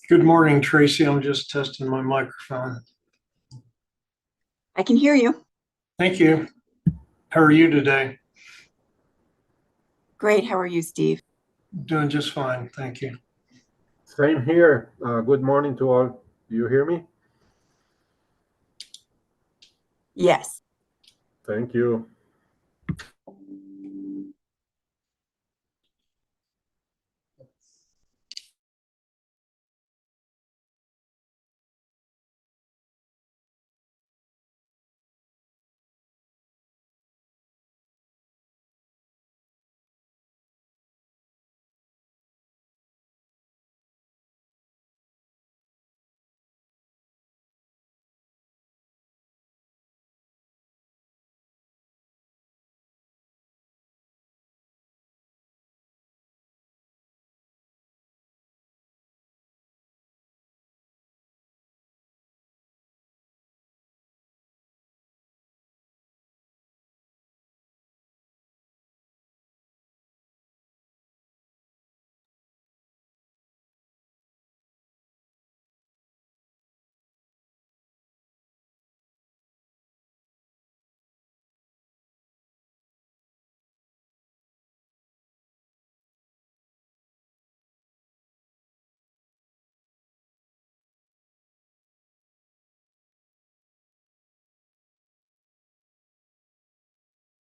Good morning, Tracy. I'm just testing my microphone. I can hear you. Thank you. How are you today? Great. How are you, Steve? Doing just fine. Thank you. Same here. Good morning to all. Do you hear me? Yes. Thank you.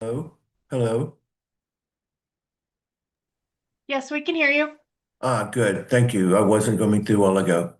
Hello? Hello? Yes, we can hear you. Good. Thank you. I wasn't coming through a while ago.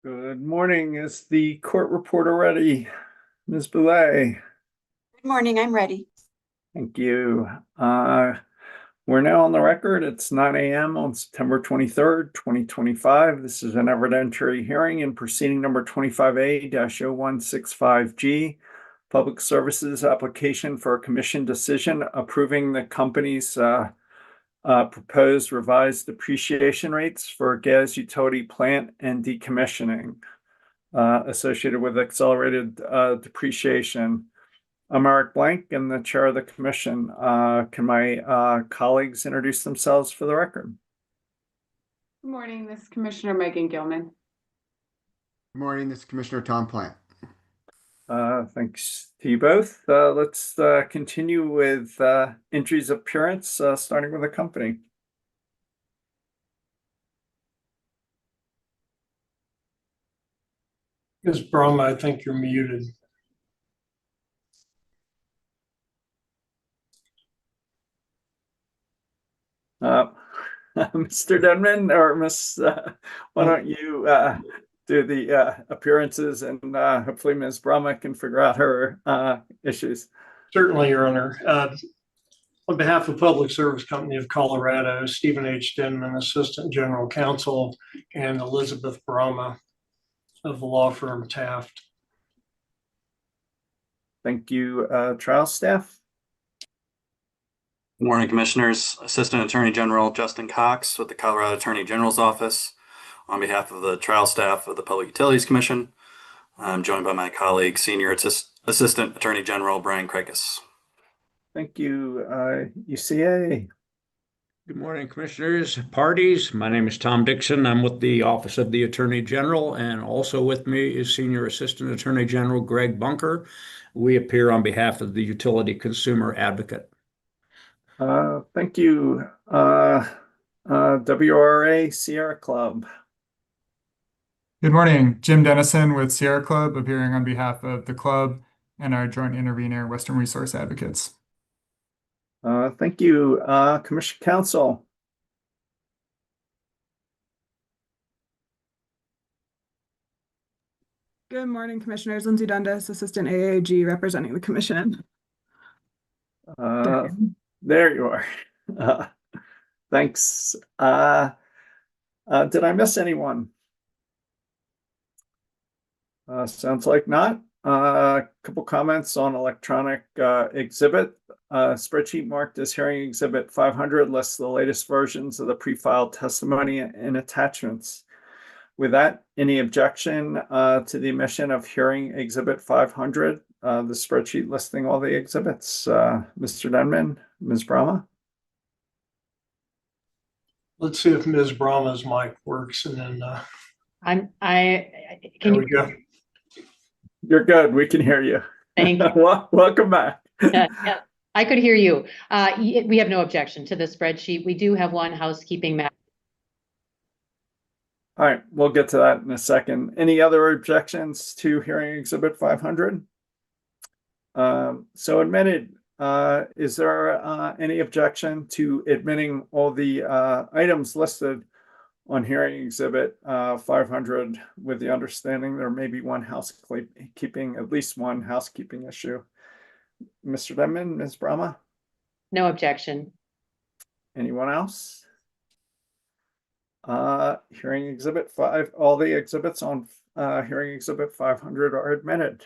Good morning. Is the court reporter ready? Ms. Boulay, Good morning, I'm ready. thank you. We're now on the record. It's 9 a.m. on September 23rd, 2025. This is an evidentiary hearing in proceeding number 25A-0165G, Public Services Application for a Commission Decision approving the company's proposed revised depreciation rates for gas utility plant and decommissioning associated with accelerated depreciation. I'm Eric Blank and the chair of the commission. Can my colleagues introduce themselves for the record? Good morning, this is Commissioner Megan Gilman. Good morning, this is Commissioner Tom Plant. Thanks to you both. Let's continue with entries of appearance, starting with the company. Ms. Broma, I think you're muted. Mr. Denman or Miss, why don't you do the appearances and hopefully Ms. Brahma can figure out her issues. Certainly, Your Honor. On behalf of Public Service Company of Colorado, Stephen H. Denman, Assistant General Counsel, and Elizabeth Brahma of the law firm Taft. Thank you, trial staff. Good morning, Commissioners. Assistant Attorney General Justin Cox with the Colorado Attorney General's Office. On behalf of the trial staff of the Public Utilities Commission, I'm joined by my colleague, Senior Assistant Attorney General Brian Krakis. Thank you, UCA. Good morning, Commissioners, parties. My name is Tom Dixon. I'm with the Office of the Attorney General, and also with me is Senior Assistant Attorney General Greg Bunker. We appear on behalf of the Utility Consumer Advocate. Thank you, WRA Sierra Club. Good morning, Jim Dennison with Sierra Club, appearing on behalf of the club and our joint intervener, Western Resource Advocates. Thank you, Commission Counsel. Good morning, Commissioners. Lindsay Dundas, Assistant AAG, representing the Commission. There you are. Thanks. Did I miss anyone? Sounds like not. A couple comments on electronic exhibit. Spreadsheet marked as hearing exhibit 500 lists the latest versions of the pre-filed testimony and attachments. With that, any objection to the omission of hearing exhibit 500? The spreadsheet listing all the exhibits. Mr. Denman, Ms. Brahma? Let's see if Ms. Brahma's mic works and then Can there we go. You're good. We can hear you. Thank you. Welcome back. Yeah, I could hear you. We have no objection to the spreadsheet. We do have one housekeeping matter. All right, we'll get to that in a second. Any other objections to hearing exhibit 500? So admitted. Is there any objection to admitting all the items listed on hearing exhibit 500 with the understanding there may be one housekeeping, at least one housekeeping issue? Mr. Denman, Ms. Brahma? No objection. Anyone else? Hearing exhibit 5, all the exhibits on hearing exhibit 500 are admitted.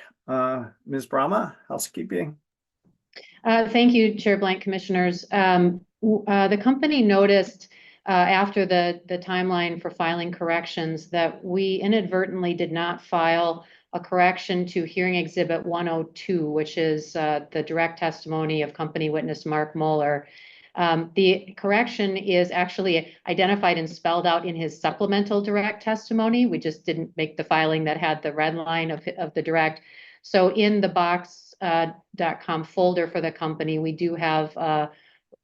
Ms. Brahma, housekeeping. Thank you, Chair Blank, Commissioners. The company noticed after the timeline for filing corrections that we inadvertently did not file a correction to hearing exhibit 102, which is the direct testimony of company witness Mark Moeller. The correction is actually identified and spelled out in his supplemental direct testimony. We just didn't make the filing that had the red line of the direct. So in the box.com folder for the company, we do have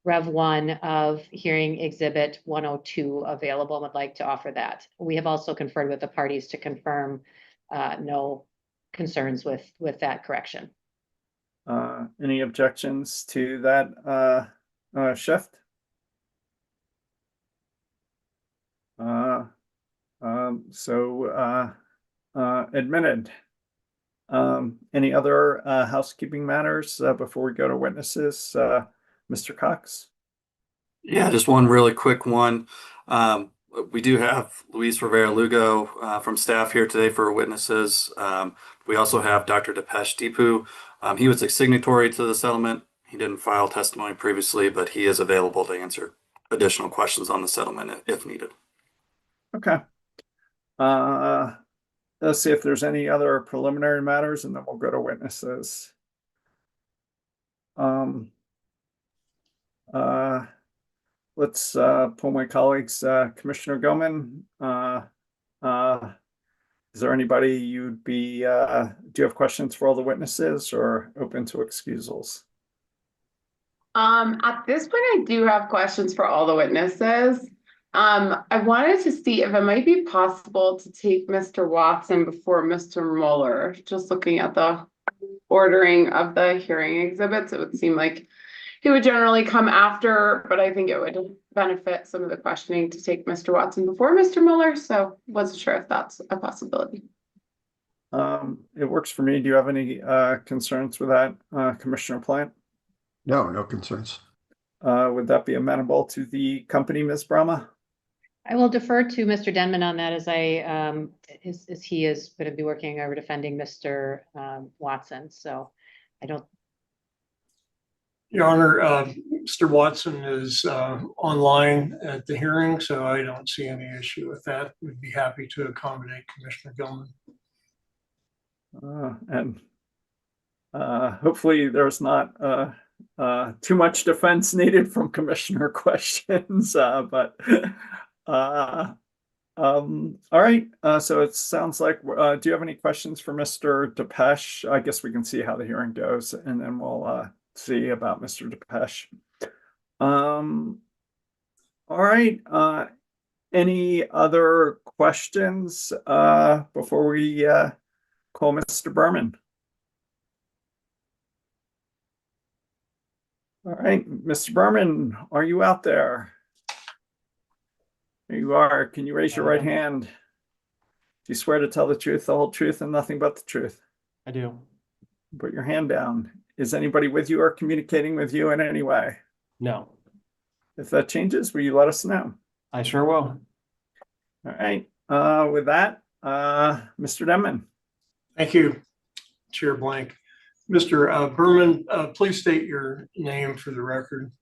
Rev 1 of hearing exhibit 102 available and would like to offer that. We have also conferred with the parties to confirm no concerns with that correction. Any objections to that shift? admitted. Any other housekeeping matters before we go to witnesses? Mr. Cox? Yeah, just one really quick one. We do have Luis Rivera Lugo from staff here today for witnesses. We also have Dr. Depesh Deepu. He was a signatory to the settlement. He didn't file testimony previously, but he is available to answer additional questions on the settlement if needed. Okay. Let's see if there's any other preliminary matters, and then we'll go to witnesses. Let's pull my colleagues. Commissioner Goman, is there anybody you'd be, do you have questions for all the witnesses or open to excusals? At this point, I do have questions for all the witnesses. I wanted to see if it might be possible to take Mr. Watson before Mr. Mueller. Just looking at the ordering of the hearing exhibits, it would seem like he would generally come after, but I think it would benefit some of the questioning to take Mr. Watson before Mr. Mueller, so wasn't sure if that's a possibility. It works for me. Do you have any concerns with that, Commissioner Plant? No, no concerns. Would that be amenable to the company, Ms. Brahma? I will defer to Mr. Denman on that as as he is going to be working over defending Mr. Watson. So I don't. Your Honor, Mr. Watson is online at the hearing, so I don't see any issue with that. We'd be happy to accommodate Commissioner Gilman. And hopefully there's not too much defense needed from commissioner questions, but all right. So it sounds like, do you have any questions for Mr. Depesh? I guess we can see how the hearing goes, and then we'll see about Mr. Depesh. All right. Any other questions before we call Mr. Berman? All right, Mr. Berman, are you out there? There you are. Can you raise your right hand? Do you swear to tell the truth, the whole truth, and nothing but the truth? I do. Put your hand down. Is anybody with you or communicating with you in any way? No. If that changes, will you let us know? I sure will. All right. With that, Mr. Denman. Thank you, Chair Blank. Mr. Berman, please state your name for the record.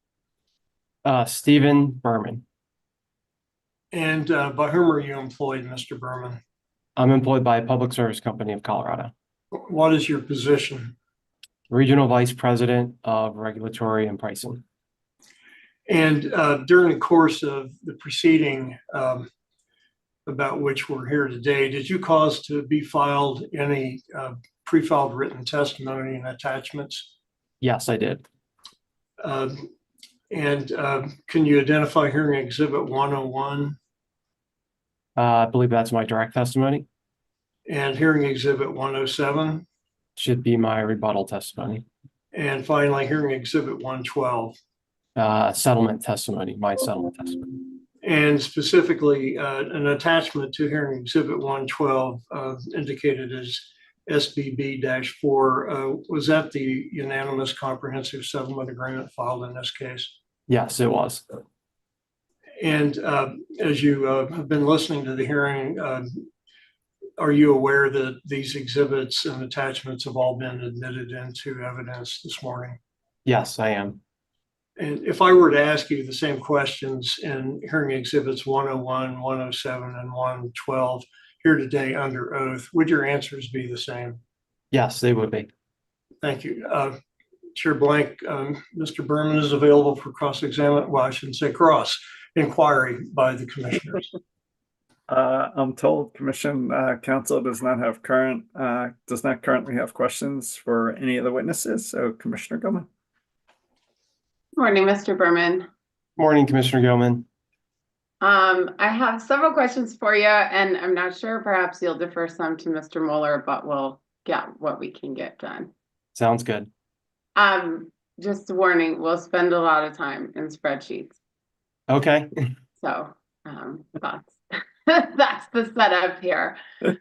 Stephen Berman. And by whom are you employed, Mr. Berman? I'm employed by a public service company of Colorado. What is your position? Regional Vice President of Regulatory and Pricing. And during the course of the proceeding about which we're here today, did you cause to be filed any pre-filed written testimony and attachments? Yes, I did. And can you identify hearing exhibit 101? I believe that's my direct testimony. And hearing exhibit 107? Should be my rebuttal testimony. And finally, hearing exhibit 112? Settlement testimony, my settlement testimony. And specifically, an attachment to hearing exhibit 112 indicated as SBB-4. Was that the unanimous comprehensive settlement agreement filed in this case? Yes, it was. And as you have been listening to the hearing, are you aware that these exhibits and attachments have all been admitted into evidence this morning? Yes, I am. And if I were to ask you the same questions in hearing exhibits 101, 107, and 112 here today under oath, would your answers be the same? Yes, they would be. Thank you. Chair Blank, Mr. Berman is available for cross-examination. Well, I shouldn't say cross, inquiry by the commissioners. I'm told Commission Counsel does not currently have questions for any of the witnesses. So Commissioner Gilman. Morning, Mr. Berman. Morning, Commissioner Gilman. I have several questions for you, and I'm not sure, perhaps you'll defer some to Mr. Mueller, but we'll get what we can get done. Sounds good. Just a warning, we'll spend a lot of time in spreadsheets. Okay. So, thoughts. That's the setup here. I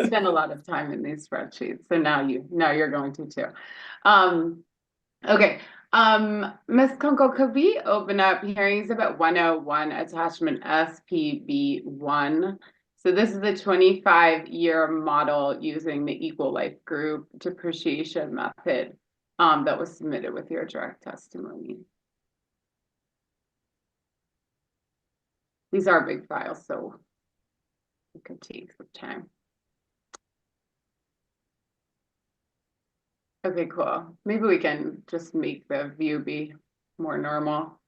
spend a lot of time in these spreadsheets, so now you're going to too. Okay. Ms. Kunkel, could we open up hearing exhibit 101, attachment SPB1? So this is the 25-year model using the equal life group depreciation method that was submitted with your direct testimony. These are big files, so it could take some time. Okay, cool. Maybe we can just make the view be more normal.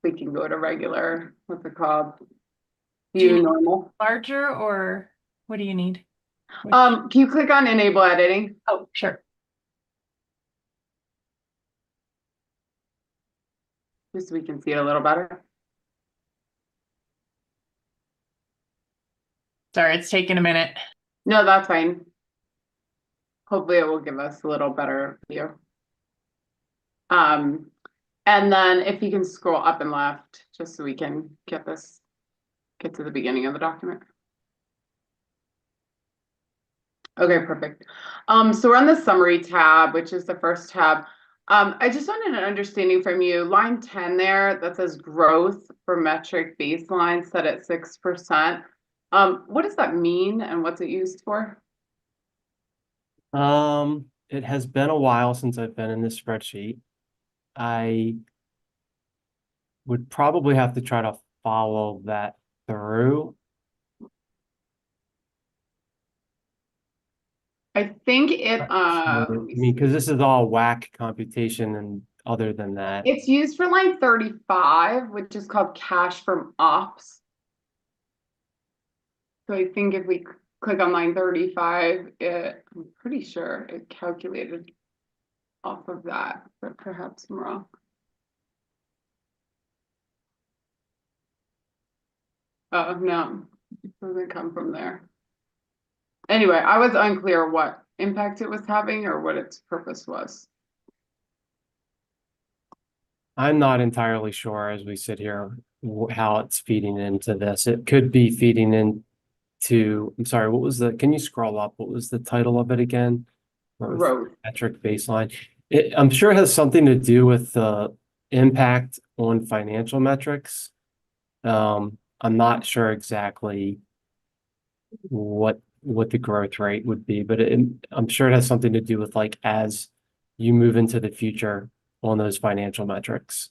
We can go to regular, what's it called? Do you View need normal. larger or what do you need? Can you click on enable editing? Oh, sure. Just so we can see it a little better. Sorry, it's taking a minute. No, that's fine. Hopefully it will give us a little better view. And then if you can scroll up and left, just so we can get to the beginning of the document. Okay, perfect. So we're on the summary tab, which is the first tab. I just wanted an understanding from you. Line 10 there that says growth for metric baseline set at 6%. What does that mean and what's it used for? It has been a while since I've been in this spreadsheet. I would probably have to try to follow that through. I think it I mean, because this is all whack computation, and other than that, it's used for line 35, which is called cash from ops. So I think if we click on line 35, I'm pretty sure it calculated off of that, but perhaps I'm wrong. Oh, no, it doesn't come from there. Anyway, I was unclear what impact it was having or what its purpose was. I'm not entirely sure as we sit here how it's feeding into this. It could be feeding into, I'm sorry, can you scroll up? What was the title of it again? Growth. Metric baseline. I'm sure it has something to do with the impact on financial metrics. I'm not sure exactly what the growth rate would be, but I'm sure it has something to do with, like, as you move into the future on those financial metrics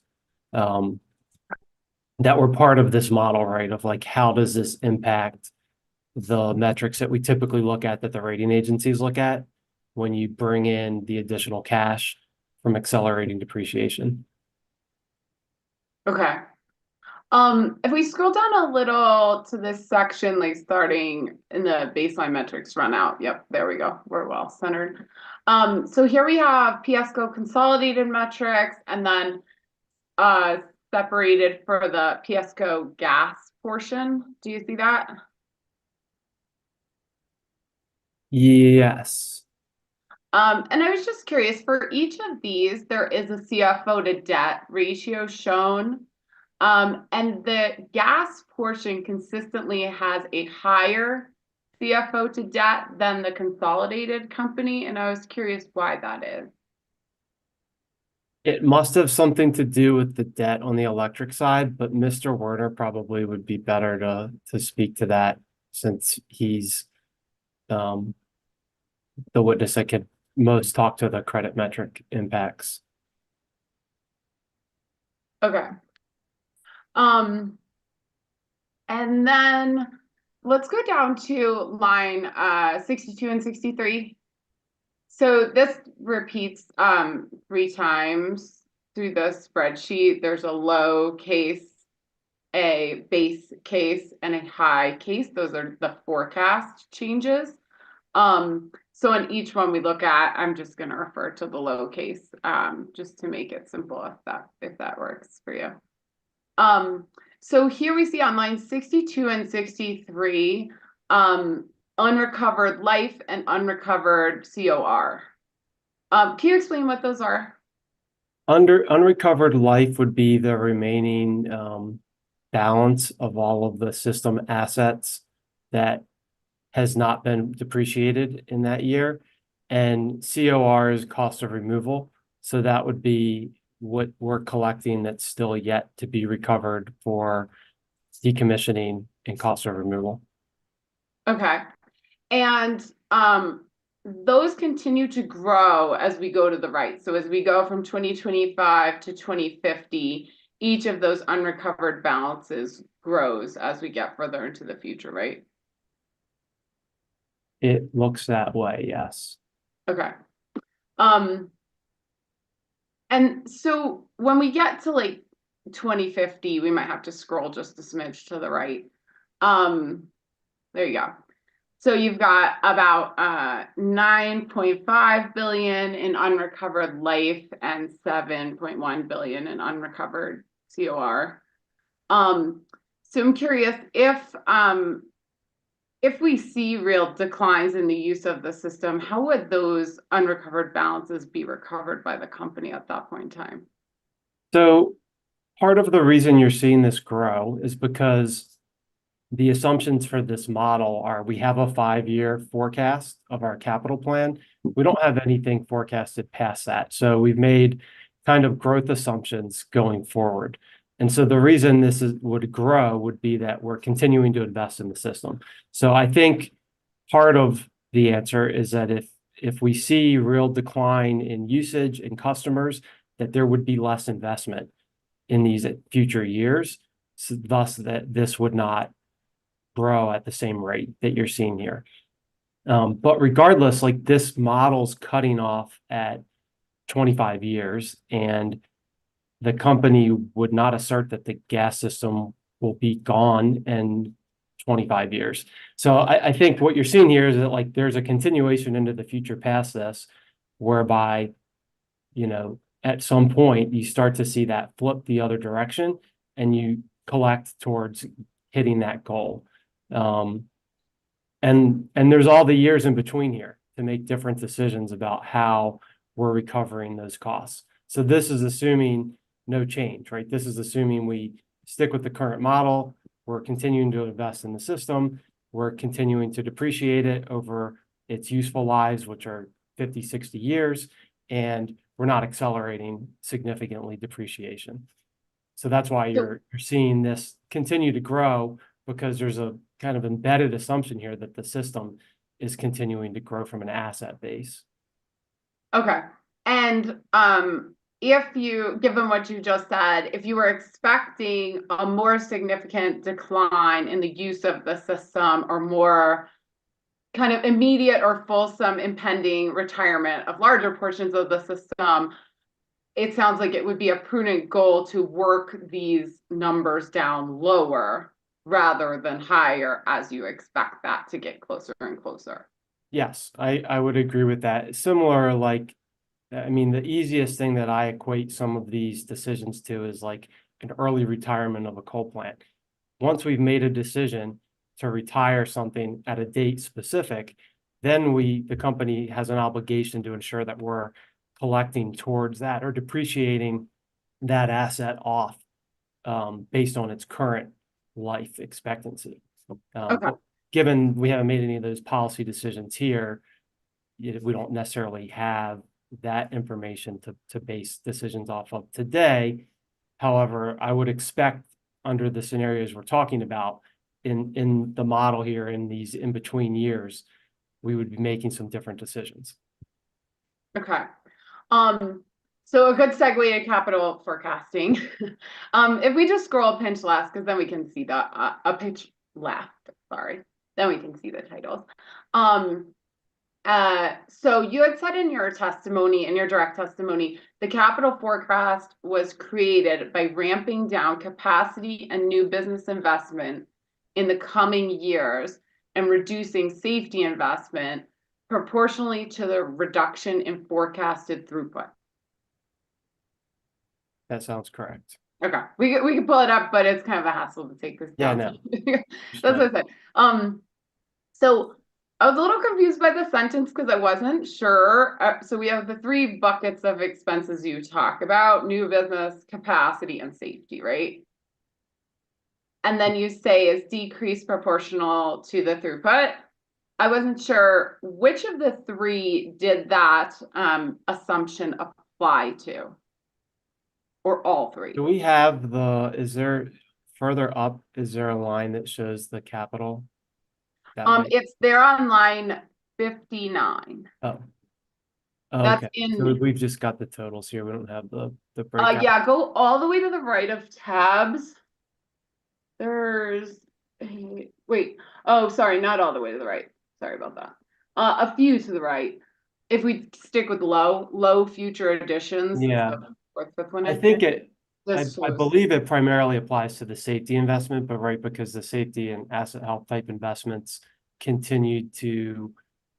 that were part of this model, right? Of like, how does this impact the metrics that we typically look at, that the rating agencies look at when you bring in the additional cash from accelerating depreciation? Okay. If we scroll down a little to this section, like starting in the baseline metrics run out. Yep, there we go. We're well centered. So here we have PSCO consolidated metrics and then separated for the PSCO gas portion. Do you see that? Yes. And I was just curious, for each of these, there is a CFO to debt ratio shown. And the gas portion consistently has a higher CFO to debt than the consolidated company. And I was curious why that is. It must have something to do with the debt on the electric side, but Mr. Werner probably would be better to speak to that, since he's the witness that could most talk to the credit metric impacts. Okay. And then let's go down to line 62 and 63. So this repeats 3 times through the spreadsheet. There's a low case, a base case, and a high case. Those are the forecast changes. So in each one we look at, I'm just going to refer to the low case just to make it simple if that works for you. So here we see on line 62 and 63, unrecovered life and unrecovered COR. Can you explain what those are? Unrecovered life would be the remaining balance of all of the system assets that has not been depreciated in that year. And COR is cost of removal. So that would be what we're collecting that's still yet to be recovered for decommissioning and cost of removal. Okay. And those continue to grow as we go to the right. So as we go from 2025 to 2050, each of those unrecovered balances grows as we get further into the future, right? It looks that way, yes. Okay. And so when we get to like 2050, we might have to scroll just a smidge to the right. There you go. So you've got about 9.5 billion in unrecovered life and 7.1 billion in unrecovered COR. So I'm curious if we see real declines in the use of the system, how would those unrecovered balances be recovered by the company at that point in time? So part of the reason you're seeing this grow is because the assumptions for this model are we have a 5-year forecast of our capital plan. We don't have anything forecasted past that. So we've made kind of growth assumptions going forward. And so the reason would grow would be that we're continuing to invest in the system. So I think part of the answer is that if we see real decline in usage and customers, that there would be less investment in these future years, so thus that this would not grow at the same rate that you're seeing here. But regardless, like this model's cutting off at 25 years, and the company would not assert that the gas system will be gone in 25 years. So I think what you're seeing here is that like there's a continuation into the future past this, whereby, you know, at some point you start to see that flip the other direction and you collect towards hitting that goal. And there's all the years in between here to make different decisions about how we're recovering those costs. So this is assuming no change, right? This is assuming we stick with the current model. We're continuing to invest in the system. We're continuing to depreciate it over its useful lives, which are 50, 60 years, and we're not accelerating significantly depreciation. So that's why you're seeing this continue to grow, because there's a kind of embedded assumption here that the system is continuing to grow from an asset base. Okay. And if you, given what you just said, if you were expecting a more significant decline in the use of the system or more kind of immediate or fulsome impending retirement of larger portions of the system, it sounds like it would be a prudent goal to work these numbers down lower rather than higher as you expect that to get closer and closer. Yes, I would agree with that. Similar, like, I mean, the easiest thing that I equate some of these decisions to is like an early retirement of a coal plant. Once we've made a decision to retire something at a date specific, then the company has an obligation to ensure that we're collecting towards that or depreciating that asset off based on its current life expectancy. But given we haven't made any of those policy decisions here, we don't necessarily have that information to base decisions off of today. However, I would expect under the scenarios we're talking about in the model here, in these in-between years, we would be making some different decisions. Okay. So a good segue to capital forecasting. If we just scroll a pinch left, because then we can see a pinch left, sorry, then we can see the titles. So you had said in your testimony, in your direct testimony, the capital forecast was created by ramping down capacity and new business investment in the coming years and reducing safety investment proportionally to the reduction in forecasted throughput. That sounds correct. Okay, we can pull it up, but it's kind of a hassle to take this down. Yeah, no. That's what I said. So I was a little confused by the sentence because I wasn't sure. So we have the three buckets of expenses you talk about: new business, capacity, and safety, right? And then you say is decrease proportional to the throughput. I wasn't sure which of the three did that assumption apply to, or all three. Do we have is there further up, is there a line that shows the capital? That might, It's there on line 59. oh. That's Okay, so in, we've just got the totals here. We don't have the breakout. yeah, go all the way to the right of tabs. There's, wait, oh, sorry, not all the way to the right. Sorry about that. A few to the right. If we stick with low future additions. Yeah. Fourth, fifth one, I think I This I shows- believe it primarily applies to the safety investment, but right, because the safety and asset health type investments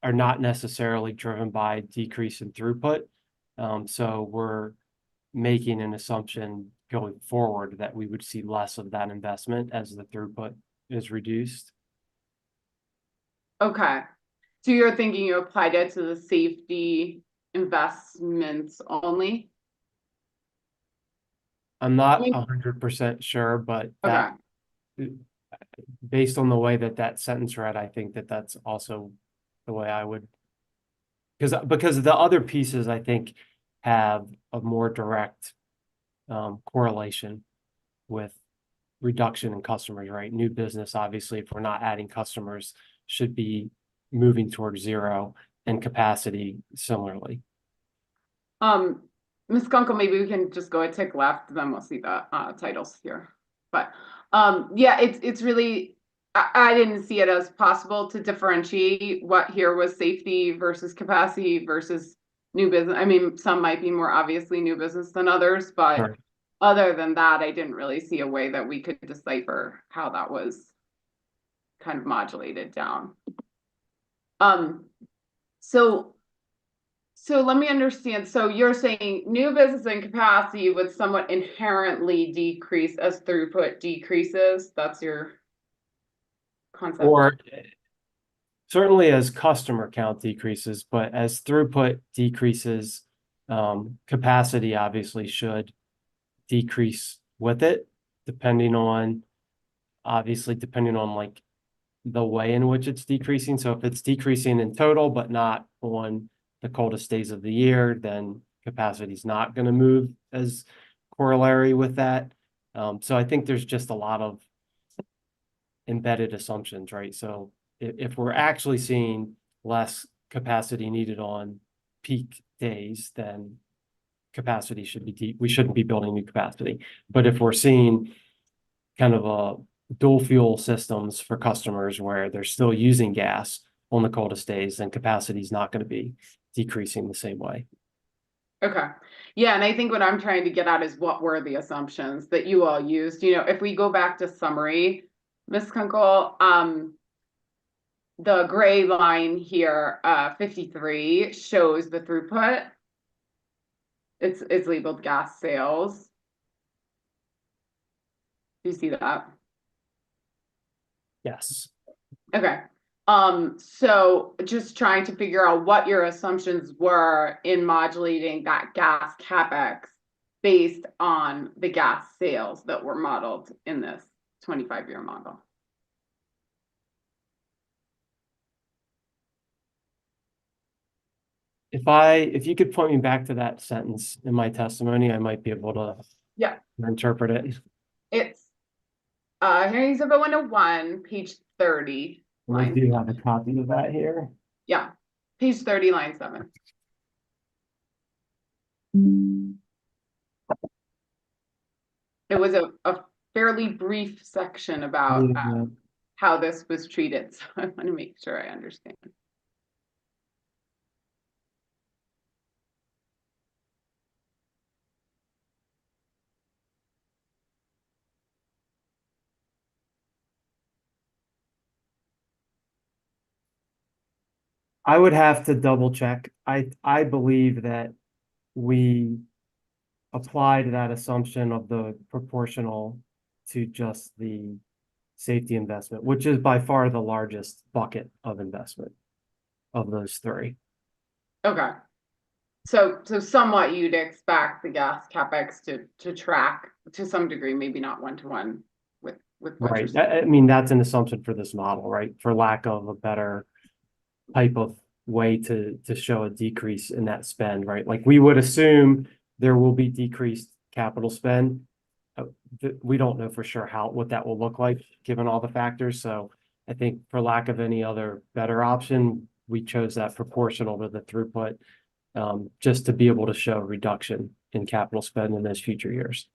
are not necessarily driven by decrease in throughput. So we're making an assumption going forward that we would see less of that investment as the throughput is reduced. Okay, so you're thinking you applied it to the safety investments only? I'm not I mean- 100% sure, but Okay, that based on the way that sentence read, I think that's also the way I would, because the other pieces I think have a more direct correlation with reduction in customers, right? New business, obviously, if we're not adding customers, should be moving towards zero, and capacity similarly. Ms. Kunkel, maybe we can just go a tick left, then we'll see the titles here. But yeah, it's really, I didn't see it as possible to differentiate what here was safety versus capacity versus new business. I mean, some might be more obviously new business than others, but Sure. other than that, I didn't really see a way that we could decipher how that was kind of modulated down. So let me understand. So you're saying new business and capacity would somewhat inherently decrease as throughput decreases? That's your concept? Or certainly as customer count decreases, but as throughput decreases, capacity obviously should decrease with it, depending on like the way in which it's decreasing. So if it's decreasing in total, but not on the coldest days of the year, then capacity is not going to move as corollary with that. So I think there's just a lot of embedded assumptions, right? So if we're actually seeing less capacity needed on peak days, then capacity should be we shouldn't be building new capacity. But if we're seeing kind of a dual fuel systems for customers where they're still using gas on the coldest days, then capacity is not going to be decreasing the same way. Okay. Yeah, and I think what I'm trying to get at is what were the assumptions that you all used? You know, if we go back to summary, Ms. Kunkel, the gray line here, 53 shows the throughput. It's labeled gas sales. Do you see that? Yes. Okay. So just trying to figure out what your assumptions were in modulating that gas CapEx based on the gas sales that were modeled in this 25-year model. If you could point me back to that sentence in my testimony, I might be able to interpret it. It's hearing exhibit 101, page 30. I do have a copy of that here. Yeah, page 30, line 7. It was a fairly brief section about how this was treated, so I want to make sure I understand. I would have to double check. I believe that we applied that assumption of the proportional to just the safety investment, which is by far the largest bucket of investment. of those three. Okay. So somewhat you'd expect the gas CapEx to track to some degree, maybe not one-to-one with what you're Right. saying. I mean, that's an assumption for this model, right? For lack of a better type of way to show a decrease in that spend, right? Like we would assume there will be decreased capital spend. We don't know for sure what that will look like, given all the factors. So I think for lack of any other better option, we chose that proportional to the throughput, just to be able to show reduction in capital spend in those future years.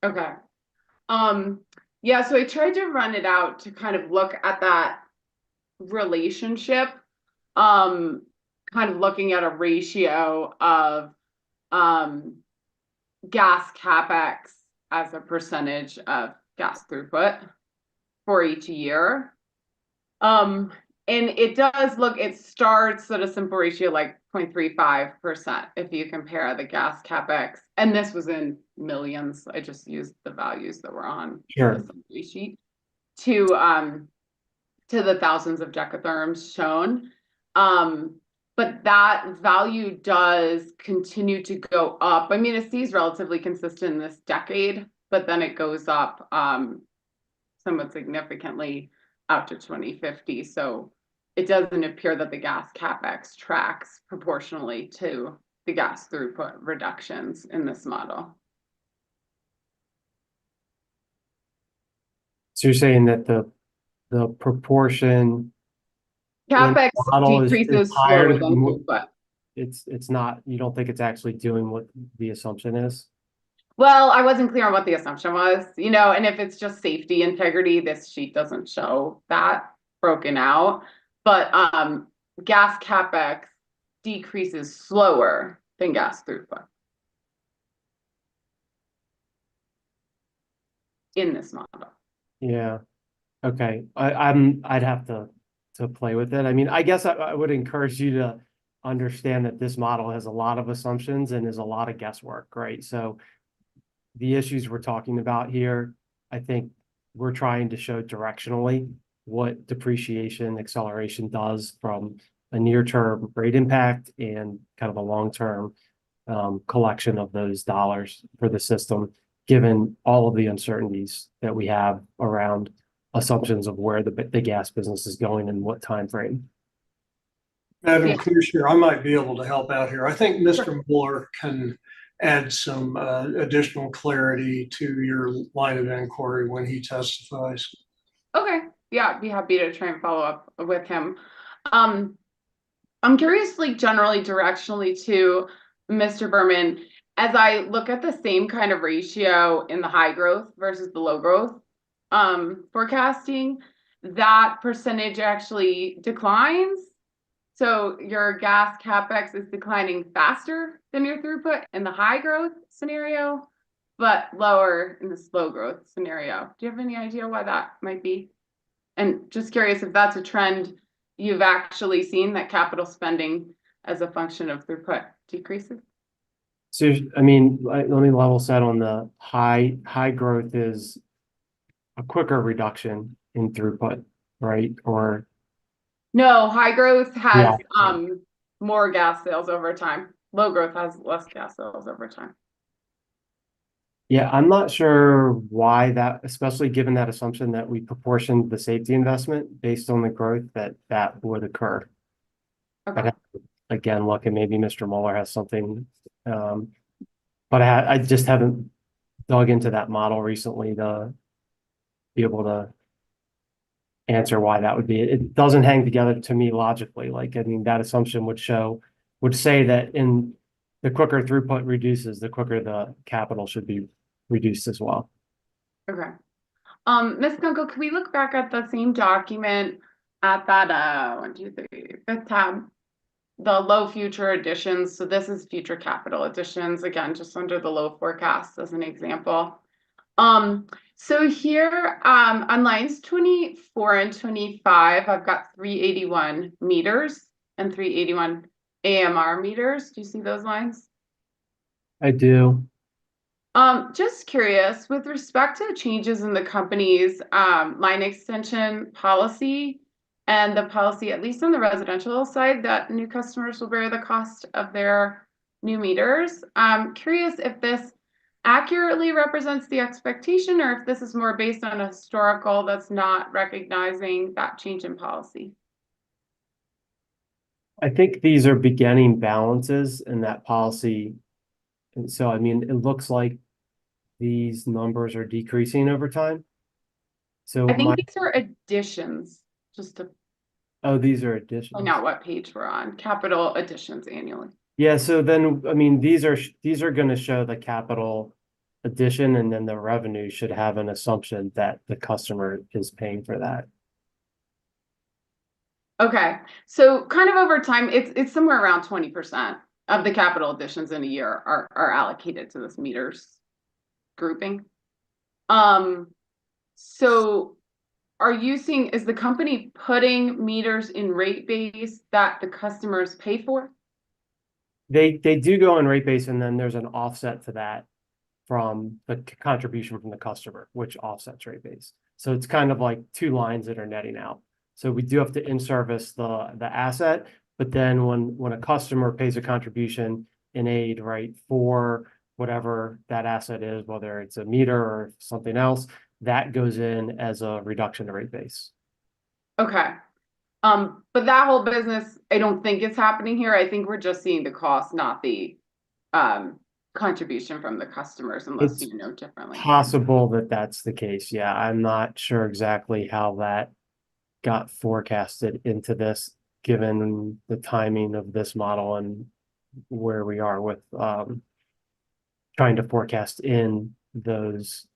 Okay. Yeah, so I tried to run it out to kind of look at that relationship, kind of looking at a ratio of gas CapEx as a percentage of gas throughput for each year. And it does look, it starts at a simple ratio like 0.35% if you compare the gas CapEx. And this was in millions. I just used the values that were on Sure. the summary sheet to the thousands of decatherms shown. But that value does continue to go up. I mean, it stays relatively consistent in this decade, but then it goes up somewhat significantly out to 2050. So it doesn't appear that the gas CapEx tracks proportionally to the gas throughput reductions in this model. So you're saying that the proportion CapEx model is decreases higher slower than than throughput. it's not, you don't think it's actually doing what the assumption is? Well, I wasn't clear on what the assumption was, and if it's just safety integrity, this sheet doesn't show that broken out. But gas CapEx decreases slower than gas throughput in this model. Yeah. Okay. I'd have to play with it. I mean, I guess I would encourage you to understand that this model has a lot of assumptions and is a lot of guesswork, right? So the issues we're talking about here, I think we're trying to show directionally what depreciation acceleration does from a near-term rate impact and kind of a long-term collection of those dollars for the system, given all of the uncertainties that we have around assumptions of where the gas business is going and what time frame. Madam Yeah. Commissioner, I might be able to help out here. I think Mr. Mueller can add some additional clarity to your line of inquiry when he testifies. Okay, yeah, I'd be happy to try and follow up with him. I'm curious, like generally directionally to Mr. Berman, as I look at the same kind of ratio in the high growth versus the low growth forecasting, that percentage actually declines. So your gas CapEx is declining faster than your throughput in the high growth scenario, but lower in the slow growth scenario. Do you have any idea why that might be? And just curious if that's a trend you've actually seen, that capital spending as a function of throughput decreases? So, I mean, let me level set on the high growth is a quicker reduction in throughput, right? Or No, high growth has Yeah. more gas sales over time. Low growth has less gas sales over time. Yeah, I'm not sure why that, especially given that assumption that we proportioned the safety investment based on the growth that would occur. Okay. I'd have to, again, look, and maybe Mr. Mueller has something, but I just haven't dug into that model recently to be able to answer why that would be. It doesn't hang together to me logically. Like, I mean, that assumption would say that in the quicker throughput reduces, the quicker the capital should be reduced as well. Okay. Ms. Kunkel, can we look back at the same document at that 1, 2, 3, 5th tab? The low future additions. So this is future capital additions, again, just under the low forecast as an example. So here on lines 24 and 25, I've got 381 meters and 381 AMR meters. Do you see those lines? I do. Just curious, with respect to changes in the company's line extension policy, and the policy, at least on the residential side, that new customers will bear the cost of their new meters. I'm curious if this accurately represents the expectation or if this is more based on a historical that's not recognizing that change in policy. I think these are beginning balances in that policy. And so, I mean, it looks like these numbers are decreasing over time. So I think these are additions, just to oh, these are additions. point out what page we're on, capital additions annually. Yeah, so then, I mean, these are going to show the capital addition, and then the revenue should have an assumption that the customer is paying for that. Okay, so kind of over time, it's somewhere around 20% of the capital additions in a year are allocated to this meters grouping. So are you seeing, is the company putting meters in rate base that the customers pay for? They do go in rate base, and then there's an offset to that from the contribution from the customer, which offsets rate base. So it's kind of like two lines that are netting out. So we do have to in-service the asset, but then when a customer pays a contribution in aid, right, for whatever that asset is, whether it's a meter or something else, that goes in as a reduction to rate base. Okay. But that whole business, I don't think is happening here. I think we're just seeing the cost, not the contribution from the customers, unless It's you know differently. possible that that's the case. Yeah, I'm not sure exactly how that got forecasted into this, given the timing of this model and where we are with trying to forecast in those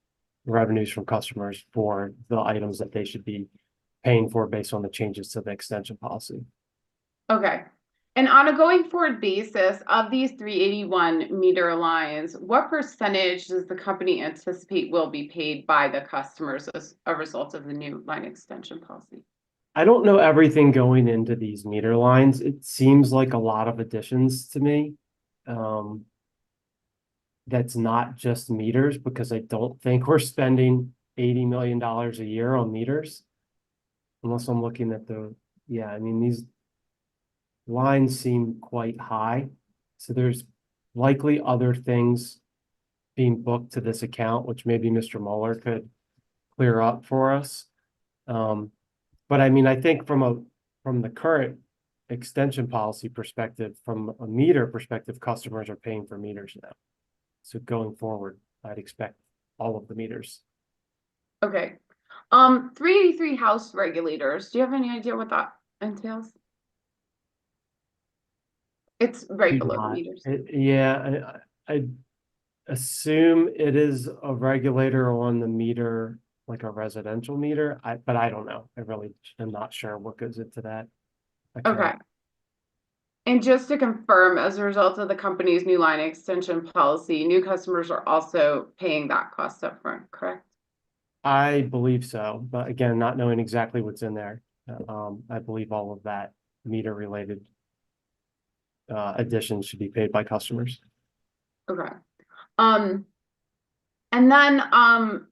revenues from customers for the items that they should be paying for based on the changes to the extension policy. Okay. And on a going forward basis of these 381 meter lines, what percentage does the company anticipate will be paid by the customers as a result of the new line extension policy? I don't know everything going into these meter lines. It seems like a lot of additions to me. That's not just meters, because I don't think we're spending $80 million a year on meters. Unless I'm looking at yeah, I mean, these lines seem quite high. So there's likely other things being booked to this account, which maybe Mr. Mueller could clear up for us. But I mean, I think from the current extension policy perspective, from a meter perspective, customers are paying for meters now. So going forward, I'd expect all of the meters. Okay. 383 house regulators. Do you have any idea what that entails? It's right below the meters. Yeah, I assume it is a regulator on the meter, like a residential meter. But I don't know. I really am not sure what goes into that. Okay. And just to confirm, as a result of the company's new line extension policy, new customers are also paying that cost upfront, correct? I believe so, but again, not knowing exactly what's in there. I believe all of that meter related additions should be paid by customers. Okay. And then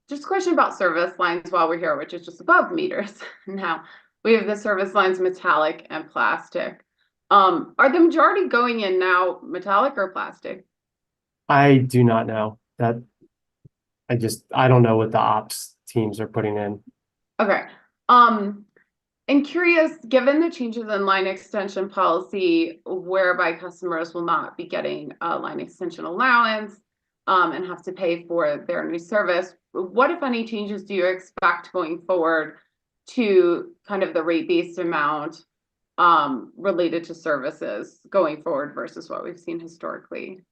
just a question about service lines while we're here, which is just above meters. Now we have the service lines metallic and plastic. Are the majority going in now metallic or plastic? I do not know that. I don't know what the ops teams are putting in. Okay. And curious, given the changes in line extension policy, whereby customers will not be getting a line extension allowance and have to pay for their new service, what, if any, changes do you expect going forward to kind of the rate-based amount related to services going forward versus what we've seen historically?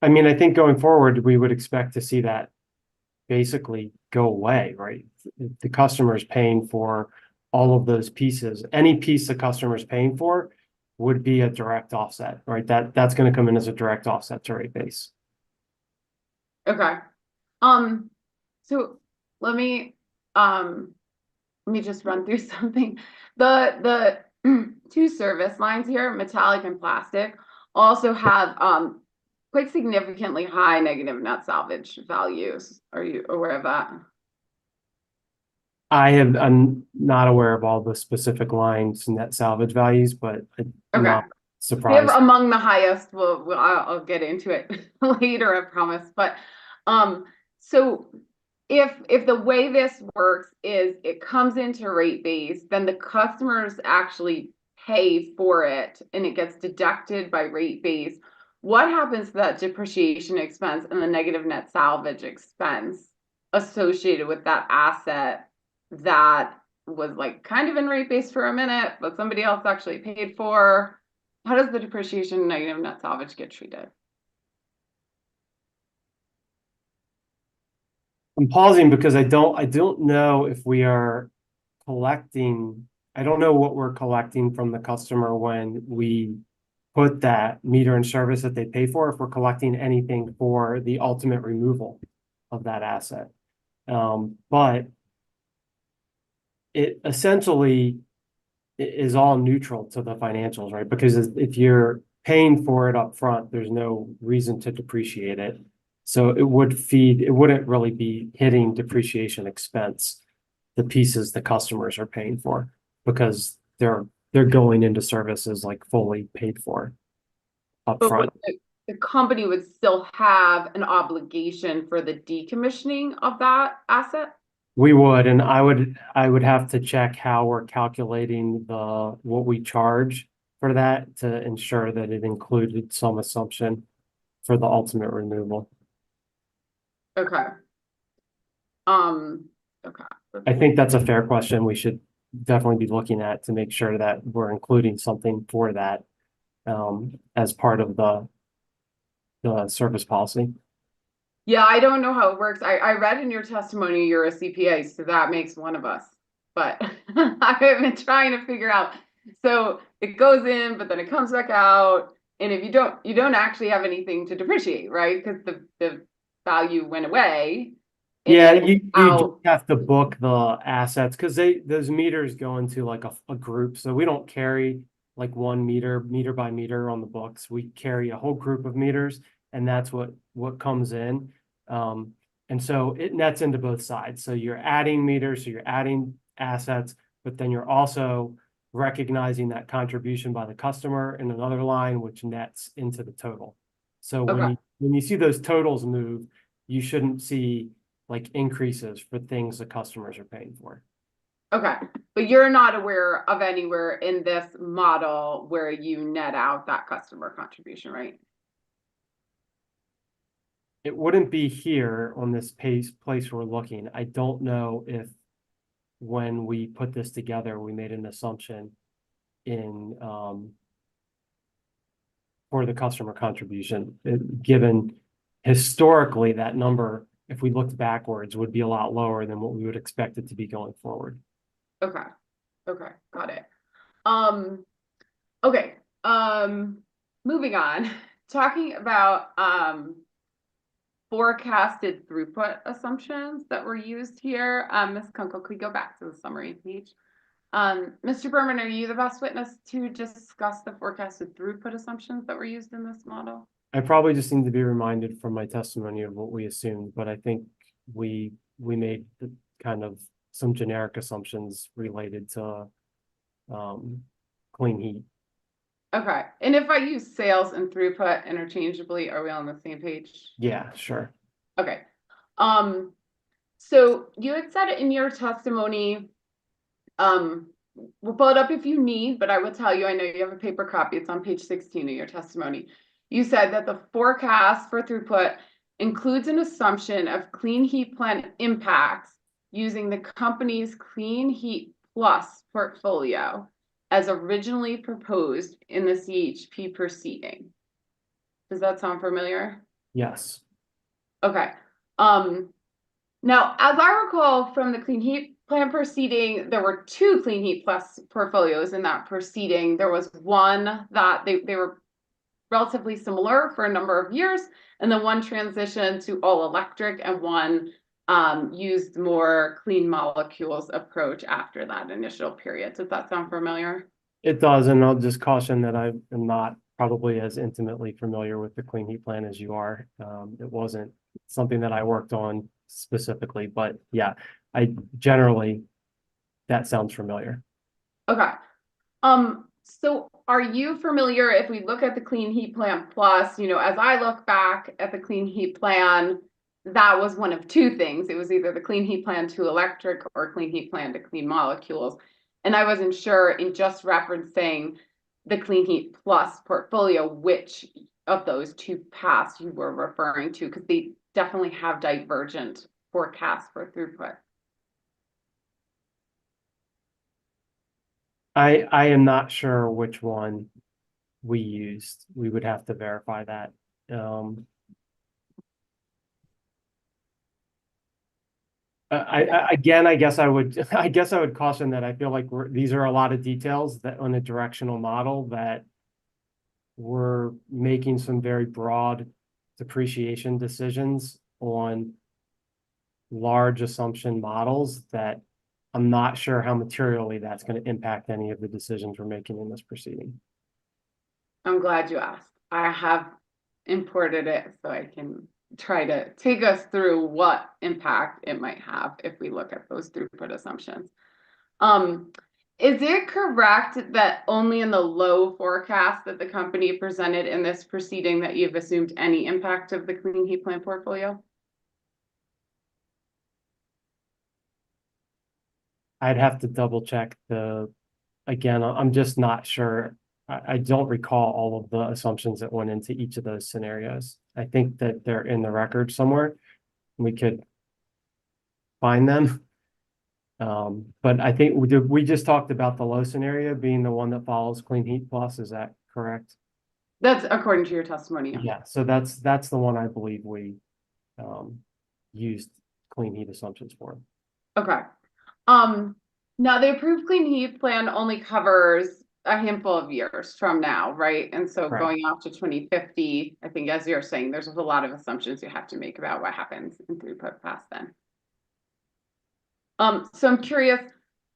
I mean, I think going forward, we would expect to see that basically go away, right? The customer is paying for all of those pieces. Any piece the customer is paying for would be a direct offset, right? That's going to come in as a direct offset to rate base. Okay. So let me just run through something. The two service lines here, metallic and plastic, also have quite significantly high negative net salvage values. Are you aware of that? I'm not aware of all the specific lines net salvage values, but I'm not They're surprised. among the highest. I'll get into it later, I promise. But so if the way this works is it comes into rate base, then the customers actually pay for it and it gets deducted by rate base. What happens to that depreciation expense and the negative net salvage expense associated with that asset that was like kind of in rate base for a minute, but somebody else actually paid for? How does the depreciation and negative net salvage get treated? I'm pausing because I don't know if we are collecting, I don't know what we're collecting from the customer when we put that meter in service that they pay for, if we're collecting anything for the ultimate removal of that asset. But it essentially is all neutral to the financials, right? Because if you're paying for it up front, there's no reason to depreciate it. So it wouldn't really be hitting depreciation expense, the pieces the customers are paying for, because they're going into services like fully paid for But upfront. the company would still have an obligation for the decommissioning of that asset? We would, and I would have to check how we're calculating what we charge for that to ensure that it included some assumption for the ultimate removal. Okay. Okay. I think that's a fair question. We should definitely be looking at to make sure that we're including something for that as part of the service policy. Yeah, I don't know how it works. I read in your testimony you're a CPA, so that makes one of us. But I've been trying to figure out. So it goes in, but then it comes back out. And if you don't actually have anything to depreciate, right? Because the value went away. Yeah, you just have to book the assets because those meters go into like a group. So we don't carry like one meter by meter on the books. We carry a whole group of meters, and that's what comes in. And so it nets into both sides. So you're adding meters, so you're adding assets, but then you're also recognizing that contribution by the customer in another line, which nets into the total. So when you see those totals move, you shouldn't see like increases for things the customers are paying for. Okay, but you're not aware of anywhere in this model where you net out that customer contribution, right? It wouldn't be here on this place we're looking. I don't know if when we put this together, we made an assumption in for the customer contribution, given historically that number, if we looked backwards, would be a lot lower than what we would expect it to be going forward. Okay. Okay, got it. Okay. Moving on. Talking about forecasted throughput assumptions that were used here. Ms. Kunkel, could we go back to the summary page? Mr. Berman, are you the best witness to discuss the forecasted throughput assumptions that were used in this model? I probably just need to be reminded from my testimony of what we assumed, but I think we made the kind of some generic assumptions related to clean heat. Okay, and if I use sales and throughput interchangeably, are we on the same page? Yeah, sure. Okay. So you had said in your testimony, we'll pull it up if you need, but I will tell you, I know you have a paper copy. It's on page 16 of your testimony. You said that the forecast for throughput includes an assumption of clean heat plant impacts using the company's Clean Heat Plus portfolio as originally proposed in the CHP proceeding. Does that sound familiar? Yes. Okay. Now, as I recall from the Clean Heat Plan proceeding, there were two Clean Heat Plus portfolios in that proceeding. There was one that they were relatively similar for a number of years, and then one transitioned to all electric, and one used more clean molecules approach after that initial period. Does that sound familiar? It does, and I'll just caution that I am not probably as intimately familiar with the Clean Heat Plan as you are. It wasn't something that I worked on specifically, but yeah, I generally that sounds familiar. Okay. So are you familiar, if we look at the Clean Heat Plan Plus, as I look back at the Clean Heat Plan, that was one of two things. It was either the Clean Heat Plan to electric or Clean Heat Plan to clean molecules. And I wasn't sure, in just referencing the Clean Heat Plus portfolio, which of those two paths you were referring to, because they definitely have divergent forecasts for throughput. I am not sure which one we used. We would have to verify that. Again, I guess I would caution that I feel like these are a lot of details that on a directional model that we're making some very broad depreciation decisions on large assumption models that I'm not sure how materially that's going to impact any of the decisions we're making in this proceeding. I'm glad you asked. I have imported it so I can try to take us through what impact it might have if we look at those throughput assumptions. Is it correct that only in the low forecast that the company presented in this proceeding that you've assumed any impact of the Clean Heat Plan portfolio? I'd have to double check again, I'm just not sure. I don't recall all of the assumptions that went into each of those scenarios. I think that they're in the record somewhere. We could find them. But I think we just talked about the low scenario being the one that follows Clean Heat Plus. Is that correct? That's according to your testimony. Yeah, so that's the one I believe we used clean heat assumptions for. Okay. Now the approved Clean Heat Plan only covers a handful of years from now, right? And so Right. going off to 2050, I think as you're saying, there's a lot of assumptions you have to make about what happens in throughput past then. So I'm curious,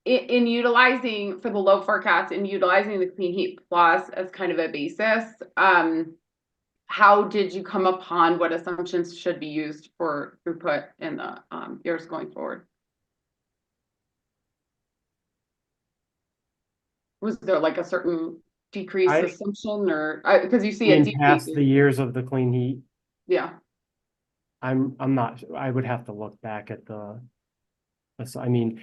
in utilizing for the low forecast, in utilizing the Clean Heat Plus as kind of a basis, how did you come upon what assumptions should be used for throughput in the years going forward? Was there like a certain decrease assumption, or because you see a decrease Past the years of the clean heat, yeah. I'm not, I would have to look back at I mean,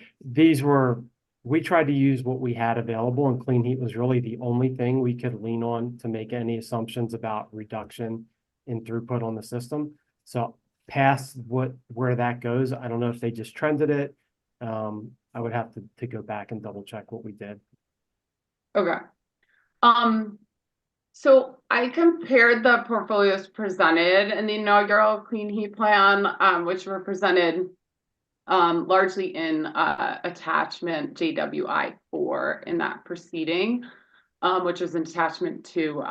we tried to use what we had available, and clean heat was really the only thing we could lean on to make any assumptions about reduction in throughput on the system. So past where that goes, I don't know if they just trended it. I would have to go back and double check what we did. Okay. So I compared the portfolios presented in the inaugural Clean Heat Plan, which were presented largely in attachment JWI-4 in that proceeding, which was an attachment to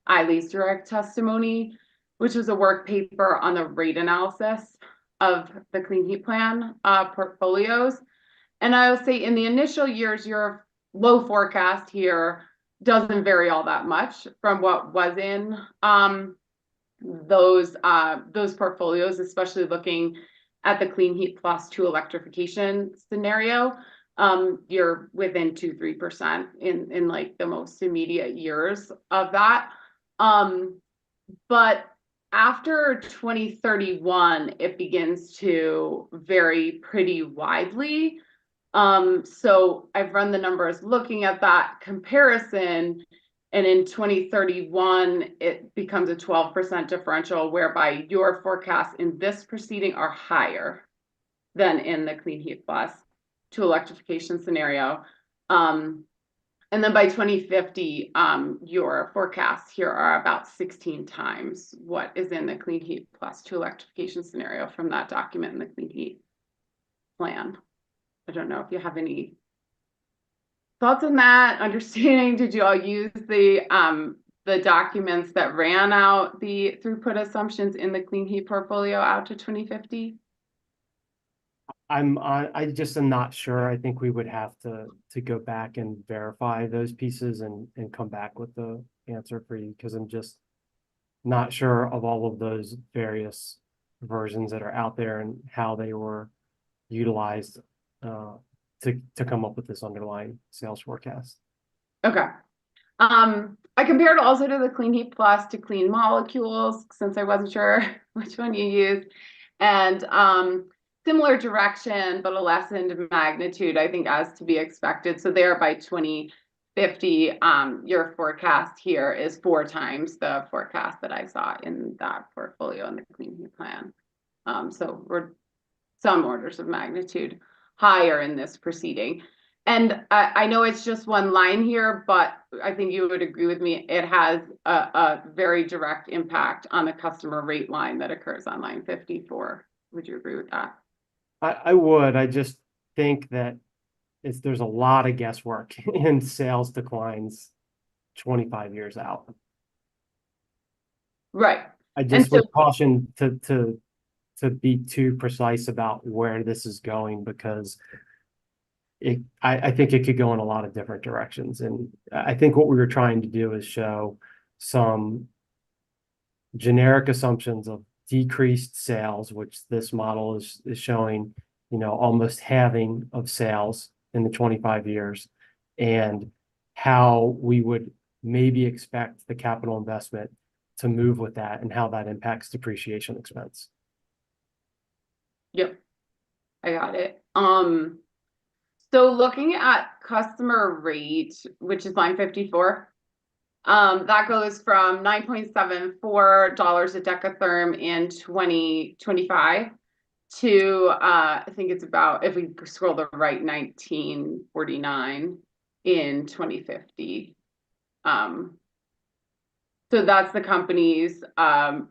Eileen's direct testimony, which was a work paper on the rate analysis of the Clean Heat Plan portfolios. And I will say in the initial years, your low forecast here doesn't vary all that much from what was in those portfolios, especially looking at the Clean Heat Plus to electrification scenario. You're within 2-3% in like the most immediate years of that. But after 2031, it begins to vary pretty widely. So I've run the numbers looking at that comparison, and in 2031, it becomes a 12% differential, whereby your forecasts in this proceeding are higher than in the Clean Heat Plus to electrification scenario. And then by 2050, your forecasts here are about 16 times what is in the Clean Heat Plus to electrification scenario from that document in the Clean Heat Plan. I don't know if you have any thoughts on that, understanding. Did you all use the documents that ran out the throughput assumptions in the Clean Heat portfolio out to 2050? I just am not sure. I think we would have to go back and verify those pieces and come back with the answer for you, because I'm just not sure of all of those various versions that are out there and how they were utilized to come up with this underlying sales forecast. Okay. I compared also to the Clean Heat Plus to Clean Molecules since I wasn't sure which one you used. And similar direction, but a lessened magnitude, I think, as to be expected. So there by 2050, your forecast here is 4 times the forecast that I saw in that portfolio in the Clean Heat Plan. So we're some orders of magnitude higher in this proceeding. And I know it's just one line here, but I think you would agree with me, it has a very direct impact on the customer rate line that occurs on line 54. Would you agree with that? I would. I just think that there's a lot of guesswork in sales declines 25 years out. Right. I just would caution to be too precise about where this is going, because I think it could go in a lot of different directions. And I think what we were trying to do is show some generic assumptions of decreased sales, which this model is showing, almost halving of sales in the 25 years, and how we would maybe expect the capital investment to move with that and how that impacts depreciation expense. Yep, I got it. So looking at customer rate, which is line 54, that goes from $9.74 a decatherm in 2025 to I think it's about, if we scroll to the right, 1949 in 2050. So that's the company's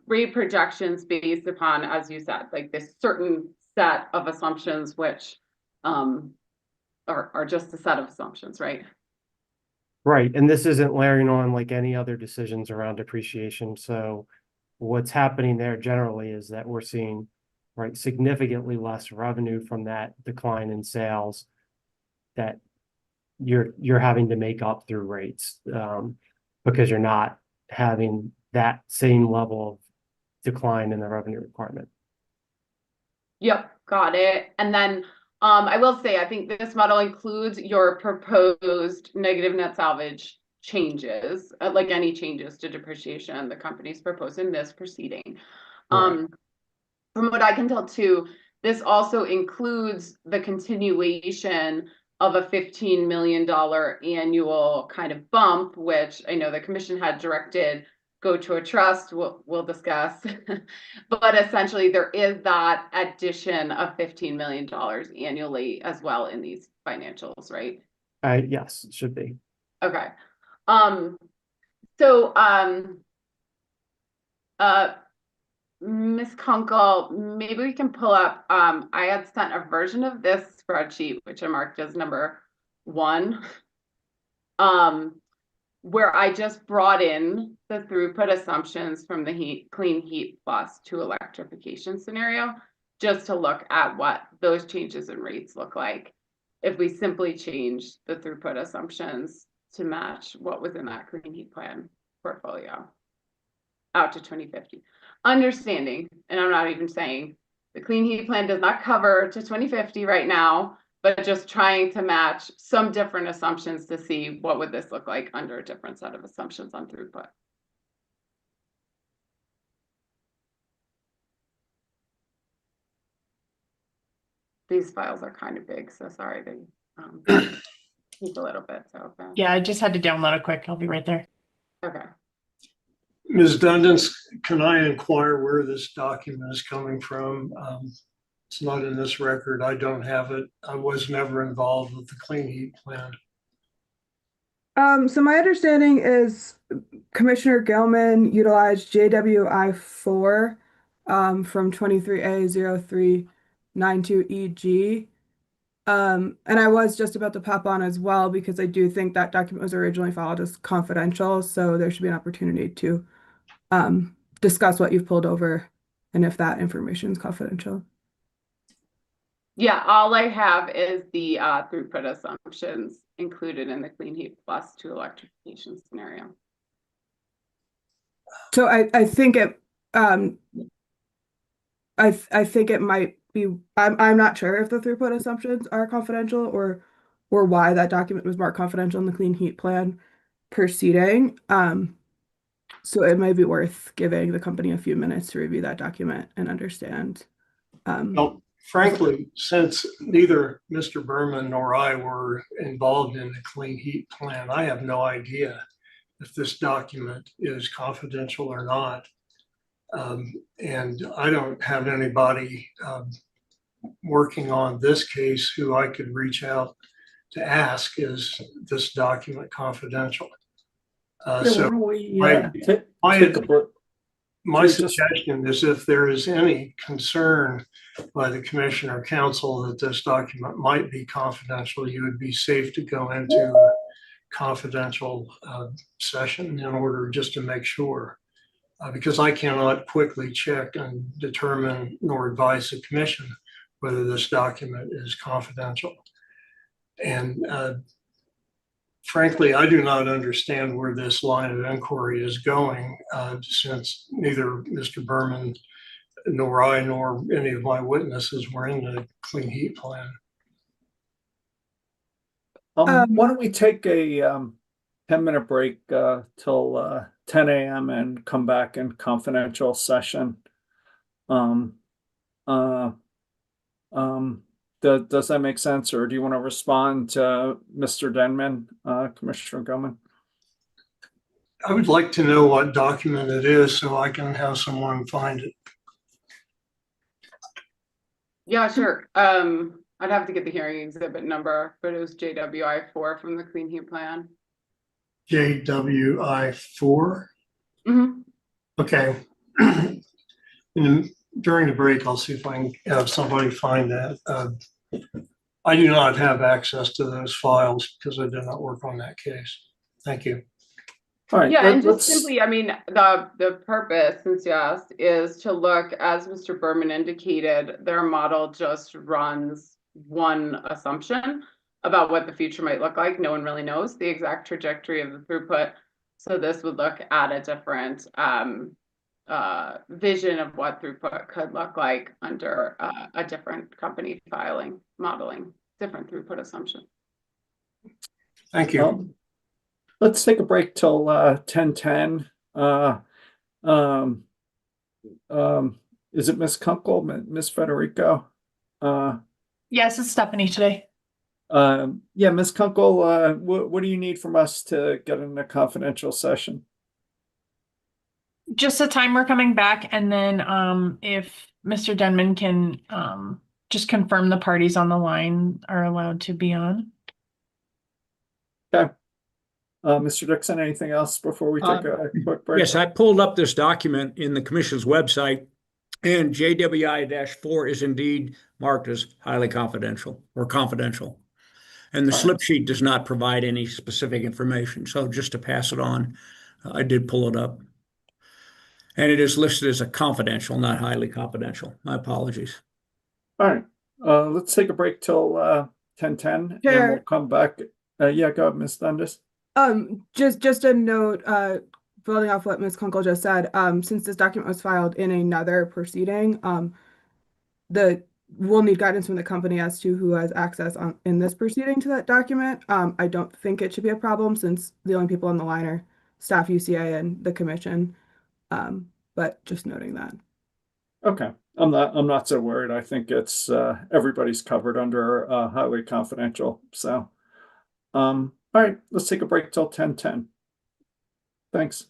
rate projections based upon, as you said, like this certain set of assumptions, which are just a set of assumptions, right? Right. And this isn't layering on like any other decisions around depreciation. So what's happening there generally is that we're seeing, right, significantly less revenue from that decline in sales that you're having to make up through rates, because you're not having that same level of decline in the revenue requirement. Yep, got it. And then I will say, I think this model includes your proposed negative net salvage changes, like any changes to depreciation the company's proposed in this proceeding. Right. From what I can tell too, this also includes the continuation of a $15 million annual kind of bump, which I know the commission had directed go to a trust. We'll discuss, but essentially there is that addition of $15 million annually as well in these financials, right? Yes, it should be. Okay. Ms. Kunkel, maybe we can pull up, I had sent a version of this spreadsheet, which I marked as number 1, where I just brought in the throughput assumptions from the Clean Heat Plus to electrification scenario, just to look at what those changes in rates look like if we simply change the throughput assumptions to match what was in that Clean Heat Plan portfolio out to 2050. Understanding, and I'm not even saying the Clean Heat Plan does not cover to 2050 right now, but just trying to match some different assumptions to see what would this look like under a different set of assumptions on throughput. These files are kind of big, so sorry they take a little bit. So Yeah, I just had to download it quick. I'll be right there. Okay. Ms. Dundon, can I inquire where this document is coming from? It's not in this record. I don't have it. I was never involved with the Clean Heat Plan. So my understanding is Commissioner Gilman utilized JWI4 from 23A-0392EG. And I was just about to pop on as well because I do think that document was originally filed as confidential, so there should be an opportunity to discuss what you've pulled over and if that information is confidential. Yeah, all I have is the throughput assumptions included in the Clean Heat Plus to electrification scenario. So I think it I think it might I'm not sure if the throughput assumptions are confidential or why that document was marked confidential in the clean heat plan proceeding. So it might be worth giving the company a few minutes to review that document and understand. Well, frankly, since neither Mr. Berman nor I were involved in the clean heat plan, I have no idea if this document is confidential or not. And I don't have anybody working on this case who I could reach out to ask, is this document confidential? Yeah, So why don't we, my, take a break? my Just- suggestion is if there is any concern by the commission or council that this document might be confidential, you would be safe to go into a confidential session in order just to make sure. Because I cannot quickly check and determine nor advise the commission whether this document is confidential. And frankly, I do not understand where this line of inquiry is going, since neither Mr. Berman nor I nor any of my witnesses were in the clean heat plan. Why don't we take a 10-minute break till 10 a.m. and come back in confidential session? Does that make sense, or do you want to respond to Mr. Denman, Commissioner Gilman? I would like to know what document it is so I can have someone find it. Yeah, sure. I'd have to get the hearing exhibit number, but it was JWI-4 from the clean heat plan. JWI-4? Mm-hmm. Okay. And during the break, I'll see if I can have somebody find that. I do not have access to those files because I did not work on that case. Thank you. All right. Yeah, and just let's- simply, I mean, the purpose, since you asked, is to look, as Mr. Berman indicated, their model just runs one assumption about what the future might look like. No one really knows the exact trajectory of the throughput. So this would look at a different vision of what throughput could look like under a different company filing, modeling, different throughput assumption. Thank you. Let's take a break till 10:10. Is it Miss Kunkel, Miss Federico? Yes, it's Stephanie today. Yeah, Miss Kunkel, what do you need from us to get in a confidential session? Just the time we're coming back, and then if Mr. Denman can just confirm the parties on the line are allowed to be on. Okay. Mr. Dixon, anything else before we take a quick break? Yes, I pulled up this document in the commission's website, and JWI-4 is indeed marked as highly confidential or confidential. And the slip sheet does not provide any specific information. So just to pass it on, I did pull it up. And it is listed as a confidential, not highly confidential. My apologies. All right. Let's take a break till 10:10 and Sure. we'll come back. Yeah, go ahead, Ms. Dundas. Just a note, building off what Ms. Kunkel just said, since this document was filed in another proceeding, we'll need guidance from the company as to who has access in this proceeding to that document. I don't think it should be a problem since the only people on the line are staff, UCA, and the commission. But just noting that. Okay. I'm not so worried. I think it's everybody's covered under highly confidential. So all right, let's take a break till 10:10. Thanks.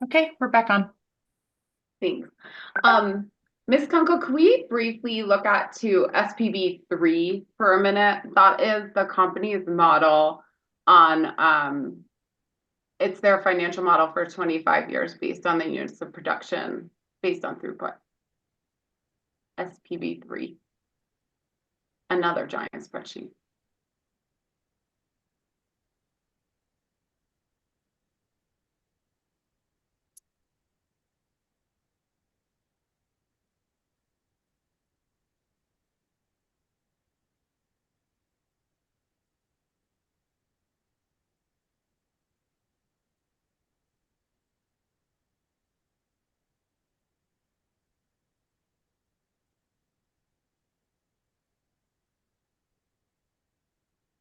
Okay, we're back on. Thanks. Ms. Kunkel, can we briefly look at to SPB 3 for a minute? That is the company's model on, it's their financial model for 25 years based on the units of production, based on throughput. SPB 3. Another giant spreadsheet.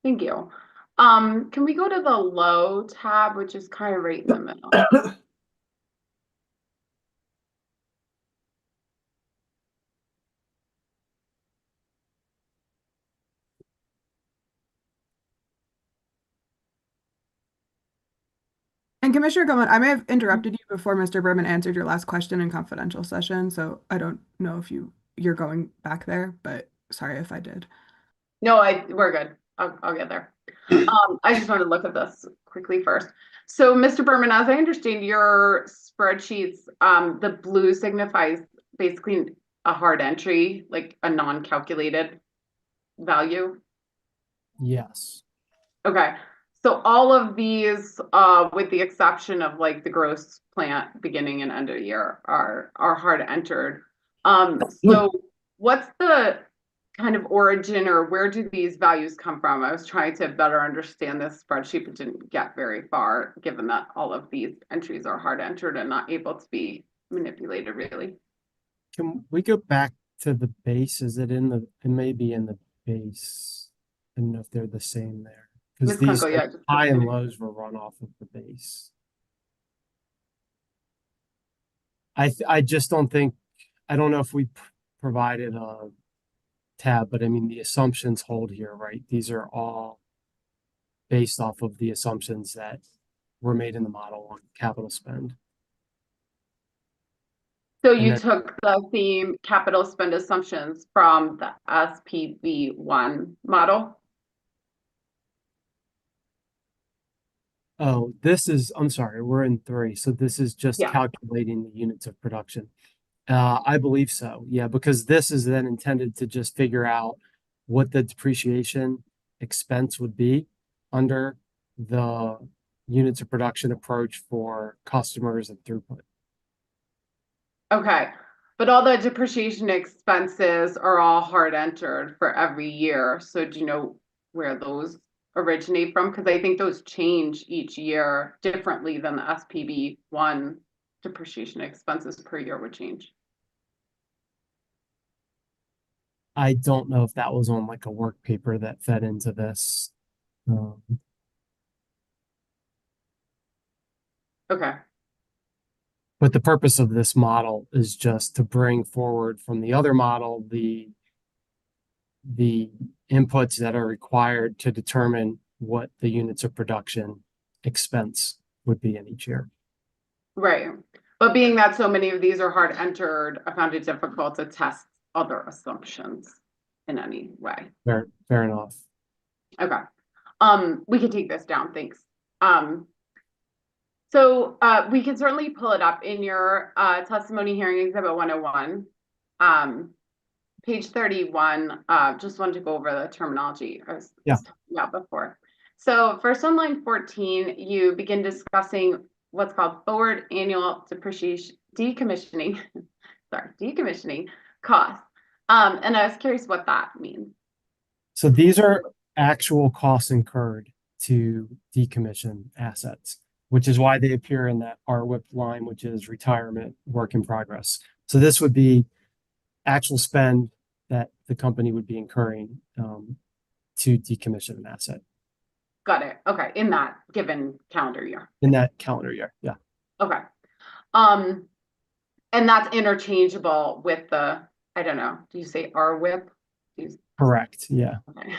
Thank you. Can we go to the low tab, which is kind of right in the middle? And Commissioner Gilman, I may have interrupted you before Mr. Berman answered your last question in confidential session, so I don't know if you're going back there, but sorry if I did. No, we're good. I'll get there. I just want to look at this quickly first. So, Mr. Berman, as I understand your spreadsheets, the blue signifies basically a hard entry, like a non-calculated value. Yes. Okay. So all of these, with the exception of like the gross plant beginning and end of year are hard entered. So what's the kind of origin or where do these values come from? I was trying to better understand this spreadsheet, but didn't get very far, given that all of these entries are hard entered and not able to be manipulated really. Can we go back to the base? Is it it may be in the base. I don't know if they're the same there. Because Ms. these Kunkel, yeah, just high and lows were run off of the base. I just don't think, I don't know if we provided a tab, but I mean, the assumptions hold here, right? These are all based off of the assumptions that were made in the model on capital spend. So And you then- took the same capital spend assumptions from the SPV1 model? Oh, I'm sorry, we're in 3. So this is just Yeah. calculating the units of production. I believe so. Yeah, because this is then intended to just figure out what the depreciation expense would be under the units of production approach for customers and throughput. Okay, but all the depreciation expenses are all hard entered for every year. So do you know where those originate from? Because I think those change each year differently than the SPB1 depreciation expenses per year would change. I don't know if that was on like a work paper that fed into this. Okay, But the purpose of this model is just to bring forward from the other model the inputs that are required to determine what the units of production expense would be in each year. right. But being that so many of these are hard entered, I found it difficult to test other assumptions in any way. Fair enough. Okay. We can take this down, thanks. So we can certainly pull it up in your testimony hearing exhibit 101. Page 31, just wanted to go over the terminology I was talking about before. So first on line 14, you begin discussing what's called forward annual depreciation, decommissioning costs. And I was curious what that means. So these are actual costs incurred to decommission assets, which is why they appear in that RWIP line, which is retirement work in progress. So this would be actual spend that the company would be incurring to decommission an asset. Got it. Okay, in that given calendar year. In that calendar year, yeah. Okay. And that's interchangeable with the, I don't know, do you say RWIP? Correct, yeah. Okay.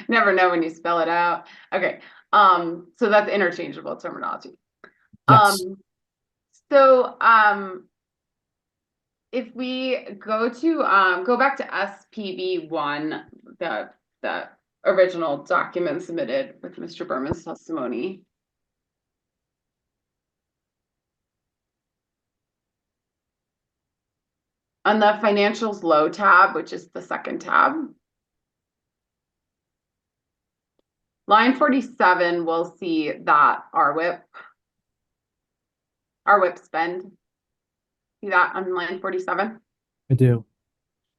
Never know when you spell it out. Okay. So that's interchangeable terminology. Yes. So, if we go to, go back to SPB one, the original document submitted with Mr. Berman's testimony. On the financials low tab, which is the second tab. Line 47, we'll see that RWIP spend. See that on line 47? I do.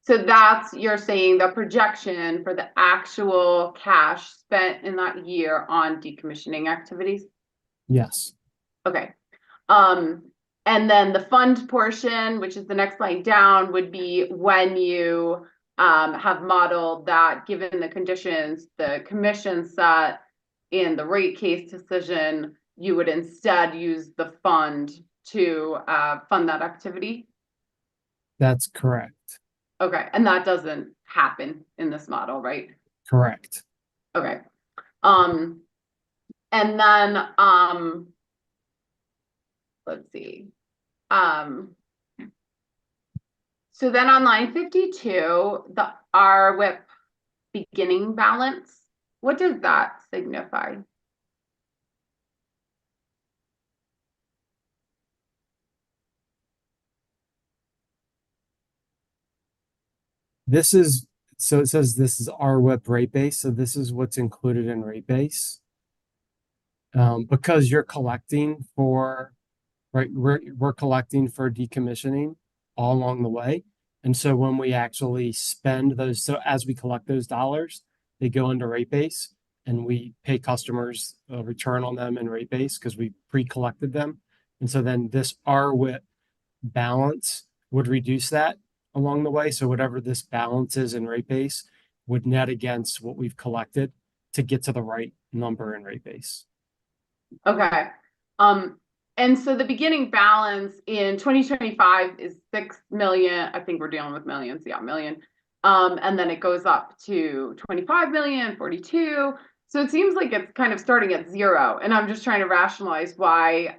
So that's, you're saying the projection for the actual cash spent in that year on decommissioning activities? Yes. Okay. And then the fund portion, which is the next line down, would be when you have modeled that given the conditions the commission set in the rate case decision, you would instead use the fund to fund that activity? That's correct. Okay, and that doesn't happen in this model, right? Correct. Okay. And then let's see. So then on line 52, the RWIP beginning balance, what does that signify? This is, so it says this is RWIP rate base. So this is what's included in rate base. Because you're collecting for, right, we're collecting for decommissioning all along the way. And so when we actually spend those, so as we collect those dollars, they go into rate base and we pay customers a return on them in rate base because we pre-collected them. And so then this RWIP balance would reduce that along the way. So whatever this balance is in rate base would net against what we've collected to get to the right number in rate base. Okay. And so the beginning balance in 2025 is 6 million. I think we're dealing with millions. Yeah, million. And then it goes up to 25 million, 42. So it seems like it's kind of starting at zero. And I'm just trying to rationalize why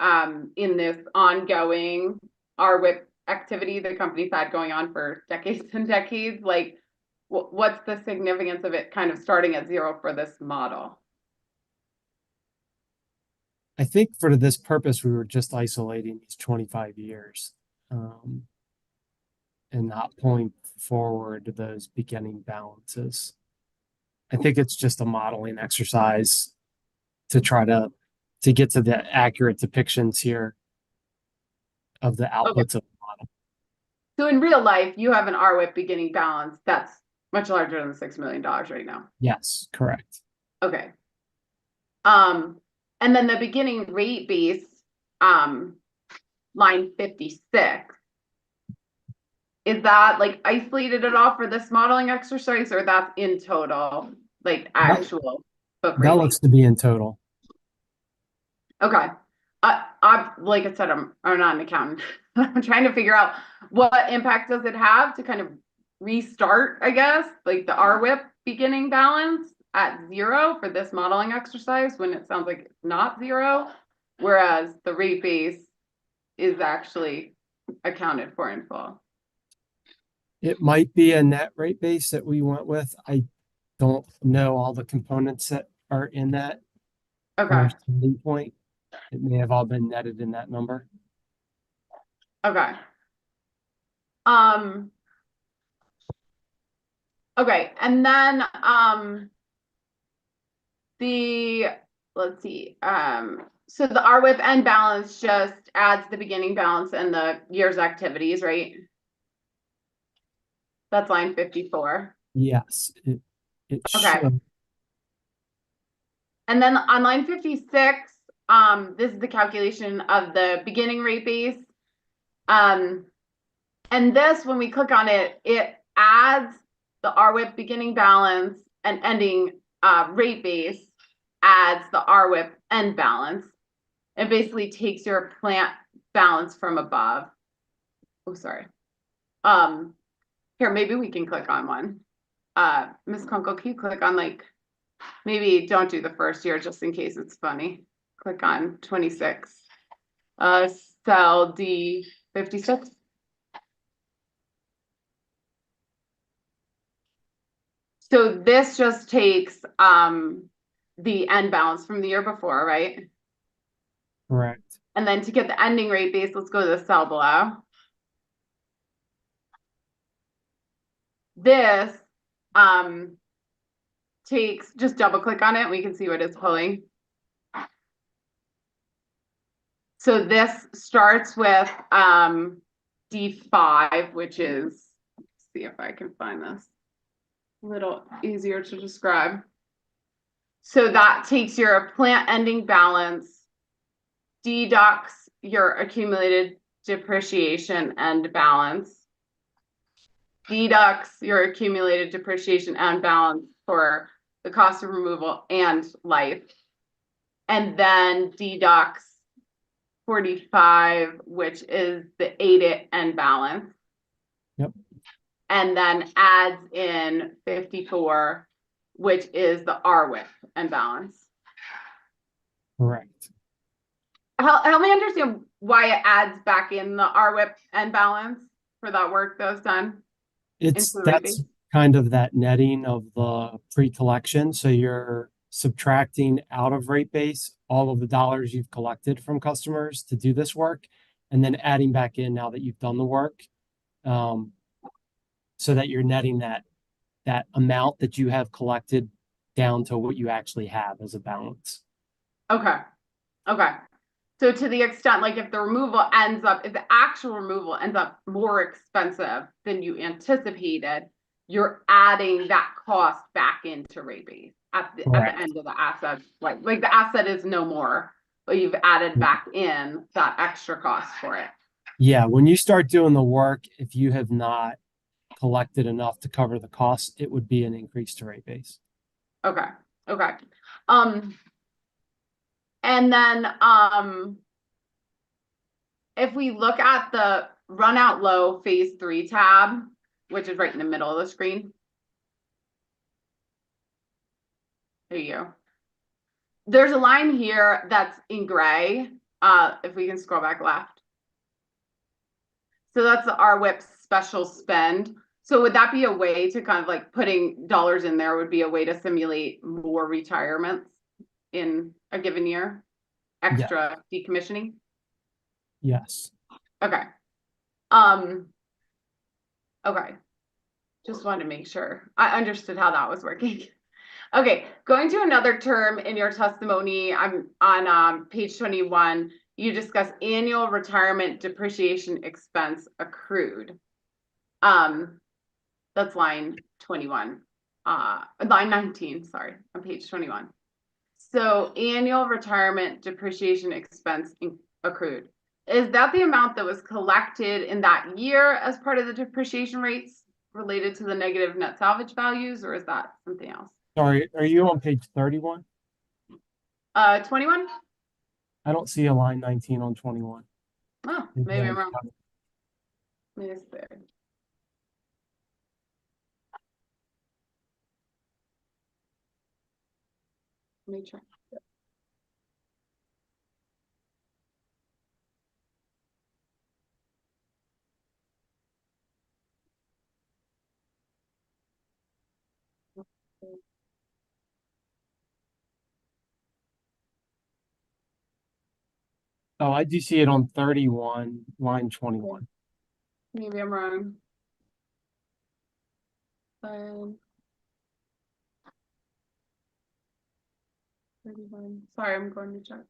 in this ongoing RWIP activity the company's had going on for decades and decades, like what's the significance of it kind of starting at zero for this model? I think for this purpose, we were just isolating these 25 years and not pulling forward those beginning balances. I think it's just a modeling exercise to try to get to the accurate depictions here of the outputs of the model. So in real life, you have an RWIP beginning balance that's much larger than the $6 million right now. Yes, correct. Okay. And then the beginning rate base, line 56, is that like isolated at all for this modeling exercise, or that's in total, like actual book rate That base? looks to be in total. Okay. I like I said, I'm not an accountant. I'm trying to figure out what impact does it have to kind of restart, I guess, like the RWIP beginning balance at zero for this modeling exercise when it sounds like it's not zero, whereas the rate base is actually accounted for in full. It might be a net rate base that we went with. I don't know all the components that are in that. Okay. Starting point. It may have all been netted in that number. Okay. Okay, and then let's see, so the RWIP end balance just adds the beginning balance and the year's activities, right? That's line 54. Yes, it Okay. should. And then on line 56, this is the calculation of the beginning rate base. And this, when we click on it, it adds the RWIP beginning balance and ending rate base, adds the RWIP end balance. It basically takes your plant balance from above. Oh, sorry. Here, maybe we can click on one. Ms. Kunkel, can you click on like, maybe don't do the first year just in case it's funny. Click on 26. cell D56. So this just takes the end balance from the year before, right? Correct. And then to get the ending rate base, let's go to the cell below. This takes, just double click on it, we can see what it's pulling. So this starts with D5, which is, let's see if I can find this a little easier to describe. So that takes your plant ending balance, deducts your accumulated depreciation end balance, deducts your accumulated depreciation and balance for the cost of removal and life, and then deducts 45, which is the ADIT end balance. Yep. And then adds in 54, which is the RWIP end balance. Correct. Help me understand why it adds back in the RWIP end balance for that work that was done. That's Rating. kind of that netting of the pre-collection. So you're subtracting out of rate base all of the dollars you've collected from customers to do this work, and then adding back in now that you've done the work, so that you're netting that amount that you have collected down to what you actually have as a balance. Okay. Okay. So to the extent, like if the removal ends up, if the actual removal ends up more expensive than you anticipated, you're adding that cost back into rate base at the end of the asset. Like the asset is no more, but you've added back in that extra cost for it. Yeah, when you start doing the work, if you have not collected enough to cover the cost, it would be an increase to rate base. Okay. Okay. And then if we look at the run out low phase 3 tab, which is right in the middle of the screen. There you go. There's a line here that's in gray. If we can scroll back left. So that's the RWIP special spend. So would that be a way to kind of like putting dollars in there would be a way to simulate more retirements in a given year? Extra decommissioning? Yes. Okay. Okay. Just wanted to make sure I understood how that was working. Okay, going to another term in your testimony, I'm on page 21. You discuss annual retirement depreciation expense accrued. That's line 21, line 19, sorry, on page 21. So annual retirement depreciation expense accrued. Is that the amount that was collected in that year as part of the depreciation rates related to the negative net salvage values, or is that something else? Sorry, are you on page 31? 21? I don't see a line 19 on 21. Oh, maybe I'm wrong. Maybe it's there. Let me try. Oh, I do see it on 31, line 21. Maybe I'm wrong. Sorry, I'm going to check.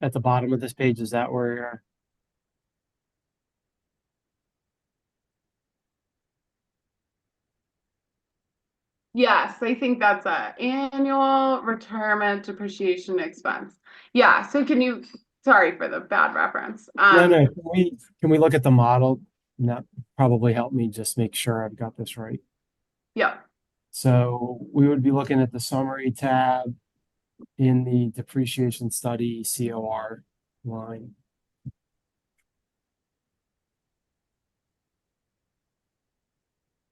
At the bottom of this page, is that where you're? Yes, I think that's a annual retirement depreciation expense. Yeah, so can you, sorry for the bad reference. No, can we look at the model? And that probably help me just make sure I've got this right. Yeah. So we would be looking at the summary tab in the depreciation study COR line.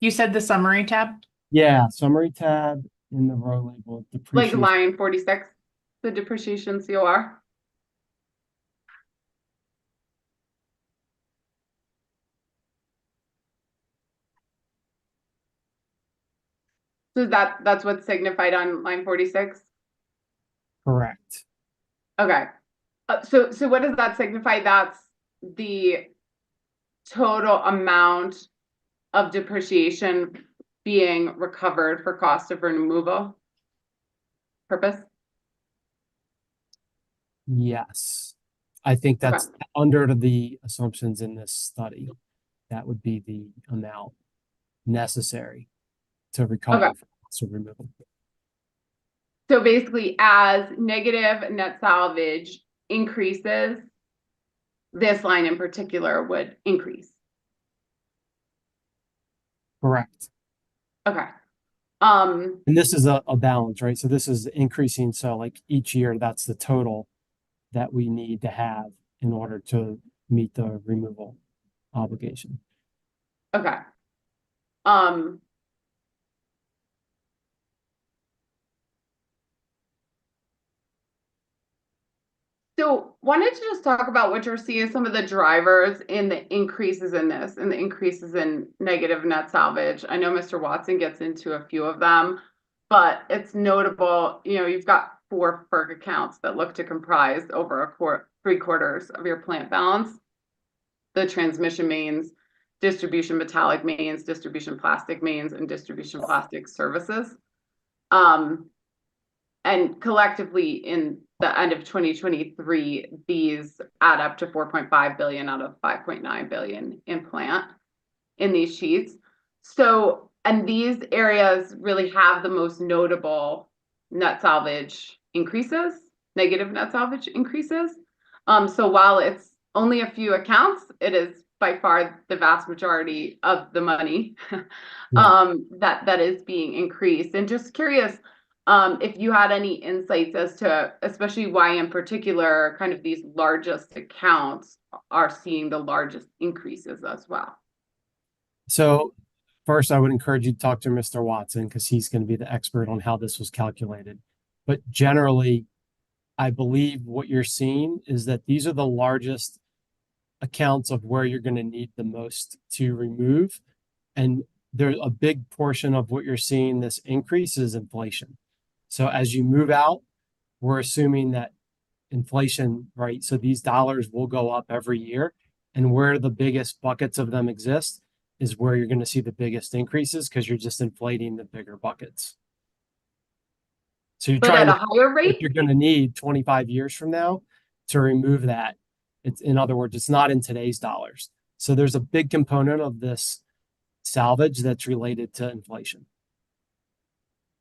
You said the summary tab? Yeah, summary tab in the row label Like depreciation. line 46, the depreciation COR. So that's what's signified on line 46? Correct. Okay. So what does that signify? That's the total amount of depreciation being recovered for cost of removal purpose? Yes. I think Okay. that's under the assumptions in this study. That would be the amount necessary to recover Okay. for cost of removal. So basically, as negative net salvage increases, this line in particular would increase. Correct. Okay. And this is a balance, right? So this is increasing. So like each year, that's the total that we need to have in order to meet the removal obligation. Okay. So wanted to just talk about what you're seeing, some of the drivers in the increases in this and the increases in negative net salvage. I know Mr. Watson gets into a few of them, but it's notable, you've got 4 FERC accounts that look to comprise over 3/4 of your plant balance. The transmission mains, distribution metallic mains, distribution plastic mains, and distribution plastic services. And collectively in the end of 2023, these add up to 4.5 billion out of 5.9 billion in plant in these sheets. So, and these areas really have the most notable net salvage increases, negative net salvage increases. So while it's only a few accounts, it is by far the vast majority of the money that is being increased. And just curious, if you had any insights as to, especially why in particular, kind of these largest accounts are seeing the largest increases as well. So first, I would encourage you to talk to Mr. Watson because he's going to be the expert on how this was calculated. But generally, I believe what you're seeing is that these are the largest accounts of where you're going to need the most to remove. And there's a big portion of what you're seeing this increase is inflation. So as you move out, we're assuming that inflation, right? So these dollars will go up every year. And where the biggest buckets of them exist is where you're going to see the biggest increases because you're just inflating the bigger buckets. So you're But trying at to a higher what rate? you're going to need 25 years from now to remove that. It's, in other words, it's not in today's dollars. So there's a big component of this salvage that's related to inflation.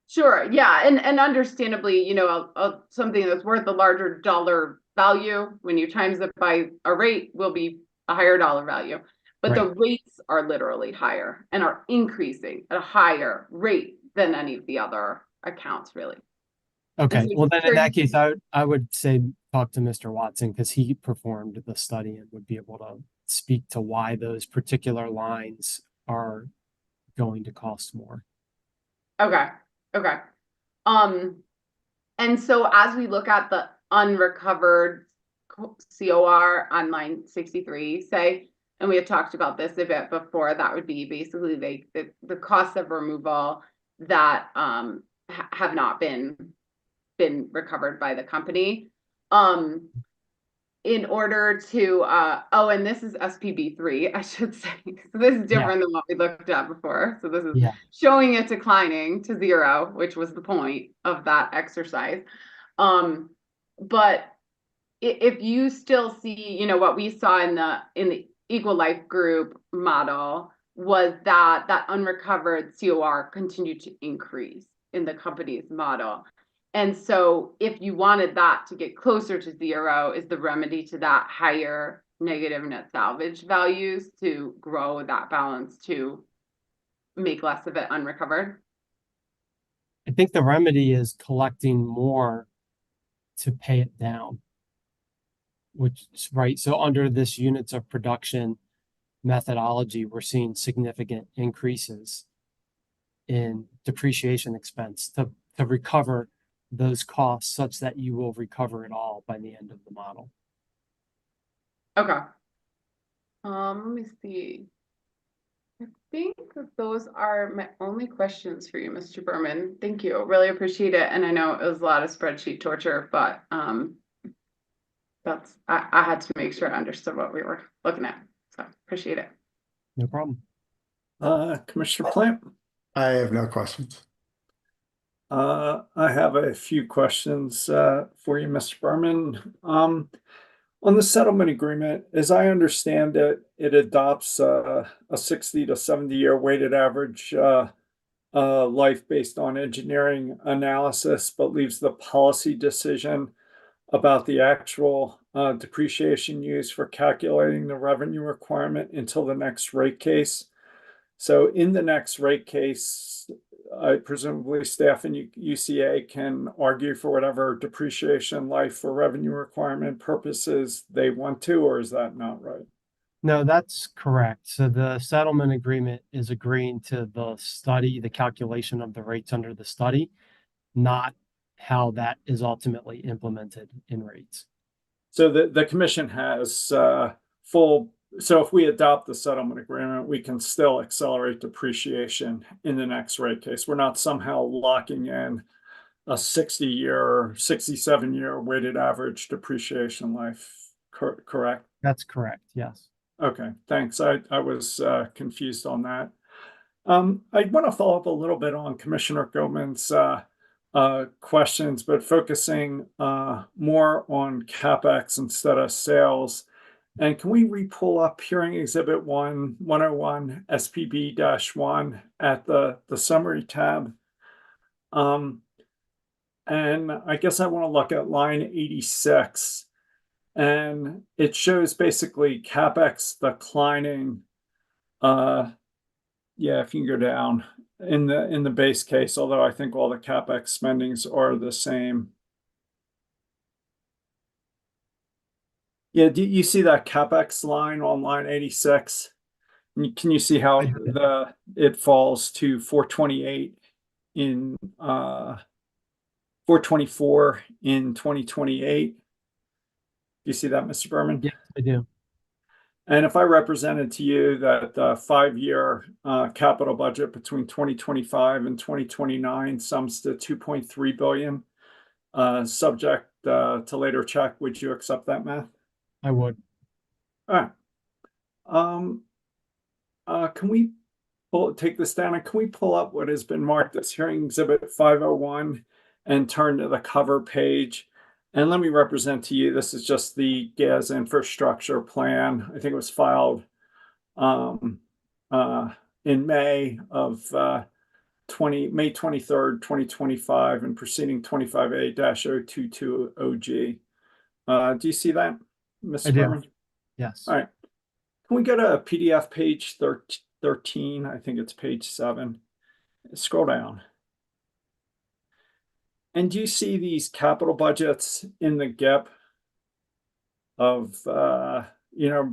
Sure, yeah, and understandably, something that's worth a larger dollar value, when you times it by a rate, will be a higher dollar value. But the rates are literally higher and are increasing at a higher rate than any of the other accounts, really. Okay, well then in that case, I would say talk to Mr. Watson because he performed the study and would be able to speak to why those particular lines are going to cost more. Okay. And so as we look at the unrecovered COR on line 63, say, and we had talked about this a bit before, that would be basically the cost of removal that have not been recovered by the company. In order to and this is SPB3, I should say. So this is different than what we looked at before. So this is showing it declining to 0, which was the point of that exercise. But if you still see, what we saw in the Equal Life Group model was that unrecovered COR continued to increase in the company's model. And so if you wanted that to get closer to 0, is the remedy to that higher negative net salvage values to grow that balance to make less of it unrecovered? I think the remedy is collecting more to pay it down, which is right. So under this units of production methodology, we're seeing significant increases in depreciation expense to recover those costs such that you will recover it all by the end of the model. Okay. Let me see. I think that those are my only questions for you, Mr. Berman. Thank you. Really appreciate it. And I know it was a lot of spreadsheet torture, but I had to make sure I understood what we were looking at. So appreciate it. No problem. Commissioner Plant? I have no questions. I have a few questions for you, Mr. Berman. On the settlement agreement, as I understand it, it adopts a 60 to 70-year weighted average life based on engineering analysis, but leaves the policy decision about the actual depreciation used for calculating the revenue requirement until the next rate case. So in the next rate case, presumably staff and UCA can argue for whatever depreciation life for revenue requirement purposes they want to, or is that not right? No, that's correct. So the settlement agreement is agreeing to the study, the calculation of the rates under the study, not how that is ultimately implemented in rates. So the commission has so if we adopt the settlement agreement, we can still accelerate depreciation in the next rate case. We're not somehow locking in a 60-year, 67-year weighted average depreciation life, correct? That's correct, yes. Okay, thanks. I was confused on that. I want to follow up a little bit on Commissioner Goldman's questions, but focusing more on CapEx instead of sales. And can we re-pull up Hearing Exhibit 101 SPB-1 at the summary tab? And I guess I want to look at line 86. And it shows basically CapEx declining. Yeah, if you can go down in the base case, although I think all the CapEx spendings are the same. Yeah, do you see that CapEx line on line 86? Can you see how it falls to 428 in 424 in 2028? Do you see that, Mr. Berman? Yes, I do. And if I represented to you that the 5-year capital budget between 2025 and 2029 sums to 2.3 billion, subject to later check, would you accept that math? I would. All right. Can we take this down, and can we pull up what has been marked as Hearing Exhibit 501 and turn to the cover page? And let me represent to you, this is just the gas infrastructure plan. I think it was filed in May of May 23rd, 2025, and proceeding 25A-0165G. Do you see that, Mr. I do. Berman? Yes. All right. Can we go to PDF page 13? I think it's page 7. Scroll down. And do you see these capital budgets in the GIP of,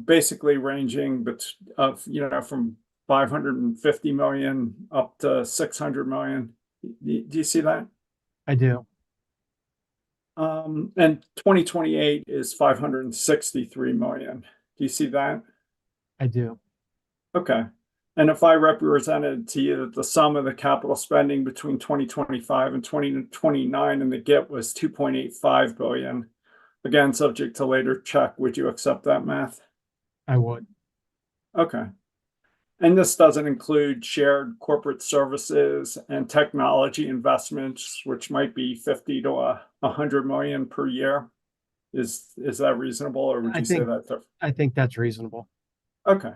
basically ranging from 550 million up to 600 million? Do you see that? I do. And 2028 is 563 million. Do you see that? I do. Okay. And if I represented to you that the sum of the capital spending between 2025 and 2029 in the GIP was 2.85 billion, again, subject to later check, would you accept that math? I would. Okay. And this doesn't include shared corporate services and technology investments, which might be 50 to 100 million per year. Is that reasonable, or would you say that? I think that's reasonable. Okay.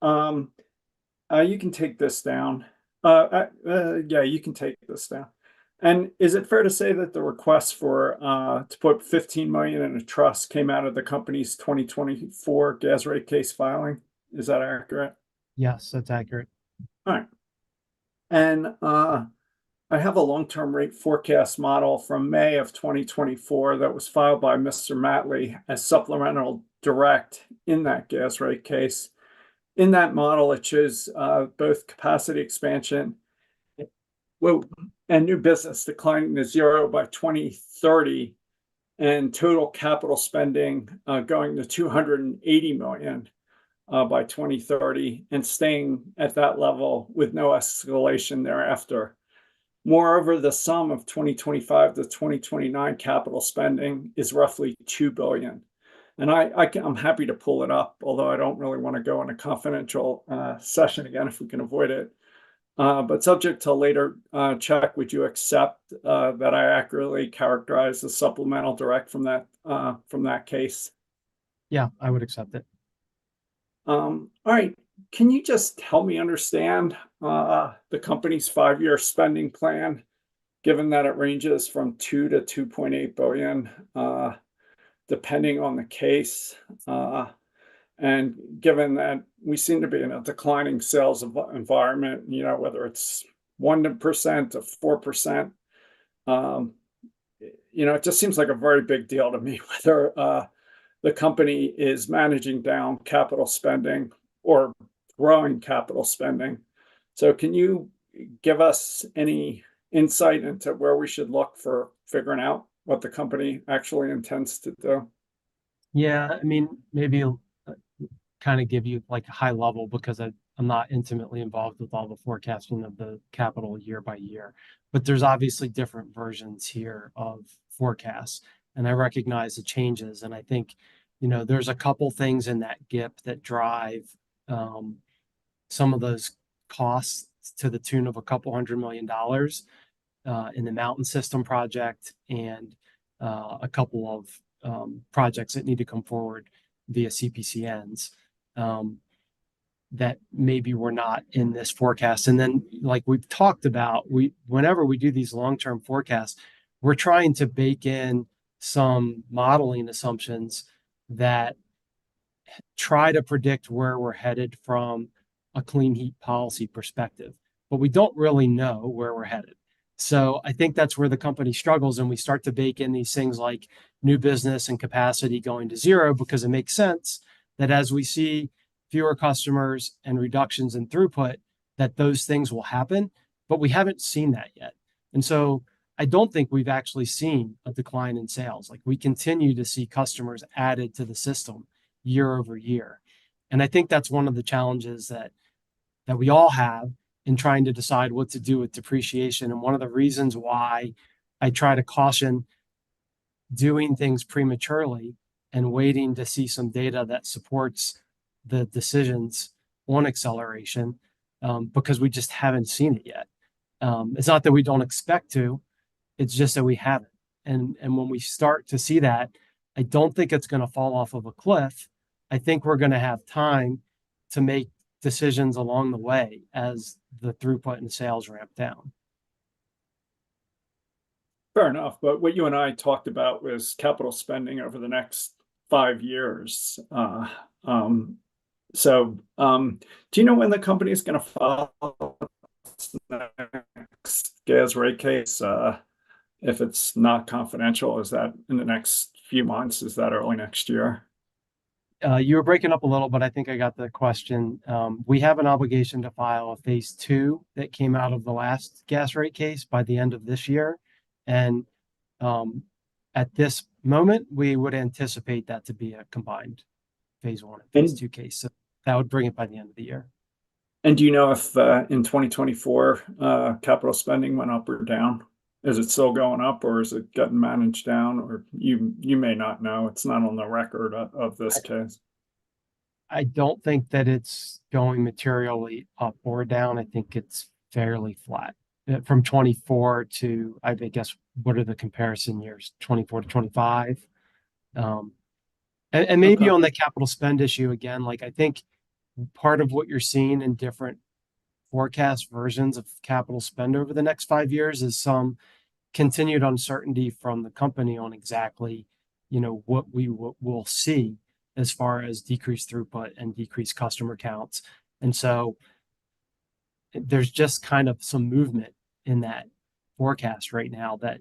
You can take this down. Yeah, you can take this down. And is it fair to say that the request for to put 15 million in a trust came out of the company's 2024 gas rate case filing? Is that accurate? Yes, that's accurate. All right. And I have a long-term rate forecast model from May of 2024 that was filed by Mr. Matley as supplemental direct in that gas rate case. In that model, it shows both capacity expansion well, and new business declining to zero by 2030, and total capital spending going to 280 million by 2030 and staying at that level with no escalation thereafter. Moreover, the sum of 2025 to 2029 capital spending is roughly 2 billion. And I'm happy to pull it up, although I don't really want to go in a confidential session again if we can avoid it. But subject to later check, would you accept that I accurately characterize the supplemental direct from that case? Yeah, I would accept it. All right. Can you just help me understand the company's 5-year spending plan, given that it ranges from 2 to 2.8 billion, depending on the case, and given that we seem to be in a declining sales environment, whether it's 1% to 4%, it just seems like a very big deal to me whether the company is managing down capital spending or growing capital spending. So can you give us any insight into where we should look for figuring out what the company actually intends to do? Yeah, I mean, maybe kind of give you like a high level because I'm not intimately involved with all the forecasting of the capital year by year. But there's obviously different versions here of forecasts, and I recognize the changes. And I think, there's a couple things in that GIP that drive some of those costs to the tune of a couple $100 million in the Mountain System project and a couple of projects that need to come forward via CPCNs that maybe were not in this forecast. And then, like we've talked about, whenever we do these long-term forecasts, we're trying to bake in some modeling assumptions that try to predict where we're headed from a clean heat policy perspective, but we don't really know where we're headed. So I think that's where the company struggles, and we start to bake in these things like new business and capacity going to zero, because it makes sense that as we see fewer customers and reductions in throughput, that those things will happen, but we haven't seen that yet. And so I don't think we've actually seen a decline in sales. Like, we continue to see customers added to the system year over year. And I think that's one of the challenges that we all have in trying to decide what to do with depreciation. And one of the reasons why I try to caution doing things prematurely and waiting to see some data that supports the decisions on acceleration, because we just haven't seen it yet. It's not that we don't expect to, it's just that we haven't. And when we start to see that, I don't think it's going to fall off of a cliff. I think we're going to have time to make decisions along the way as the throughput and sales ramp down. Fair enough. But what you and I talked about was capital spending over the next 5 years. So do you know when the company is going to file its next gas rate case? If it's not confidential, is that in the next few months? Is that early next year? You were breaking up a little, but I think I got the question. We have an obligation to file a phase 2 that came out of the last gas rate case by the end of this year. And at this moment, we would anticipate that to be a combined phase 1 and phase 2 case. So that would bring it by the end of the year. And do you know if in 2024 capital spending went up or down? Is it still going up, or is it getting managed down? Or you may not know. It's not on the record of this case. I don't think that it's going materially up or down. I think it's fairly flat from 24 to, I guess, what are the comparison years? 24 to 25. And maybe on the capital spend issue again, like, I think part of what you're seeing in different forecast versions of capital spend over the next 5 years is some continued uncertainty from the company on exactly, what we will see as far as decreased throughput and decreased customer counts. And so there's just kind of some movement in that forecast right now that,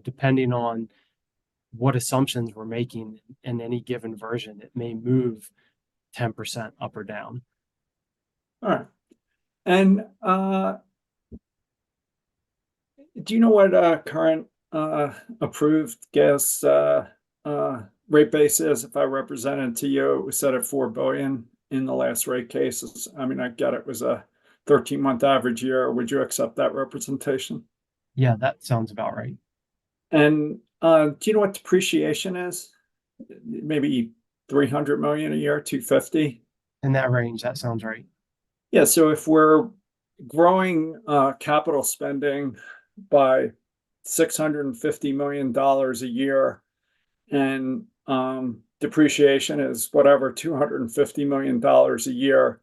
depending on what assumptions we're making in any given version, it may move 10% up or down. All right. And Do you know what current approved gas rate base is? If I represented to you, it was set at 4 billion in the last rate cases. I mean, I get it was a 13-month average year. Would you accept that representation? Yeah, that sounds about right. And do you know what depreciation is? Maybe 300 million a year, 250? In that range, that sounds right. Yeah, so if we're growing capital spending by $650 million a year and depreciation is whatever, $250 million a year,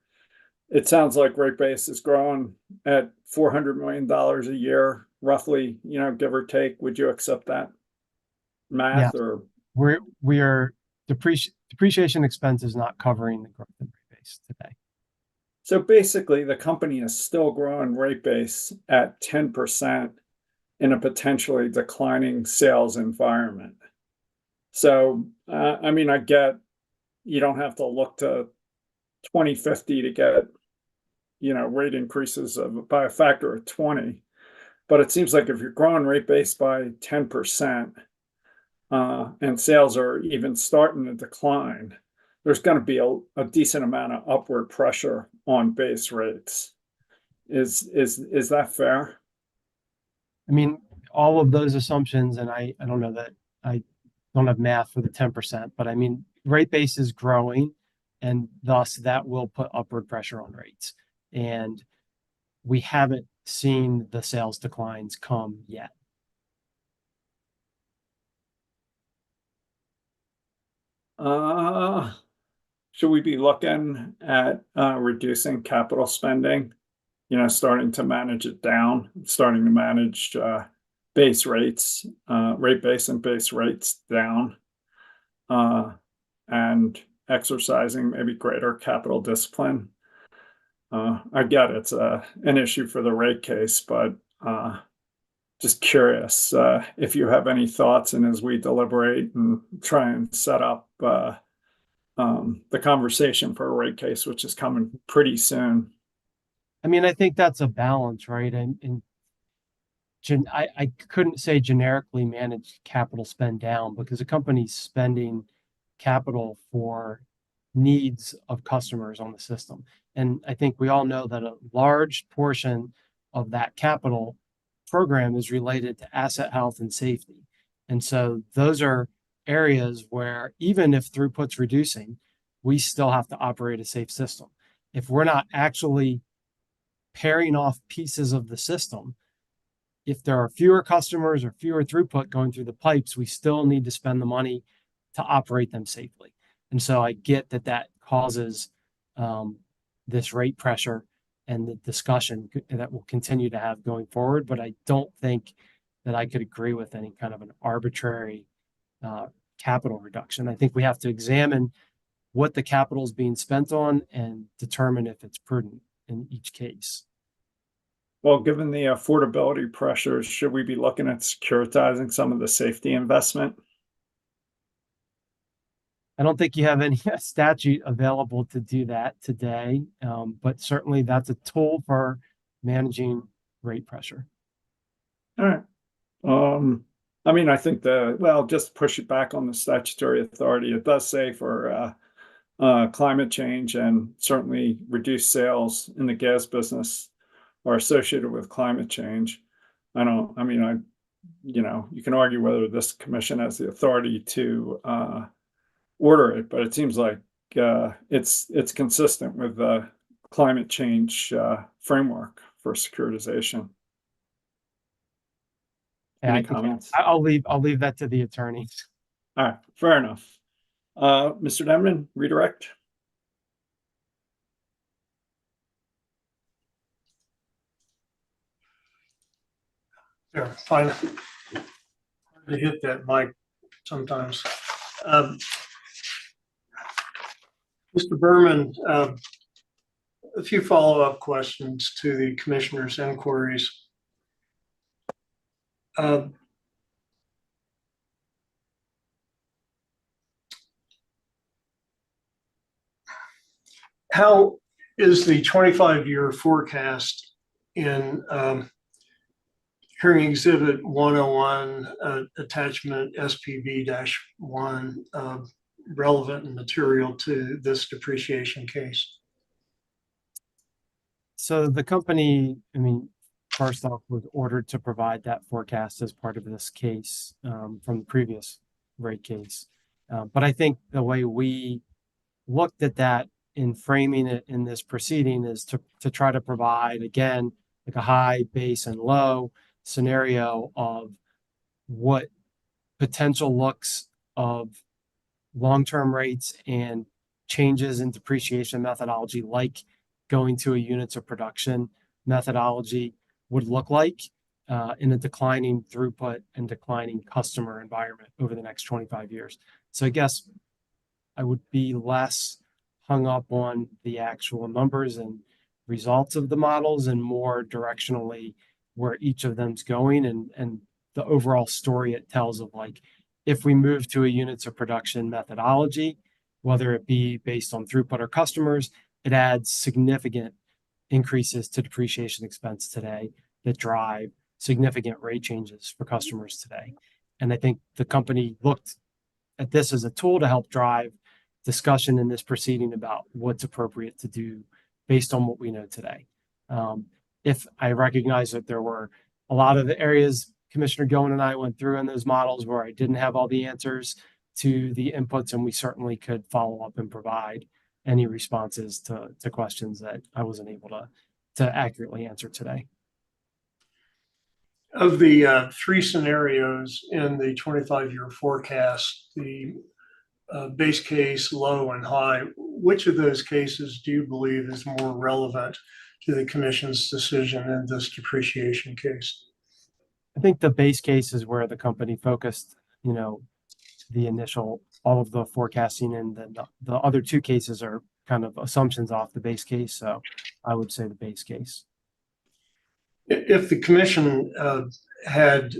it sounds like rate base is growing at $400 million a year, roughly, give or take. Would you accept that Yeah, math? Or we are depreciation expense is not covering the growth in rate base today. so basically the company is still growing rate base at 10% in a potentially declining sales environment. So, I mean, I get you don't have to look to 2050 to get, rate increases by a factor of 20. But it seems like if you're growing rate base by 10%, and sales are even starting to decline, there's going to be a decent amount of upward pressure on base rates. Is that fair? I mean, all of those assumptions, and I don't know that I don't have math for the 10%, but I mean, rate base is growing, and thus that will put upward pressure on rates. And we haven't seen the sales declines come yet. Should we be looking at reducing capital spending? Starting to manage it down, starting to manage base rates, rate base and base rates down, and exercising maybe greater capital discipline. I get it's an issue for the rate case, but just curious if you have any thoughts, and as we deliberate and try and set up the conversation for a rate case, which is coming pretty soon. I mean, I think that's a balance, right? I couldn't say generically manage capital spend down because a company's spending capital for needs of customers on the system. And I think we all know that a large portion of that capital program is related to asset health and safety. And so those are areas where even if throughput's reducing, we still have to operate a safe system. If we're not actually pairing off pieces of the system, if there are fewer customers or fewer throughput going through the pipes, we still need to spend the money to operate them safely. And so I get that that causes this rate pressure and the discussion that we'll continue to have going forward. But I don't think that I could agree with any kind of an arbitrary capital reduction. I think we have to examine what the capital is being spent on and determine if it's prudent in each case. Well, given the affordability pressures, should we be looking at securitizing some of the safety investment? I don't think you have any statute available to do that today, but certainly that's a tool for managing rate pressure. All right. I mean, I think just push it back on the statutory authority. It does say for climate change and certainly reduced sales in the gas business are associated with climate change. You can argue whether this commission has the authority to order it, but it seems like it's consistent with the climate change framework for securitization. Any comments? I'll leave that to the attorneys. All right, fair enough. Mr. Denman, redirect. Yeah, fine. Hard to hit that mic sometimes. Mr. Berman, a few follow-up questions to the commissioner's inquiries. How is the 25-year forecast in Hearing Exhibit 101, Attachment SPB-1, relevant and material to this depreciation case? So the company, I mean, first off, was ordered to provide that forecast as part of this case from the previous rate case. But I think the way we looked at that in framing it in this proceeding is to try to provide, again, like a high, base, and low scenario of what potential looks of long-term rates and changes in depreciation methodology, like going to a units of production methodology, would look like in a declining throughput and declining customer environment over the next 25 years. So I guess I would be less hung up on the actual numbers and results of the models and more directionally where each of them's going and the overall story it tells of, like, if we move to a units of production methodology, whether it be based on throughput or customers, it adds significant increases to depreciation expense today that drive significant rate changes for customers today. And I think the company looked at this as a tool to help drive discussion in this proceeding about what's appropriate to do based on what we know today. If I recognize that there were a lot of areas Commissioner Gilman and I went through in those models where I didn't have all the answers to the inputs, and we certainly could follow up and provide any responses to questions that I wasn't able to accurately answer today. Of the three scenarios in the 25-year forecast, the base case, low, and high, which of those cases do you believe is more relevant to the commission's decision in this depreciation case? I think the base case is where the company focused, the initial, all of the forecasting, and then the other two cases are kind of assumptions off the base case. So I would say the base case. If the commission had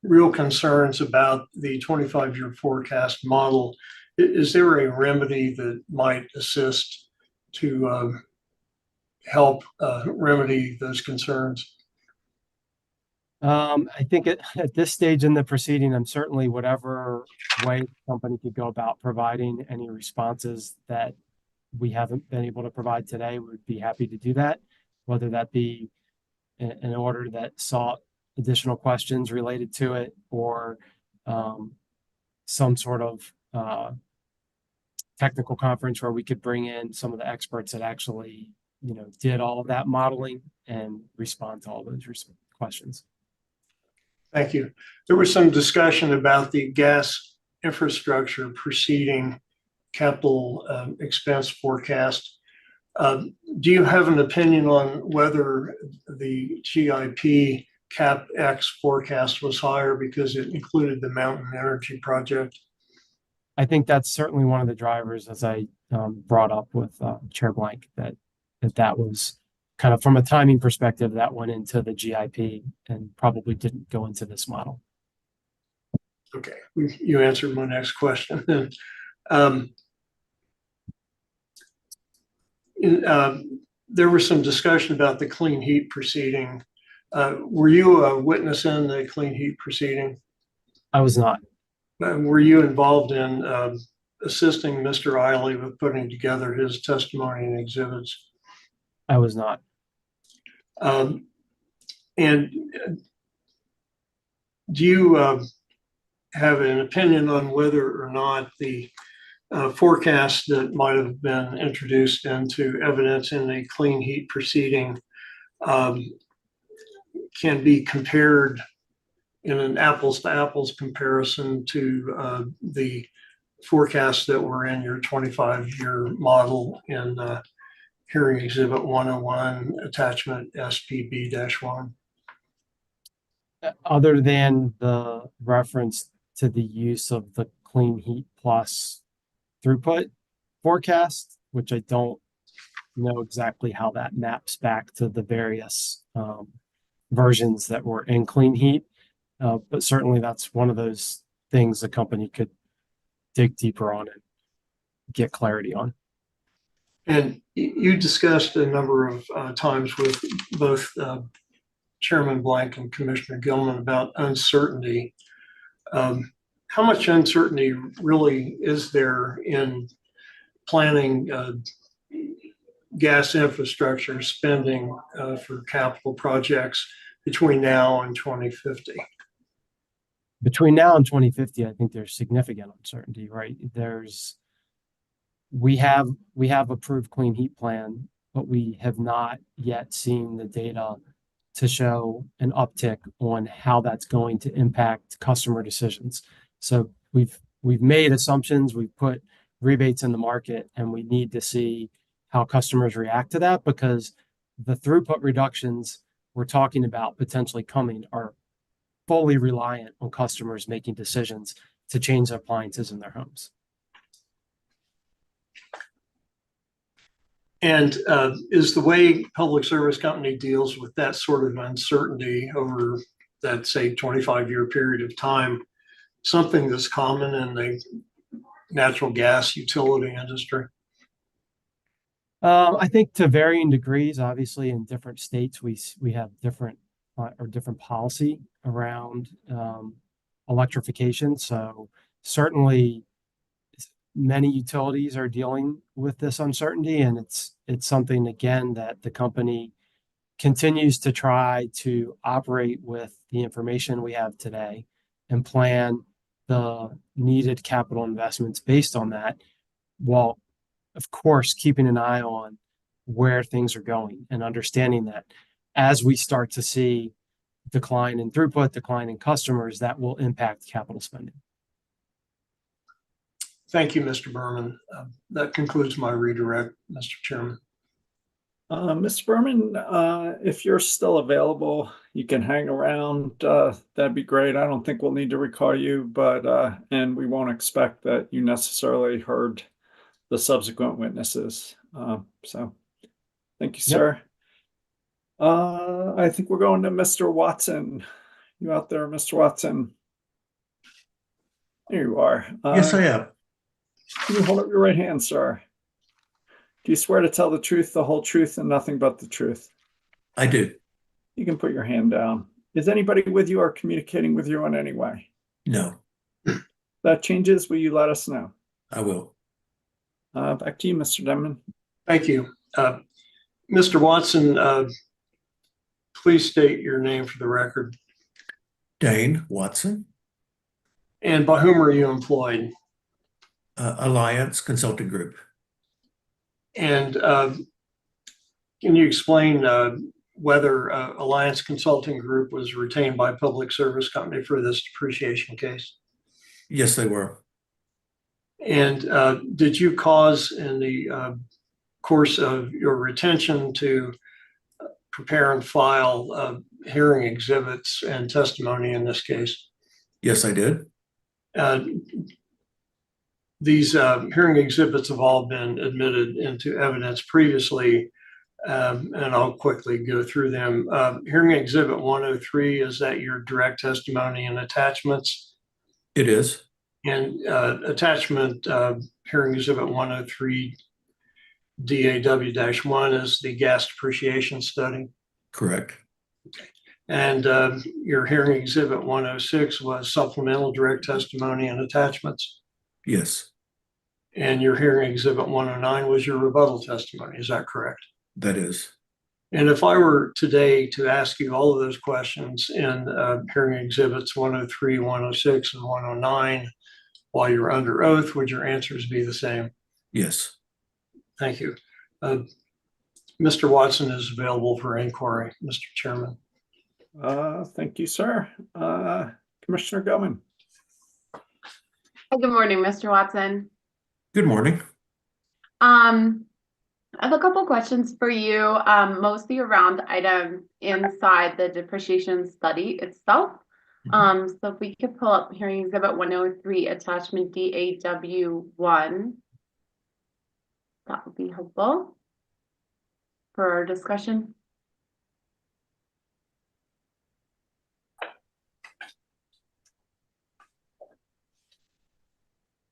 real concerns about the 25-year forecast model, is there a remedy that might assist to help remedy those concerns? I think at this stage in the proceeding, I'm certainly, whatever way the company could go about providing any responses that we haven't been able to provide today, would be happy to do that, whether that be an order that sought additional questions related to it, or some sort of technical conference where we could bring in some of the experts that actually, did all of that modeling and respond to all those questions. Thank you. There was some discussion about the gas infrastructure preceding capital expense forecast. Do you have an opinion on whether the GIP CapEx forecast was higher because it included the Mountain Energy project? I think that's certainly one of the drivers, as I brought up with Chair Blank, that was kind of, from a timing perspective, that went into the GIP and probably didn't go into this model. Okay, you answered my next question. There was some discussion about the clean heat proceeding. Were you a witness in the clean heat proceeding? I was not. Were you involved in assisting Mr. Eiley with putting together his testimony and exhibits? I was not. And do you have an opinion on whether or not the forecast that might have been introduced into evidence in the clean heat proceeding can be compared in an apples to apples comparison to the forecasts that were in your 25-year model in Hearing Exhibit 101, Attachment SPB-1? Other than the reference to the use of the Clean Heat Plus throughput forecast, which I don't know exactly how that maps back to the various versions that were in Clean Heat. But certainly that's one of those things the company could dig deeper on and get clarity on. And you discussed a number of times with both Chairman Blank and Commissioner Gilman about uncertainty. How much uncertainty really is there in planning gas infrastructure spending for capital projects between now and 2050? Between now and 2050, I think there's significant uncertainty, right? We have approved clean heat plan, but we have not yet seen the data to show an uptick on how that's going to impact customer decisions. So we've made assumptions, we've put rebates in the market, and we need to see how customers react to that, because the throughput reductions we're talking about potentially coming are fully reliant on customers making decisions to change appliances in their homes. And is the way Public Service Company deals with that sort of uncertainty over that, say, 25-year period of time something that's common in the natural gas utility industry? I think to varying degrees. Obviously, in different states, we have different policy around electrification. So certainly, many utilities are dealing with this uncertainty, and it's something, again, that the company continues to try to operate with the information we have today and plan the needed capital investments based on that, while of course keeping an eye on where things are going and understanding that as we start to see decline in throughput, decline in customers, that will impact capital spending. Thank you, Mr. Berman. That concludes my redirect, Mr. Chairman. Mr. Berman, if you're still available, you can hang around. That'd be great. I don't think we'll need to recall you, but and we won't expect that you necessarily heard the subsequent witnesses. So thank you, sir. I think we're going to Mr. Watson. You out there, Mr. Watson? There you are. Yes, I am. Can you hold up your right hand, sir? Do you swear to tell the truth, the whole truth, and nothing but the truth? I do. You can put your hand down. Is anybody with you or communicating with you in any way? No. If that changes, will you let us know? I will. Back to you, Mr. Denman. Thank you. Mr. Watson, please state your name for the record. Dane Watson. And by whom are you employed? Alliance Consulting Group. And can you explain whether Alliance Consulting Group was retained by Public Service Company for this depreciation case? Yes, they were. And did you cause in the course of your retention to prepare and file hearing exhibits and testimony in this case? Yes, I did. These hearing exhibits have all been admitted into evidence previously, and I'll quickly go through them. Hearing exhibit 103, is that your direct testimony and attachments? It is. And attachment hearing exhibit 103 DAW-1 is the gas depreciation study? Correct. Okay. And your hearing exhibit 106 was supplemental direct testimony and attachments? Yes. And your hearing exhibit 109 was your rebuttal testimony, is that correct? That is. And if I were today to ask you all of those questions in hearing exhibits 103, 106, and 109 while you're under oath, would your answers be the same? Yes. Thank you. Mr. Watson is available for inquiry, Mr. Chairman. Thank you, sir. Commissioner Gilman. Good morning, Mr. Watson. Good morning. I have a couple questions for you, mostly around the item inside the depreciation study itself. So if we could pull up hearing exhibit 103, attachment DAW-1, that would be helpful for our discussion.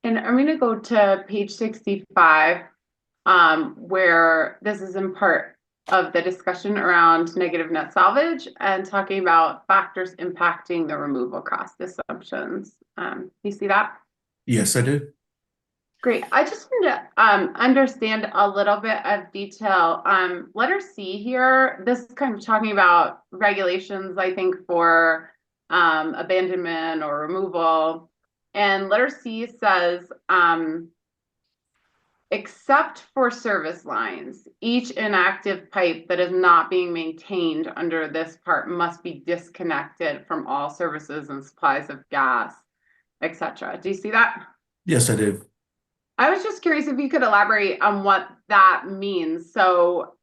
And I'm going to go to page 65, where this is in part of the discussion around negative net salvage and talking about factors impacting the removal cost assumptions. You see that? Yes, I do. Great. I just wanted to understand a little bit of detail. Letter C here, this is kind of talking about regulations, I think, for abandonment or removal. And letter C says, except for service lines, each inactive pipe that is not being maintained under this part must be disconnected from all services and supplies of gas, etc. Do you see that? Yes, I do. I was just curious if you could elaborate on what that means. So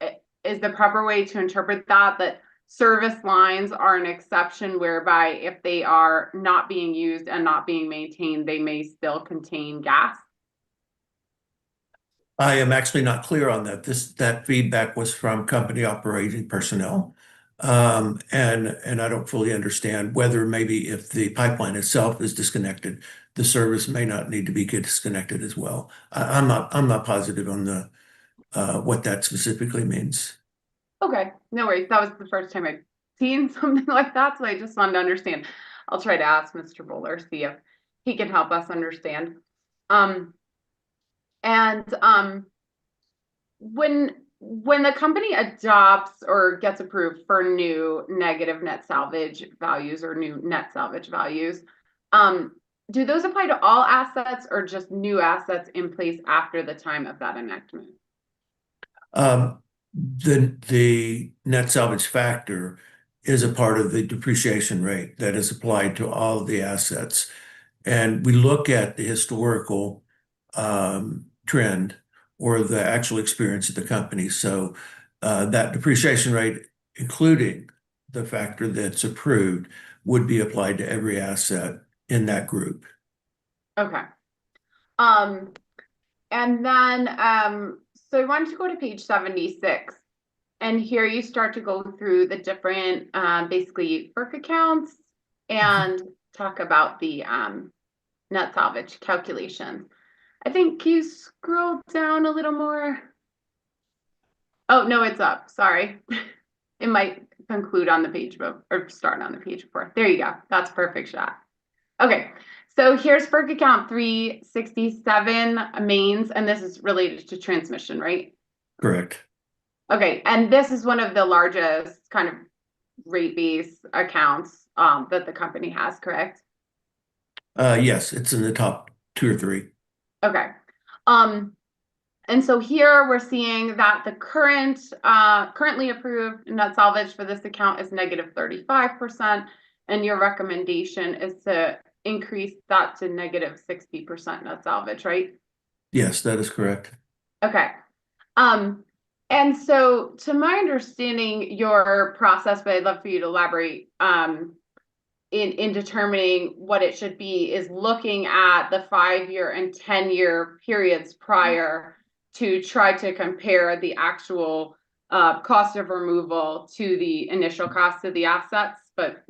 is the proper way to interpret that service lines are an exception whereby if they are not being used and not being maintained, they may still contain gas? I am actually not clear on that. That feedback was from company operating personnel. And I don't fully understand whether maybe if the pipeline itself is disconnected, the service may not need to be disconnected as well. I'm not positive on the what that specifically means. Okay, no worries. That was the first time I've seen something like that, so I just wanted to understand. I'll try to ask Mr. Bowler, see if he can help us understand. When the company adopts or gets approved for new negative net salvage values or new net salvage values, do those apply to all assets or just new assets in place after the time of that enactment? The net salvage factor is a part of the depreciation rate that is applied to all of the assets. And we look at the historical trend or the actual experience of the company. So that depreciation rate, including the factor that's approved, would be applied to every asset in that group. Okay. And then, so I wanted to go to page 76. And here you start to go through the different, basically, FERC accounts and talk about the net salvage calculations. I think you scroll down a little more. Oh, no, it's up. Sorry. It might conclude on the page or start on the page before. There you go. That's a perfect shot. Okay. So here's FERC account 367 mains, and this is related to transmission, right? Correct. Okay. And this is one of the largest kind of rate base accounts that the company has, correct? Yes, it's in the top 2 or 3. Okay. And so here we're seeing that the currently approved net salvage for this account is negative 35%, and your recommendation is to increase that to negative 60% net salvage, right? Yes, that is correct. Okay. And so to my understanding, your process, but I'd love for you to elaborate, in determining what it should be is looking at the 5-year and 10-year periods prior to try to compare the actual cost of removal to the initial cost of the assets. But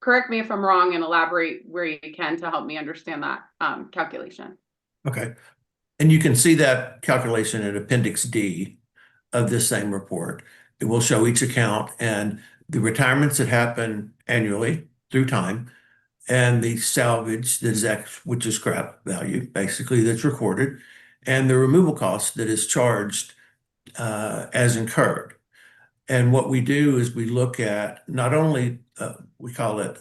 correct me if I'm wrong and elaborate where you can to help me understand that calculation. Okay. And you can see that calculation in Appendix D of this same report. It will show each account and the retirements that happen annually through time, and the salvage that is which is scrap value, basically, that's recorded, and the removal cost that is charged as incurred. And what we do is we look at not only, we call it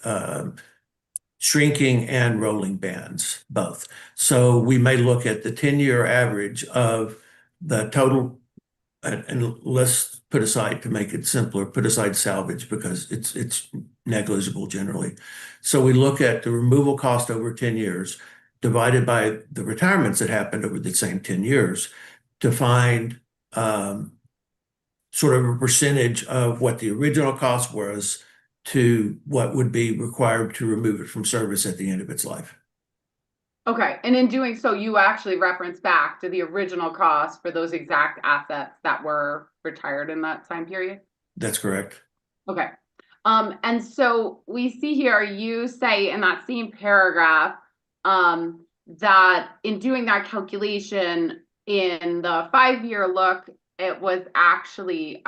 shrinking and rolling bands, both. So we may look at the 10-year average of the total, and let's put aside, to make it simpler, put aside salvage because it's negligible generally. So we look at the removal cost over 10 years divided by the retirements that happened over the same 10 years to find sort of a percentage of what the original cost was to what would be required to remove it from service at the end of its life. Okay, and in doing so, you actually reference back to the original cost for those exact assets that were retired in that time period? That's correct. Okay. And so we see here, you say in that same paragraph, that in doing that calculation in the 5-year look, it was actually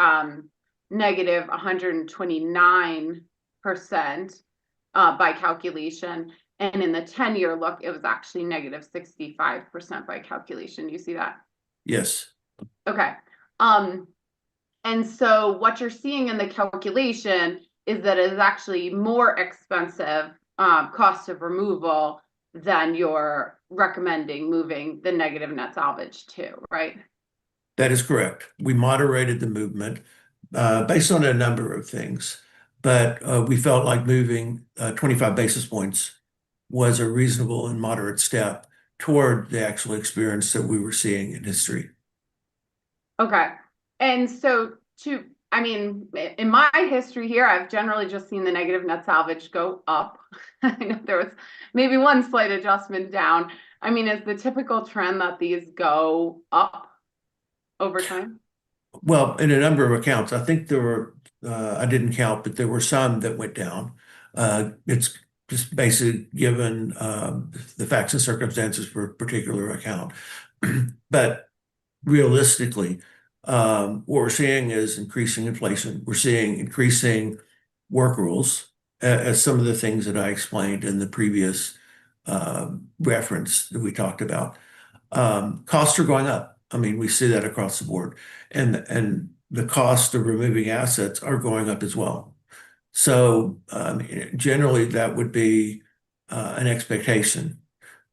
negative 129% by calculation. And in the 10-year look, it was actually negative 65% by calculation. You see that? Yes. Okay. And so what you're seeing in the calculation is that it is actually more expensive cost of removal than you're recommending moving the negative net salvage to, right? That is correct. We moderated the movement based on a number of things, but we felt like moving 25 basis points was a reasonable and moderate step toward the actual experience that we were seeing in history. Okay. And so I mean, in my history here, I've generally just seen the negative net salvage go up. I know there was maybe one slight adjustment down. I mean, is the typical trend that these go up over time? Well, in a number of accounts, I think there were, I didn't count, but there were some that went down. It's just basically given the facts and circumstances for a particular account. But realistically, what we're seeing is increasing inflation. We're seeing increasing work rules, as some of the things that I explained in the previous reference that we talked about. Costs are going up. I mean, we see that across the board, and the cost of removing assets are going up as well. So generally, that would be an expectation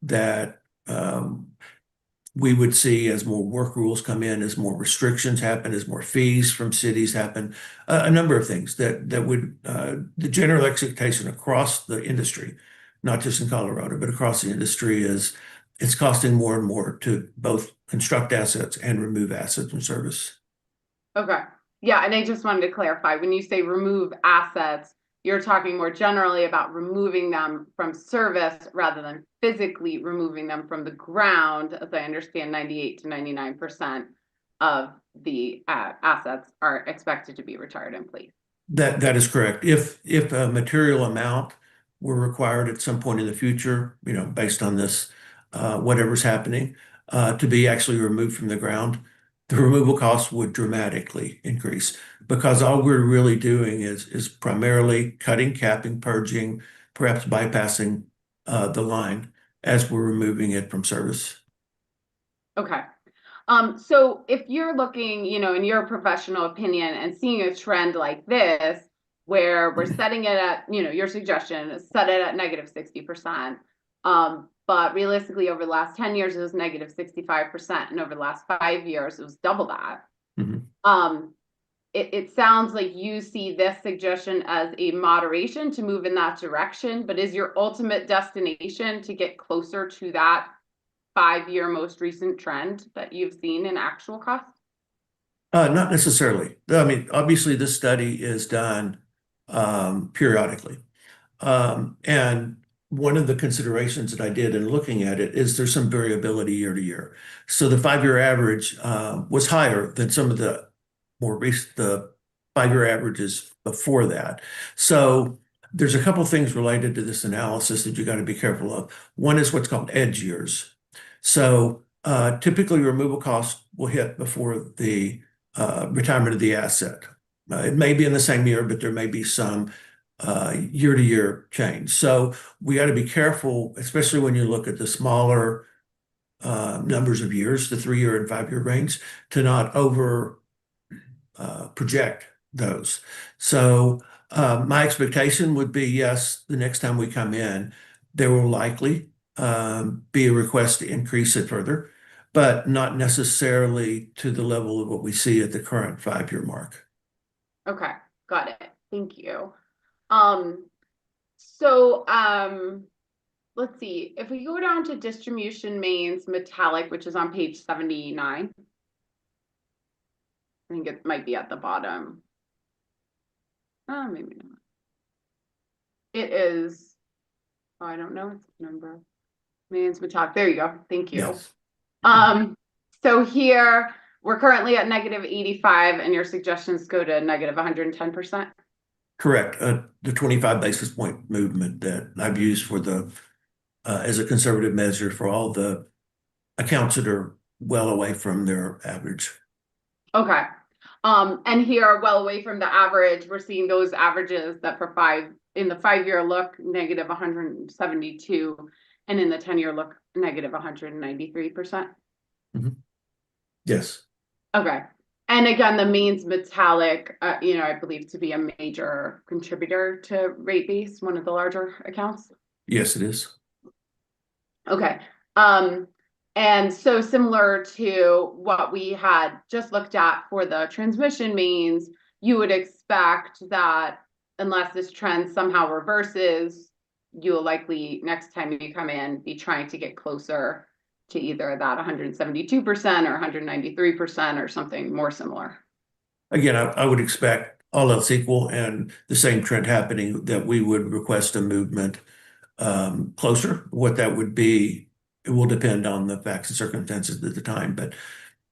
that we would see as more work rules come in, as more restrictions happen, as more fees from cities happen, a number of things that would the general expectation across the industry, not just in Colorado, but across the industry is it's costing more and more to both construct assets and remove assets from service. Okay. Yeah, and I just wanted to clarify, when you say remove assets, you're talking more generally about removing them from service rather than physically removing them from the ground. As I understand, 98 to 99% of the assets are expected to be retired in place. That is correct. If a material amount were required at some point in the future, based on this, whatever's happening, to be actually removed from the ground, the removal costs would dramatically increase because all we're really doing is primarily cutting, capping, purging, perhaps bypassing the line as we're removing it from service. Okay. So if you're looking, in your professional opinion and seeing a trend like this, where we're setting it at, your suggestion is set it at negative 60%. But realistically, over the last 10 years, it was negative 65%. And over the last 5 years, it was double that. Mm-hmm. It sounds like you see this suggestion as a moderation to move in that direction, but is your ultimate destination to get closer to that 5-year most recent trend that you've seen in actual cost? Not necessarily. I mean, obviously, this study is done periodically. And one of the considerations that I did in looking at it is there's some variability year to year. So the 5-year average was higher than some of the more recent, the 5-year averages before that. So there's a couple of things related to this analysis that you got to be careful of. One is what's called edge years. So typically removal costs will hit before the retirement of the asset. It may be in the same year, but there may be some year-to-year change. So we got to be careful, especially when you look at the smaller numbers of years, the 3-year and 5-year range, to not over project those. So my expectation would be, yes, the next time we come in, there will likely be a request to increase it further, but not necessarily to the level of what we see at the current 5-year mark. Okay, got it. Thank you. Let's see, if we go down to distribution mains metallic, which is on page 79, I think it might be at the bottom. Oh, maybe not. It is, oh, I don't know its number. Mains metallic, there you go. Thank you. Yes. So here we're currently at negative 85 and your suggestions go to negative 110%. Correct. The 25 basis point movement that I've used for the as a conservative measure for all the accounts that are well away from their average. Okay. And here, well away from the average, we're seeing those averages that for in the 5-year look, negative 172, and in the 10-year look, negative 193%. Yes. Okay. And again, the Maine's metallic, I believe to be a major contributor to rate base, one of the larger accounts. Yes, it is. Okay. And so similar to what we had just looked at for the transmission mains, you would expect that unless this trend somehow reverses, you'll likely next time you come in be trying to get closer to either that 172% or 193% or something more similar. Again, I would expect all else equal and the same trend happening that we would request a movement closer. What that would be, it will depend on the facts and circumstances at the time. But,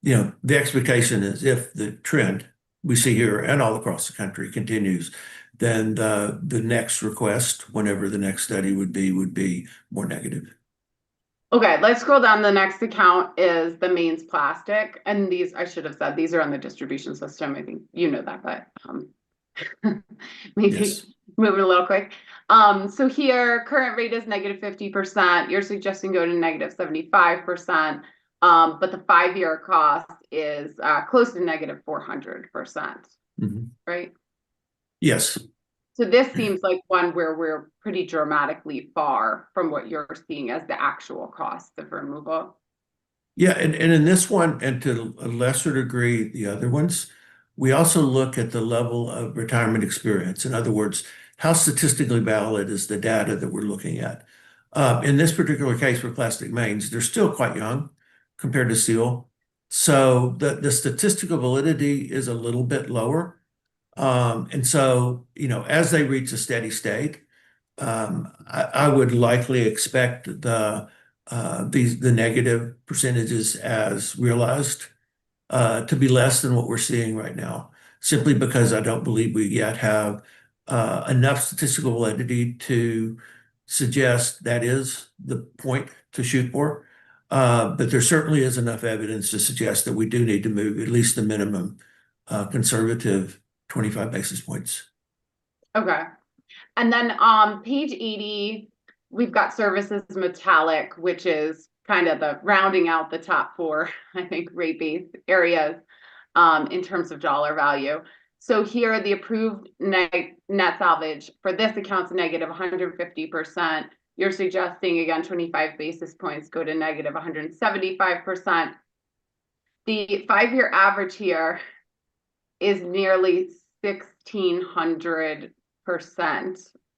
the expectation is if the trend we see here and all across the country continues, then the next request, whenever the next study would be more negative. Okay, let's scroll down. The next account is the Maine's plastic. And these, I should have said, these are on the distribution system. I think you know that, but maybe Yes. moving a little quick. So here, current rate is negative 50%. You're suggesting go to negative 75%. But the 5-year cost is close to negative 400%, right? Yes. So this seems like one where we're pretty dramatically far from what you're seeing as the actual cost of removal. Yeah, and in this one, and to a lesser degree, the other ones, we also look at the level of retirement experience. In other words, how statistically valid is the data that we're looking at? In this particular case for plastic mains, they're still quite young compared to steel. So the statistical validity is a little bit lower. And so, as they reach a steady state, I would likely expect the negative percentages as realized to be less than what we're seeing right now, simply because I don't believe we yet have enough statistical validity to suggest that is the point to shoot for. But there certainly is enough evidence to suggest that we do need to move at least the minimum conservative 25 basis points. Okay. And then on page 80, we've got services metallic, which is kind of the rounding out the top 4, I think, rate base areas in terms of dollar value. So here, the approved net salvage for this account's negative 150%. You're suggesting, again, 25 basis points go to negative 175%. The 5-year average here is nearly 1,600%.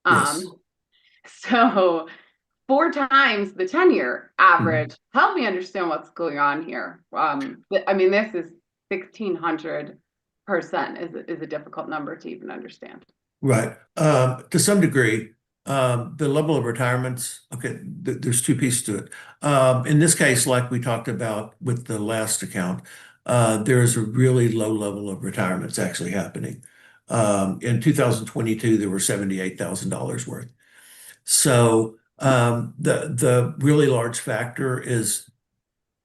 Yes. So 4 times the 10-year average. Help me understand what's going on here. I mean, this is 1,600% is a difficult number to even understand. Right. To some degree, the level of retirements, okay, there's 2 pieces to it. In this case, like we talked about with the last account, there is a really low level of retirements actually happening. In 2022, there were $78,000 worth. So the really large factor is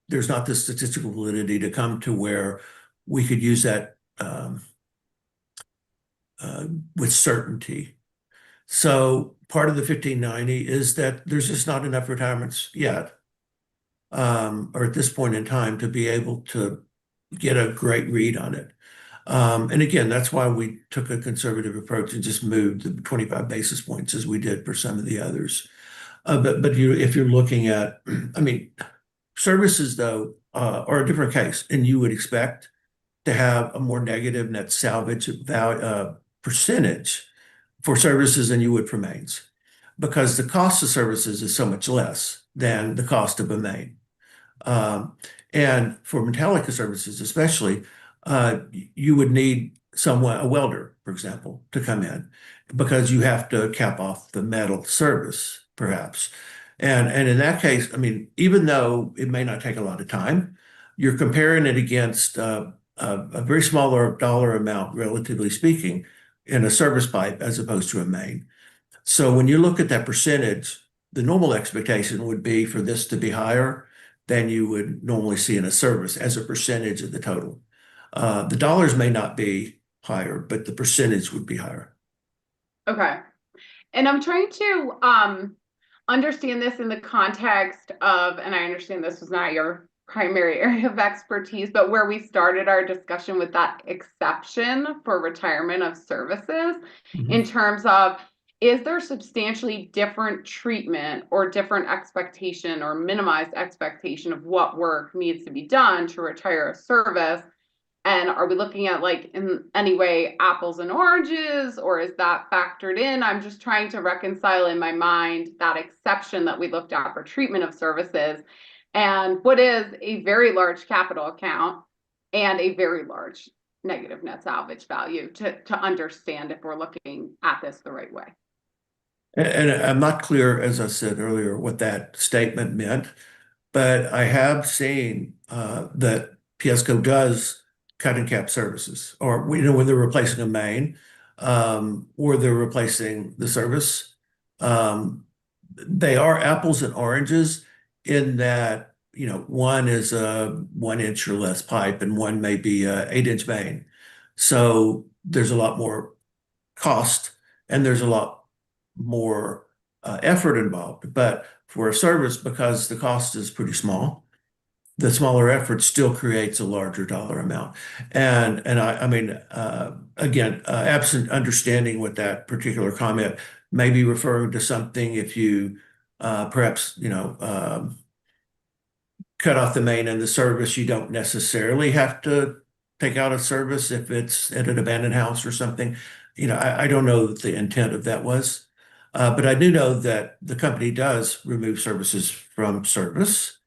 there's not the statistical validity to come to where we could use that with certainty. So part of the 1590 is that there's just not enough retirements yet, or at this point in time, to be able to get a great read on it. And again, that's why we took a conservative approach and just moved the 25 basis points as we did for some of the others. But if you're looking at, I mean, services though are a different case, and you would expect to have a more negative net salvage percentage for services than you would for mains, because the cost of services is so much less than the cost of a main. And for metallic services especially, you would need a welder, for example, to come in, because you have to cap off the metal service, perhaps. And in that case, I mean, even though it may not take a lot of time, you're comparing it against a very smaller dollar amount, relatively speaking, in a service pipe as opposed to a main. So when you look at that percentage, the normal expectation would be for this to be higher than you would normally see in a service as a percentage of the total. The dollars may not be higher, but the percentage would be higher. Okay. And I'm trying to understand this in the context of, and I understand this was not your primary area of expertise, but where we started our discussion with that exception for retirement of services in terms of, is there substantially different treatment or different expectation or minimized expectation of what work needs to be done to retire a service? And are we looking at, like, in any way apples and oranges, or is that factored in? I'm just trying to reconcile in my mind that exception that we looked at for treatment of services and what is a very large capital account and a very large negative net salvage value to understand if we're looking at this the right way. And I'm not clear, as I said earlier, what that statement meant, but I have seen that PSCO does cut and cap services, or when they're replacing a main, or they're replacing the service. They are apples and oranges in that, one is a 1 inch or less pipe and one may be a 8 inch main. So there's a lot more cost and there's a lot more effort involved. But for a service, because the cost is pretty small, the smaller effort still creates a larger dollar amount. And I mean, again, absent understanding what that particular comment may be referring to something, if you perhaps, cut off the main and the service, you don't necessarily have to take out a service if it's at an abandoned house or something. I don't know what the intent of that was. But I do know that the company does remove services from service,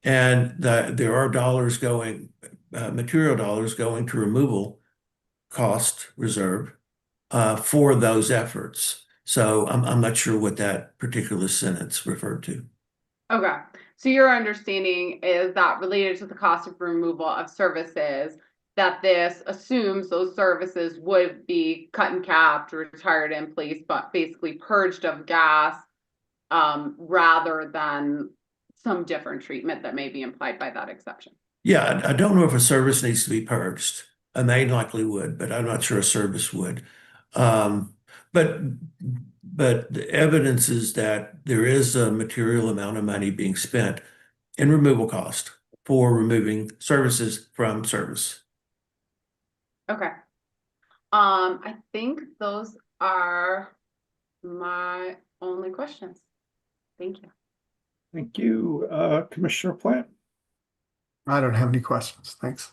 and that there are material dollars going to removal cost reserve for those efforts. So I'm not sure what that particular sentence referred to. Okay, so your understanding is that related to the cost of removal of services, that this assumes those services would be cut and capped, retired in place, but basically purged of gas, rather than some different treatment that may be implied by that exception. Yeah, I don't know if a service needs to be purged. A main likely would, but I'm not sure a service would. But the evidence is that there is a material amount of money being spent in removal cost for removing services from service. Okay. I think those are my only questions. Thank you. Thank you, Commissioner Plant. I don't have any questions. Thanks.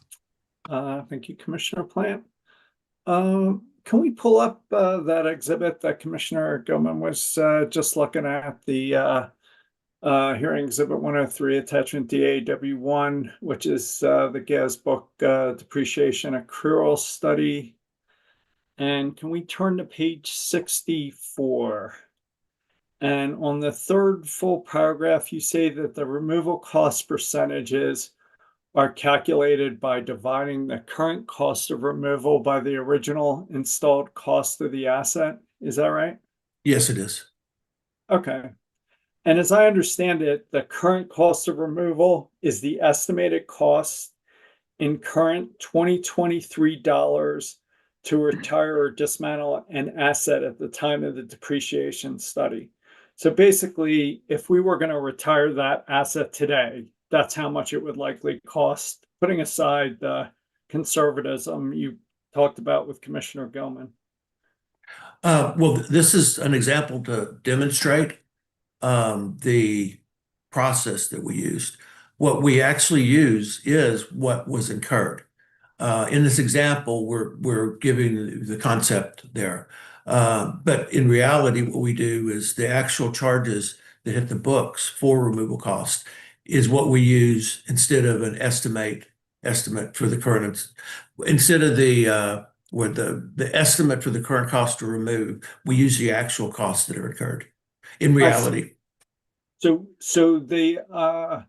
Thank you, Commissioner Plant. Can we pull up that exhibit that Commissioner Gilman was just looking at, the hearing exhibit 103, attachment DAW1, which is the GAS book depreciation accrual study. And can we turn to page 64? And on the third full paragraph, you say that the removal cost percentages are calculated by dividing the current cost of removal by the original installed cost of the asset. Is that right? Yes, it is. Okay. And as I understand it, the current cost of removal is the estimated cost in current 2023 dollars to retire or dismantle an asset at the time of the depreciation study. So basically, if we were going to retire that asset today, that's how much it would likely cost, putting aside the conservatism you talked about with Commissioner Gilman. Well, this is an example to demonstrate the process that we used. What we actually use is what was incurred. In this example, we're giving the concept there. But in reality, what we do is the actual charges that hit the books for removal costs is what we use instead of an estimate for the current, instead of the estimate for the current cost to remove, we use the actual costs that are incurred in reality. So the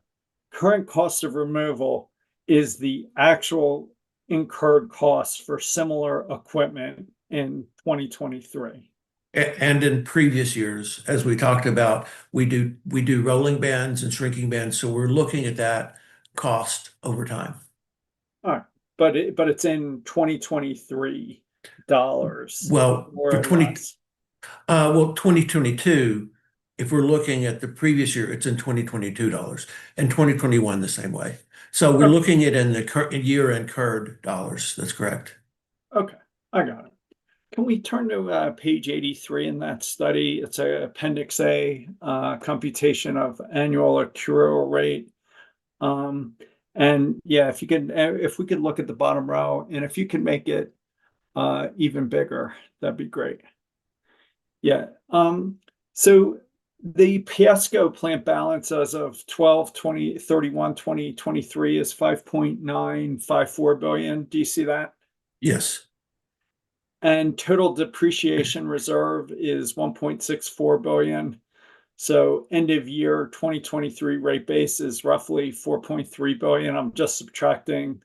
current cost of removal is the actual incurred costs for similar equipment in 2023. And in previous years, as we talked about, we do rolling bands and shrinking bands. So we're looking at that cost over time. All right. but it's in 2023 dollars. Well, more for or 20, less. well, 2022, if we're looking at the previous year, it's in 2022 dollars, and 2021 the same way. So we're Okay. looking at in the current year incurred dollars. That's correct. Okay, I got it. Can we turn to page 83 in that study? It's a Appendix A, computation of annual accrual rate. And yeah, if we could look at the bottom row, and if you could make it even bigger, that'd be great. Yeah. So the Piesco plant balance as of 12/20/31/2023 is 5.954 billion. Do you see that? Yes. And total depreciation reserve is 1.64 billion. So end of year 2023 rate base is roughly 4.3 billion. I'm just subtracting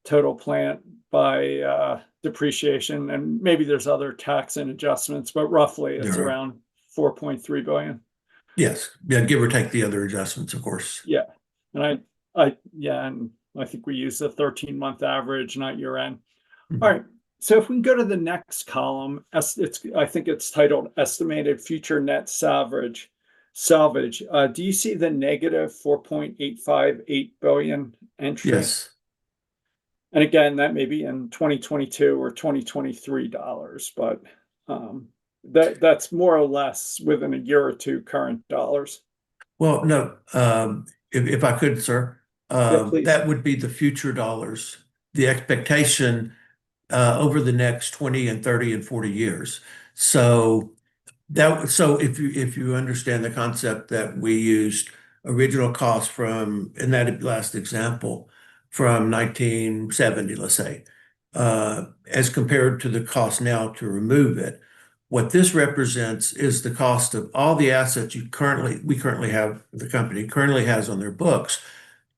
total plant by depreciation, and maybe there's other tax and adjustments, but roughly it's There are. around 4.3 billion. Yes. Yeah, give or take the other adjustments, of course. Yeah. And and I think we use a 13-month average, not year end. Mhm. All right. So if we can go to the next column, I think it's titled Estimated Future Net Salvage. Do you see the negative 4.858 billion entry? Yes. And again, that may be in 2022 or 2023 dollars, but that's more or less within a year or two current dollars. Well, no, if I could, sir, Yeah, please. that would be the future dollars, the expectation over the next 20 and 30 and 40 years. So if you understand the concept that we used original cost from, in that last example, from 1970, let's say, as compared to the cost now to remove it, what this represents is the cost of all the assets the company currently has on their books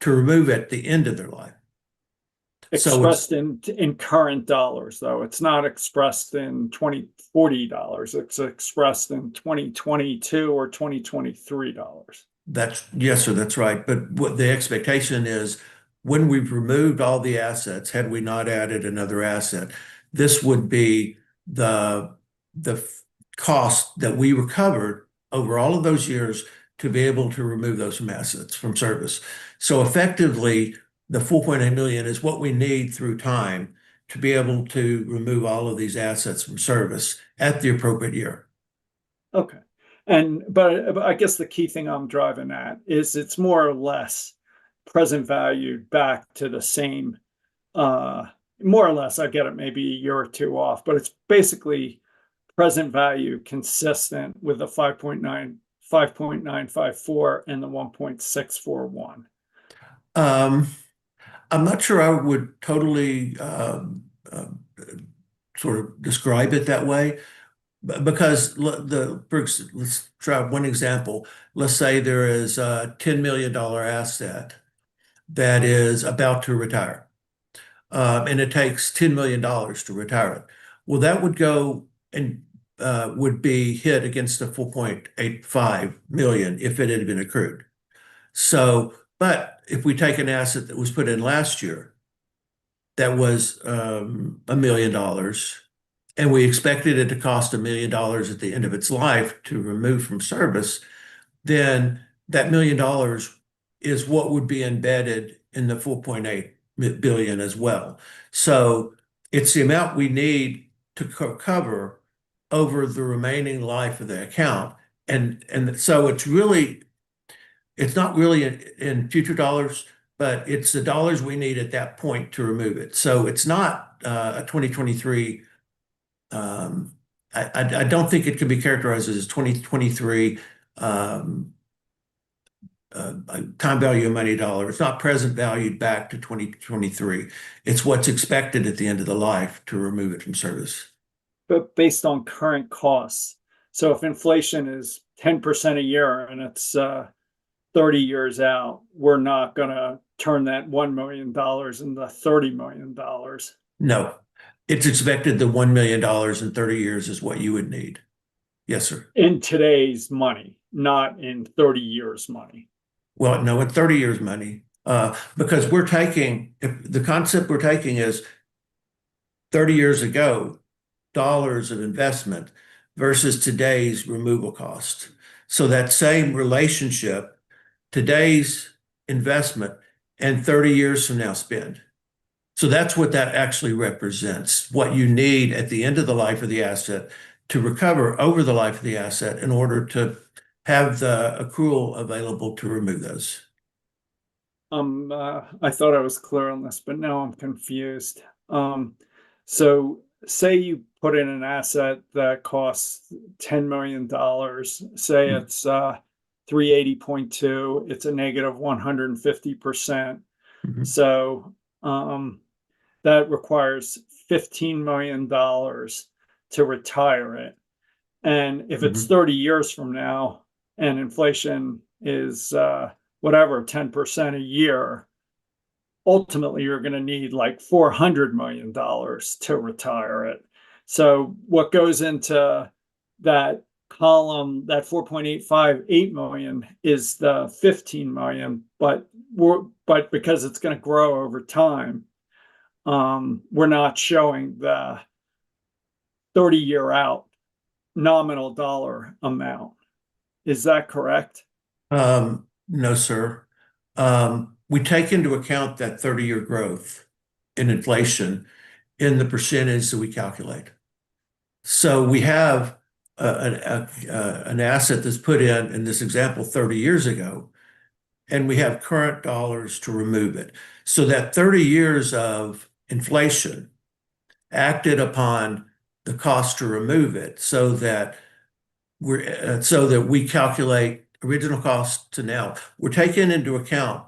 to remove at the end of their life. Expressed in current dollars, though. It's not expressed in 2040 dollars. It's expressed in 2022 or 2023 dollars. Yes, sir, that's right. But what the expectation is, when we've removed all the assets, had we not added another asset, this would be the cost that we recovered over all of those years to be able to remove those from assets from service. So effectively, the 4.8 million is what we need through time to be able to remove all of these assets from service at the appropriate year. Okay. But I guess the key thing I'm driving at is it's more or less present value back to the same, more or less, I get it, maybe a year or two off, but it's basically present value consistent with the 5.954 and the 1.641. I'm not sure I would totally sort of describe it that way, because let's try one example. Let's say there is a $10 million asset that is about to retire, and it takes $10 million to retire it. Well, that would go and would be hit against the 4.85 million if it had been accrued. So, but if we take an asset that was put in last year, that was $1 million, and we expected it to cost $1 million at the end of its life to remove from service, then that $1 million is what would be embedded in the 4.8 billion as well. So it's the amount we need to cover over the remaining life of the account. And so it's not really in future dollars, but it's the dollars we need at that point to remove it. So it's not a 2023. I don't think it can be characterized as 2023 time value of money dollar. It's not present valued back to 2023. It's what's expected at the end of the life to remove it from service. But based on current costs. So if inflation is 10% a year and it's 30 years out, we're not going to turn that $1 million into $30 million. No, it's expected the $1 million in 30 years is what you would need. Yes, sir. In today's money, not in 30 years money. Well, no, in 30 years money, Because the concept we're taking is 30 years ago, dollars of investment versus today's removal cost. So that same relationship, today's investment and 30 years from now spend. So that's what that actually represents, what you need at the end of the life of the asset to recover over the life of the asset in order to have the accrual available to remove those. I thought I was clear on this, but now I'm confused. So say you put in an asset that costs $10 million, say it's 380.2, it's a negative 150%. So that requires $15 million to retire it. And if it's 30 years from now and inflation is whatever, 10% a year, ultimately you're going to need like $400 million to retire it. So what goes into that column, that 4.858 million is the 15 million, but because it's going to grow over time, we're not showing the 30-year out nominal dollar amount. Is that correct? No, sir. We take into account that 30-year growth in inflation in the percentage that we calculate. So we have an asset that's put in this example 30 years ago, and we have current dollars to remove it. So that 30 years of inflation acted upon the cost to remove it so that we calculate original cost to now. We're taking into account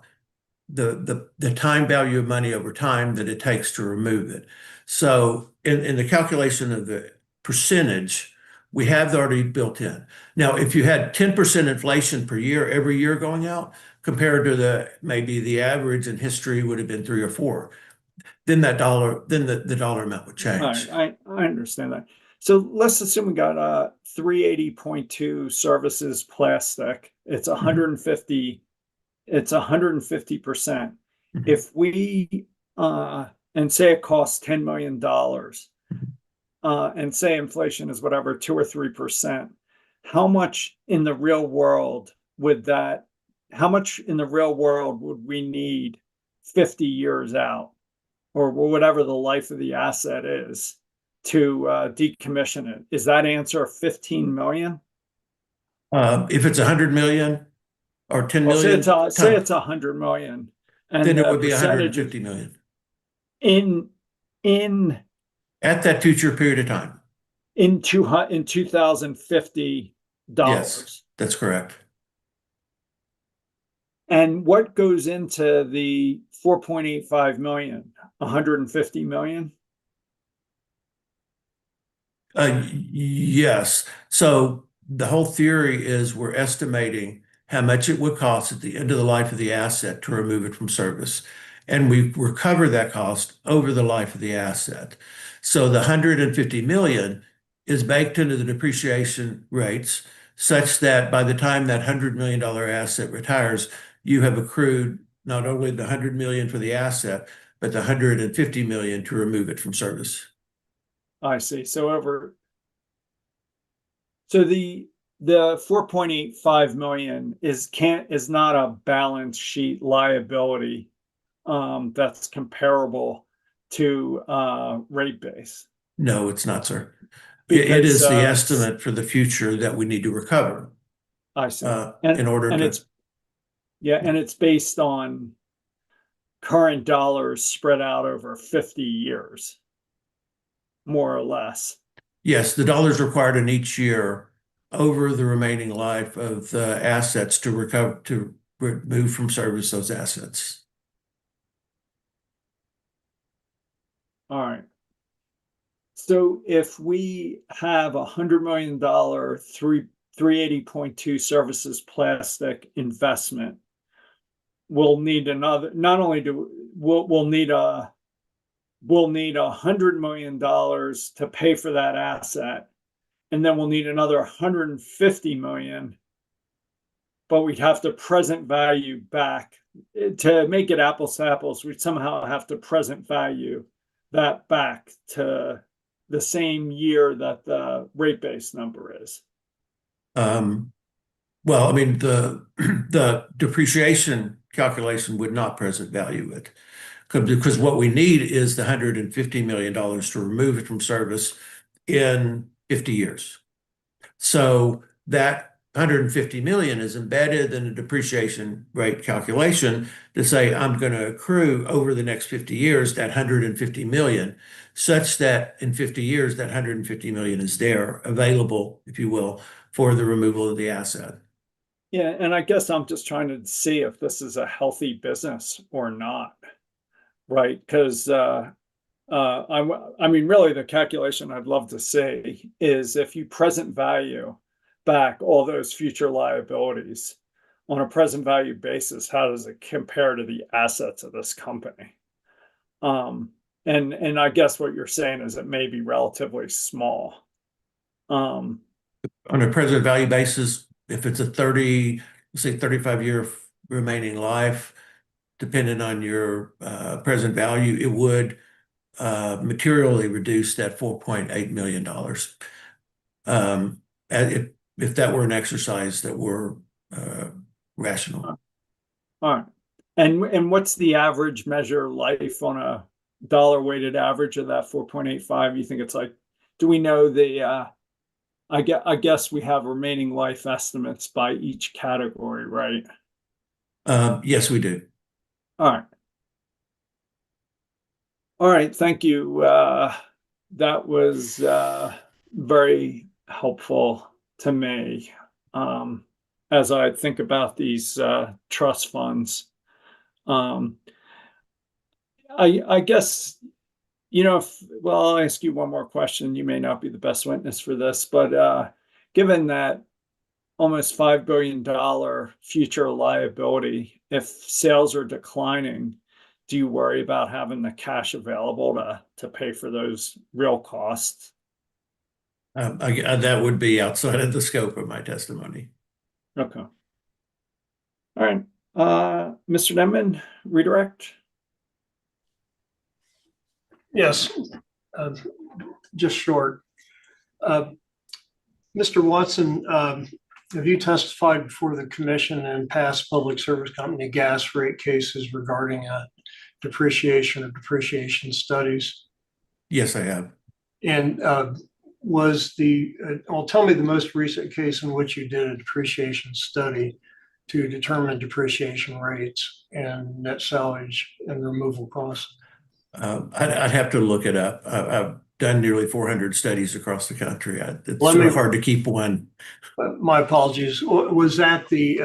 the time value of money over time that it takes to remove it. So in the calculation of the percentage, we have that already built in. Now, if you had 10% inflation per year, every year going out, compared to maybe the average in history would have been 3 or 4, then the dollar amount would change. I understand that. So let's assume we got 380.2 services plastic. It's 150. It's 150%. If we and say it costs $10 million, and say inflation is whatever 2 or 3%, how much in the real world would we need 50 years out, or whatever the life of the asset is, to decommission it? Is that answer 15 million? If it's 100 million or 10 million, say it's 100 million, and then it the would be percentage 150 million in at that future period of time. in 2050 dollars. Yes, that's correct. And what goes into the 4.85 million? 150 million? Yes. So the whole theory is we're estimating how much it would cost at the end of the life of the asset to remove it from service. And we recover that cost over the life of the asset. So the 150 million is baked into the depreciation rates such that by the time that $100 million asset retires, you have accrued not only the 100 million for the asset, but the 150 million to remove it from service. I see. So the 4.85 million is not a balance sheet liability that's comparable to rate base. No, it's not, sir. Because, it is the estimate for the future that we need to recover. I see. In order to. And it's based on current dollars spread out over 50 years, more or less. Yes, the dollars required in each year over the remaining life of the assets to recover, to remove from service those assets. All right. So if we have $100 million 380.2 services plastic investment, we'll need another, not only do we'll need $100 million to pay for that asset, and then we'll need another 150 million, but we'd have to present value back to make it apples to apples, we somehow have to present value that back to the same year that the rate base number is. Well, I mean, the depreciation calculation would not present value it. Because what we need is the $150 million to remove it from service in 50 years. So that 150 million is embedded in a depreciation rate calculation to say I'm going to accrue over the next 50 years that 150 million, such that in 50 years that 150 million is there available, if you will, for the removal of the asset. Yeah, and I guess I'm just trying to see if this is a healthy business or not, right? Because I mean, really, the calculation I'd love to see is if you present value back all those future liabilities on a present value basis, how does it compare to the assets of this company? And I guess what you're saying is it may be relatively small. On a present value basis, if it's a 30, let's say 35-year remaining life, depending on your present value, it would materially reduce that $4.8 million. If that were an exercise that were rational. All right. And what's the average measure life on a dollar weighted average of that 4.85? You think it's like, do we know the I guess we have remaining life estimates by each category, right? Yes, we do. All right. All right, thank you. That was very helpful to me as I think about these trust funds. I guess, well, I'll ask you one more question. You may not be the best witness for this, but given that almost $5 billion future liability, if sales are declining, do you worry about having the cash available to pay for those real costs? That would be outside of the scope of my testimony. Okay. All right. Mr. Denman, redirect. Yes, just short. Mr. Watson, have you testified before the commission in past public service company gas rate cases regarding depreciation or depreciation studies? Yes, I have. And tell me the most recent case in which you did a depreciation study to determine depreciation rates and net salvage and removal costs. I'd have to look it up. I've done nearly 400 studies across the country. It's Let sort me- of hard to keep one. My apologies. Was that the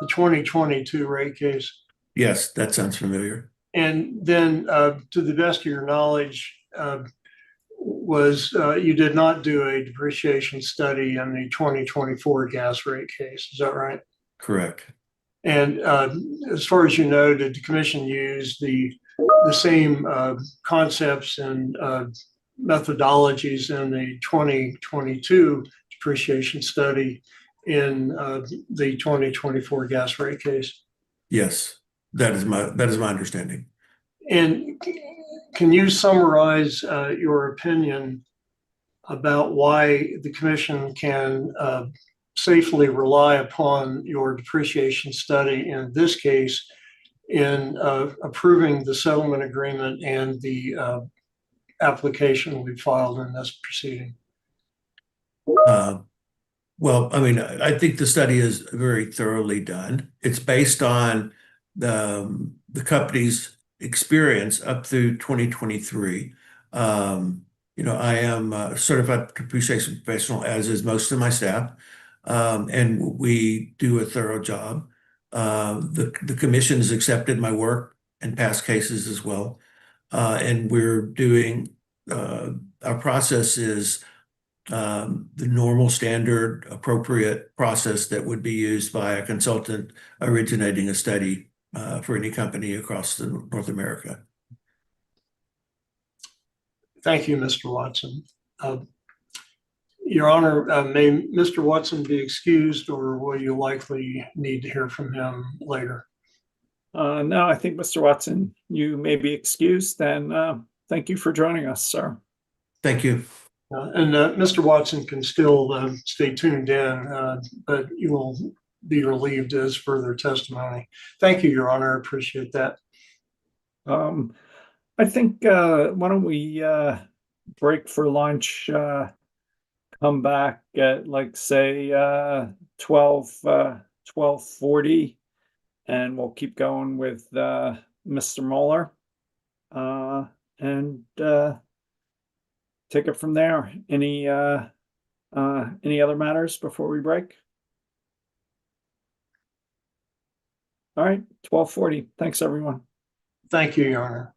2022 rate case? Yes, that sounds familiar. And then, to the best of your knowledge, you did not do a depreciation study in the 2024 gas rate case. Is that right? Correct. And as far as you know, did the commission use the same concepts and methodologies in the 2022 depreciation study in the 2024 gas rate case? Yes, that is my understanding. And can you summarize your opinion about why the commission can safely rely upon your depreciation study in this case in approving the settlement agreement and the application we filed in this proceeding? Well, I mean, I think the study is very thoroughly done. It's based on the company's experience up through 2023. I am a certified depreciation professional, as is most of my staff, and we do a thorough job. The commission has accepted my work in past cases as well, and we're doing our process is the normal, standard, appropriate process that would be used by a consultant originating a study for any company across North America. Thank you, Mr. Watson. Your Honor, may Mr. Watson be excused, or will you likely need to hear from him later? No, I think Mr. Watson, you may be excused, and thank you for joining us, sir. Thank you. And Mr. Watson can still stay tuned in, but you will be relieved as further testimony. Thank you, Your Honor. I appreciate that. I think why don't we break for lunch, come back at like say 12:40, and we'll keep going with Mr. Mueller, and take it from there. Any other matters before we break? All right, 12:40. Thanks, everyone. Thank you, Your Honor.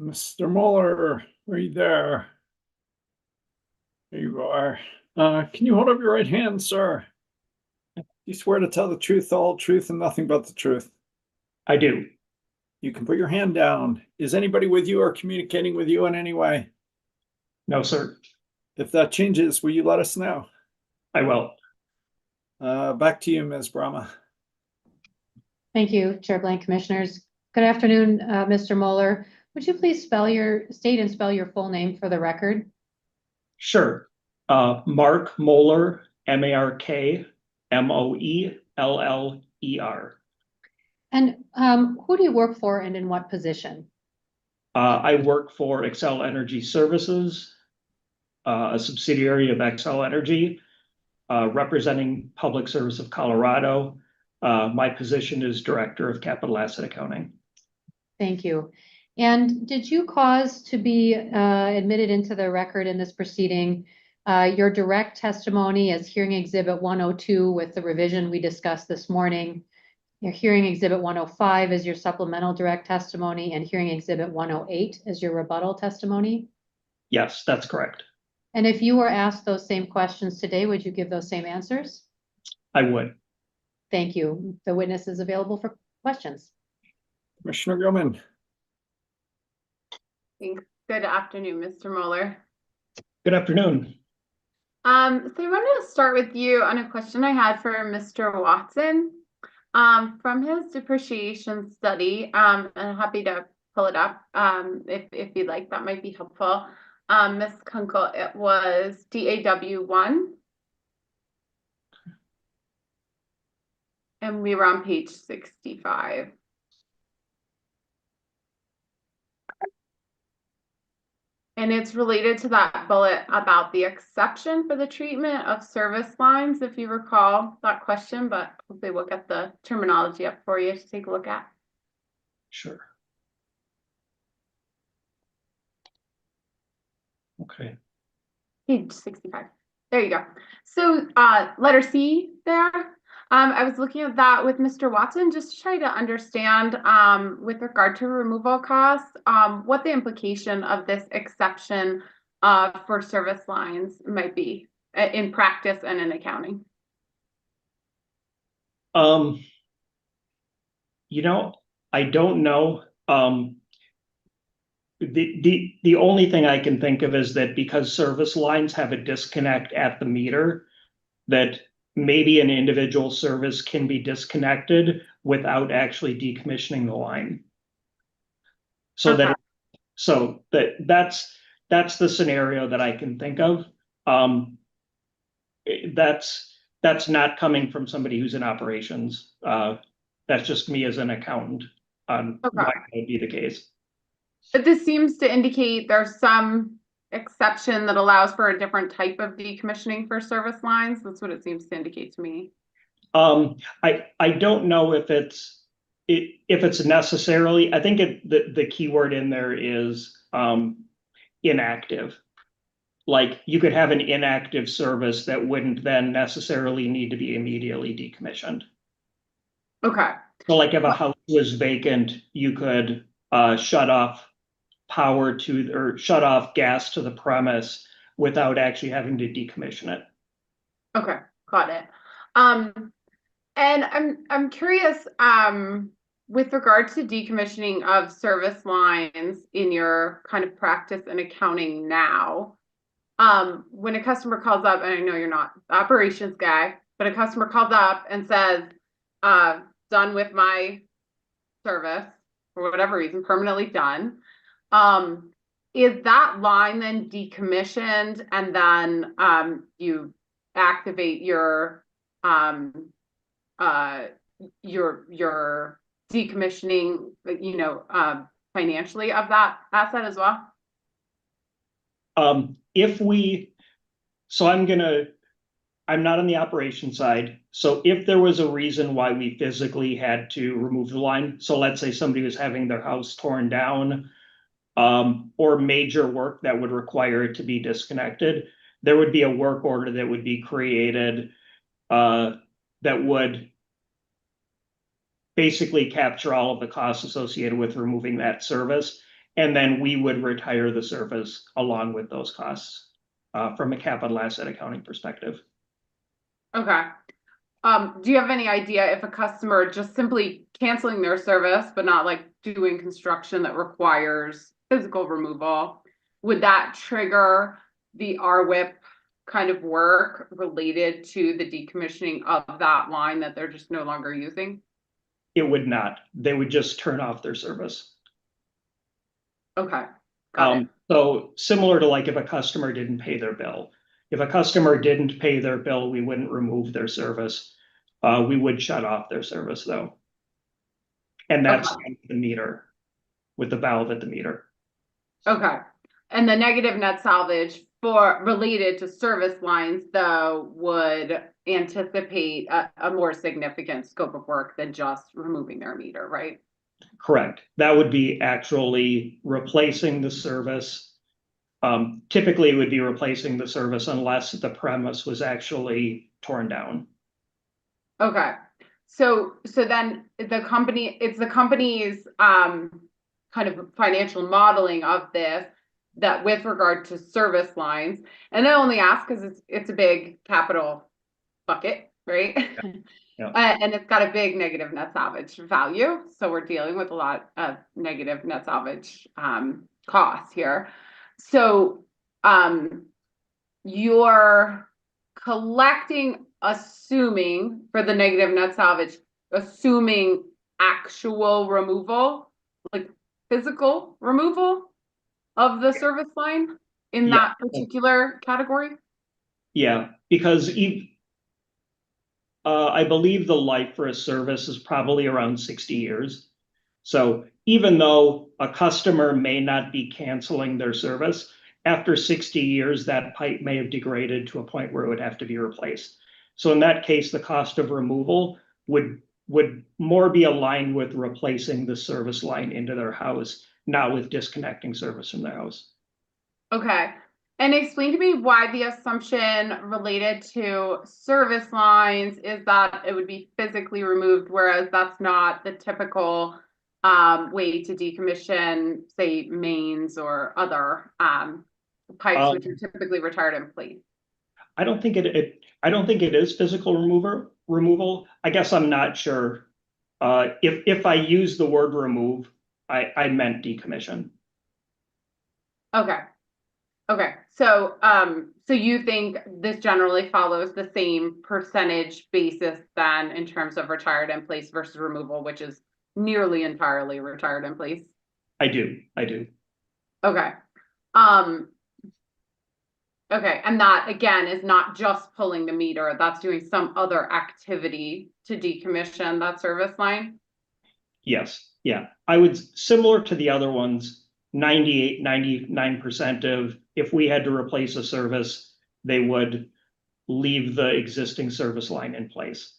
Mr. Mueller, are you there? There you are. Can you hold up your right hand, sir? You swear to tell the truth, the whole truth, and nothing but the truth? I do. You can put your hand down. Is anybody with you or communicating with you in any way? No, sir. If that changes, will you let us know? I will. Back to you, Ms. Brahma. Thank you, Chair Blank Commissioners. Good afternoon, Mr. Mueller. Would you please state and spell your full name for the record? Sure. Mark Moeller, Mark Moeller. And who do you work for and in what position? I work for Xcel Energy Services, a subsidiary of Xcel Energy, representing Public Service of Colorado. My position is Director of Capital Asset Accounting. Thank you. And did you cause to be admitted into the record in this proceeding your direct testimony as hearing exhibit 102 with the revision we discussed this morning, your hearing exhibit 105 as your supplemental direct testimony, and hearing exhibit 108 as your rebuttal testimony? Yes, that's correct. And if you were asked those same questions today, would you give those same answers? I would. Thank you. The witness is available for questions. Commissioner Gilman. Thanks. Good afternoon, Mr. Mueller. Good afternoon. So I wanted to start with you on a question I had for Mr. Watson. From his depreciation study, and I'm happy to pull it up if you'd like, that might be helpful. Ms. Kunkel, it was DAW1. And we were on page 65. And it's related to that bullet about the exception for the treatment of service lines, if you recall that question, but hopefully we'll get the terminology up for you to take a look at. Sure. Okay. Page 65. There you go. So letter C there. I was looking at that with Mr. Watson just to try to understand with regard to removal costs, what the implication of this exception for service lines might be in practice and in accounting. You know, I don't know. The only thing I can think of is that because service lines have a disconnect at the meter, that maybe an individual service can be disconnected without actually decommissioning the line. So Okay. that's the scenario that I can think of. That's not coming from somebody who's in operations. That's just me as an accountant on why that would be the case. But this seems to indicate there's some exception that allows for a different type of decommissioning for service lines. That's what it seems to indicate to me. I don't know if it's necessarily. I think the key word in there is inactive. Like you could have an inactive service that wouldn't then necessarily need to be immediately decommissioned. Okay. So like if a house was vacant, you could shut off power to or shut off gas to the premise without actually having to decommission it. Okay, got it. And I'm curious with regard to decommissioning of service lines in your kind of practice and accounting now. When a customer calls up, and I know you're not the operations guy, but a customer calls up and says, done with my service for whatever reason, permanently done. Is that line then decommissioned and then you activate your decommissioning, financially of that asset as well? I'm not on the operation side. So if there was a reason why we physically had to remove the line, so let's say somebody was having their house torn down, or major work that would require it to be disconnected, there would be a work order that would be created that would basically capture all of the costs associated with removing that service. And then we would retire the service along with those costs from a capital asset accounting perspective. Okay. Do you have any idea if a customer just simply canceling their service, but not like doing construction that requires physical removal, would that trigger the RWIP kind of work related to the decommissioning of that line that they're just no longer using? It would not. They would just turn off their service. Okay. Got it. So similar to like if a customer didn't pay their bill. If a customer didn't pay their bill, we wouldn't remove their service. We would shut off their service though. And that's the meter with the valve at the meter. Okay. And the negative net salvage for related to service lines though would anticipate a more significant scope of work than just removing their meter, right? Correct. That would be actually replacing the service. Typically it would be replacing the service unless the premise was actually torn down. Okay. So then it's the company's kind of financial modeling of this that with regard to service lines, and I only ask because it's a big capital bucket, right? Yeah. And it's got a big negative net salvage value. So we're dealing with a lot of negative net salvage costs here. So you're collecting, assuming for the negative net salvage, assuming actual removal, like physical removal of the service line in that particular category? Yeah, because I believe the life for a service is probably around 60 years. So even though a customer may not be canceling their service, after 60 years, that pipe may have degraded to a point where it would have to be replaced. So in that case, the cost of removal would more be aligned with replacing the service line into their house, not with disconnecting service from their house. Okay. And explain to me why the assumption related to service lines is that it would be physically removed, whereas that's not the typical way to decommission, say, mains or other pipes, which are typically retired in place. I don't think it is physical removal. I guess I'm not sure. If I use the word remove, I meant decommission. Okay. Okay. So so you think this generally follows the same percentage basis then in terms of retired in place versus removal, which is nearly entirely retired in place? I do. Okay. Okay, and that again is not just pulling the meter, that's doing some other activity to decommission that service line? Yes. Yeah. I would, similar to the other ones, 98, 99% of if we had to replace a service, they would leave the existing service line in place.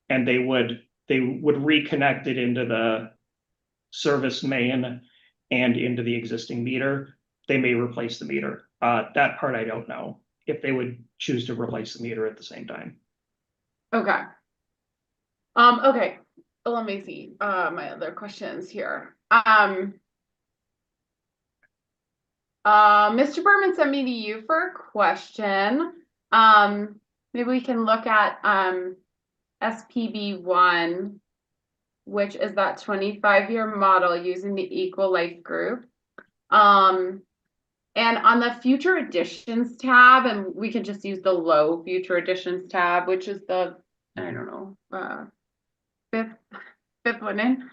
And they would reconnect it into the service main and into the existing meter. They may replace the meter. That part I don't know if they would choose to replace the meter at the same time. Okay. Okay. Let me see. My other questions here. Mr. Berman sent me to you for a question. Maybe we can look at SPB1, which is that 25-year model using the equal life group. And on the future additions tab, and we can just use the low future additions tab, which is the, I don't know, fifth one in.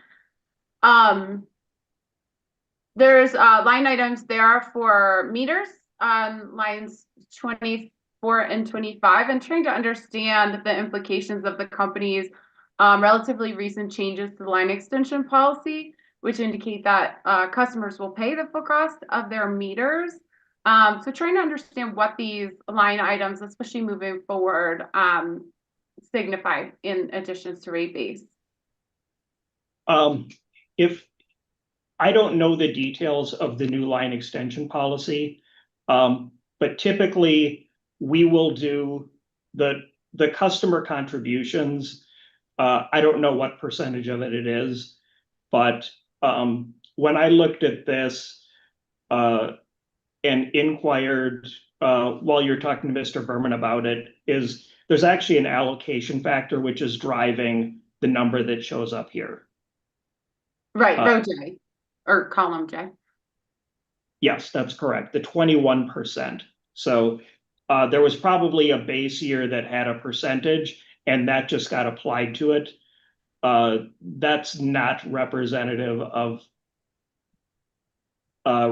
There's line items there for meters on lines 24 and 25, and trying to understand the implications of the company's relatively recent changes to the line extension policy, which indicate that customers will pay the full cost of their meters. So trying to understand what these line items, especially moving forward, signify in additions to rate base. If I don't know the details of the new line extension policy, but typically we will do the customer contributions. I don't know what percentage of it is, but when I looked at this and inquired while you're talking to Mr. Berman about it, is there's actually an allocation factor which is driving the number that shows up here. Right, row J or column J. Yes, that's correct. The 21%. So there was probably a base year that had a percentage and that just got applied to it. That's not representative of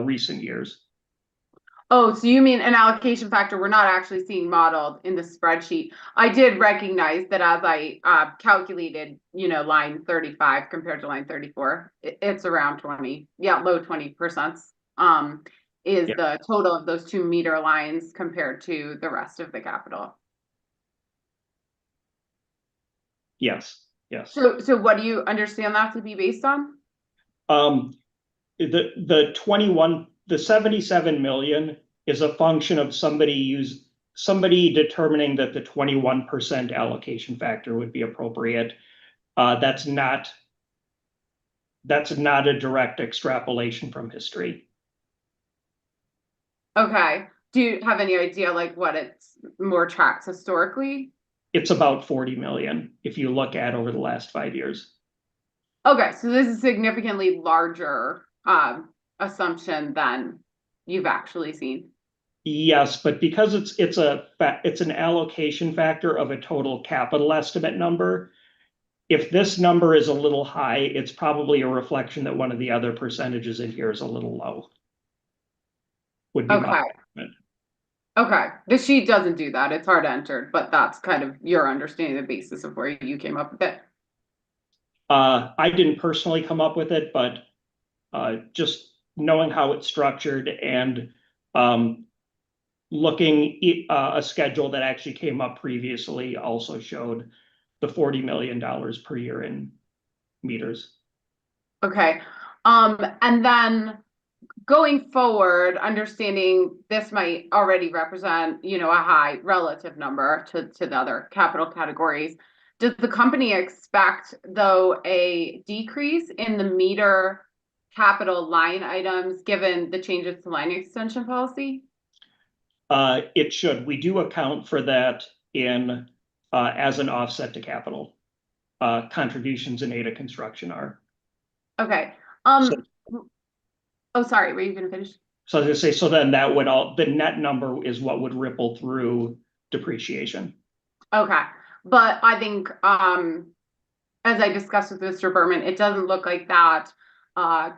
recent years. Oh, so you mean an allocation factor we're not actually seeing modeled in the spreadsheet. I did recognize that as I calculated, line 35 compared to line 34, it's around 20, low 20%. Is the total of those 2 meter lines compared to the rest of the capital. Yes. So what do you understand that to be based on? The 77 million is a function of somebody determining that the 21% allocation factor would be appropriate. That's not a direct extrapolation from history. Okay. Do you have any idea like what it's more tracks historically? It's about 40 million if you look at over the last 5 years. Okay, so this is significantly larger assumption than you've actually seen. Yes, but because it's an allocation factor of a total capital estimate number. If this number is a little high, it's probably a reflection that one of the other percentages in here is a little low. Would be my estimate. Okay, the sheet doesn't do that. It's hard to enter, but that's kind of your understanding, the basis of where you came up with it. I didn't personally come up with it, but just knowing how it's structured and looking a schedule that actually came up previously also showed the $40 million per year in meters. Okay, and then going forward, understanding this might already represent, a high relative number to the other capital categories. Does the company expect, though, a decrease in the meter capital line items given the changes to line extension policy? It should. We do account for that in as an offset to capital. Contributions in ADA construction are. Okay. Oh, sorry, were you going to finish? So I was going to say, so then the net number is what would ripple through depreciation. Okay, but I think as I discussed with Mr. Berman, it doesn't look like that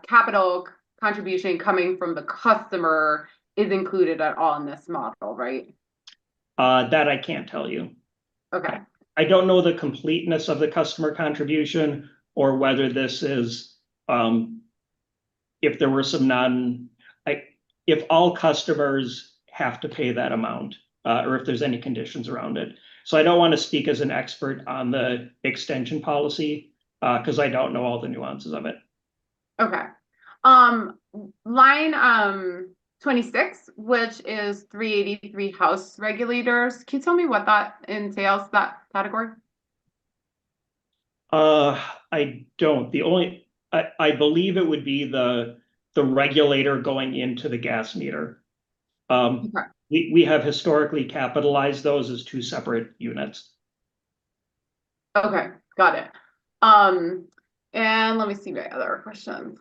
capital contribution coming from the customer is included at all in this model, right? That I can't tell you. Okay. I don't know the completeness of the customer contribution or whether this is if there were some if all customers have to pay that amount or if there's any conditions around it. So I don't want to speak as an expert on the extension policy because I don't know all the nuances of it. Okay. Line 26, which is 383 house regulators. Can you tell me what that entails, that category? I don't. I believe it would be the regulator going into the gas meter. Okay. We have historically capitalized those as 2 separate units. Okay, got it. And let me see my other questions.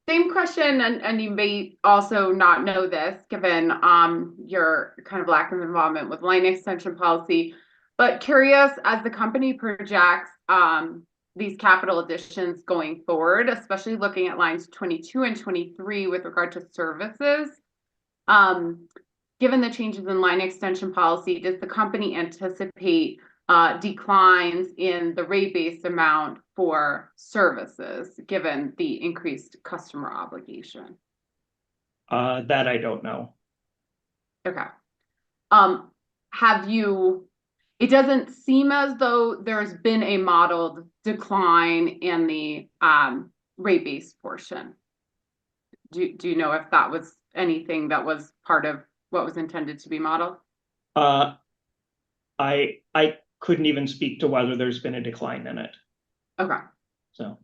Same question, and you may also not know this given your kind of lack of involvement with line extension policy, but curious as the company projects these capital additions going forward, especially looking at lines 22 and 23 with regard to services. Given the changes in line extension policy, does the company anticipate declines in the rate-based amount for services given the increased customer obligation? That I don't know. Okay. It doesn't seem as though there's been a modeled decline in the rate-based portion. Do you know if that was anything that was part of what was intended to be modeled? I couldn't even speak to whether there's been a decline in it. Okay. So.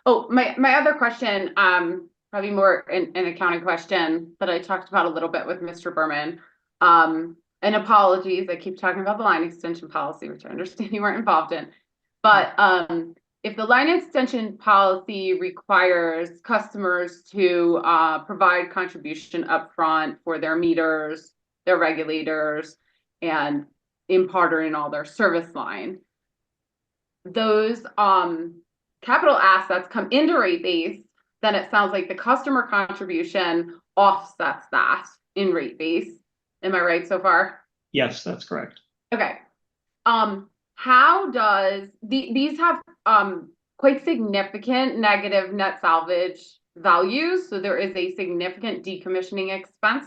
Oh, my other question, probably more an accounting question that I talked about a little bit with Mr. Berman. And apologies, I keep talking about the line extension policy, which I understand you weren't involved in. But if the line extension policy requires customers to provide contribution upfront for their meters, their regulators, and in part or in all their service line, those capital assets come into rate base, then it sounds like the customer contribution offsets that in rate base. Am I right so far? Yes, that's correct. Okay. How does these have quite significant negative net salvage values? So there is a significant decommissioning expense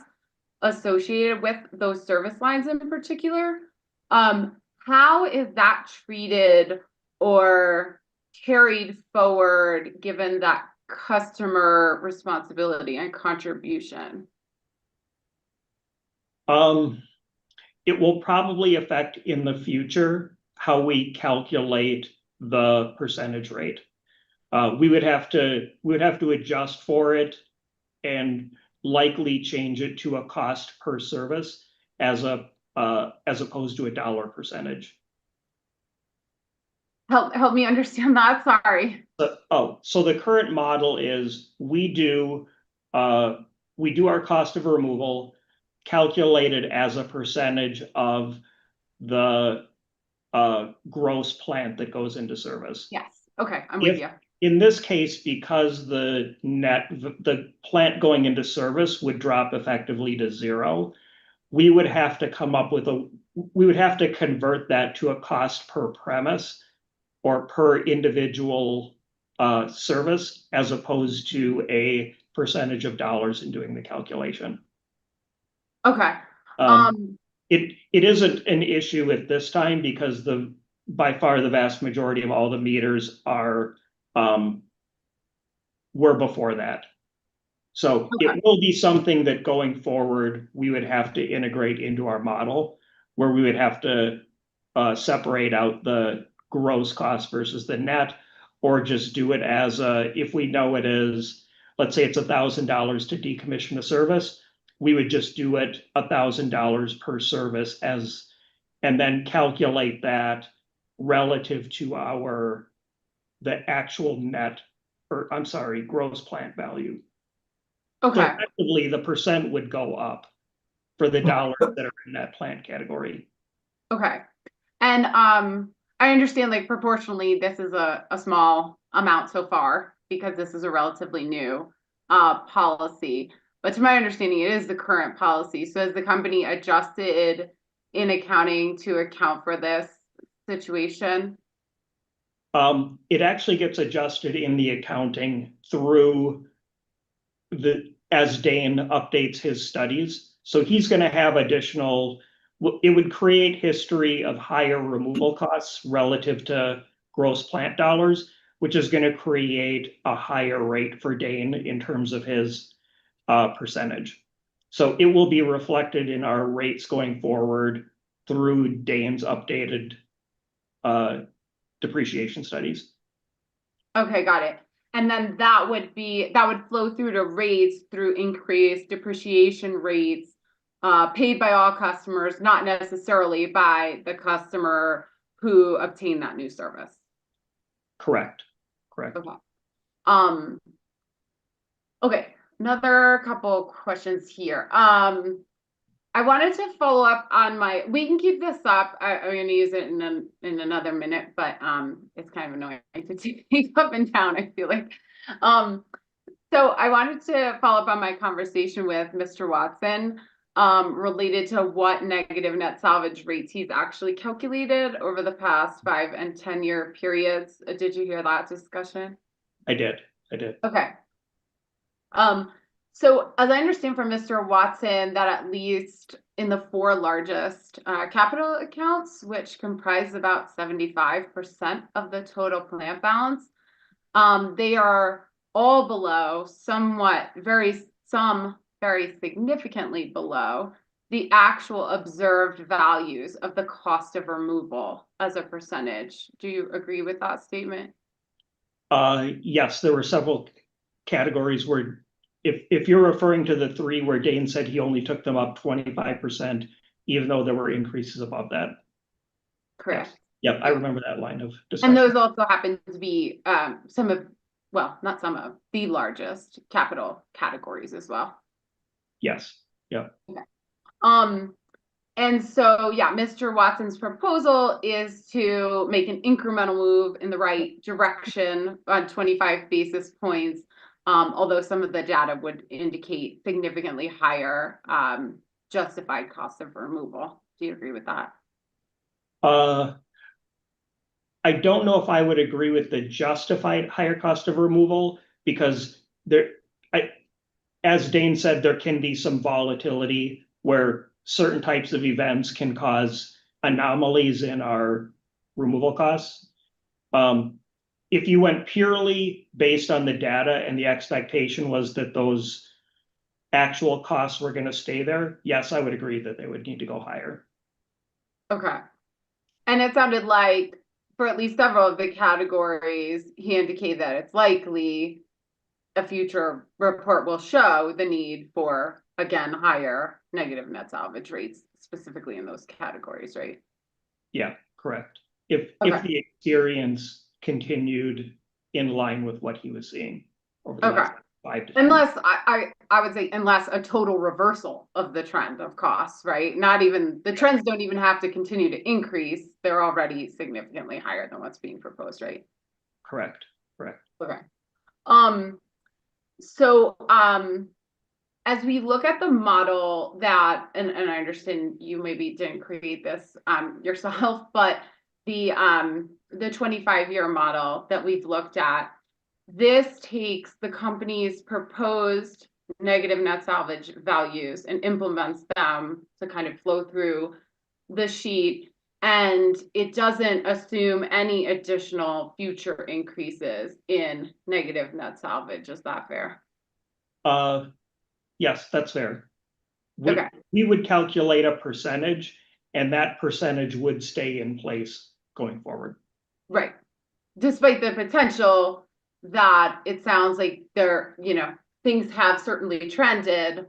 associated with those service lines in particular. How is that treated or carried forward given that customer responsibility and contribution? It will probably affect in the future how we calculate the percentage rate. We would have to adjust for it and likely change it to a cost per service as opposed to a dollar percentage. Help me understand that. Sorry. So the current model is we do our cost of removal calculated as a percentage of the gross plant that goes into service. Yes. Okay, I'm with you. In this case, because the plant going into service would drop effectively to zero, we would have to convert that to a cost per premise or per individual service as opposed to a percentage of dollars in doing the calculation. Okay. It isn't an issue at this time because by far the vast majority of all the meters were before that. So it will be something that going forward we would have to integrate into our model, where we would have to separate out the gross cost versus the net, or just do it as if we know it is, let's say it's $1,000 to decommission a service, we would just do it $1,000 per service and then calculate that relative to the actual net, or I'm sorry, gross plant value. Okay. So effectively, the percent would go up for the dollars that are in that plant category. Okay. And I understand like proportionally this is a small amount so far because this is a relatively new policy. But to my understanding, it is the current policy. So has the company adjusted in accounting to account for this situation? It actually gets adjusted in the accounting through as Dane updates his studies. So he's going to have it would create history of higher removal costs relative to gross plant dollars, which is going to create a higher rate for Dane in terms of his percentage. So it will be reflected in our rates going forward through Dane's updated depreciation studies. Okay, got it. And then that would flow through to rates through increased depreciation rates paid by all customers, not necessarily by the customer who obtained that new service. Correct. Okay. Okay. Another couple questions here. I wanted to follow up on we can keep this up. I'm going to use it in another minute, but it's kind of annoying to take up and down, I feel like. So I wanted to follow up on my conversation with Mr. Watson related to what negative net salvage rates he's actually calculated over the past 5 and 10-year periods. Did you hear that discussion? I did. Okay. So as I understand from Mr. Watson, that at least in the 4 largest capital accounts, which comprise about 75% of the total plant balance, they are all below, some very significantly below the actual observed values of the cost of removal as a percentage. Do you agree with that statement? Yes, there were several categories where if you're referring to the three where Dane said he only took them up 25%, even though there were increases above that. Correct. Yep, I remember that line of And discussion. those also happen to be some of, well, not some of, the largest capital categories as well. Yes, yeah. And so, yeah, Mr. Watson's proposal is to make an incremental move in the right direction on 25 basis points, although some of the data would indicate significantly higher justified cost of removal. Do you agree with that? I don't know if I would agree with the justified higher cost of removal because as Dane said, there can be some volatility where certain types of events can cause anomalies in our removal costs. If you went purely based on the data and the expectation was that those actual costs were going to stay there, yes, I would agree that they would need to go higher. Okay. And it sounded like for at least several of the categories, he indicated that it's likely a future report will show the need for, again, higher negative net salvage rates, specifically in those categories, right? Yeah, correct. If Okay. the experience continued in line with what he was seeing over the Okay. last 5 to 10 Unless I would say unless a total reversal of the trend of costs, right? Not even the trends don't even have to continue to increase. They're already significantly higher than what's being proposed, right? Correct. Correct. Okay. So as we look at the model that, and I understand you maybe didn't create this yourself, but the 25-year model that we've looked at, this takes the company's proposed negative net salvage values and implements them to kind of flow through the sheet, and it doesn't assume any additional future increases in negative net salvage. Is that fair? Yes, that's fair. Okay. We would calculate a percentage, and that percentage would stay in place going forward. Right. Despite the potential that it sounds like there, things have certainly trended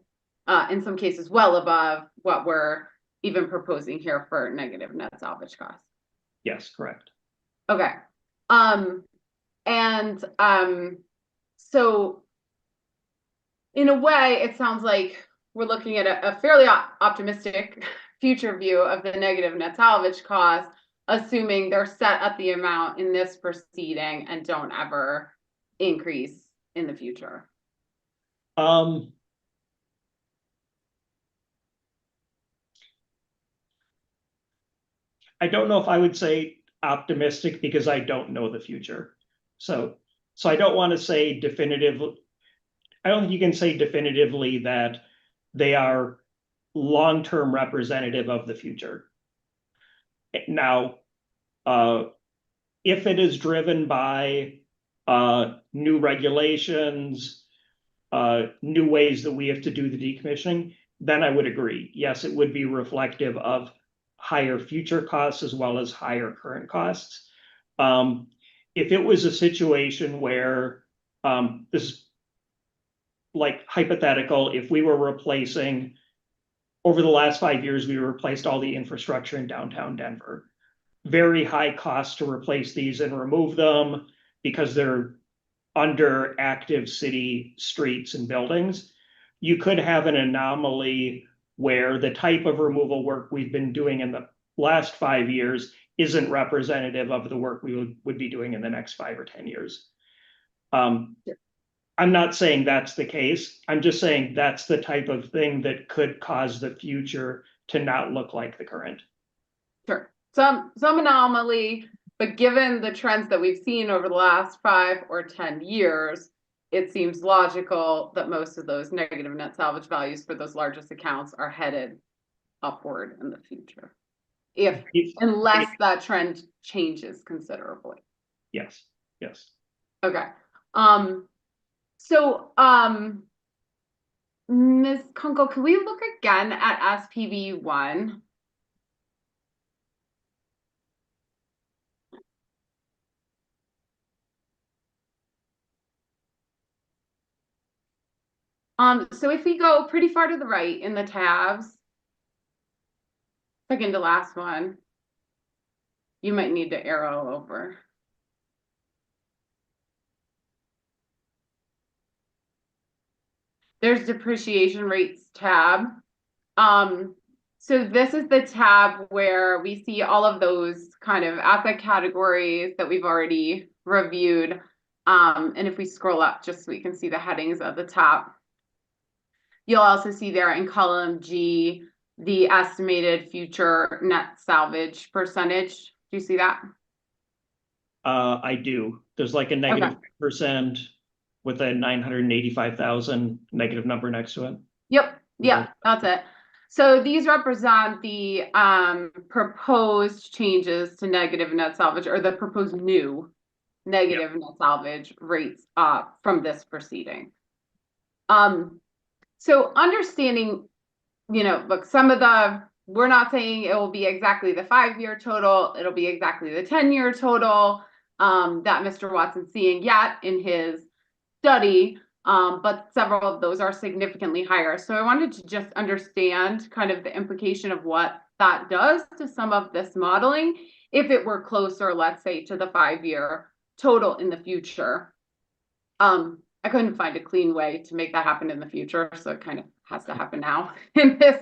in some cases well above what we're even proposing here for negative net salvage costs. Yes, correct. Okay. So in a way, it sounds like we're looking at a fairly optimistic future view of the negative net salvage costs, assuming they're set at the amount in this proceeding and don't ever increase in the future. I don't know if I would say optimistic because I don't know the future. So I don't want to say definitive. I don't think you can say definitively that they are long-term representative of the future. Now, if it is driven by new regulations, new ways that we have to do the decommissioning, then I would agree. Yes, it would be reflective of higher future costs as well as higher current costs. If it was a situation where this, like hypothetical, if we were replacing, over the last 5 years, we replaced all the infrastructure in downtown Denver. Very high cost to replace these and remove them because they're under active city streets and buildings. You could have an anomaly where the type of removal work we've been doing in the last 5 years isn't representative of the work we would be doing in the next 5 or 10 years. I'm not saying that's the case. I'm just saying that's the type of thing that could cause the future to not look like the current. Sure. Some anomaly, but given the trends that we've seen over the last 5 or 10 years, it seems logical that most of those negative net salvage values for those largest accounts are headed upward in the future. Unless that trend changes considerably. Yes. Yes. Okay. So, Ms. Kunkel, can we look again at SPV 1? So if we go pretty far to the right in the tabs, second to last one, you might need to arrow over. There's depreciation rates tab. So this is the tab where we see all of those kind of asset categories that we've already reviewed. And if we scroll up just so we can see the headings at the top, you'll also see there in column G, the estimated future net salvage percentage. Do you see that? I do. There's like a negative percent with a 985,000 negative number next to it. Yep. Yeah, that's it. So these represent the proposed changes to negative net salvage, or the proposed new negative net salvage rates from this proceeding. So understanding, look, we're not saying it will be exactly the 5-year total, it'll be exactly the 10-year total that Mr. Watson's seeing yet in his study. But several of those are significantly higher. So I wanted to just understand kind of the implication of what that does to some of this modeling, if it were closer, let's say, to the 5-year total in the future. I couldn't find a clean way to make that happen in the future, so it kind of has to happen now in this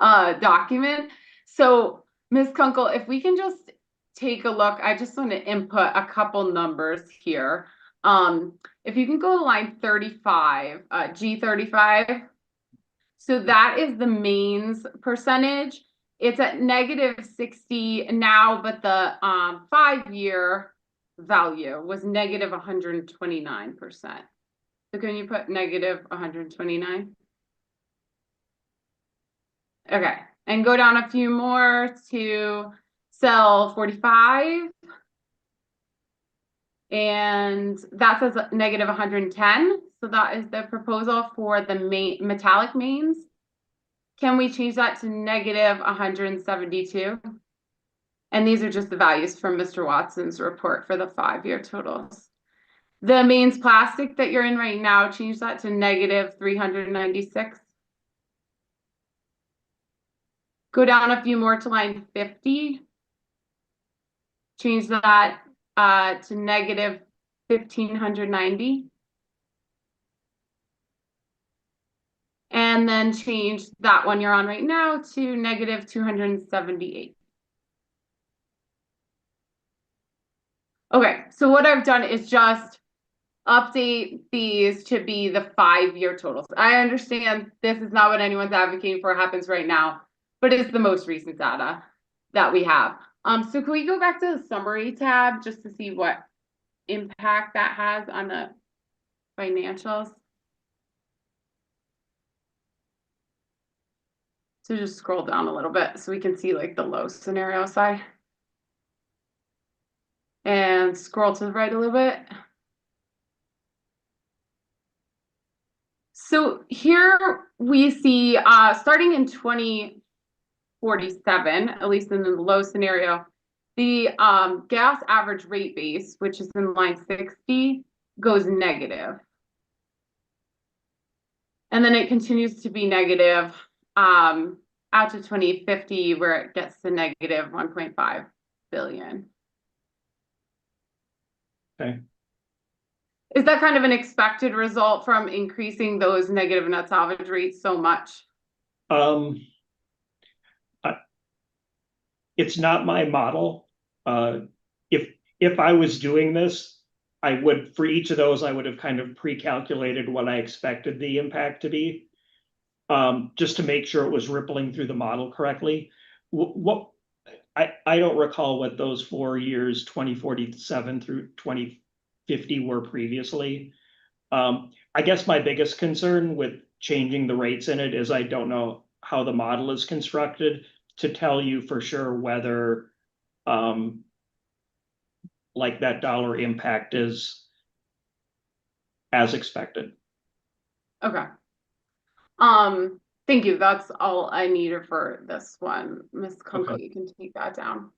document. So Ms. Kunkel, if we can just take a look, I just want to input a couple numbers here. If you can go to line 35, G35. So that is the mains percentage. It's at -60 now, but the 5-year value was negative 129%. So can you put negative 129? Okay, and go down a few more to cell 45. And that says negative 110. So that is the proposal for the metallic mains. Can we change that to negative 172? And these are just the values from Mr. Watson's report for the 5-year totals. The mains plastic that you're in right now, change that to negative 396. Go down a few more to line 50. Change that to negative 1,590. And then change that one you're on right now to negative 278. Okay, so what I've done is just update these to be the 5-year totals. I understand this is not what anyone's advocating for happens right now, but it's the most recent data that we have. So can we go back to the summary tab just to see what impact that has on the financials? So just scroll down a little bit so we can see like the low scenario side. And scroll to the right a little bit. So here we see starting in 2047, at least in the low scenario, the gas average rate base, which is in line 60, goes negative. And then it continues to be negative out to 2050, where it gets to negative 1.5 billion. Okay. Is that kind of an expected result from increasing those negative net salvage rates so much? It's not my model. If I was doing this, I would, for each of those, I would have kind of pre-calculated what I expected the impact to be, just to make sure it was rippling through the model correctly. I don't recall what those 4 years, 2047 through 2050 were previously. I guess my biggest concern with changing the rates in it is I don't know how the model is constructed to tell you for sure whether like that dollar impact is as expected. Okay. Thank you. That's all I needed for this one. Ms. Kunkel, you can take that down.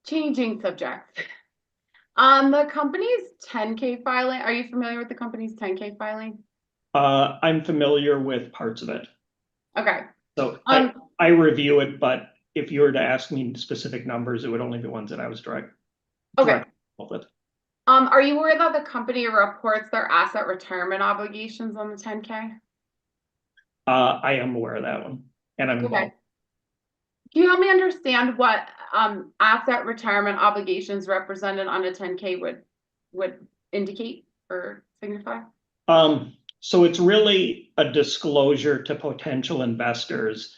Changing subjects. On the company's 10K filing, are you familiar with the company's 10K filing? I'm familiar with parts of it. Okay. So I review it, but if you were to ask me specific numbers, it would only be ones that I was direct with. Are you aware that the company reports their asset retirement obligations on the 10K? I am aware of that one, and I'm involved. Can you help me understand what asset retirement obligations represented on a 10K would indicate or signify? So it's really a disclosure to potential investors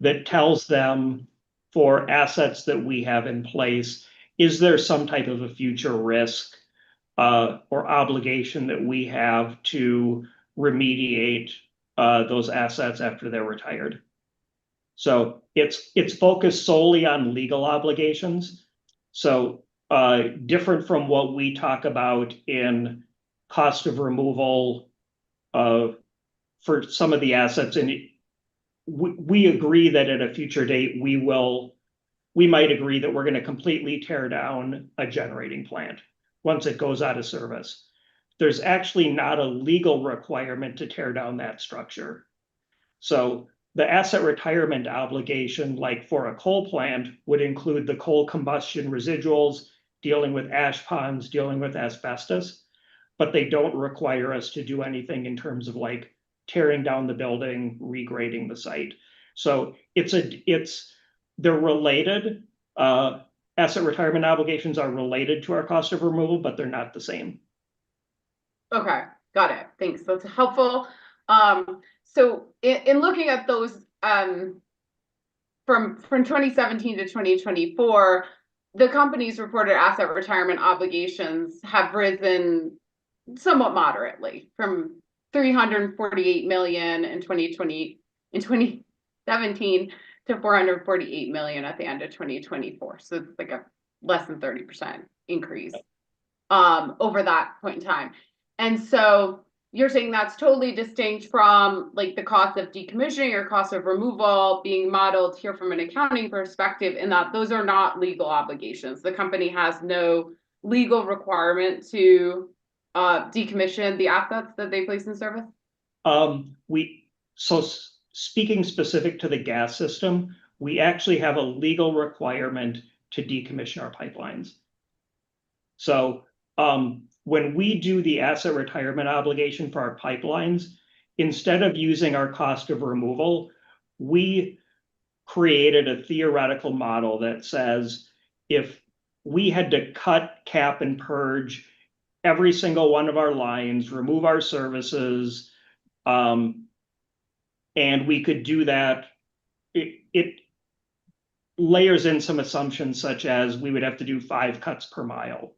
that tells them for assets that we have in place, is there some type of a future risk or obligation that we have to remediate those assets after they're retired? So it's focused solely on legal obligations. So different from what we talk about in cost of removal for some of the assets. And we agree that at a future date, we might agree that we're going to completely tear down a generating plant once it goes out of service. There's actually not a legal requirement to tear down that structure. So the asset retirement obligation, like for a coal plant, would include the coal combustion residuals, dealing with ash ponds, dealing with asbestos, but they don't require us to do anything in terms of like tearing down the building, regrading the site. So they're related. Asset retirement obligations are related to our cost of removal, but they're not the same. Okay, got it. Thanks. That's helpful. So in looking at those from 2017 to 2024, the company's reported asset retirement obligations have risen somewhat moderately from 348 million in 2017 to 448 million at the end of 2024. So it's like a less than 30% increase over that point in time. And so you're saying that's totally distinct from like the cost of decommissioning or cost of removal being modeled here from an accounting perspective, in that those are not legal obligations. The company has no legal requirement to decommission the assets that they place in service? Speaking specific to the gas system, we actually have a legal requirement to decommission our pipelines. So when we do the asset retirement obligation for our pipelines, instead of using our cost of removal, we created a theoretical model that says if we had to cut, cap, and purge every single one of our lines, remove our services, and we could do that, it layers in some assumptions such as we would have to do 5 cuts per mile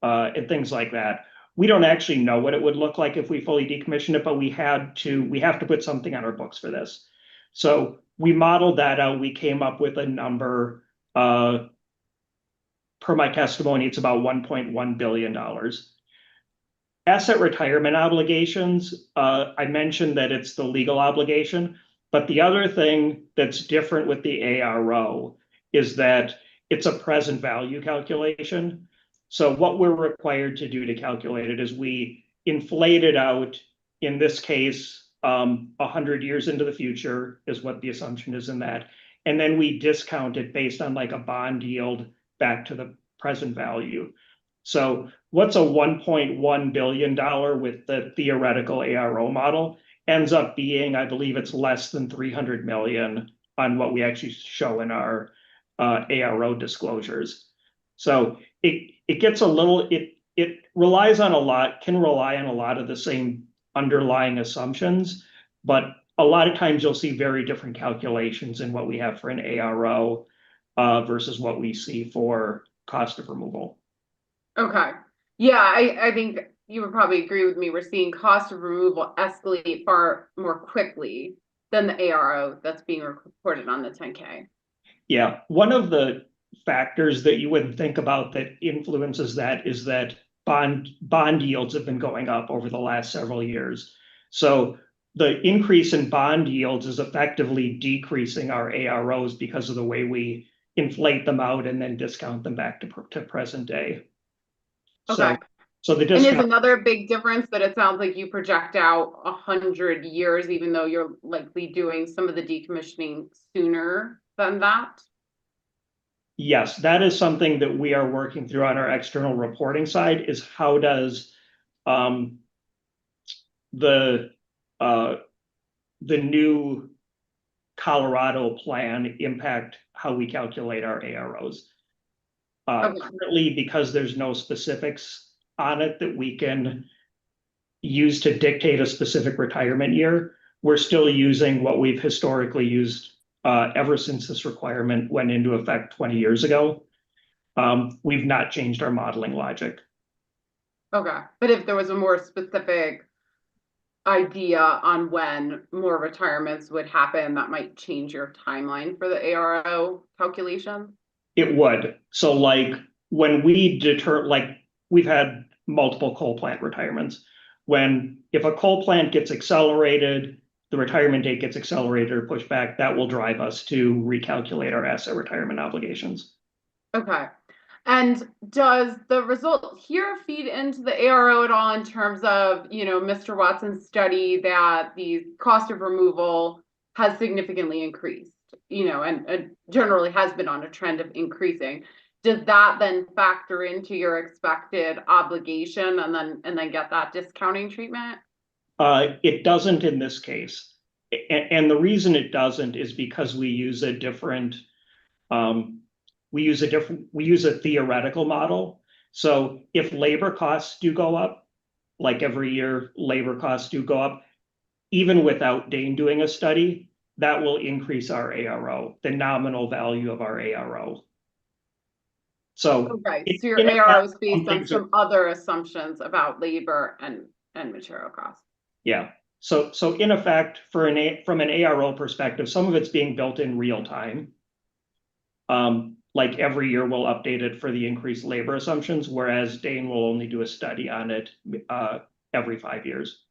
and things like that. We don't actually know what it would look like if we fully decommissioned it, but we have to put something on our books for this. So we modeled that out. We came up with a number, per my testimony, it's about $1.1 billion. Asset retirement obligations, I mentioned that it's the legal obligation, but the other thing that's different with the ARO is that it's a present value calculation. So what we're required to do to calculate it is we inflate it out, in this case, 100 years into the future is what the assumption is in that. And then we discount it based on like a bond yield back to the present value. So what's a $1.1 billion with the theoretical ARO model ends up being, I believe it's less than 300 million on what we actually show in our ARO disclosures. So it gets a little, it relies on can rely on a lot of the same underlying assumptions, but a lot of times you'll see very different calculations in what we have for an ARO versus what we see for cost of removal. Okay. Yeah, I think you would probably agree with me. We're seeing cost of removal escalate far more quickly than the ARO that's being reported on the 10K. Yeah, one of the factors that you wouldn't think about that influences that is that bond yields have been going up over the last several years. So the increase in bond yields is effectively decreasing our AROs because of the way we inflate them out and then discount them back to present day. Okay. So the And is discount, another big difference that it sounds like you project out 100 years, even though you're likely doing some of the decommissioning sooner than that? yes, that is something that we are working through on our external reporting side, is how does the new Colorado plan impact how we calculate our AROs. Okay. Currently, because there's no specifics on it that we can use to dictate a specific retirement year, we're still using what we've historically used ever since this requirement went into effect 20 years ago. We've not changed our modeling logic. Okay, but if there was a more specific idea on when more retirements would happen, that might change your timeline for the ARO calculation? It would. So like when we we've had multiple coal plant retirements. If a coal plant gets accelerated, the retirement date gets accelerated or pushed back, that will drive us to recalculate our asset retirement obligations. Okay. And does the result here feed into the ARO at all in terms of, Mr. Watson's study that the cost of removal has significantly increased, and generally has been on a trend of increasing? Does that then factor into your expected obligation and then get that discounting treatment? It doesn't in this case. And the reason it doesn't is because we use a theoretical model. So if labor costs do go up, like every year labor costs do go up, even without Dane doing a study, that will increase our ARO, the nominal value of our ARO. So, okay, so your ARO is based on some other assumptions about labor and material costs. Yeah. So in effect, from an ARO perspective, some of it's being built in real time. Like every year we'll update it for the increased labor assumptions, whereas Dane will only do a study on it every 5 years.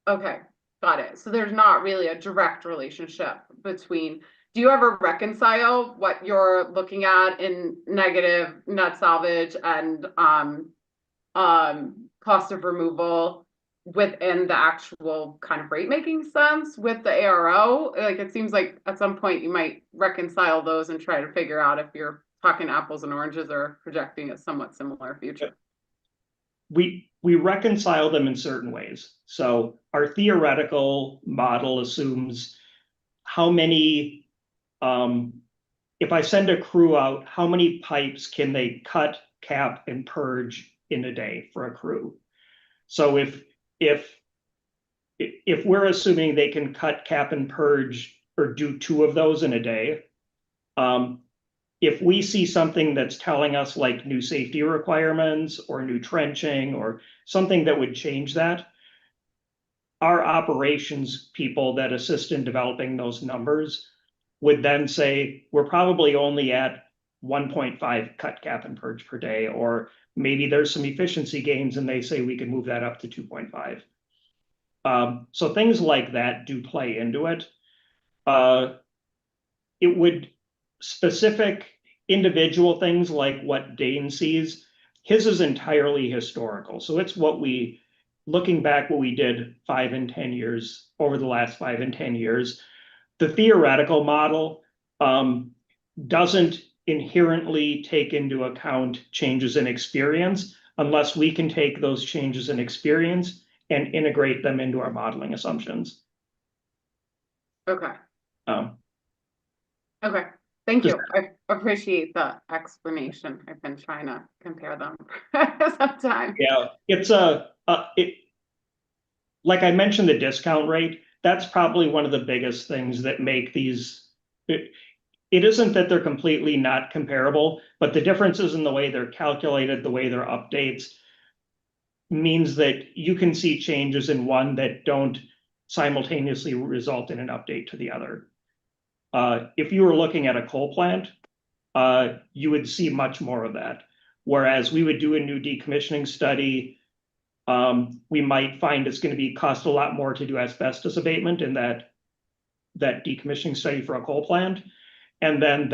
Okay, got it. So there's not really a direct relationship between, do you ever reconcile what you're looking at in negative net salvage and cost of removal within the actual kind of rate making sense with the ARO? Like, it seems like at some point you might reconcile those and try to figure out if you're talking apples and oranges or projecting a somewhat similar future. We reconcile them in certain ways. So our theoretical model assumes how many, if I send a crew out, how many pipes can they cut, cap, and purge in a day for a crew? So if we're assuming they can cut, cap, and purge or do 2 of those in a day, if we see something that's telling us like new safety requirements or new trenching or something that would change that, our operations people that assist in developing those numbers would then say, we're probably only at 1.5 cut, cap, and purge per day, or maybe there's some efficiency gains and they say we can move that up to 2.5. So things like that do play into it. It would specific individual things like what Dane sees, his is entirely historical. So it's looking back what we did 5 and 10 years, over the last 5 and 10 years. The theoretical model doesn't inherently take into account changes in experience unless we can take those changes in experience and integrate them into our modeling assumptions. Okay. Okay. Thank you. I appreciate the explanation. I've been trying to compare them for some time. Yeah, it's like I mentioned, the discount rate, that's probably one of the biggest things that make these, it isn't that they're completely not comparable, but the differences in the way they're calculated, the way they're updates, means that you can see changes in one that don't simultaneously result in an update to the other. If you were looking at a coal plant, you would see much more of that. Whereas we would do a new decommissioning study, we might find it's going to cost a lot more to do asbestos abatement in that decommissioning study for a coal plant. And then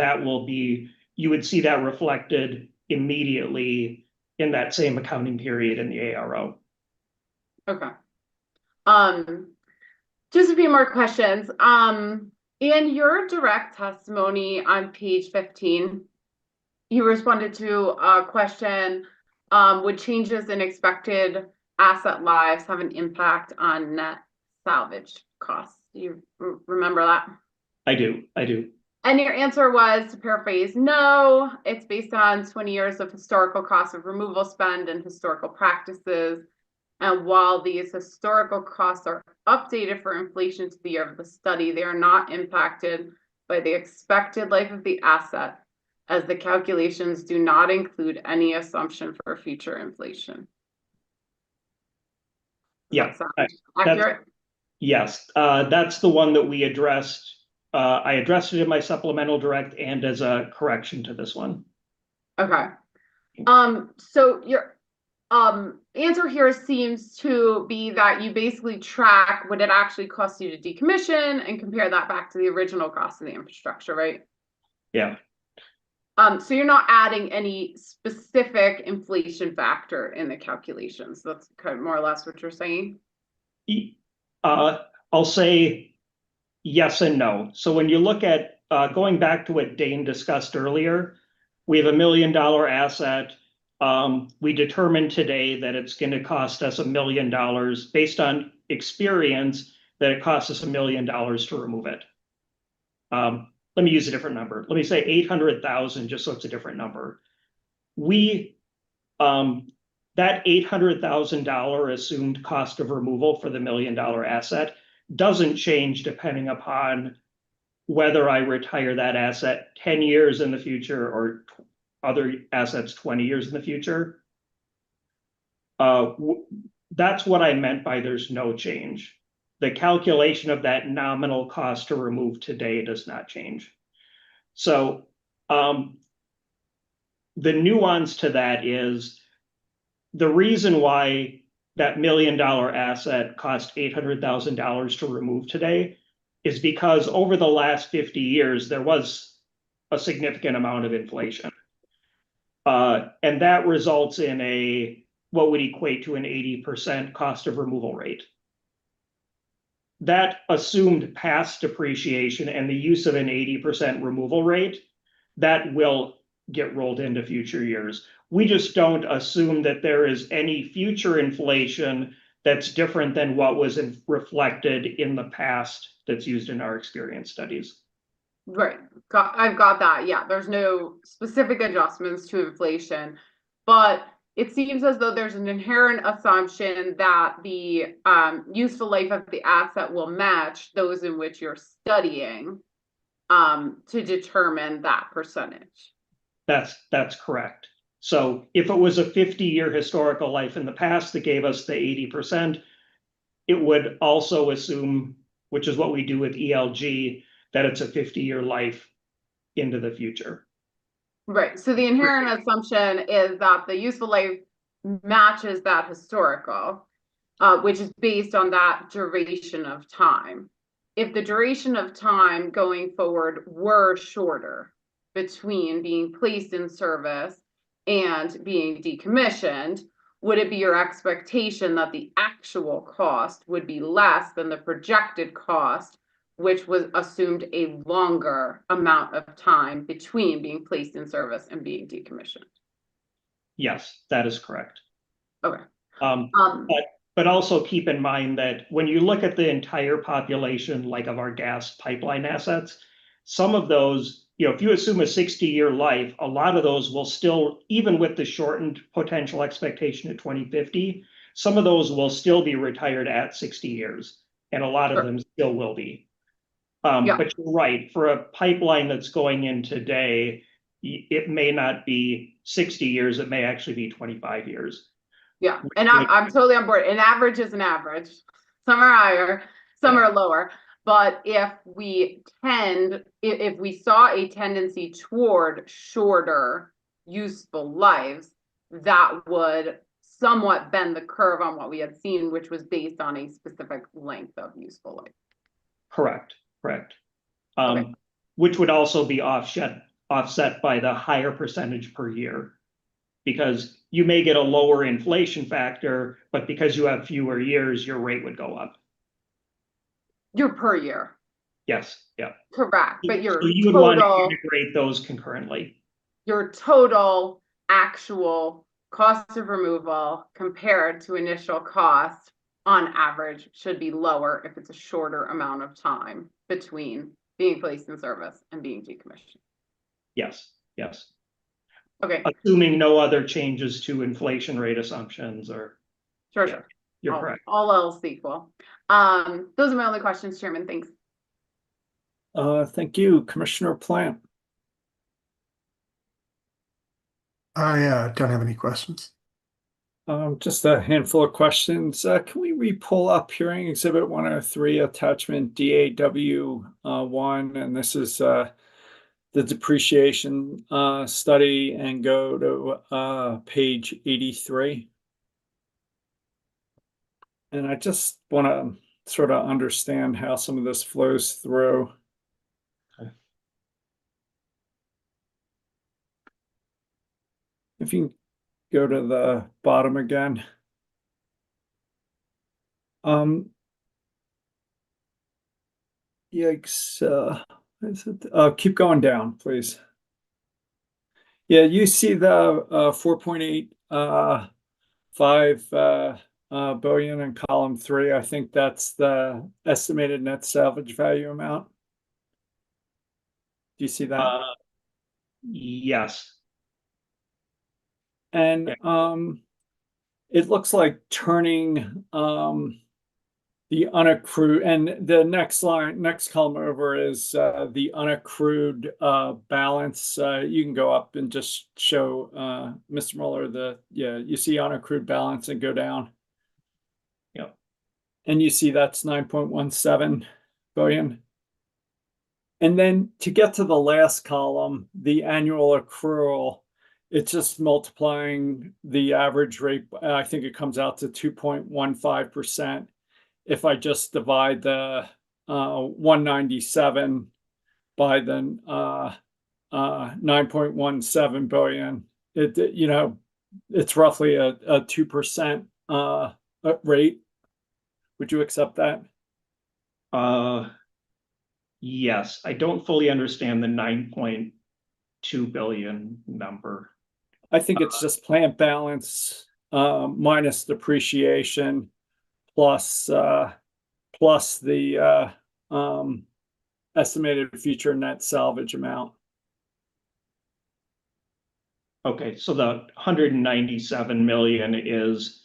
you would see that reflected immediately in that same accounting period in the ARO. Okay. Just a few more questions. In your direct testimony on page 15, you responded to a question, would changes in expected asset lives have an impact on net salvage costs? Do you remember that? I do. And your answer was, to paraphrase, no, it's based on 20 years of historical cost of removal spend and historical practices. And while these historical costs are updated for inflation to the year of the study, they are not impacted by the expected life of the asset, as the calculations do not include any assumption for future inflation. Yeah, accurate? Yes, that's the one that we addressed. I addressed it in my supplemental direct and as a correction to this one. Okay. So your answer here seems to be that you basically track what it actually costs you to decommission and compare that back to the original cost of the infrastructure, right? Yeah. So you're not adding any specific inflation factor in the calculations. That's kind of more or less what you're saying. I'll say yes and no. So when you look at going back to what Dane discussed earlier, we have $1 million asset. We determined today that it's going to cost us $1 million based on experience, that it costs us $1 million to remove it. Let me use a different number. Let me say 800,000, just so it's a different number. That $800,000 assumed cost of removal for the $1 million asset doesn't change depending upon whether I retire that asset 10 years in the future or other assets 20 years in the future. That's what I meant by there's no change. The calculation of that nominal cost to remove today does not change. So the nuance to that is the reason why that $1 million asset cost $800,000 to remove today is because over the last 50 years, there was a significant amount of inflation. And that results in what would equate to an 80% cost of removal rate. That assumed past depreciation and the use of an 80% removal rate, that will get rolled into future years. We just don't assume that there is any future inflation that's different than what was reflected in the past that's used in our experience studies. Right. I've got that. Yeah, there's no specific adjustments to inflation, but it seems as though there's an inherent assumption that the useful life of the asset will match those in which you're studying to determine that percentage. That's correct. So if it was a 50-year historical life in the past that gave us the 80%, it would also assume, which is what we do with ELG, that it's a 50-year life into the future. Right. So the inherent assumption is that the useful life matches that historical, which is based on that duration of time. If the duration of time going forward were shorter between being placed in service and being decommissioned, would it be your expectation that the actual cost would be less than the projected cost, which was assumed a longer amount of time between being placed in service and being decommissioned? Yes, that is correct. Okay. But also keep in mind that when you look at the entire population, like of our gas pipeline assets, some of those, if you assume a 60-year life, a lot of those will still, even with the shortened potential expectation at 2050, some of those will still be retired at 60 years, and a lot of them still will be. But you're right, for a pipeline that's going in today, it may not be 60 years, it may actually be 25 years. Yeah, and I'm totally on board. An average is an average. Some are higher, some are lower. But if we saw a tendency toward shorter useful lives, that would somewhat bend the curve on what we had seen, which was based on a specific length of useful life. Correct. Which would also be offset by the higher percentage per year. Because you may get a lower inflation factor, but because you have fewer years, your rate would go up. Your per year, Yes, yeah. correct, but your So you would want to total, integrate those concurrently. your total actual cost of removal compared to initial cost on average should be lower if it's a shorter amount of time between being placed in service and being decommissioned. Yes, yes. Okay, Assuming no other changes to inflation rate assumptions or, sure, yeah, sure. you're correct. All else equal. Those are my only questions, Chairman. Thanks. Thank you, Commissioner Plant. I don't have any questions. Just a handful of questions. Can we re-pull up hearing exhibit 103, attachment DAW 1, and this is the depreciation study, and go to page 83. And I just want to sort of understand how some of this flows through. Okay. If you can go to the bottom again. Yikes. Is it, keep going down, please. Yeah, you see the 4.85 billion in column 3. I think that's the estimated net salvage value amount. Do you see that? Yes. And it looks like turning the unaccrued, and the next column over is the unaccrued balance. You can go up and just show Mr. Mueller you see unaccrued balance and go down. Yep. And you see that's 9.17 billion. And then to get to the last column, the annual accrual, it's just multiplying the average rate. I think it comes out to 2.15%. If I just divide the 197 by the 9.17 billion, it's roughly a 2% rate. Would you accept that? Yes, I don't fully understand the 9.2 billion number. I think it's just plant balance minus depreciation plus the estimated future net salvage amount. Okay, so the 197 million is,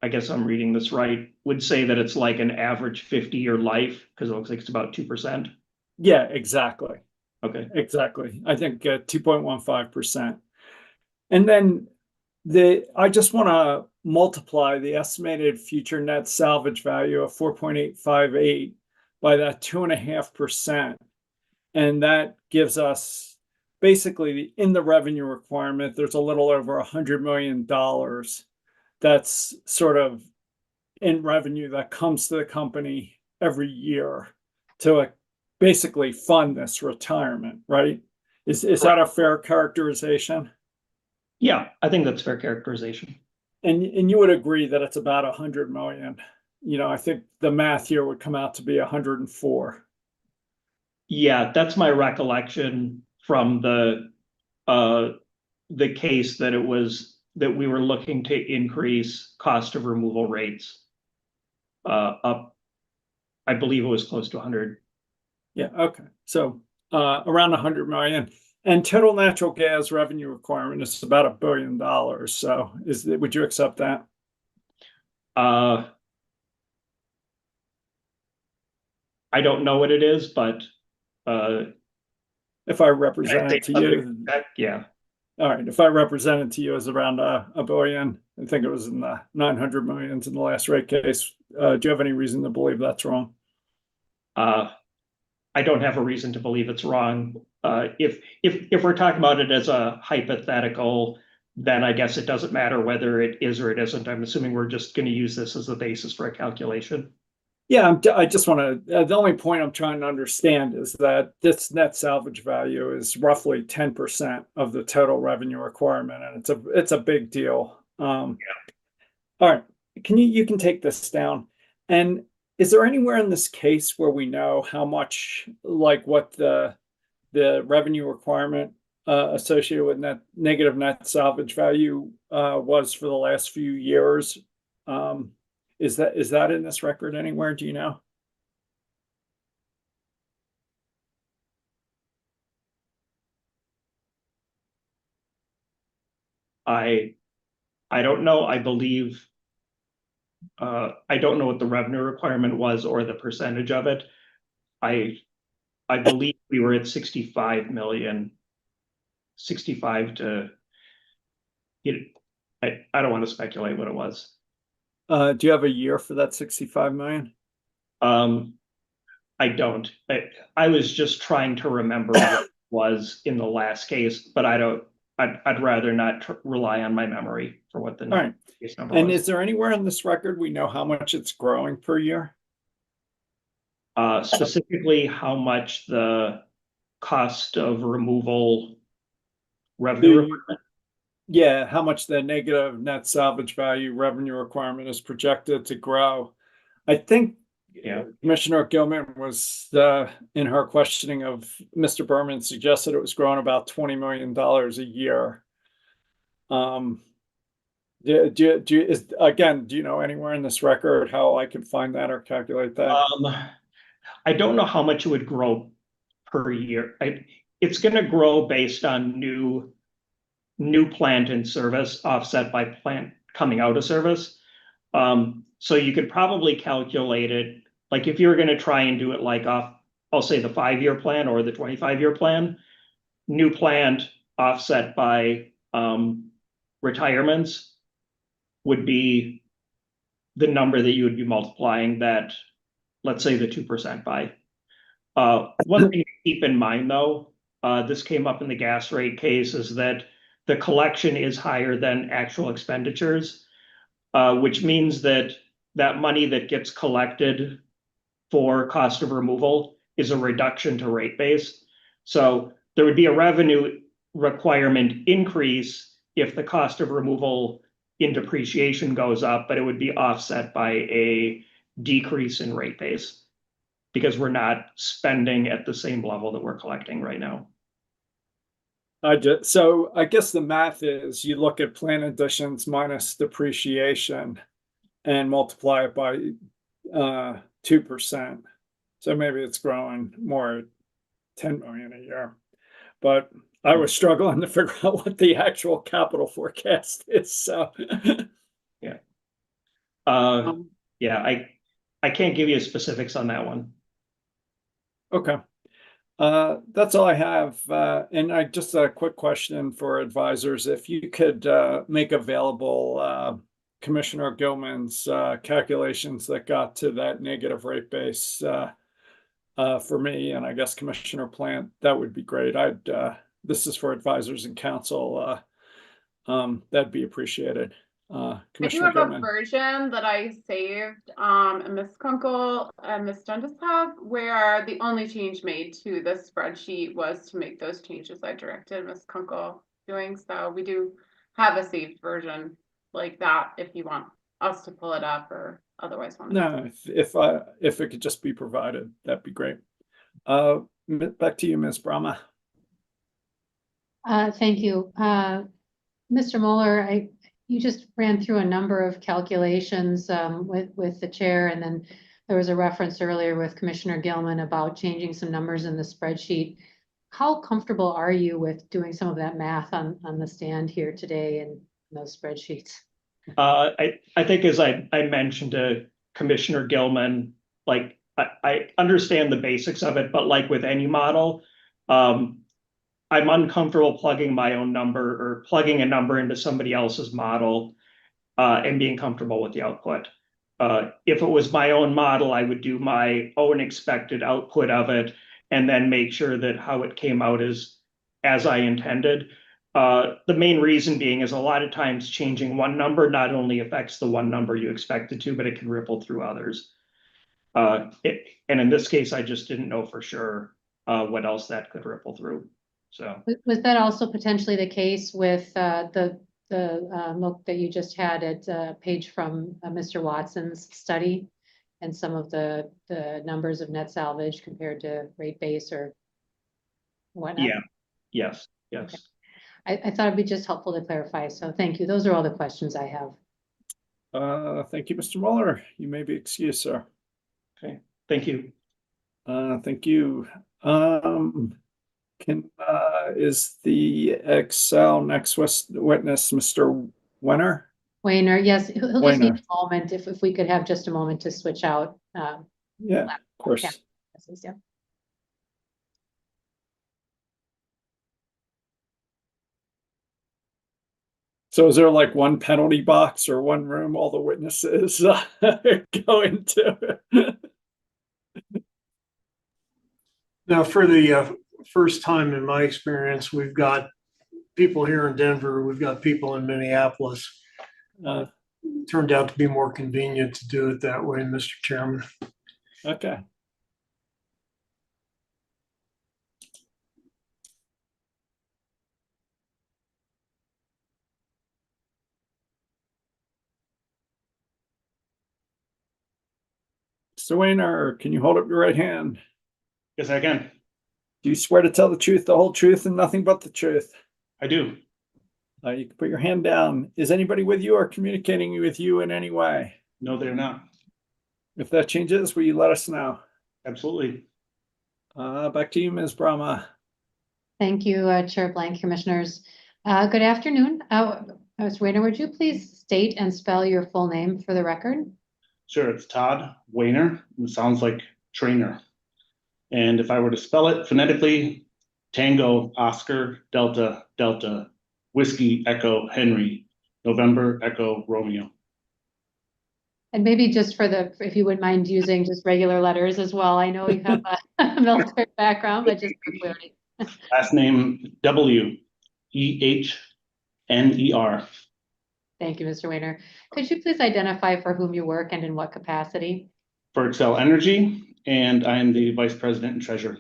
I guess I'm reading this right, would say that it's like an average 50-year life because it looks like it's about 2%. Yeah, exactly. Okay. Exactly. I think 2.15%. And then I just want to multiply the estimated future net salvage value of 4.858 by that 2.5%. And that gives us basically in the revenue requirement, there's a little over $100 million that's sort of in revenue that comes to the company every year to basically fund this retirement, right? Is that a fair characterization? Yeah, I think that's fair characterization. And you would agree that it's about 100 million. I think the math here would come out to be 104. Yeah, that's my recollection from the case that we were looking to increase cost of removal rates up. I believe it was close to 100. Yeah, okay. So around 100 million. And total natural gas revenue requirement is about $1 billion. So would you accept that? I don't know what it is, but if I represent it to you, yeah. All right. If I represent it to you as around $1 billion, I think it was in the 900 millions in the last rate case. Do you have any reason to believe that's wrong? I don't have a reason to believe it's wrong. If we're talking about it as a hypothetical, then I guess it doesn't matter whether it is or it isn't. I'm assuming we're just going to use this as the basis for a calculation. Yeah, I just want to, the only point I'm trying to understand is that this net salvage value is roughly 10% of the total revenue requirement, and it's a big deal. All right, you can take this down. And is there anywhere in this case where we know how much, like what the revenue requirement associated with negative net salvage value was for the last few years? Is that in this record anywhere? Do you know? I don't know. I believe I don't know what the revenue requirement was or the percentage of it. I believe we were at 65 million, 65 to, I don't want to speculate what it was. Do you have a year for that 65 million? I don't. I was just trying to remember what it was in the last case, but I'd rather not rely on my memory for what the All right. case number And was. is there anywhere in this record we know how much it's growing per year? Specifically, how much the cost of removal revenue requirement? Yeah, how much the negative net salvage value revenue requirement is projected to grow. I think Commissioner Gilman was in her questioning of Mr. Berman suggested it was growing about $20 million a year. Do you know anywhere in this record how I can find that or calculate that? I don't know how much it would grow per year. It's going to grow based on new plant in service offset by plant coming out of service. So you could probably calculate it, like if you're going to try and do it like off, I'll say the 5-year plan or the 25-year plan, new plant offset by retirements would be the number that you would be multiplying that, let's say the 2% by. One thing to keep in mind though, this came up in the gas rate case, is that the collection is higher than actual expenditures, which means that money that gets collected for cost of removal is a reduction to rate base. So there would be a revenue requirement increase if the cost of removal in depreciation goes up, but it would be offset by a decrease in rate base because we're not spending at the same level that we're collecting right now. So I guess the math is you look at plant additions minus depreciation and multiply it by 2%. So maybe it's growing more 10 million a year. But I was struggling to figure out what the actual capital forecast is. So yeah. I can't give you specifics on that one. Okay. That's all I have. And just a quick question for advisors. If you could make available Commissioner Gilman's calculations that got to that negative rate base for me, and I guess Commissioner Plant, that would be great. This is for advisors and council. That'd be appreciated. I do Commissioner have Gilman. a version that I saved, and Ms. Kunkel and Ms. Dundas have, where the only change made to the spreadsheet was to make those changes I directed Ms. Kunkel doing. So we do have a saved version like that if you want us to pull it up or otherwise want to. No, if it could just be provided, that'd be great. Back to you, Ms. Brahma. Thank you. Mr. Mueller, you just ran through a number of calculations with the chair, and then there was a reference earlier with Commissioner Gilman about changing some numbers in the spreadsheet. How comfortable are you with doing some of that math on the stand here today in those spreadsheets? I think as I mentioned to Commissioner Gilman, like I understand the basics of it, but like with any model, I'm uncomfortable plugging my own number or plugging a number into somebody else's model and being comfortable with the output. If it was my own model, I would do my own expected output of it and then make sure that how it came out is as I intended. The main reason being is a lot of times changing one number not only affects the one number you expect it to, but it can ripple through others. And in this case, I just didn't know for sure what else that could ripple through. So Was that also potentially the case with the look that you just had at page from Mr. Watson's study and some of the numbers of net salvage compared to rate base or whatnot? yeah, yes. Okay. I thought it'd be just helpful to clarify. So thank you. Those are all the questions I have. Thank you, Mr. Mueller. You may be excused, sir. Okay, thank you. Thank you. Is the Excel next witness Mr. Wenner? Wayner, yes, he'll just need Wayner. a moment if we could have just a moment to switch out. Yeah, of course. Yeah. So is there like one penalty box or one room all the witnesses go into? Now, for the first time in my experience, we've got people here in Denver, we've got people in Minneapolis. Turned out to be more convenient to do it that way, Mr. Chairman. Okay. Mr. Wayner, can you hold up your right hand? Yes, I can. Do you swear to tell the truth, the whole truth, and nothing but the truth? I do. You can put your hand down. Is anybody with you or communicating with you in any way? No, they're not. If that changes, will you let us know? Absolutely. Back to you, Ms. Brahma. Thank you, Chair Blank, Commissioners. Good afternoon. Mr. Wayner, would you please state and spell your full name for the record? Sure, it's Todd Wayner. It sounds like trainer. And if I were to spell it phonetically, Tango, Oscar, Delta, Delta, Whiskey, Echo, Henry, November, Echo, Romeo. And maybe just if you wouldn't mind using just regular letters as well. I know you have a military background, but just for clarity. Last name Weehner. Thank you, Mr. Wayner. Could you please identify for whom you work and in what capacity? For Excel Energy, and I am the Vice President and Treasurer.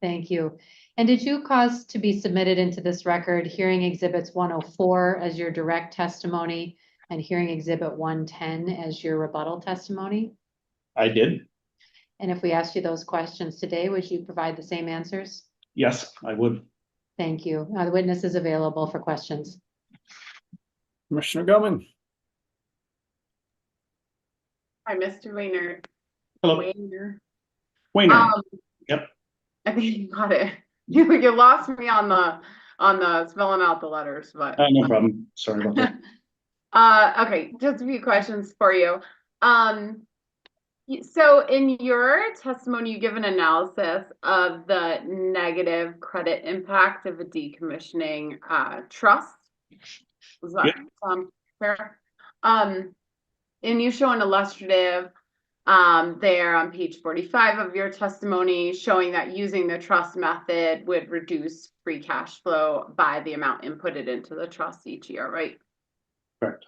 Thank you. And did you cause to be submitted into this record hearing exhibits 104 as your direct testimony and hearing exhibit 110 as your rebuttal testimony? I did. And if we asked you those questions today, would you provide the same answers? Yes, I would. Thank you. The witness is available for questions. Commissioner Goman. Hi, Mr. Wayner. Hello. Wayner. Yep. I think you got it. You lost me on the spelling out the letters, but No problem. Sorry about that. okay, just a few questions for you. So in your testimony, you give an analysis of the negative credit impact of a decommissioning trust. Was that fair? And you show an illustrative there on page 45 of your testimony showing that using the trust method would reduce free cash flow by the amount inputted into the trust each year, right? Correct.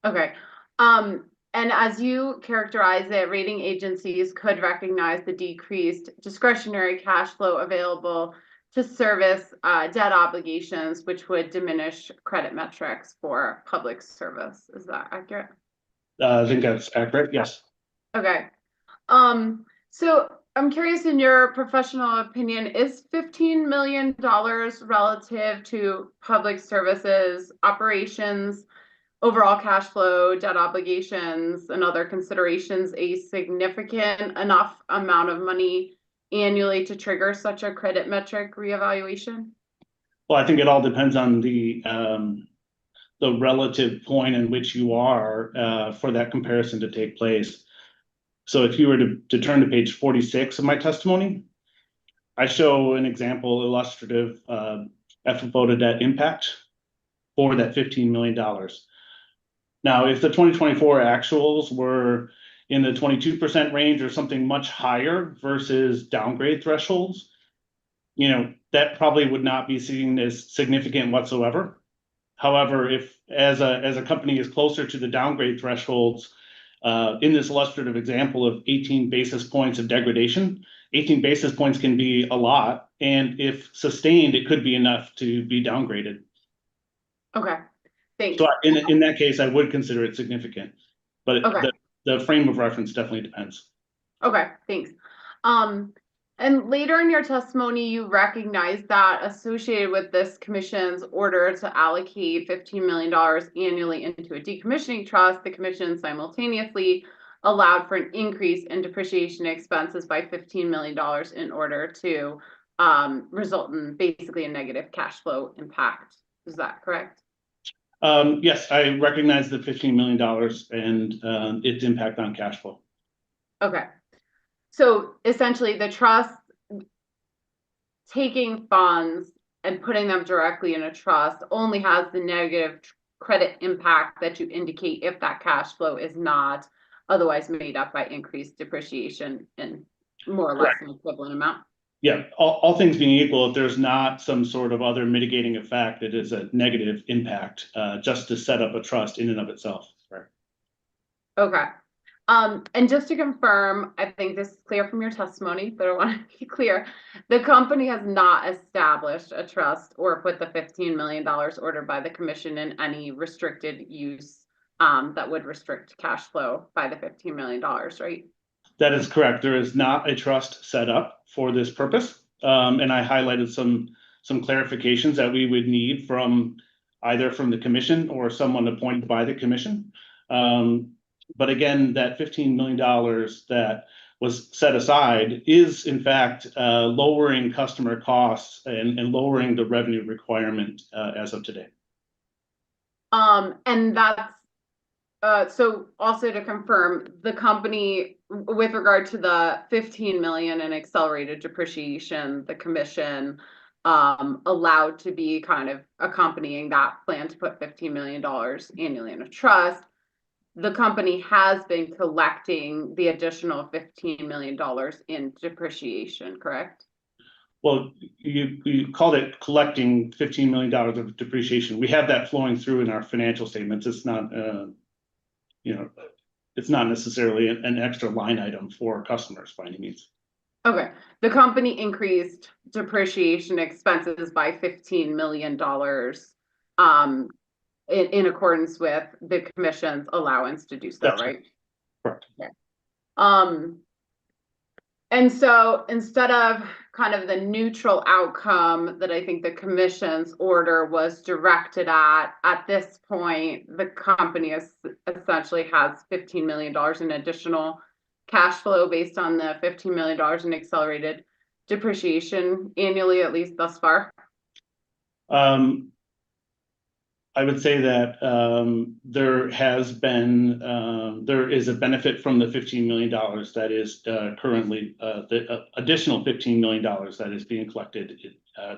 Okay. And as you characterize it, rating agencies could recognize the decreased discretionary cash flow available to service debt obligations, which would diminish credit metrics for public service. Is that accurate? I think that's accurate. Yes. Okay. So I'm curious, in your professional opinion, is $15 million relative to public services operations, overall cash flow, debt obligations, and other considerations a significant enough amount of money annually to trigger such a credit metric reevaluation? Well, I think it all depends on the relative point in which you are for that comparison to take place. So if you were to turn to page 46 of my testimony, I show an example illustrative FFO to debt impact for that $15 million. Now, if the 2024 actuals were in the 22% range or something much higher versus downgrade thresholds, that probably would not be seen as significant whatsoever. However, if as a company is closer to the downgrade thresholds, In this illustrative example of 18 basis points of degradation, 18 basis points can be a lot, and if sustained, it could be enough to be downgraded. Okay, thanks. So in that case, I would consider it significant, but Okay. the frame of reference definitely depends. Okay, thanks. And later in your testimony, you recognize that associated with this commission's order to allocate $15 million annually into a decommissioning trust, the commission simultaneously allowed for an increase in depreciation expenses by $15 million in order to result in basically a negative cash flow impact. Is that correct? Yes, I recognize the $15 million and its impact on cash flow. Okay. So essentially the trust taking funds and putting them directly in a trust only has the negative credit impact that you indicate if that cash flow is not otherwise made up by increased depreciation in more or less an equivalent amount. Yeah, all things being equal, if there's not some sort of other mitigating effect, it is a negative impact just to set up a trust in and of itself. Right. Okay. And just to confirm, I think this is clear from your testimony, but I want to be clear. The company has not established a trust or put the $15 million ordered by the commission in any restricted use that would restrict cash flow by the $15 million, right? That is correct. There is not a trust set up for this purpose. And I highlighted some clarifications that we would need from either from the commission or someone appointed by the commission. But again, that $15 million that was set aside is in fact lowering customer costs and lowering the revenue requirement as of today. And that's so also to confirm, the company with regard to the 15 million in accelerated depreciation, the commission allowed to be kind of accompanying that plan to put $15 million annually in a trust. The company has been collecting the additional $15 million in depreciation, correct? Well, you called it collecting $15 million of depreciation. We have that flowing through in our financial statements. It's not, it's not necessarily an extra line item for customers by any means. Okay, the company increased depreciation expenses by $15 million in accordance with the commission's allowance to do so, That's right? Correct. Okay. And so instead of kind of the neutral outcome that I think the commission's order was directed at this point, the company essentially has $15 million in additional cash flow based on the $15 million in accelerated depreciation annually, at least thus far. I would say that there is a benefit from the $15 million that is currently the additional $15 million that is being collected,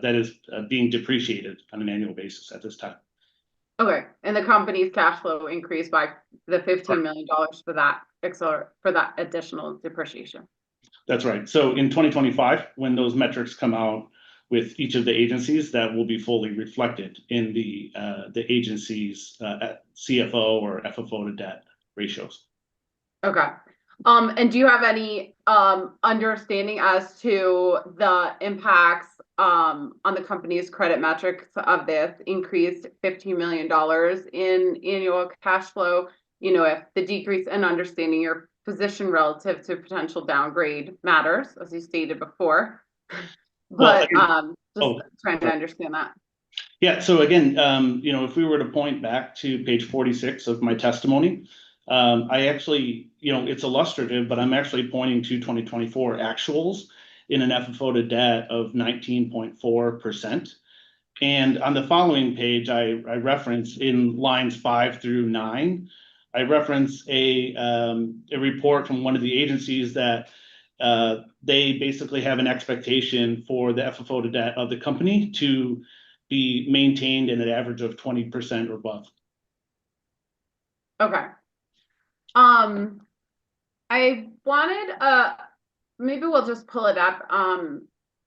that is being depreciated on an annual basis at this time. Okay, and the company's cash flow increased by the $15 million for that additional depreciation. That's right. So in 2025, when those metrics come out with each of the agencies, that will be fully reflected in the agency's CFO or FFO to debt ratios. Okay. And do you have any understanding as to the impacts on the company's credit metrics of this increased $15 million in annual cash flow? You know, if the decrease in understanding your position relative to potential downgrade matters, as you stated before. But just trying to understand that. Yeah, so again, if we were to point back to page 46 of my testimony, I actually, it's illustrative, but I'm actually pointing to 2024 actuals in an FFO to debt of 19.4%. And on the following page, I reference in lines 5 through 9, I reference a report from one of the agencies that they basically have an expectation for the FFO to debt of the company to be maintained in an average of 20% or above. Okay. I wanted maybe we'll just pull it up.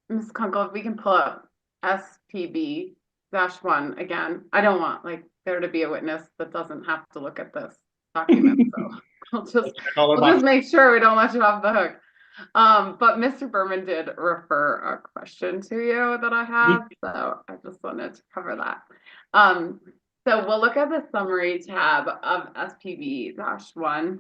Ms. Kunkel, if we can pull up SPB-1 again. I don't want there to be a witness that doesn't have to look at this document. So We'll just make sure we don't let you off the hook. But Mr. Berman did refer a question to you that I have, so I just wanted to cover that. So we'll look at the summary tab of SPV-1.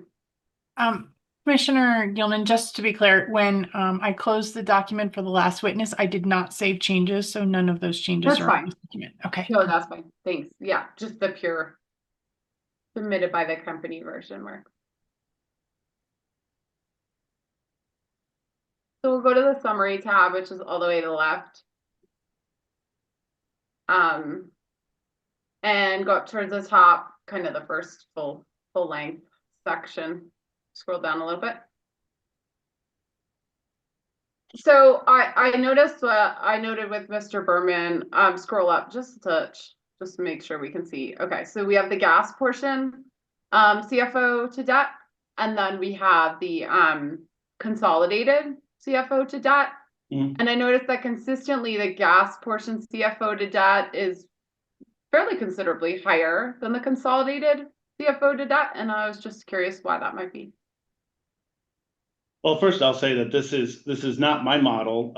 Commissioner Gilman, just to be clear, when I closed the document for the last witness, I did not save changes, so none of those changes That's are fine. on this document. Okay. No, that's fine. Thanks. Yeah, just the pure submitted by the company version works. So we'll go to the summary tab, which is all the way to the left. And go up towards the top, kind of the first full length section. Scroll down a little bit. So I noticed I noted with Mr. Berman, scroll up just a touch, just to make sure we can see. Okay, so we have the gas portion, CFO to debt, and then we have the consolidated CFO to debt. And I noticed that consistently the gas portion CFO to debt is fairly considerably higher than the consolidated CFO to debt, and I was just curious why that might be. Well, first I'll say that this is not my model,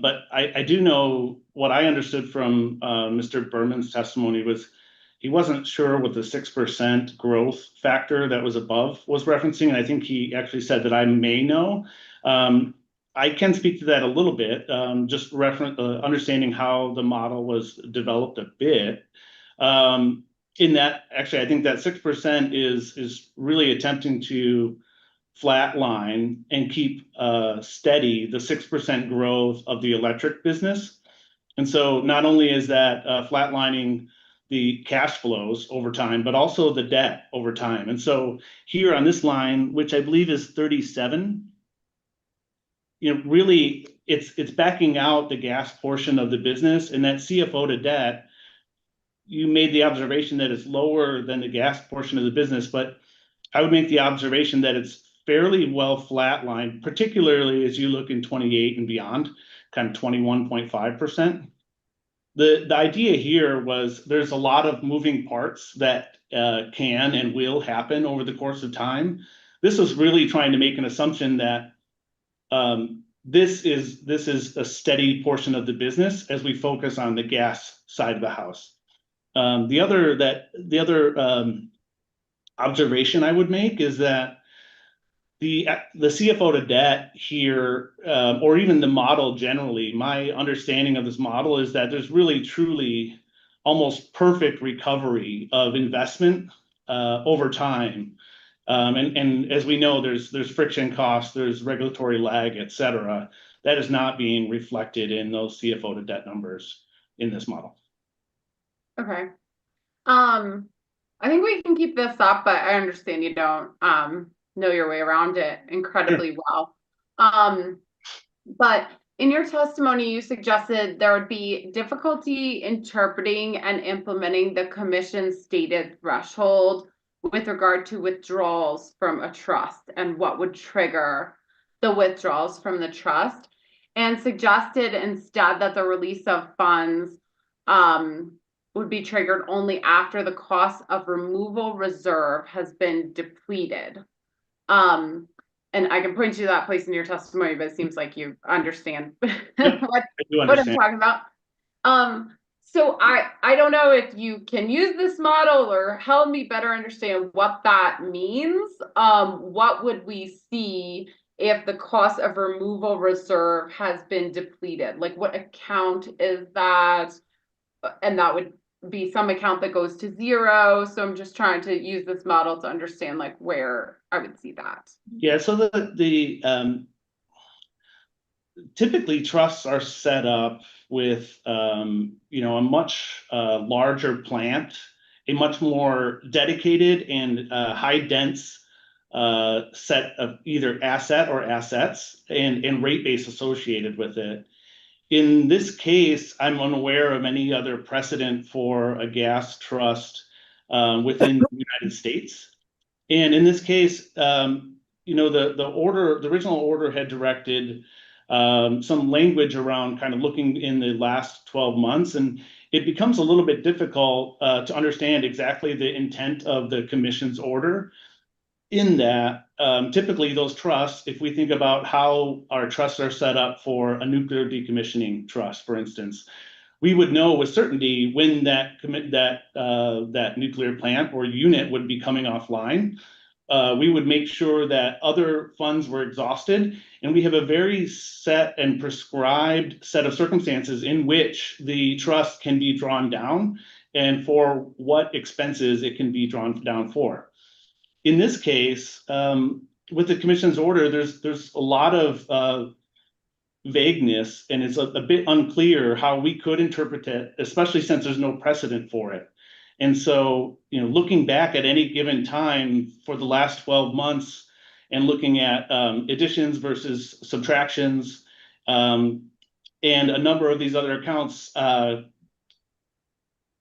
but I do know what I understood from Mr. Berman's testimony was he wasn't sure what the 6% growth factor that was above was referencing, and I think he actually said that I may know. I can speak to that a little bit, just understanding how the model was developed a bit. In that, actually, I think that 6% is really attempting to flatline and keep steady the 6% growth of the electric business. And so not only is that flatlining the cash flows over time, but also the debt over time. And so here on this line, which I believe is 37, really it's backing out the gas portion of the business, and that CFO to debt, you made the observation that it's lower than the gas portion of the business, but I would make the observation that it's fairly well flatlined, particularly as you look in 28 and beyond, kind of 21.5%. The idea here was there's a lot of moving parts that can and will happen over the course of time. This was really trying to make an assumption that this is a steady portion of the business as we focus on the gas side of the house. The other observation I would make is that the CFO to debt here, or even the model generally, my understanding of this model is that there's really truly almost perfect recovery of investment over time. And as we know, there's friction costs, there's regulatory lag, et cetera. That is not being reflected in those CFO to debt numbers in this model. Okay. I think we can keep this up, but I understand you don't know your way around it incredibly well. But in your testimony, you suggested there would be difficulty interpreting and implementing the commission's stated threshold with regard to withdrawals from a trust and what would trigger the withdrawals from the trust, and suggested instead that the release of funds would be triggered only after the cost of removal reserve has been depleted. And I can point you to that place in your testimony, but it seems like you understand what I'm talking about. So I don't know if you can use this model or help me better understand what that means. What would we see if the cost of removal reserve has been depleted? Like what account is that? And that would be some account that goes to zero. So I'm just trying to use this model to understand like where I would see that. Yeah, so the typically trusts are set up with a much larger plant, a much more dedicated and high dense set of either asset or assets and rate base associated with it. In this case, I'm unaware of any other precedent for a gas trust within the United States. And in this case, the original order had directed some language around kind of looking in the last 12 months, and it becomes a little bit difficult to understand exactly the intent of the commission's order. in that, typically those trusts, if we think about how our trusts are set up for a nuclear decommissioning trust, for instance, we would know with certainty when that nuclear plant or unit would be coming offline. We would make sure that other funds were exhausted, and we have a very set and prescribed set of circumstances in which the trust can be drawn down and for what expenses it can be drawn down for. In this case, with the commission's order, there's a lot of vagueness, and it's a bit unclear how we could interpret it, especially since there's no precedent for it. And so, looking back at any given time for the last 12 months and looking at additions versus subtractions, and a number of these other accounts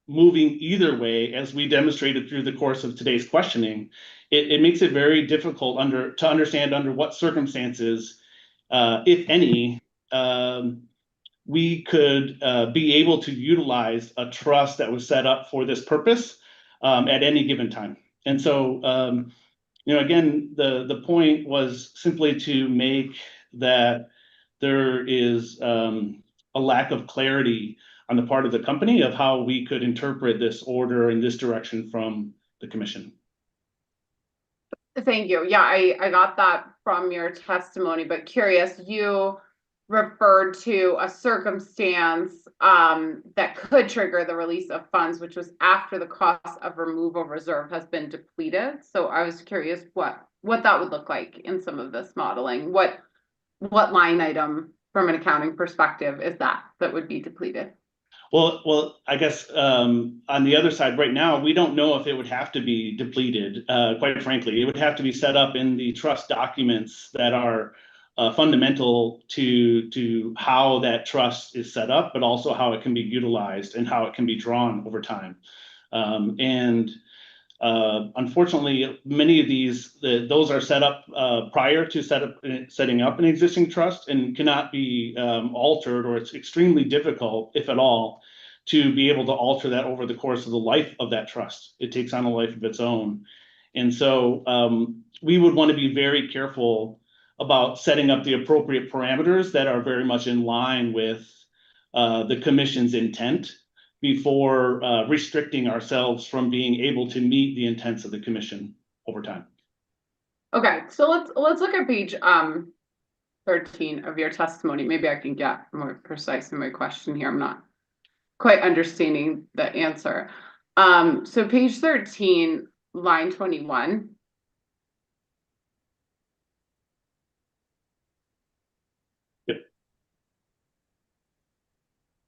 moving either way, as we demonstrated through the course of today's questioning, it makes it very difficult to understand under what circumstances, if any, we could be able to utilize a trust that was set up for this purpose at any given time. And so, again, the point was simply to make that there is a lack of clarity on the part of the company of how we could interpret this order in this direction from the commission. Thank you. Yeah, I got that from your testimony, but curious, you referred to a circumstance that could trigger the release of funds, which was after the cost of removal reserve has been depleted. So I was curious what that would look like in some of this modeling. What line item from an accounting perspective is that would be depleted? Well, I guess on the other side, right now, we don't know if it would have to be depleted. Quite frankly, it would have to be set up in the trust documents that are fundamental to how that trust is set up, but also how it can be utilized and how it can be drawn over time. Unfortunately, many of those are set up prior to setting up an existing trust and cannot be altered, or it's extremely difficult, if at all, to be able to alter that over the course of the life of that trust. It takes on a life of its own. And so we would want to be very careful about setting up the appropriate parameters that are very much in line with the commission's intent before restricting ourselves from being able to meet the intents of the commission over time. Okay, so let's look at page 13 of your testimony. Maybe I can get more precise in my question here. I'm not quite understanding the answer. So page 13, line 21.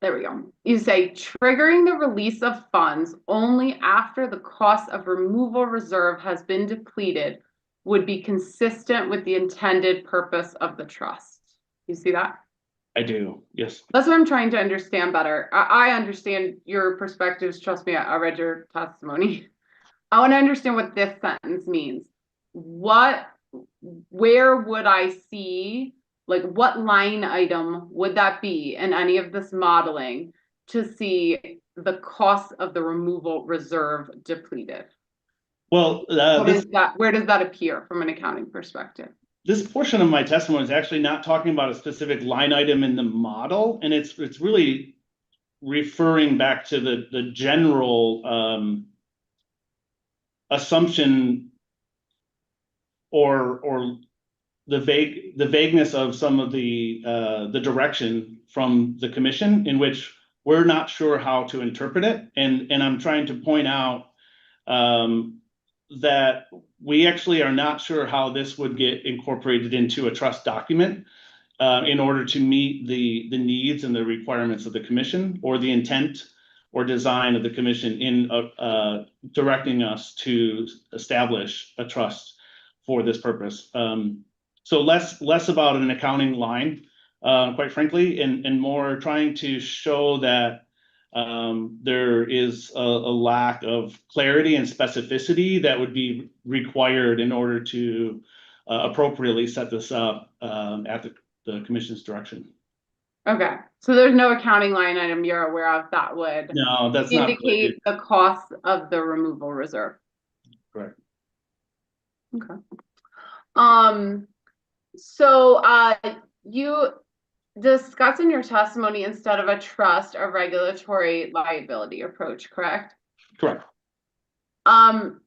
There we go. You say triggering the release of funds only after the cost of removal reserve has been depleted would be consistent with the intended purpose of the trust. You see that? I do, yes. That's what I'm trying to understand better. I understand your perspectives. Trust me, I read your testimony. I want to understand what this sentence means. Where would I see, like, what line item would that be in any of this modeling to see the cost of the removal reserve depleted? Well, where does that appear from an accounting perspective? This portion of my testimony is actually not talking about a specific line item in the model, and it's really referring back to the general assumption or the vagueness of some of the direction from the commission, in which we're not sure how to interpret it, and I'm trying to point out that we actually are not sure how this would get incorporated into a trust document in order to meet the needs and the requirements of the commission, or the intent or design of the commission in directing us to establish a trust for this purpose. So less about an accounting line, quite frankly, and more trying to show that there is a lack of clarity and specificity that would be required in order to appropriately set this up at the commission's direction. Okay, so there's no accounting line item you're aware of that would No, that's indicate the cost of the removal reserve. Correct. Okay. So you discuss in your testimony, instead of a trust, a regulatory liability approach, correct? Correct.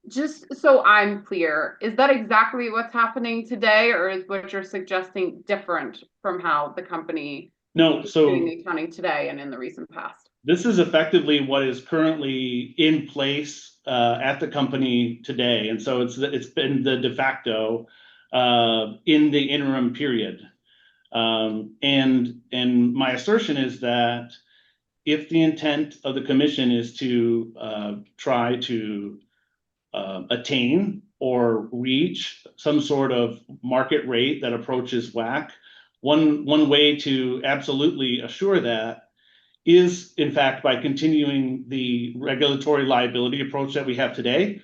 Just so I'm clear, is that exactly what's happening today, or is what you're suggesting different from how the company No, is so doing the accounting today and in the recent past? this is effectively what is currently in place at the company today, and so it's been the de facto in the interim period. And my assertion is that if the intent of the commission is to try to attain or reach some sort of market rate that approaches WACC, one way to absolutely assure that is, in fact, by continuing the regulatory liability approach that we have today.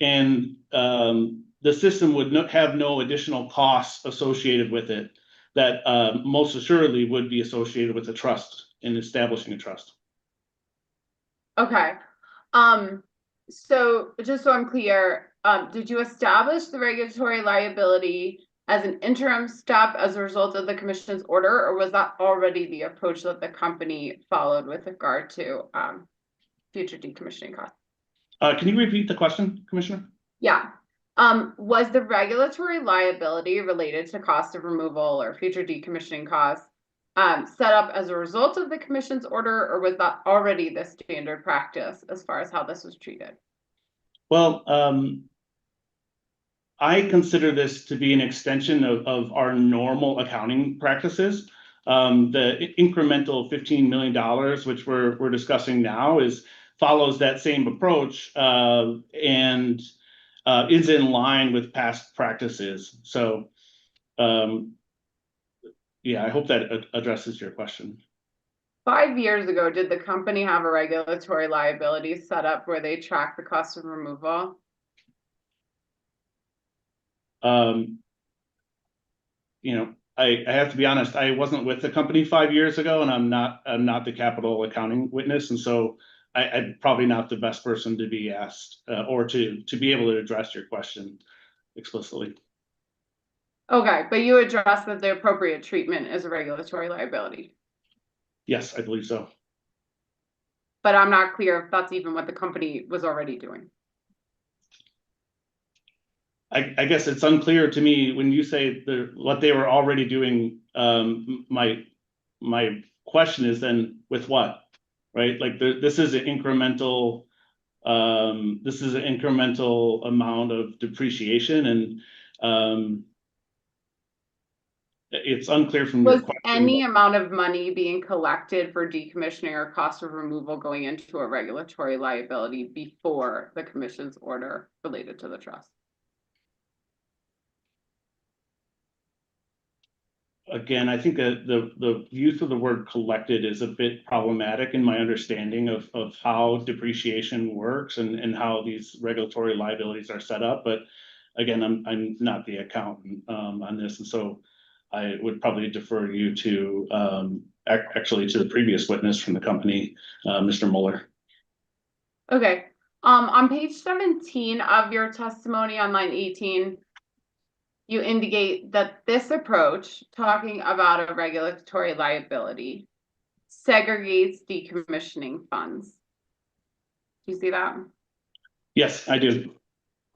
And the system would have no additional costs associated with it that most assuredly would be associated with a trust in establishing a trust. Okay. So just so I'm clear, did you establish the regulatory liability as an interim step as a result of the commission's order, or was that already the approach that the company followed with regard to future decommissioning costs? Can you repeat the question, Commissioner? Yeah. Was the regulatory liability related to cost of removal or future decommissioning costs set up as a result of the commission's order, or was that already the standard practice as far as how this was treated? Well, I consider this to be an extension of our normal accounting practices. The incremental $15 million, which we're discussing now, follows that same approach and is in line with past practices. So, yeah, I hope that addresses your question. 5 years ago, did the company have a regulatory liability set up where they track the cost of removal? You know, I have to be honest, I wasn't with the company 5 years ago, and I'm not the capital accounting witness, and so I'm probably not the best person to be asked or to be able to address your question explicitly. Okay, but you addressed that the appropriate treatment is a regulatory liability. Yes, I believe so. But I'm not clear if that's even what the company was already doing. I guess it's unclear to me when you say what they were already doing. My question is then with what, right? Like this is an incremental. This is an incremental amount of depreciation, and it's unclear from your Was question. any amount of money being collected for decommissioning or cost of removal going into a regulatory liability before the commission's order related to the trust? Again, I think that the use of the word collected is a bit problematic in my understanding of how depreciation works and how these regulatory liabilities are set up. But again, I'm not the accountant on this, and so I would probably defer you to actually to the previous witness from the company, Mr. Mueller. Okay. On page 17 of your testimony on line 18, you indicate that this approach, talking about a regulatory liability, segregates decommissioning funds. Do you see that? Yes, I do.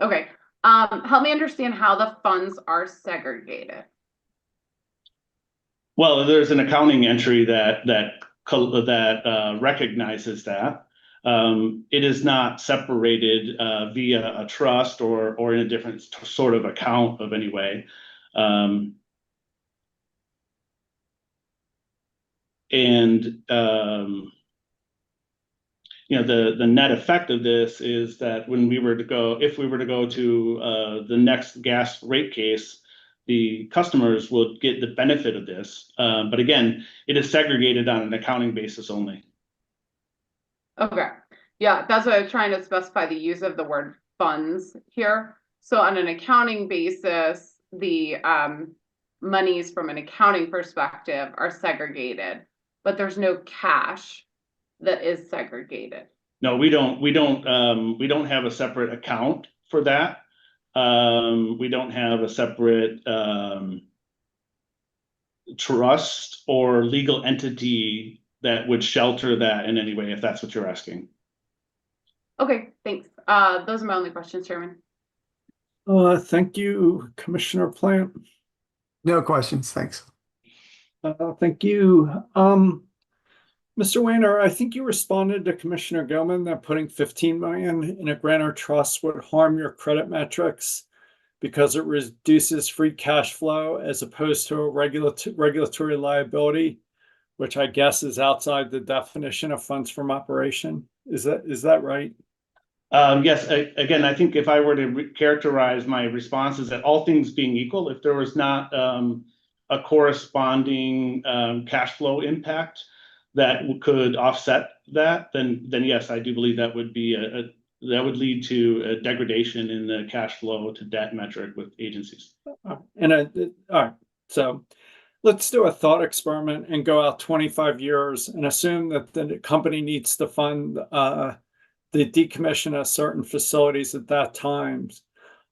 Okay. Help me understand how the funds are segregated. Well, there's an accounting entry that recognizes that. It is not separated via a trust or in a different sort of account of any way. You know, the net effect of this is that if we were to go to the next gas rate case, the customers will get the benefit of this. But again, it is segregated on an accounting basis only. Okay. Yeah, that's what I was trying to specify, the use of the word funds here. So on an accounting basis, the monies from an accounting perspective are segregated, but there's no cash that is segregated. No, we don't have a separate account for that. We don't have a separate trust or legal entity that would shelter that in any way, if that's what you're asking. Okay, thanks. Those are my only questions, Chairman. Thank you, Commissioner Plant. No questions, thanks. Thank you. Mr. Weiner, I think you responded to Commissioner Gilman that putting 15 million in a grantor trust would harm your credit metrics because it reduces free cash flow as opposed to a regulatory liability, which I guess is outside the definition of funds from operation. Is that right? Yes, again, I think if I were to characterize my responses that all things being equal, if there was not a corresponding cash flow impact that could offset that, then yes, I do believe that would be that would lead to a degradation in the cash flow to debt metric with agencies. All right, so let's do a thought experiment and go out 25 years and assume that the company needs to fund the decommission of certain facilities at that time.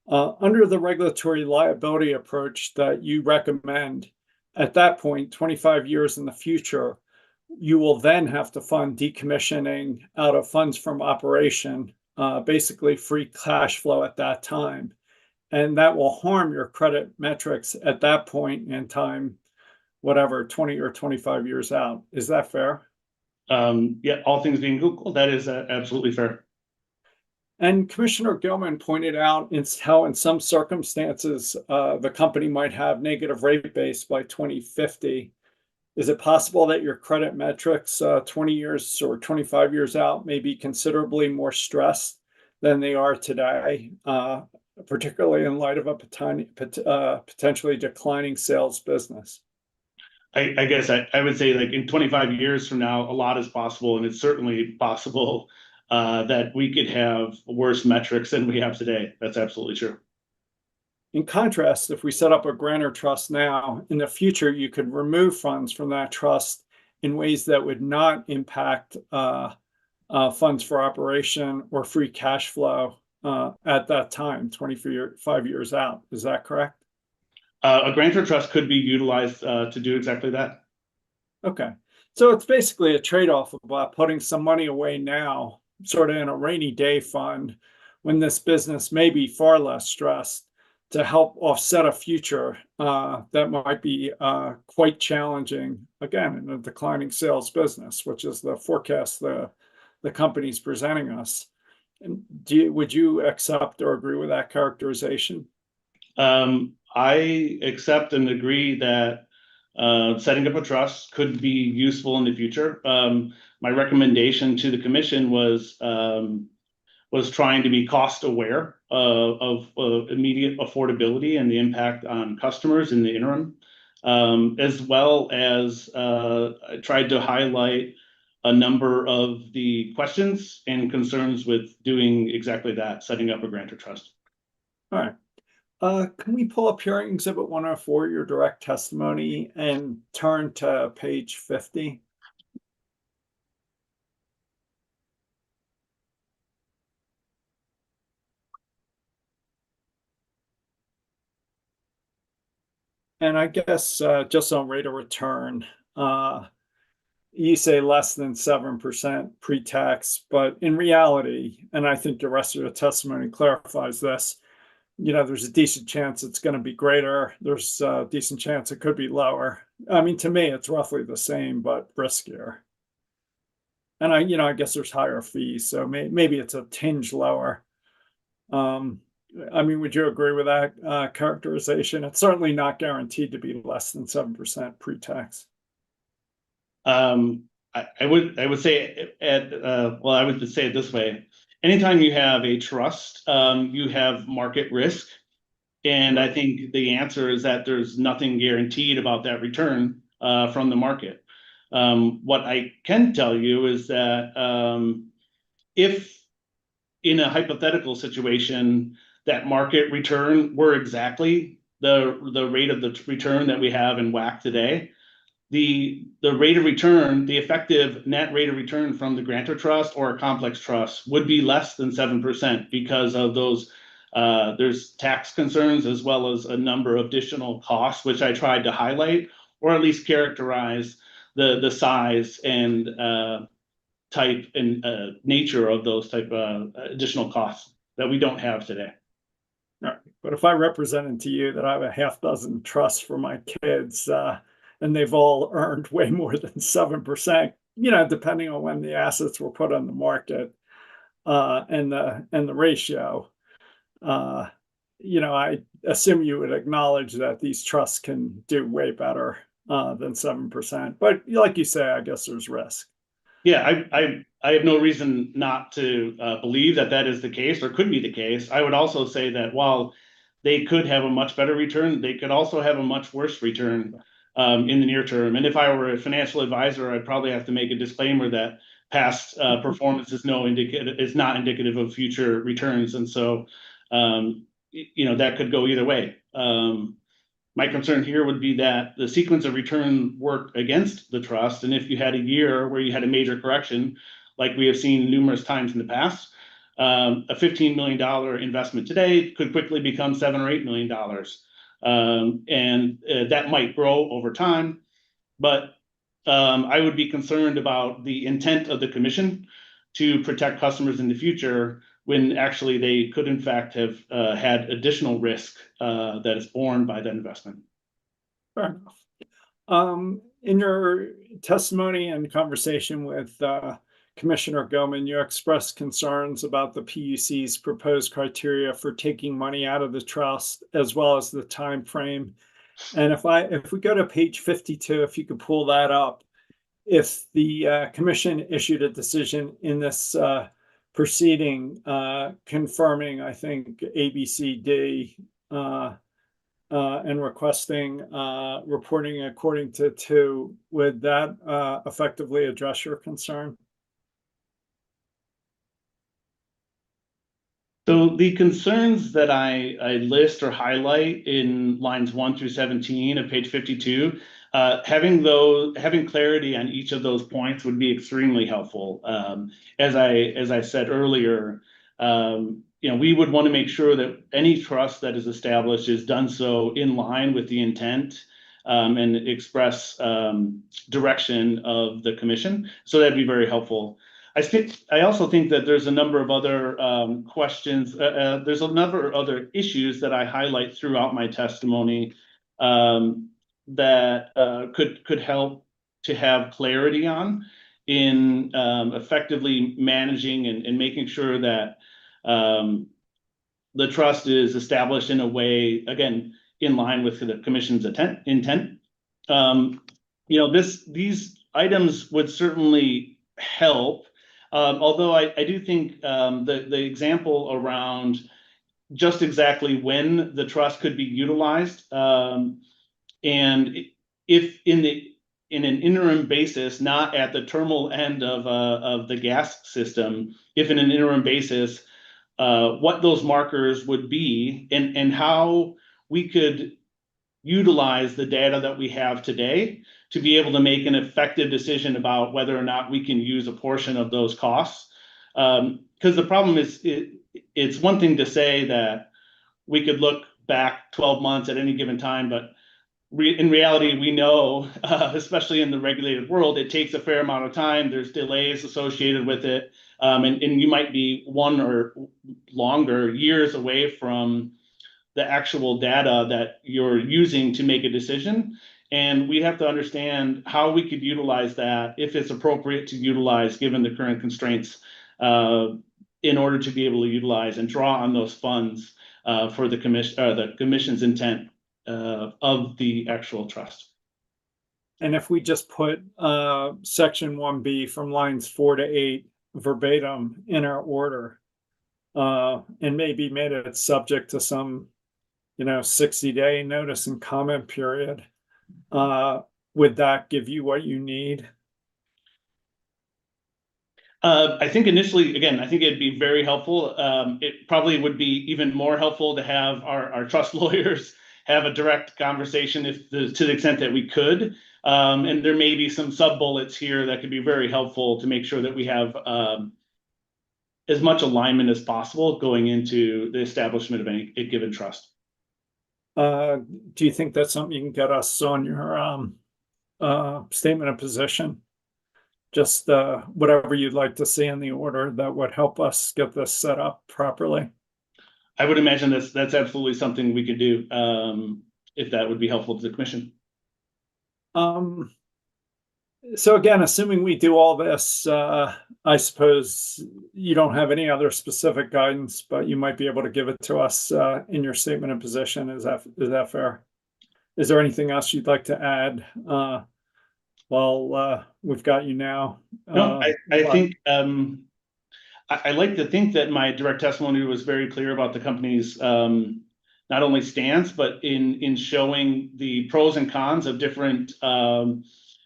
Under the regulatory liability approach that you recommend, at that point, 25 years in the future, you will then have to fund decommissioning out of funds from operation, basically free cash flow at that time. And that will harm your credit metrics at that point in time, whatever, 20 or 25 years out. Is that fair? Yeah, all things being equal, that is absolutely fair. And Commissioner Gilman pointed out how in some circumstances, the company might have negative rate base by 2050. Is it possible that your credit metrics 20 years or 25 years out may be considerably more stressed than they are today, particularly in light of a potentially declining sales business? I guess I would say, like, in 25 years from now, a lot is possible, and it's certainly possible that we could have worse metrics than we have today. That's absolutely true. In contrast, if we set up a grantor trust now, in the future, you could remove funds from that trust in ways that would not impact funds for operation or free cash flow at that time, 25 years out. Is that correct? A grantor trust could be utilized to do exactly that. Okay. So it's basically a trade-off about putting some money away now, sort of in a rainy day fund, when this business may be far less stressed, to help offset a future that might be quite challenging, again, in a declining sales business, which is the forecast the company's presenting us. And would you accept or agree with that characterization? I accept and agree that setting up a trust could be useful in the future. My recommendation to the commission was trying to be cost aware of immediate affordability and the impact on customers in the interim, as well as I tried to highlight a number of the questions and concerns with doing exactly that, setting up a grantor trust. All right. Can we pull up hearing exhibit 104, your direct testimony, and turn to page 50? And I guess just on rate of return, you say less than 7% pre-tax, but in reality, and I think the rest of the testimony clarifies this, there's a decent chance it's going to be greater. There's a decent chance it could be lower. I mean, to me, it's roughly the same, but riskier. And I guess there's higher fees, so maybe it's a tinge lower. I mean, would you agree with that characterization? It's certainly not guaranteed to be less than 7% pre-tax. I would say I would say it this way. Anytime you have a trust, you have market risk. And I think the answer is that there's nothing guaranteed about that return from the market. What I can tell you is that if in a hypothetical situation, that market return were exactly the rate of the return that we have in WACC today, the rate of return, the effective net rate of return from the grantor trust or a complex trust would be less than 7% because of those There's tax concerns as well as a number of additional costs, which I tried to highlight, or at least characterize the size and type and nature of those type of additional costs that we don't have today. Right. But if I represented to you that I have a half dozen trusts for my kids, and they've all earned way more than 7%, depending on when the assets were put on the market, and the ratio, I assume you would acknowledge that these trusts can do way better than 7%. But like you say, I guess there's risk. Yeah, I have no reason not to believe that that is the case or could be the case. I would also say that while they could have a much better return, they could also have a much worse return in the near term. And if I were a financial advisor, I'd probably have to make a disclaimer that past performance is not indicative of future returns. And so, that could go either way. My concern here would be that the sequence of return worked against the trust. And if you had a year where you had a major correction, like we have seen numerous times in the past, a $15 million investment today could quickly become $7 or $8 million. And that might grow over time. But I would be concerned about the intent of the commission to protect customers in the future when actually they could in fact have had additional risk that is borne by that investment. Fair enough. In your testimony and conversation with Commissioner Goman, you expressed concerns about the PUC's proposed criteria for taking money out of the trust, as well as the time frame. And if we go to page 52, if you could pull that up, if the commission issued a decision in this proceeding confirming, I think, ABCD and requesting reporting according to 2, would that effectively address your concern? So the concerns that I list or highlight in lines 1 through 17 of page 52, having clarity on each of those points would be extremely helpful. As I said earlier, we would want to make sure that any trust that is established is done so in line with the intent and express direction of the commission. So that'd be very helpful. I also think that there's a number of other questions. There's a number of other issues that I highlight throughout my testimony that could help to have clarity on in effectively managing and making sure that the trust is established in a way, again, in line with the commission's intent. These items would certainly help. Although I do think the example around just exactly when the trust could be utilized, and if in an interim basis, not at the terminal end of the gas system, if in an interim basis, what those markers would be and how we could utilize the data that we have today to be able to make an effective decision about whether or not we can use a portion of those costs. Because the problem is, it's one thing to say that we could look back 12 months at any given time, but in reality, we know, especially in the regulated world, it takes a fair amount of time. There's delays associated with it. And you might be 1 or longer years away from the actual data that you're using to make a decision. And we have to understand how we could utilize that, if it's appropriate to utilize given the current constraints, in order to be able to utilize and draw on those funds for the commission's intent of the actual trust. And if we just put section 1B from lines 4 to 8 verbatim in our order, and maybe made it subject to some 60-day notice and comment period, would that give you what you need? I think initially, again, I think it'd be very helpful. It probably would be even more helpful to have our trust lawyers have a direct conversation to the extent that we could. And there may be some sub bullets here that could be very helpful to make sure that we have as much alignment as possible going into the establishment of any given trust. Do you think that's something you can get us on your statement of position? Just whatever you'd like to see in the order that would help us get this set up properly. I would imagine that's absolutely something we could do, if that would be helpful to the commission. So again, assuming we do all this, I suppose you don't have any other specific guidance, but you might be able to give it to us in your statement of position. Is that fair? Is there anything else you'd like to add? Well, we've got you now. No, I think I like to think that my direct testimony was very clear about the company's not only stance, but in showing the pros and cons of different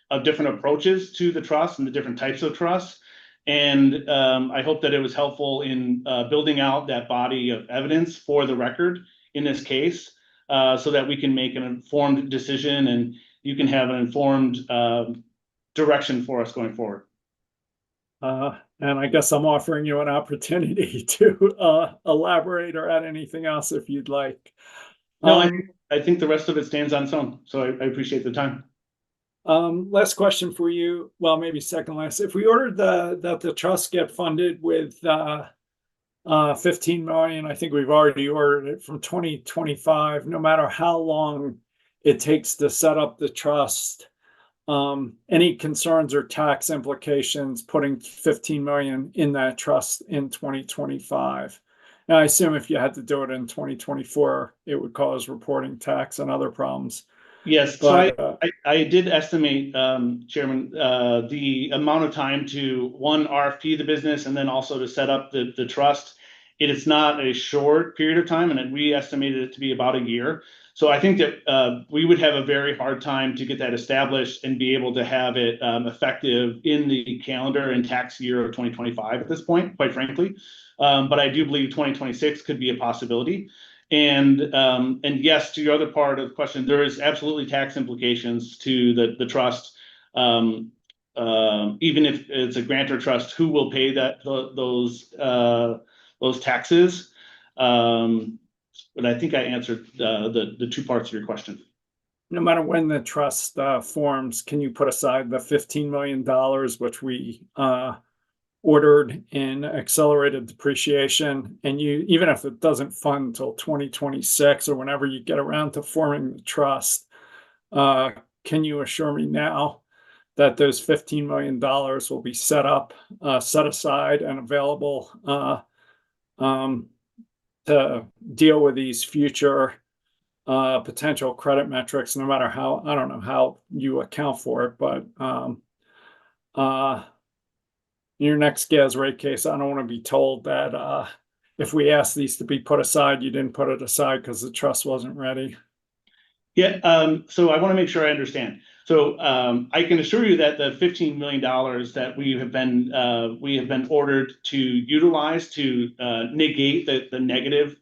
approaches to the trust and the different types of trusts. And I hope that it was helpful in building out that body of evidence for the record in this case, so that we can make an informed decision and you can have an informed direction for us going forward. And I guess I'm offering you an opportunity to elaborate or add anything else if you'd like. No, I think the rest of it stands on its own, so I appreciate the time. Last question for you. Well, maybe second last. If we ordered that the trust get funded with 15 million, I think we've already ordered it from 2025, no matter how long it takes to set up the trust. Any concerns or tax implications putting 15 million in that trust in 2025? Now, I assume if you had to do it in 2024, it would cause reporting tax and other problems. Yes, but, so I did estimate, Chairman, the amount of time to RFP the business and then also to set up the trust. It is not a short period of time, and we estimated it to be about a year. So I think that we would have a very hard time to get that established and be able to have it effective in the calendar and tax year of 2025 at this point, quite frankly. But I do believe 2026 could be a possibility. And yes, to your other part of the question, there is absolutely tax implications to the trust. Even if it's a grantor trust, who will pay those taxes? But I think I answered the two parts of your question. No matter when the trust forms, can you put aside the $15 million, which we ordered in accelerated depreciation, and you, even if it doesn't fund until 2026 or whenever you get around to forming the trust, can you assure me now that those $15 million will be set aside and available to deal with these future potential credit metrics, no matter how, I don't know how you account for it, but your next gas rate case, I don't want to be told that if we ask these to be put aside, you didn't put it aside because the trust wasn't ready. Yeah, so I want to make sure I understand. So I can assure you that the $15 million that we have been ordered to utilize to negate the negative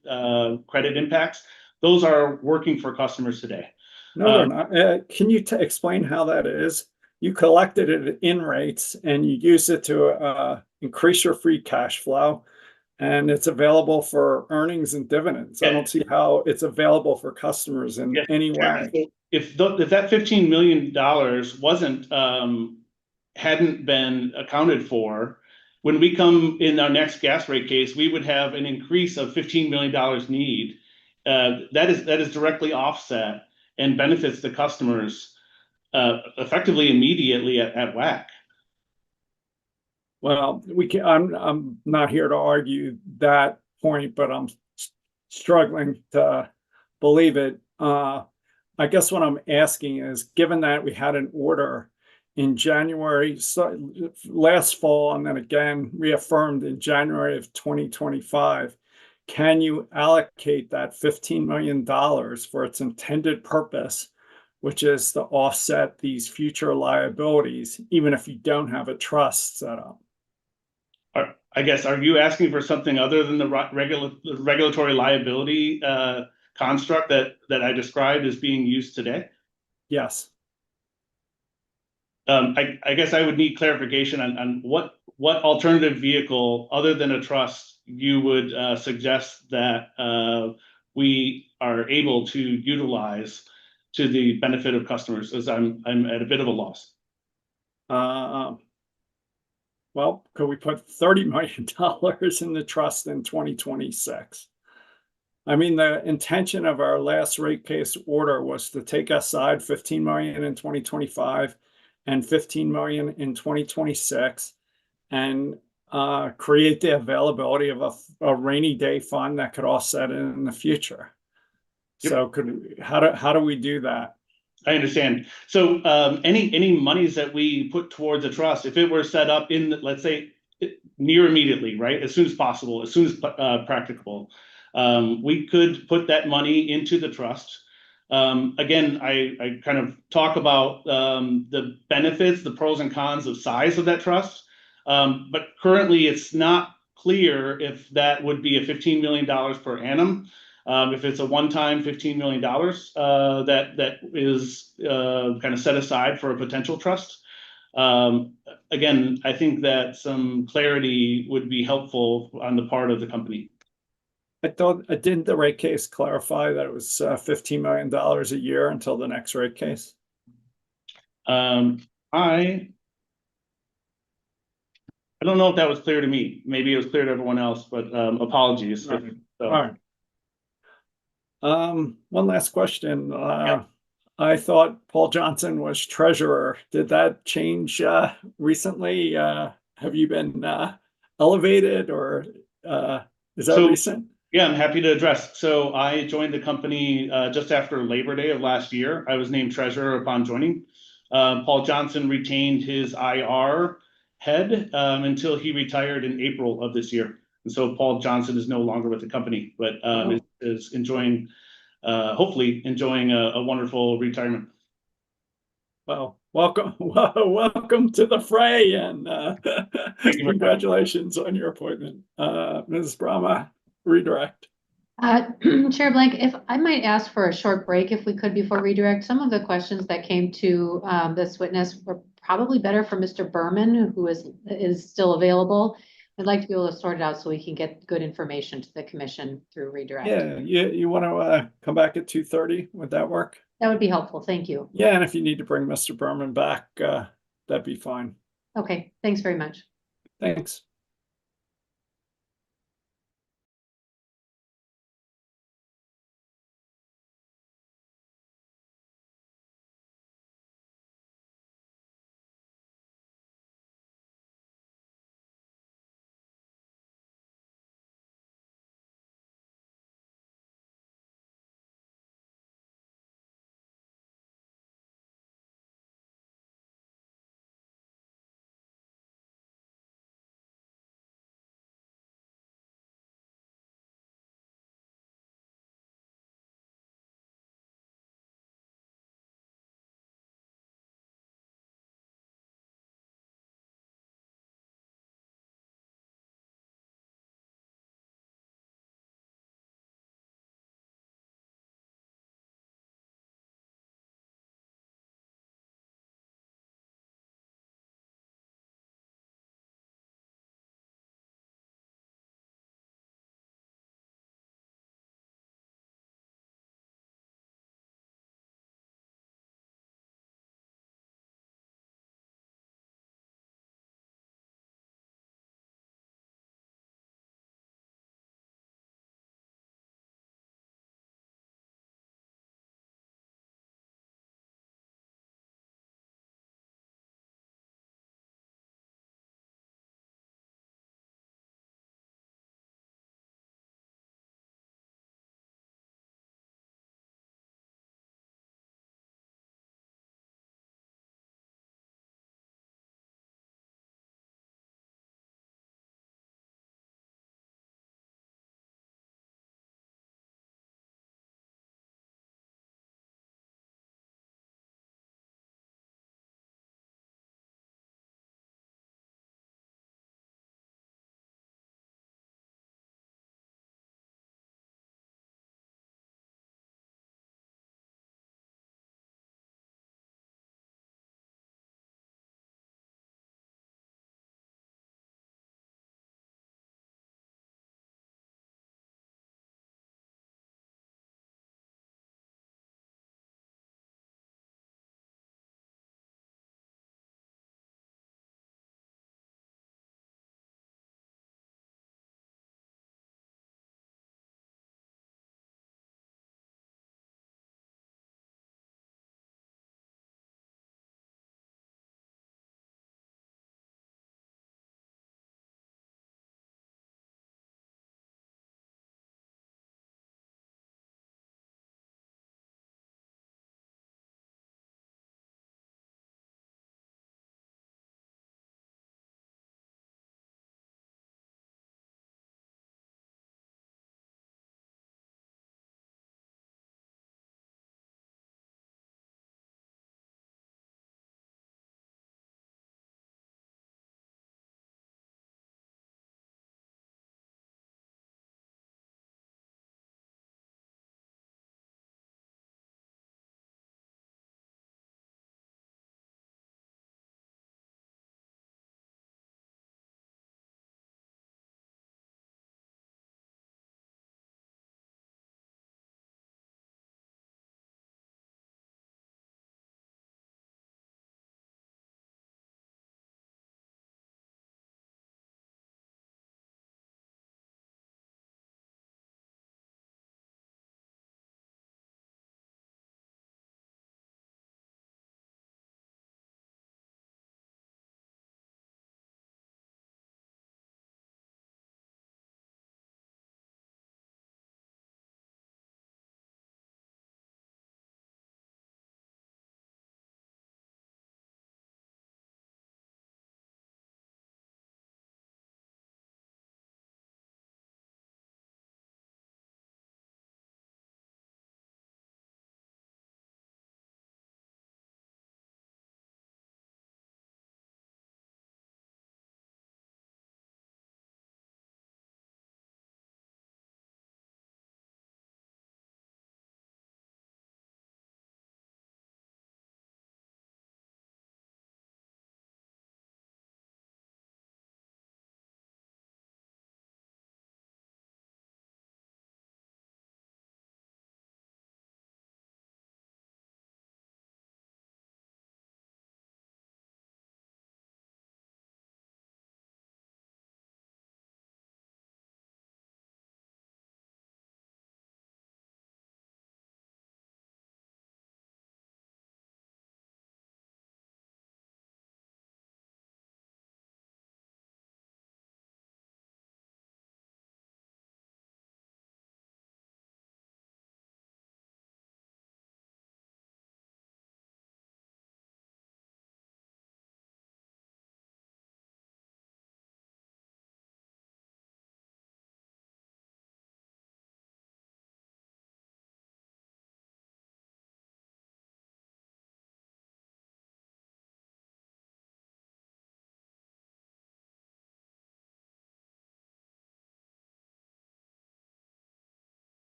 credit impacts, those are working for customers today. No, they're not. Can you explain how that is? You collected it in rates and you use it to increase your free cash flow, and it's available for earnings and dividends. I don't see how it's available for customers in any way. If that $15 million wasn't hadn't been accounted for, when we come in our next gas rate case, we would have an increase of $15 million need. That is directly offset and benefits the customers effectively immediately at WAC. Well, I'm not here to argue that point, but I'm struggling to believe it. I guess what I'm asking is, given that we had an order in January, last fall, and then again reaffirmed in January of 2025, can you allocate that $15 million for its intended purpose, which is to offset these future liabilities, even if you don't have a trust set up? I guess, are you asking for something other than the regulatory liability construct that I described as being used today? Yes. I guess I would need clarification on what alternative vehicle other than a trust you would suggest that we are able to utilize to the benefit of customers, as I'm at a bit of a loss. Well, could we put $30 million in the trust in 2026? I mean, the intention of our last rate case order was to take aside 15 million in 2025 and 15 million in 2026 and create the availability of a rainy day fund that could offset it in the future. Yep. So how do we do that? I understand. So any monies that we put towards a trust, if it were set up in, let's say, near immediately, right, as soon as possible, as soon as practicable, we could put that money into the trust. Again, I kind of talk about the benefits, the pros and cons of size of that trust. But currently it's not clear if that would be a $15 million per annum. If it's a one-time $15 million that is kind of set aside for a potential trust. Again, I think that some clarity would be helpful on the part of the company. I thought, didn't the rate case clarify that it was $15 million a year until the next rate case? I don't know if that was clear to me. Maybe it was clear to everyone else, but apologies. All right. One last question. I thought Paul Johnson was treasurer. Did that change recently? Have you been elevated, or is that recent? Yeah, I'm happy to address. So I joined the company just after Labor Day of last year. I was named treasurer upon joining. Paul Johnson retained his IR head until he retired in April of this year. And so Paul Johnson is no longer with the company, but is enjoying, hopefully enjoying a wonderful retirement. Well, welcome to the fray, and congratulations on your appointment. Ms. Brahma, redirect. Chair Blank, if I might ask for a short break if we could before redirect. Some of the questions that came to this witness were probably better for Mr. Berman, who is still available. I'd like to be able to sort it out so we can get good information to the commission through redirect. Yeah, you want to come back at 2:30? Would that work? That would be helpful. Thank you. Yeah, and if you need to bring Mr. Berman back, that'd be fine. Okay, thanks very much. Thanks.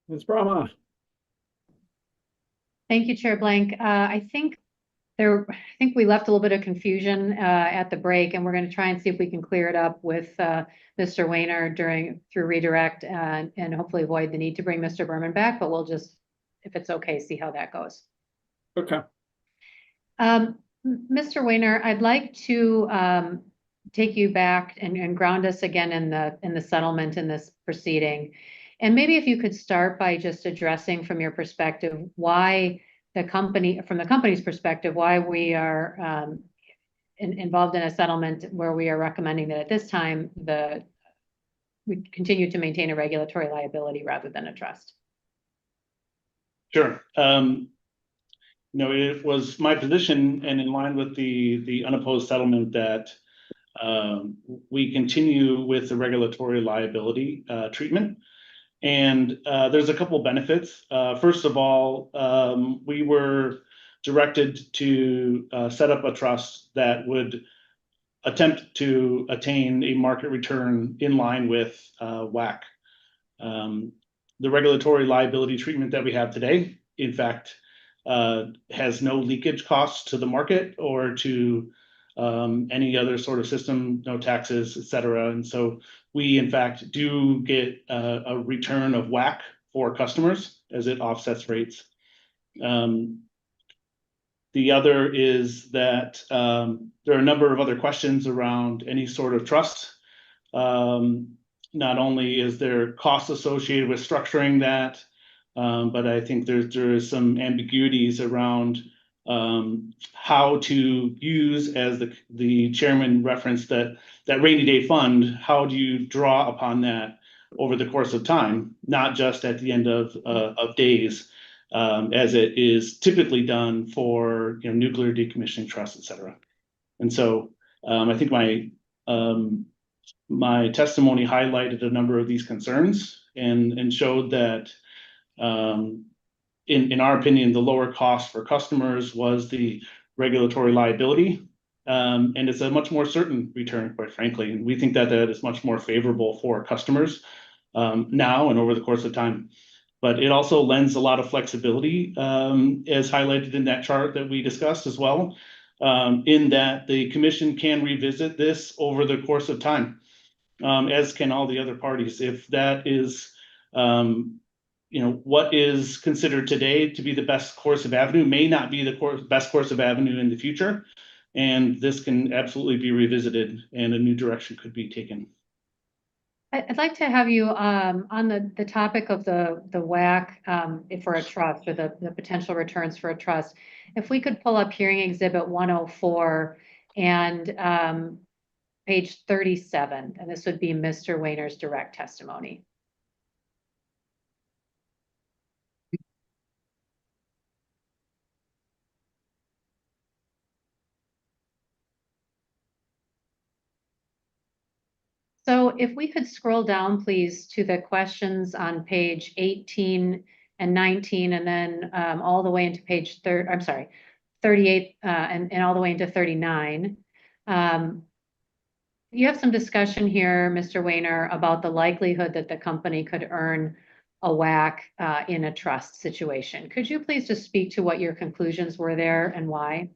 Ms. Brahma. Thank you, Chair Blank. I think we left a little bit of confusion at the break, and we're going to try and see if we can clear it up with Mr. Weiner through redirect and hopefully avoid the need to bring Mr. Berman back, but we'll just, if it's okay, see how that goes. Okay. Mr. Weiner, I'd like to take you back and ground us again in the settlement in this proceeding. And maybe if you could start by just addressing from your perspective why from the company's perspective, why we are involved in a settlement where we are recommending that at this time we continue to maintain a regulatory liability rather than a trust. Sure. It was my position and in line with the unopposed settlement that we continue with the regulatory liability treatment. And there's a couple benefits. First of all, we were directed to set up a trust that would attempt to attain a market return in line with WACC. The regulatory liability treatment that we have today, in fact, has no leakage costs to the market or to any other sort of system, no taxes, et cetera. And so we, in fact, do get a return of WACC for customers as it offsets rates. The other is that there are a number of other questions around any sort of trust. Not only is there costs associated with structuring that, but I think there is some ambiguities around how to use, as the chairman referenced, that rainy day fund. How do you draw upon that over the course of time, not just at the end of days, as it is typically done for nuclear decommissioning trusts, et cetera. And so I think my testimony highlighted a number of these concerns and showed that in our opinion, the lower cost for customers was the regulatory liability. And it's a much more certain return, quite frankly. And we think that is much more favorable for customers now and over the course of time. But it also lends a lot of flexibility, as highlighted in that chart that we discussed as well, in that the commission can revisit this over the course of time, as can all the other parties. If that is what is considered today to be the best course of avenue may not be the best course of avenue in the future. And this can absolutely be revisited and a new direction could be taken. I'd like to have you on the topic of the WACC for a trust, or the potential returns for a trust. If we could pull up hearing exhibit 104 and page 37, and this would be Mr. Weiner's direct testimony. So if we could scroll down, please, to the questions on page 18 and 19, and then all the way into page 38, and all the way into 39. You have some discussion here, Mr. Weiner, about the likelihood that the company could earn a WACC in a trust situation. Could you please just speak to what your conclusions were there and why?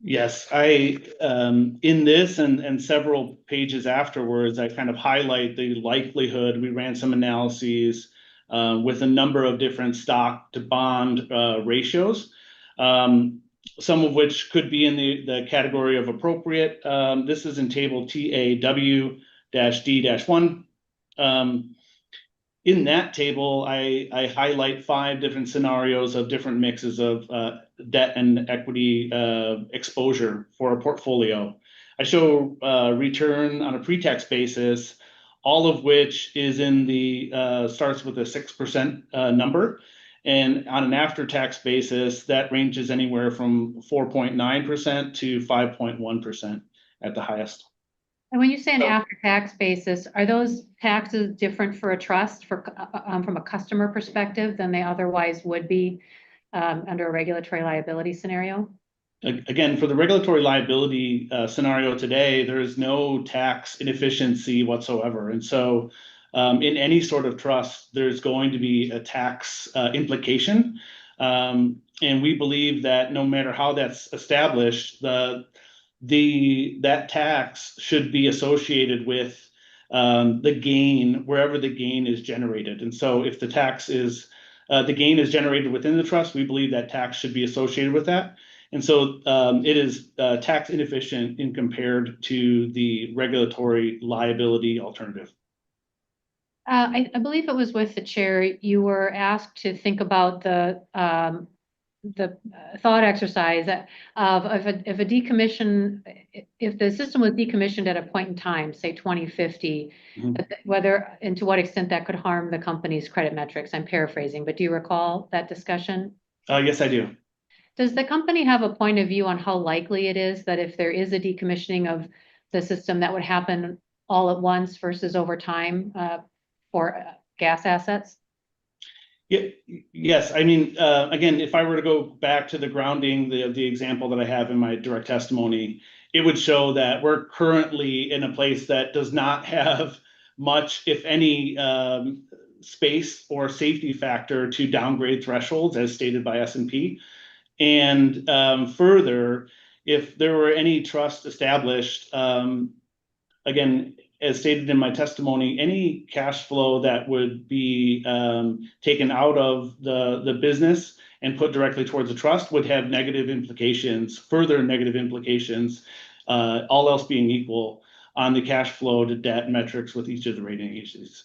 Yes, in this and several pages afterwards, I kind of highlight the likelihood. We ran some analyses with a number of different stock to bond ratios, some of which could be in the category of appropriate. This is in table TAW-D-1. In that table, I highlight 5 different scenarios of different mixes of debt and equity exposure for a portfolio. I show return on a pre-tax basis, all of which is starts with a 6% number. And on an after-tax basis, that ranges anywhere from 4.9% to 5.1% at the highest. And when you say an after-tax basis, are those taxes different for a trust from a customer perspective than they otherwise would be under a regulatory liability scenario? Again, for the regulatory liability scenario today, there is no tax inefficiency whatsoever. And so in any sort of trust, there's going to be a tax implication. And we believe that no matter how that's established, that tax should be associated with the gain, wherever the gain is generated. And so if the gain is generated within the trust, we believe that tax should be associated with that. And so it is tax inefficient in compared to the regulatory liability alternative. I believe it was with the chair, you were asked to think about the thought exercise of if the system was decommissioned at a point in time, say 2050, whether and to what extent that could harm the company's credit metrics. I'm paraphrasing, but do you recall that discussion? Yes, I do. Does the company have a point of view on how likely it is that if there is a decommissioning of the system, that would happen all at once versus over time for gas assets? Yeah, yes. I mean, again, if I were to go back to the grounding, the example that I have in my direct testimony, it would show that we're currently in a place that does not have much, if any, space or safety factor to downgrade thresholds as stated by S&P. And further, if there were any trust established, again, as stated in my testimony, any cash flow that would be taken out of the business and put directly towards the trust would have negative implications, further negative implications, all else being equal, on the cash flow to debt metrics with each of the rating agencies.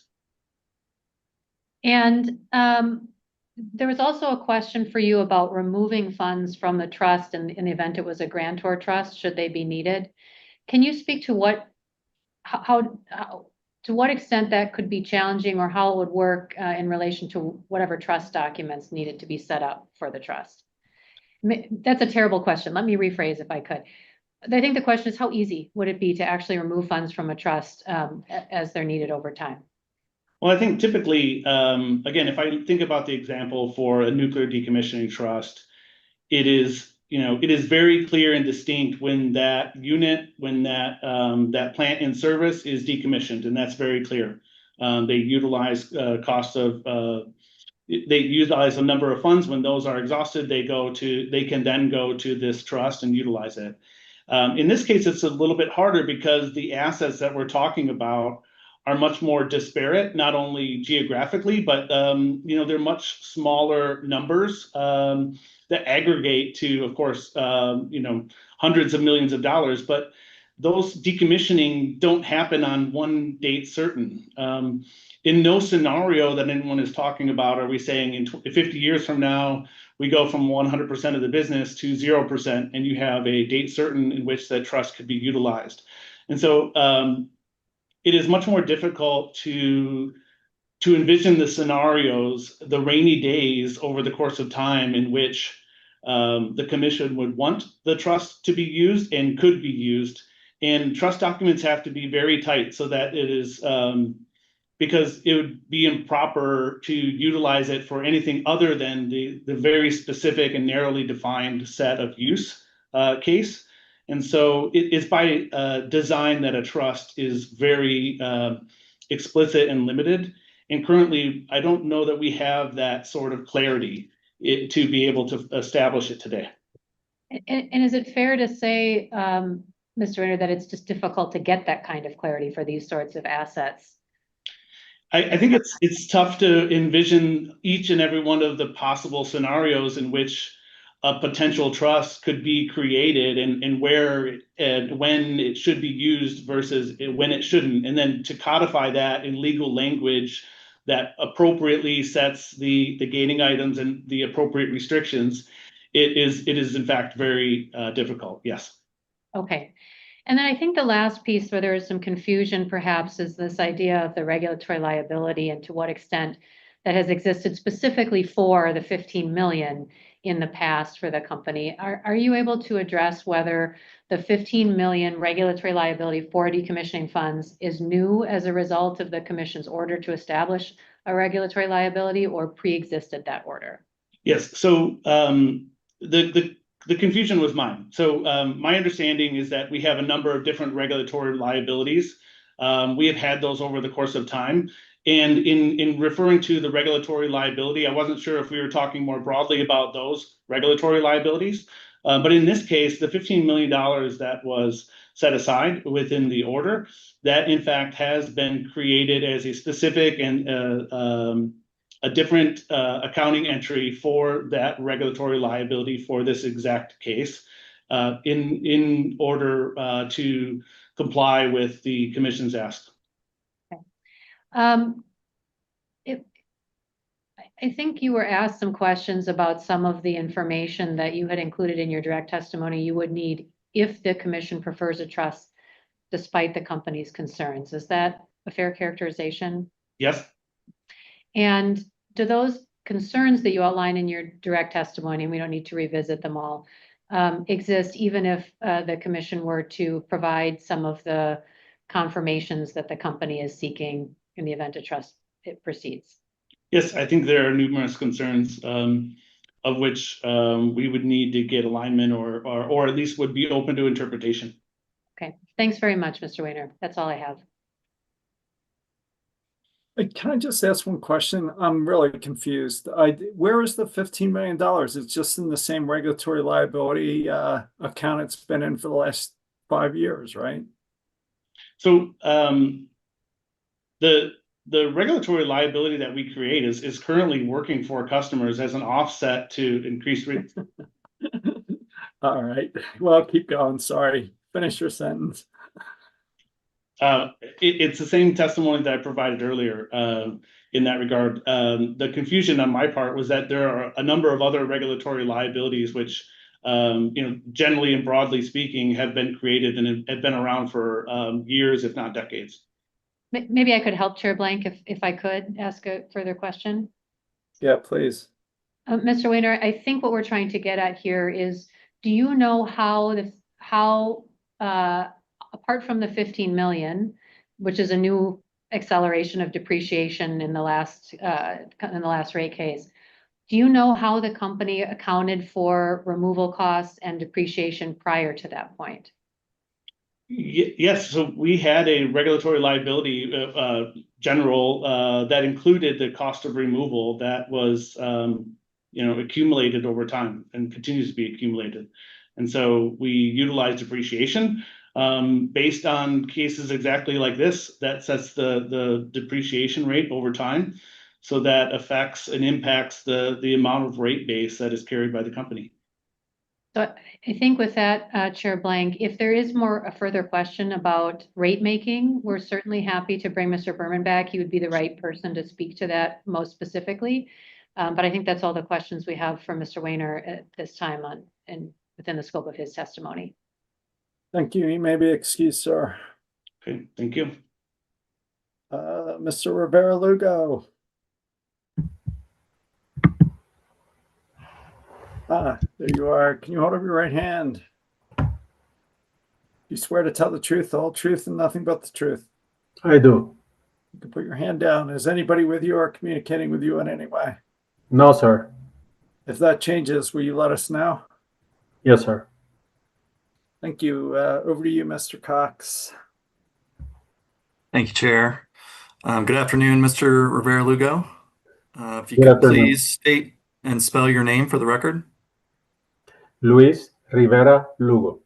And there was also a question for you about removing funds from the trust in the event it was a grantor trust, should they be needed. Can you speak to to what extent that could be challenging, or how it would work in relation to whatever trust documents needed to be set up for the trust? That's a terrible question. Let me rephrase if I could. I think the question is, how easy would it be to actually remove funds from a trust as they're needed over time? Well, I think typically, again, if I think about the example for a nuclear decommissioning trust, it is very clear and distinct when that unit, when that plant in service is decommissioned, and that's very clear. They utilize they utilize a number of funds. When those are exhausted, they can then go to this trust and utilize it. In this case, it's a little bit harder because the assets that we're talking about are much more disparate, not only geographically, but they're much smaller numbers that aggregate to, of course, hundreds of millions of dollars. But those decommissioning don't happen on one date certain. In no scenario that anyone is talking about are we saying in 50 years from now, we go from 100% of the business to 0%, and you have a date certain in which that trust could be utilized. And so it is much more difficult to envision the scenarios, the rainy days over the course of time in which the commission would want the trust to be used and could be used. And trust documents have to be very tight so that it is, because it would be improper to utilize it for anything other than the very specific and narrowly defined set of use case. And so it is by design that a trust is very explicit and limited. And currently, I don't know that we have that sort of clarity to be able to establish it today. And is it fair to say, Mr. Rainer, that it's just difficult to get that kind of clarity for these sorts of assets? I think it's tough to envision each and every one of the possible scenarios in which a potential trust could be created and where and when it should be used versus when it shouldn't. And then to codify that in legal language that appropriately sets the gating items and the appropriate restrictions, it is in fact very difficult. Yes. Okay. And then I think the last piece where there is some confusion perhaps is this idea of the regulatory liability and to what extent that has existed specifically for the 15 million in the past for the company. Are you able to address whether the 15 million regulatory liability for decommissioning funds is new as a result of the commission's order to establish a regulatory liability or pre-existed that order? Yes. So the confusion was mine. So my understanding is that we have a number of different regulatory liabilities. We have had those over the course of time. And in referring to the regulatory liability, I wasn't sure if we were talking more broadly about those regulatory liabilities. But in this case, the $15 million that was set aside within the order, that in fact has been created as a specific and a different accounting entry for that regulatory liability for this exact case, in order to comply with the commission's ask. I think you were asked some questions about some of the information that you had included in your direct testimony you would need if the commission prefers a trust despite the company's concerns. Is that a fair characterization? Yes. And do those concerns that you outline in your direct testimony, and we don't need to revisit them all, exist even if the commission were to provide some of the confirmations that the company is seeking in the event a trust it proceeds? Yes, I think there are numerous concerns, of which we would need to get alignment or at least would be open to interpretation. Okay, thanks very much, Mr. Weiner. That's all I have. Can I just ask one question? I'm really confused. Where is the $15 million? It's just in the same regulatory liability account it's been in for the last 5 years, right? So the regulatory liability that we create is currently working for customers as an offset to increased rates. All right. Well, keep going. Sorry. Finish your sentence. It's the same testimony that I provided earlier in that regard. The confusion on my part was that there are a number of other regulatory liabilities which, generally and broadly speaking, have been created and have been around for years, if not decades. Maybe I could help Chair Blank if I could ask a further question. Yeah, please. Mr. Weiner, I think what we're trying to get at here is, do you know how apart from the 15 million, which is a new acceleration of depreciation in the last rate case, do you know how the company accounted for removal costs and depreciation prior to that point? Yes, so we had a regulatory liability general that included the cost of removal that was accumulated over time and continues to be accumulated. And so we utilize depreciation based on cases exactly like this that sets the depreciation rate over time. So that affects and impacts the amount of rate base that is carried by the company. So I think with that, Chair Blank, if there is a further question about rate making, we're certainly happy to bring Mr. Berman back. He would be the right person to speak to that most specifically. But I think that's all the questions we have for Mr. Weiner at this time within the scope of his testimony. Thank you. You may be excused, sir. Okay, thank you. Mr. Rivera-Lugo. There you are. Can you hold up your right hand? You swear to tell the truth, the whole truth, and nothing but the truth? I do. You can put your hand down. Is anybody with you or communicating with you in any way? No, sir. If that changes, will you let us know? Yes, sir. Thank you. Over to you, Mr. Cox. Thank you, Chair. Good afternoon, Mr. Rivera-Lugo. If you Good could afternoon. please state and spell your name for the record. Luis Rivera Lugo.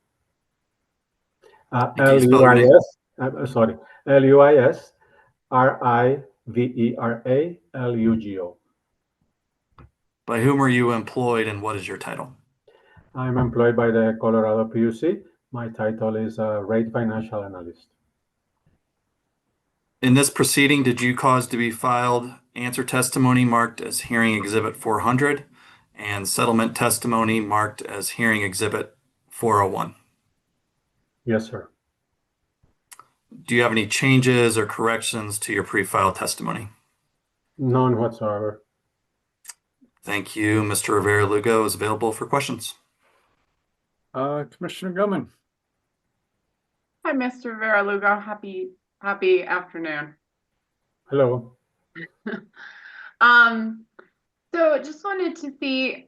Can you spell your name? Luisrivera-Lugo. By whom are you employed and what is your title? I'm employed by the Colorado PUC. My title is Rate Financial Analyst. In this proceeding, did you cause to be filed answer testimony marked as Hearing Exhibit 400 and settlement testimony marked as Hearing Exhibit 401? Yes, sir. Do you have any changes or corrections to your pre-filed testimony? None whatsoever. Thank you. Mr. Rivera-Lugo is available for questions. Commissioner Gilman. Hi, Mr. Rivera-Lugo. Happy afternoon. Hello. So just wanted to see,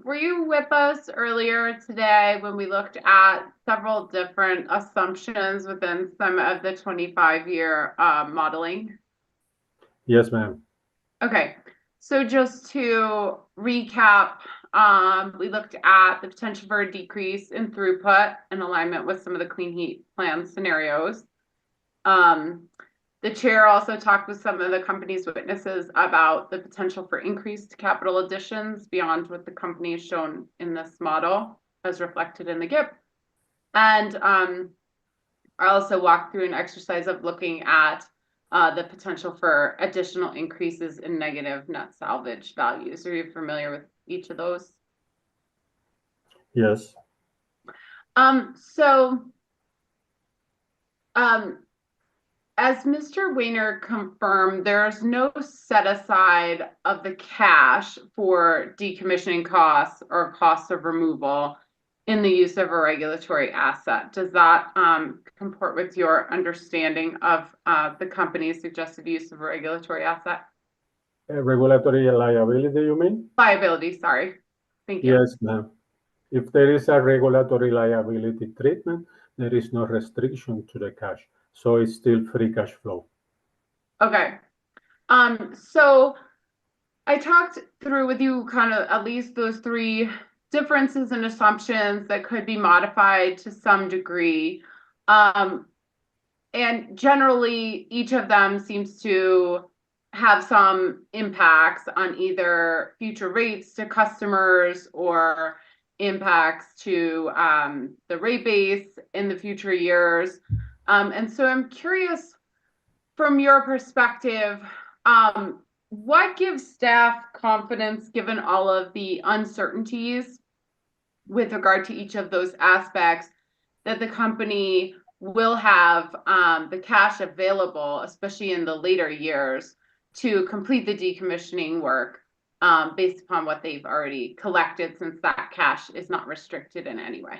were you with us earlier today when we looked at several different assumptions within some of the 25-year modeling? Yes, ma'am. Okay, so just to recap, we looked at the potential for a decrease in throughput in alignment with some of the clean heat plan scenarios. The chair also talked with some of the company's witnesses about the potential for increased capital additions beyond what the company has shown in this model as reflected in the GIP. And I also walked through an exercise of looking at the potential for additional increases in negative net salvage values. Are you familiar with each of those? Yes. As Mr. Weiner confirmed, there's no set aside of the cash for decommissioning costs or costs of removal in the use of a regulatory asset. Does that comport with your understanding of the company's suggested use of a regulatory asset? Regulatory liability, you mean? Liability, sorry. Thank you. Yes, ma'am. If there is a regulatory liability treatment, there is no restriction to the cash. So it's still free cash flow. Okay. So I talked through with you kind of at least those three differences and assumptions that could be modified to some degree. And generally, each of them seems to have some impacts on either future rates to customers or impacts to the rate base in the future years. And so I'm curious, from your perspective, what gives staff confidence given all of the uncertainties with regard to each of those aspects that the company will have the cash available, especially in the later years, to complete the decommissioning work based upon what they've already collected, since that cash is not restricted in any way?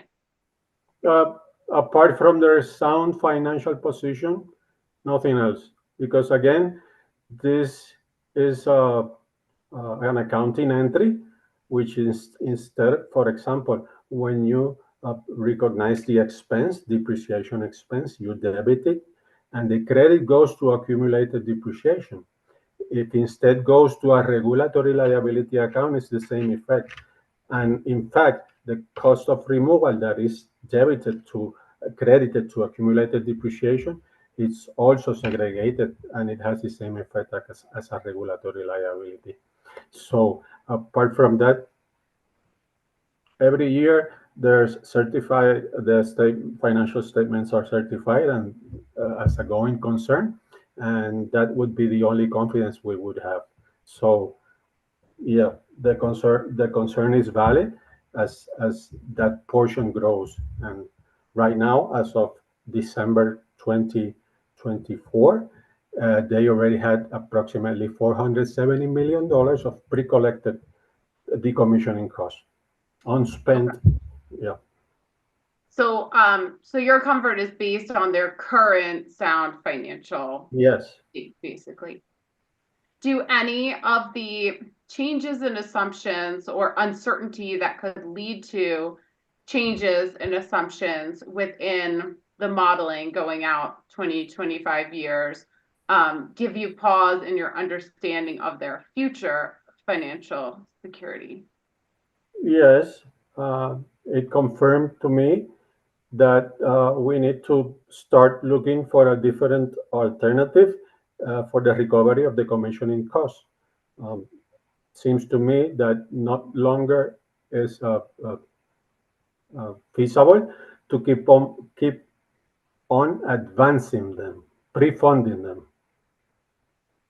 Apart from their sound financial position, nothing else. Because again, this is an accounting entry, which is instead, for example, when you recognize the expense, depreciation expense, you debit it, and the credit goes to accumulated depreciation. If instead goes to a regulatory liability account, it's the same effect. And in fact, the cost of removal that is debited to credited to accumulated depreciation, it's also segregated and it has the same effect as a regulatory liability. So apart from that, every year there's certified, the financial statements are certified and as a going concern, and that would be the only confidence we would have. So yeah, the concern is valid as that portion grows. And right now, as of December 2024, they already had approximately $470 million of pre-collected decommissioning costs, unspent. Okay. Yeah. So, so your comfort is based on their current sound financial. Yes. Basically. Do any of the changes in assumptions or uncertainty that could lead to changes in assumptions within the modeling going out 20-25 years give you pause in your understanding of their future financial security? Yes, it confirmed to me that we need to start looking for a different alternative for the recovery of the commissioning costs. Seems to me that not longer is feasible to keep on advancing them, pre-funding them.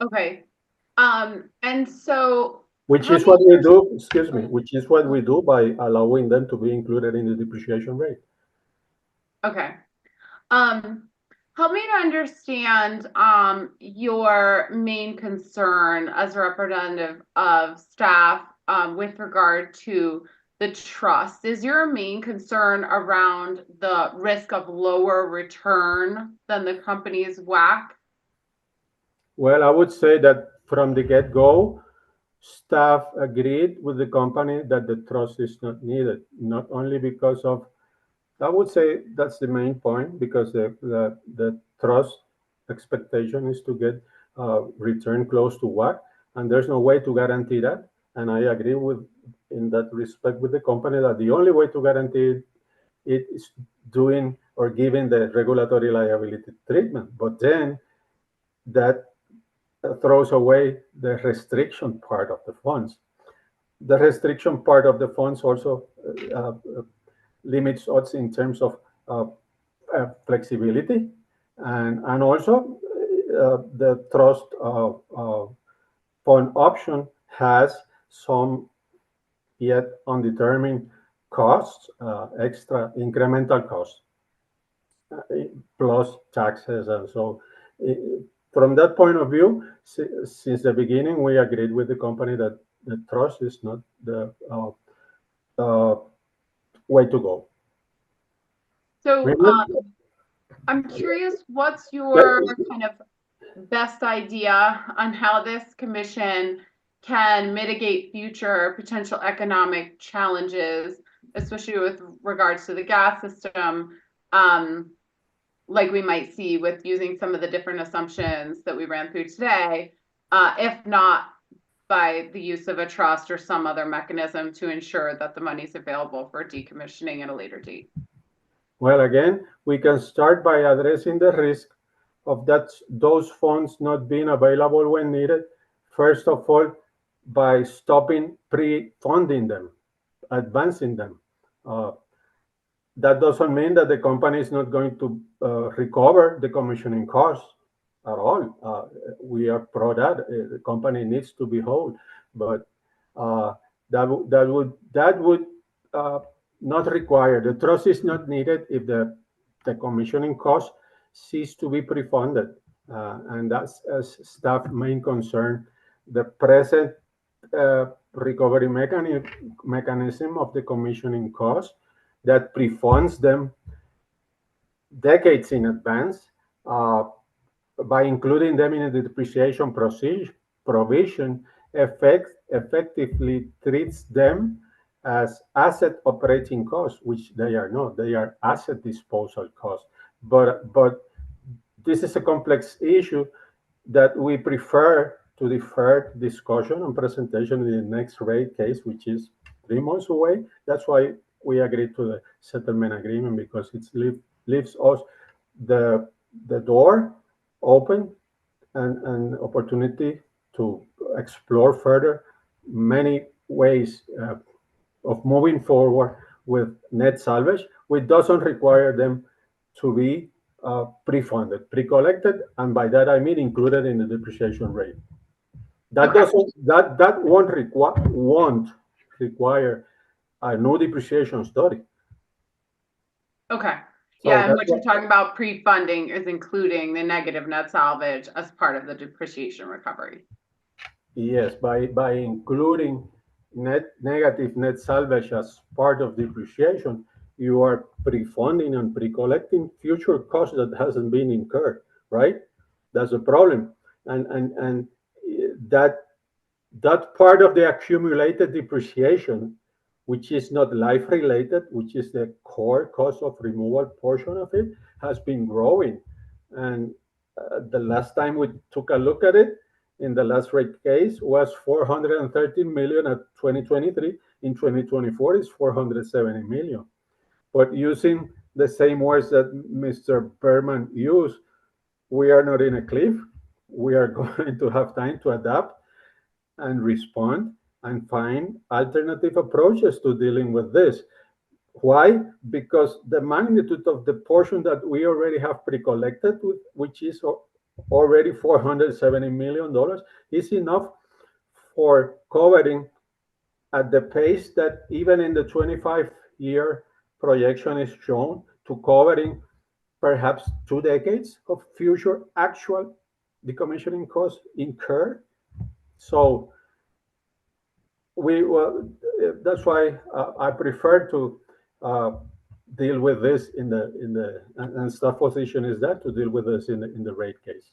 Okay. And so which is what we do, excuse me, which is what we do by allowing them to be included in the depreciation rate. Okay. Help me to understand your main concern as a representative of staff with regard to the trust. Is your main concern around the risk of lower return than the company's WACC? Well, I would say that from the get-go, staff agreed with the company that the trust is not needed, not only because of, I would say that's the main point, because the trust expectation is to get return close to WACC, and there's no way to guarantee that. And I agree with, in that respect, with the company that the only way to guarantee it is doing or giving the regulatory liability treatment. But then that throws away the restriction part of the funds. The restriction part of the funds also limits us in terms of flexibility, and also the trust fund option has some yet undetermined costs, extra incremental costs, plus taxes. And so from that point of view, since the beginning, we agreed with the company that the trust is not the way to go. So I'm curious, what's your kind of best idea on how this commission can mitigate future potential economic challenges, especially with regards to the gas system, like we might see with using some of the different assumptions that we ran through today, if not by the use of a trust or some other mechanism to ensure that the money is available for decommissioning at a later date? Well, again, we can start by addressing the risk of those funds not being available when needed. First of all, by stopping pre-funding them, advancing them. That doesn't mean that the company is not going to recover the commissioning costs at all. We are pro that. The company needs to be whole, but that would not require. The trust is not needed if the commissioning costs cease to be pre-funded, and that's as staff main concern. The present recovery mechanism of the commissioning costs that pre-funds them decades in advance by including them in the depreciation provision effectively treats them as asset operating costs, which they are not. They are asset disposal costs. But this is a complex issue that we prefer to defer discussion and presentation in the next rate case, which is 3 months away. That's why we agreed to the settlement agreement, because it leaves us the door open and opportunity to explore further many ways of moving forward with net salvage, which doesn't require them to be pre-funded, pre-collected, and by that I mean included in the depreciation rate. That won't require a new depreciation study. Okay. So Yeah, and that's what you're talking about pre-funding is including the negative net salvage as part of the depreciation recovery. Yes, by including negative net salvage as part of depreciation, you are pre-funding and pre-collecting future costs that hasn't been incurred, right? That's a problem, and that part of the accumulated depreciation, which is not life related, which is the core cost of removal portion of it, has been growing. And the last time we took a look at it, in the last rate case, was 430 million at 2023. In 2024, it's 470 million. But using the same words that Mr. Berman used, we are not in a cliff. We are going to have time to adapt and respond and find alternative approaches to dealing with this. Why? Because the magnitude of the portion that we already have pre-collected, which is already $470 million, is enough for covering at the pace that even in the 25-year projection is shown, to covering perhaps 2 decades of future actual decommissioning costs incurred. So that's why I prefer to deal with this and staff position is that to deal with this in the rate case.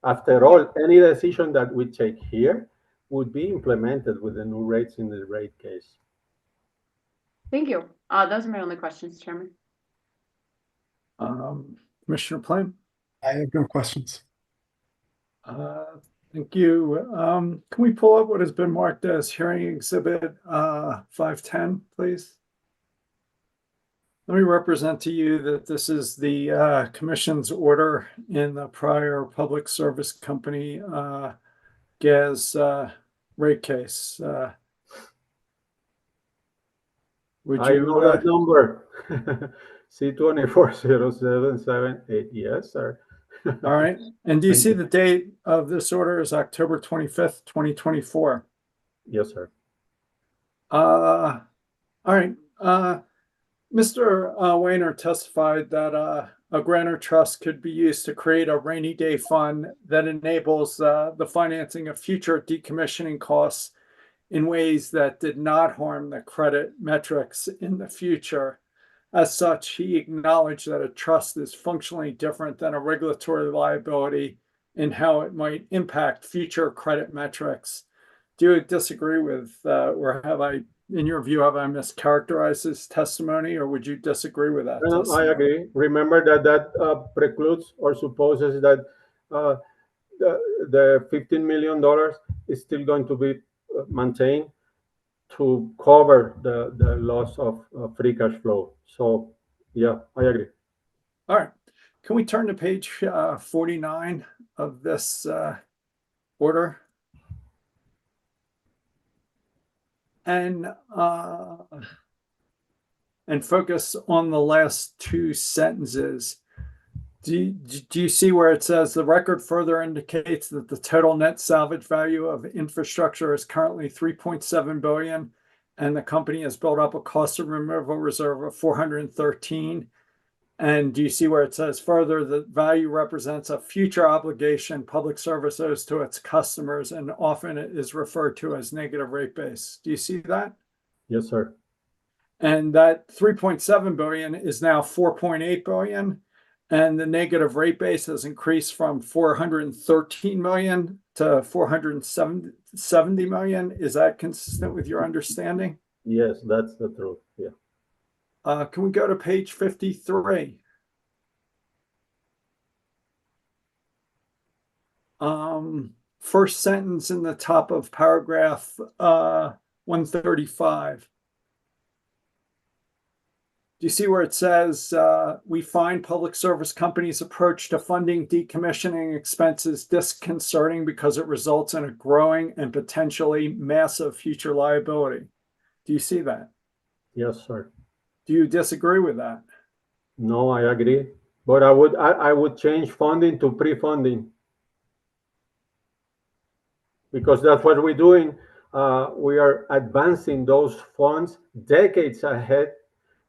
After all, any decision that we take here would be implemented with the new rates in the rate case. Thank you. Those are my only questions, Chairman. Commissioner Plain? I have no questions. Thank you. Can we pull up what has been marked as hearing exhibit 510, please? Let me represent to you that this is the commission's order in the prior public service company gas rate case. Would I you? know that number. C240778. Yes, sir. All right. And do you Thank see you. the date of this order is October 25th, 2024? Yes, sir. All right. Mr. Weiner testified that a grantor trust could be used to create a rainy day fund that enables the financing of future decommissioning costs in ways that did not harm the credit metrics in the future. As such, he acknowledged that a trust is functionally different than a regulatory liability in how it might impact future credit metrics. Do you disagree with, or have I, in your view, have I mischaracterized his testimony, or would you disagree with that No, I testimony? agree. Remember that precludes or supposes that uh, the $15 million is still going to be maintained to cover the loss of free cash flow. So, yeah, I agree. All right. Can we turn to page 49 of this order? And focus on the last two sentences. Do you see where it says the record further indicates that the total net salvage value of infrastructure is currently 3.7 billion and the company has built up a cost of removal reserve of 413? And do you see where it says further the value represents a future obligation public service owes to its customers and often it is referred to as negative rate base? Do you see that? Yes, sir. And that 3.7 billion is now 4.8 billion. And the negative rate base has increased from 413 million to 470 million. Is that consistent with your understanding? Yes, that's the truth. Yeah. Can we go to page 53? First sentence in the top of paragraph 135. Do you see where it says, we find public service companies' approach to funding decommissioning expenses disconcerting because it results in a growing and potentially massive future liability? Do you see that? Yes, sir. Do you disagree with that? No, I agree. But I would change funding to pre-funding because that's what we're doing. We are advancing those funds decades ahead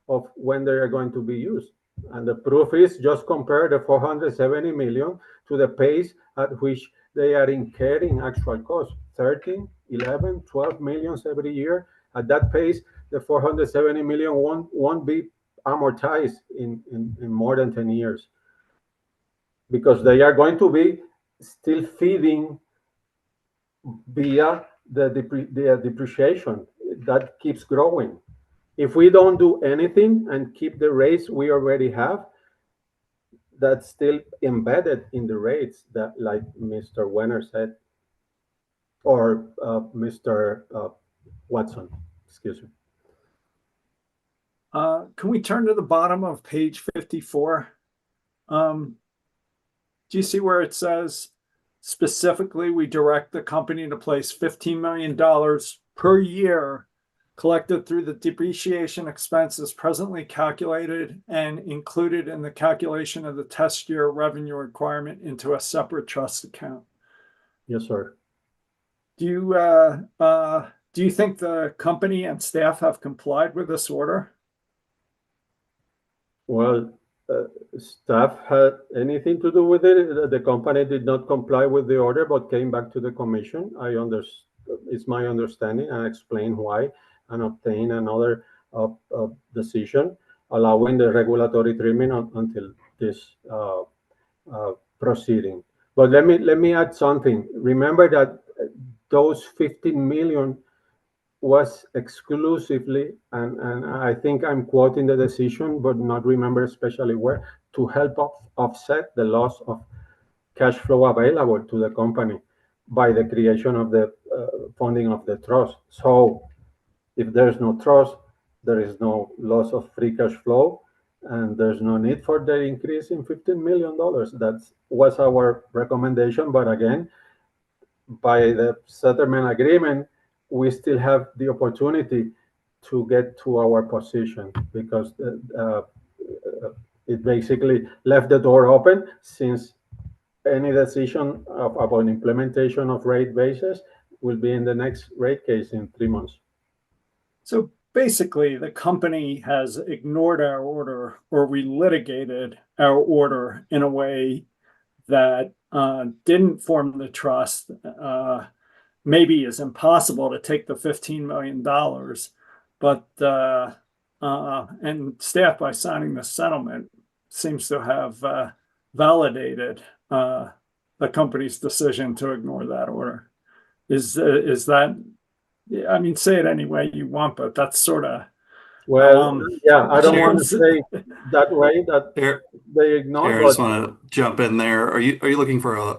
of when they are going to be used. And the proof is just compare the 470 million to the pace at which they are incurring actual costs, 13, 11, 12 millions every year. At that pace, the 470 million won't be amortized in more than 10 years because they are going to be still feeding via the depreciation that keeps growing. If we don't do anything and keep the rates we already have, that's still embedded in the rates that, like Mr. Wenner said, or Mr. Watson, excuse me. Can we turn to the bottom of page 54? Do you see where it says, specifically, we direct the company to place $15 million per year collected through the depreciation expenses presently calculated and included in the calculation of the test year revenue requirement into a separate trust account? Yes, sir. Do you think the company and staff have complied with this order? Well, staff had anything to do with it. The company did not comply with the order, but came back to the commission. It's my understanding and explain why and obtain another decision allowing the regulatory treatment until this proceeding. But let me add something. Remember that those 15 million was exclusively, and I think I'm quoting the decision, but not remember especially where, to help offset the loss of cash flow available to the company by the creation of the funding of the trust. So if there's no trust, there is no loss of free cash flow, and there's no need for the increase in $15 million. That was our recommendation. But again, by the settlement agreement, we still have the opportunity to get to our position, because it basically left the door open, since any decision about implementation of rate bases will be in the next rate case in 3 months. So basically, the company has ignored our order, or we litigated our order in a way that didn't form the trust. Maybe is impossible to take the $15 million, but and staff, by signing the settlement, seems to have validated the company's decision to ignore that order. Is that? I mean, say it any way you want, but that's sort of. Well, yeah, I don't want to say that way that they ignore. I just want to jump in there. Are you looking for a?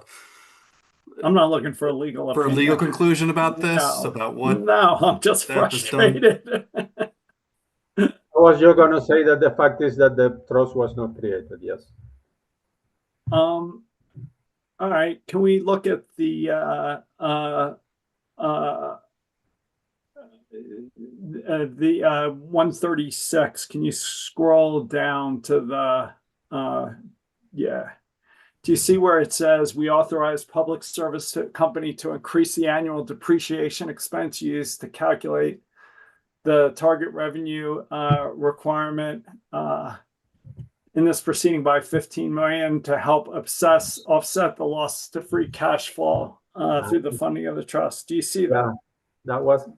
I'm not looking for a legal for opinion. a legal conclusion about this, No. about what? No, I'm just frustrated. I was just going to say that the fact is that the trust was not created. Yes. All right. Can we look at the the 136? Can you scroll down to the yeah? Do you see where it says we authorize public service company to increase the annual depreciation expense used to calculate the target revenue requirement in this proceeding by 15 million to help offset the loss to free cash flow through the funding of the trust? Do you see that? Yeah, that was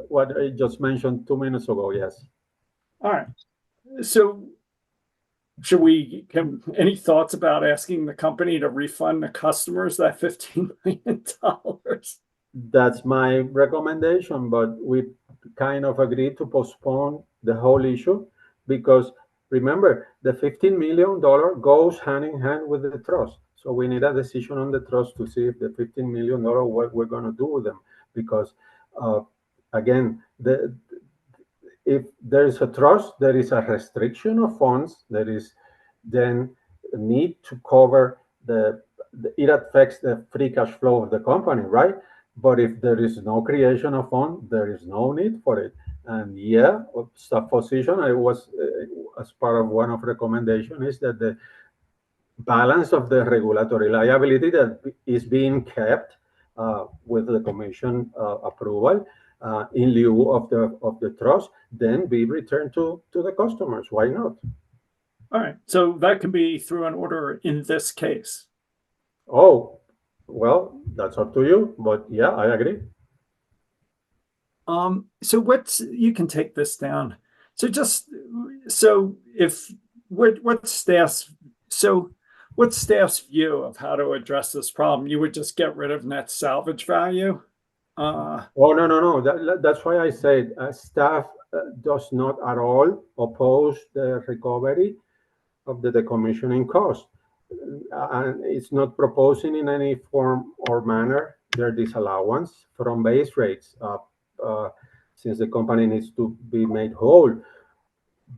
what I just mentioned 2 minutes ago. Yes. All right. So should we have any thoughts about asking the company to refund the customers that $15 million? That's my recommendation, but we kind of agreed to postpone the whole issue, because remember, the $15 million goes hand in hand with the trust. So we need a decision on the trust to see if the $15 million, what we're going to do with them. Because again, if there is a trust, there is a restriction of funds. There is then a need to cover it affects the free cash flow of the company, right? But if there is no creation of fund, there is no need for it. And yeah, staff position, I was as part of one of recommendation is that the balance of the regulatory liability that is being kept with the commission approval in lieu of the trust, then be returned to the customers. Why not? All right. So that can be through an order in this case. Oh, well, that's up to you. But yeah, I agree. So you can take this down. What's staff's view of how to address this problem? You would just get rid of net salvage value? Oh, no. That's why I said staff does not at all oppose the recovery of the decommissioning cost. And it's not proposing in any form or manner their disallowance from base rates, since the company needs to be made whole.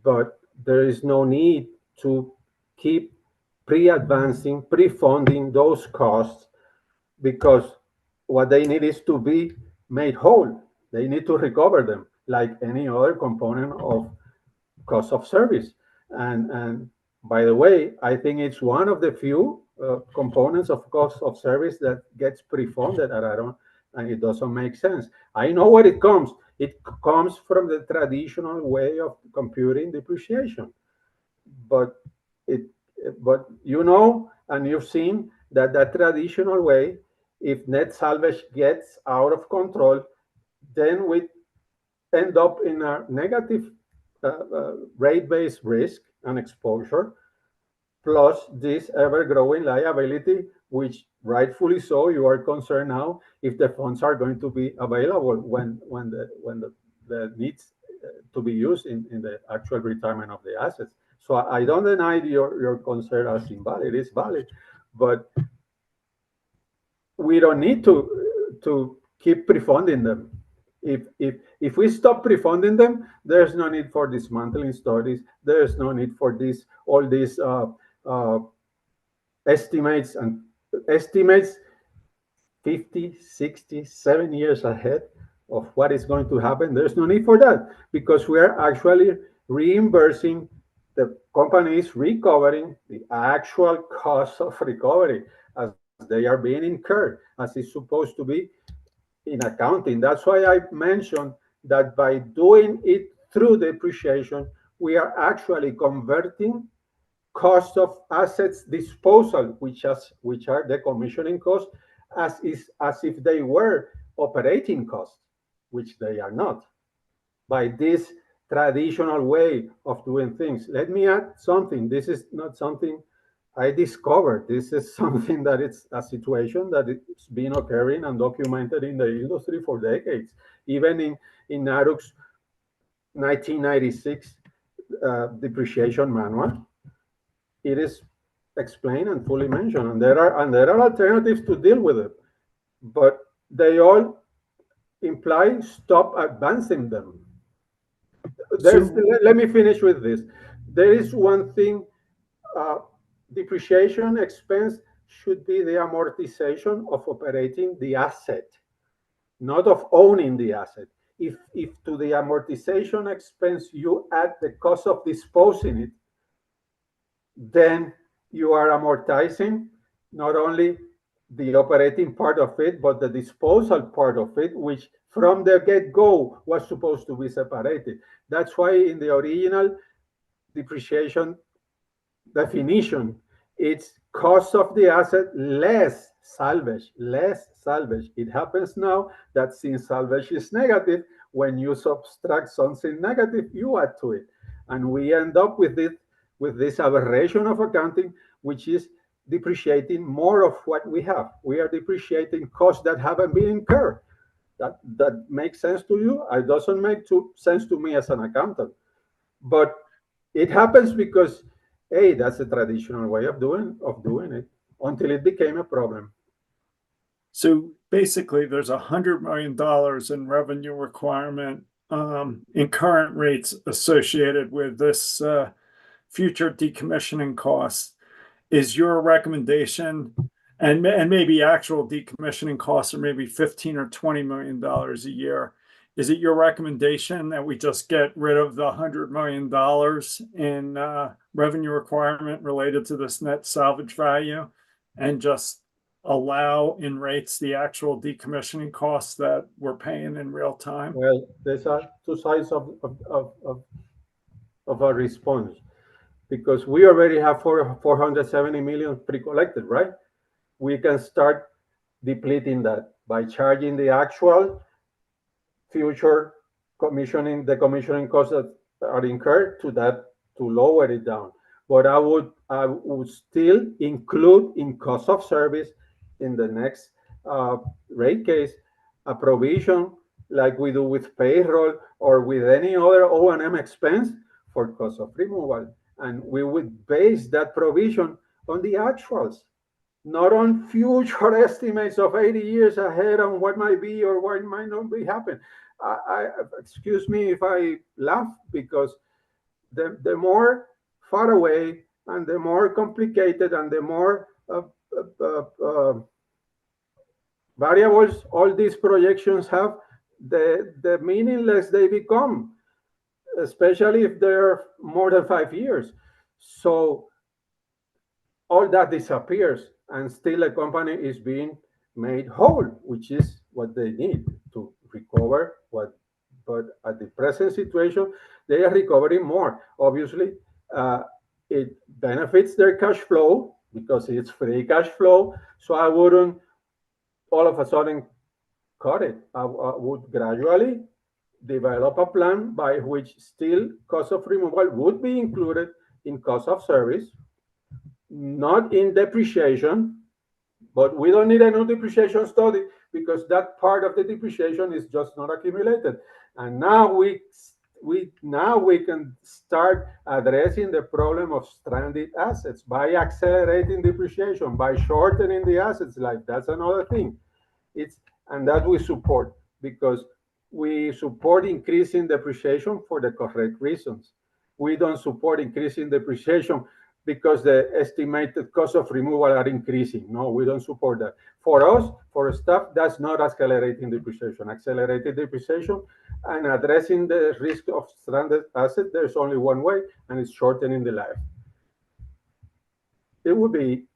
But there is no need to keep pre-advancing, pre-funding those costs, because what they need is to be made whole. They need to recover them like any other component of cost of service. And by the way, I think it's one of the few components of cost of service that gets pre-funded, and it doesn't make sense. I know where it comes. It comes from the traditional way of computing depreciation, but you know, and you've seen that traditional way, if net salvage gets out of control, then we end up in a negative rate-based risk and exposure, plus this ever-growing liability, which rightfully so, you are concerned now if the funds are going to be available when the needs to be used in the actual retirement of the assets. So I don't deny your concern as invalid. It's valid, but we don't need to keep pre-funding them. If we stop pre-funding them, there's no need for dismantling studies. There's no need for all these estimates 50, 60, 7 years ahead of what is going to happen. There's no need for that because we are actually reimbursing, the company is recovering the actual cost of recovery as they are being incurred, as it's supposed to be in accounting. That's why I mentioned that by doing it through depreciation, we are actually converting cost of assets disposal, which are decommissioning costs, as if they were operating costs, which they are not, by this traditional way of doing things. Let me add something. This is not something I discovered. This is something that it's a situation that it's been occurring and documented in the industry for decades. Even in NARUC's 1996 depreciation manual, it is explained and fully mentioned, and there are alternatives to deal with it, but they all imply stop advancing them. Let me finish with this. There is one thing, depreciation expense should be the amortization of operating the asset, not of owning the asset. If to the amortization expense you add the cost of disposing it, then you are amortizing not only the operating part of it, but the disposal part of it, which from the get-go was supposed to be separated. That's why in the original depreciation definition, it's cost of the asset less salvage. It happens now that since salvage is negative, when you subtract something negative, you add to it. And we end up with this aberration of accounting, which is depreciating more of what we have. We are depreciating costs that haven't been incurred. That makes sense to you? It doesn't make sense to me as an accountant. But it happens because, hey, that's a traditional way of doing it until it became a problem. So basically, there's $100 million in revenue requirement in current rates associated with this future decommissioning costs. Is your recommendation, and maybe actual decommissioning costs are maybe $15 or $20 million a year, is it your recommendation that we just get rid of the $100 million in revenue requirement related to this net salvage value and just allow in rates the actual decommissioning costs that we're paying in real time? Well, there's two sides of a response, because we already have 470 million pre-collected, right? We can start depleting that by charging the actual future decommissioning costs that are incurred to lower it down. But I would still include in cost of service in the next rate case a provision like we do with payroll or with any other O&M expense for cost of removal. And we would base that provision on the actuals, not on future estimates of 80 years ahead on what might be or what might not be happen. Excuse me if I laugh, because the more far away and the more complicated and the more variables all these projections have, the meaningless they become, especially if they're more than 5 years. So all that disappears, and still a company is being made whole, which is what they need to recover what. But at the present situation, they are recovering more. Obviously, it benefits their cash flow because it's free cash flow. So I wouldn't all of a sudden cut it. I would gradually develop a plan by which still cost of removal would be included in cost of service, not in depreciation. But we don't need a new depreciation study because that part of the depreciation is just not accumulated. And now we now we can start addressing the problem of stranded assets by accelerating depreciation, by shortening the assets life. That's another thing. And that we support, because we support increasing depreciation for the correct reasons. We don't support increasing depreciation because the estimated cost of removal are increasing. No, we don't support that. For us, for staff, that's not accelerating depreciation. Accelerated depreciation and addressing the risk of stranded assets, there's only one way, and it's shortening the life. It would be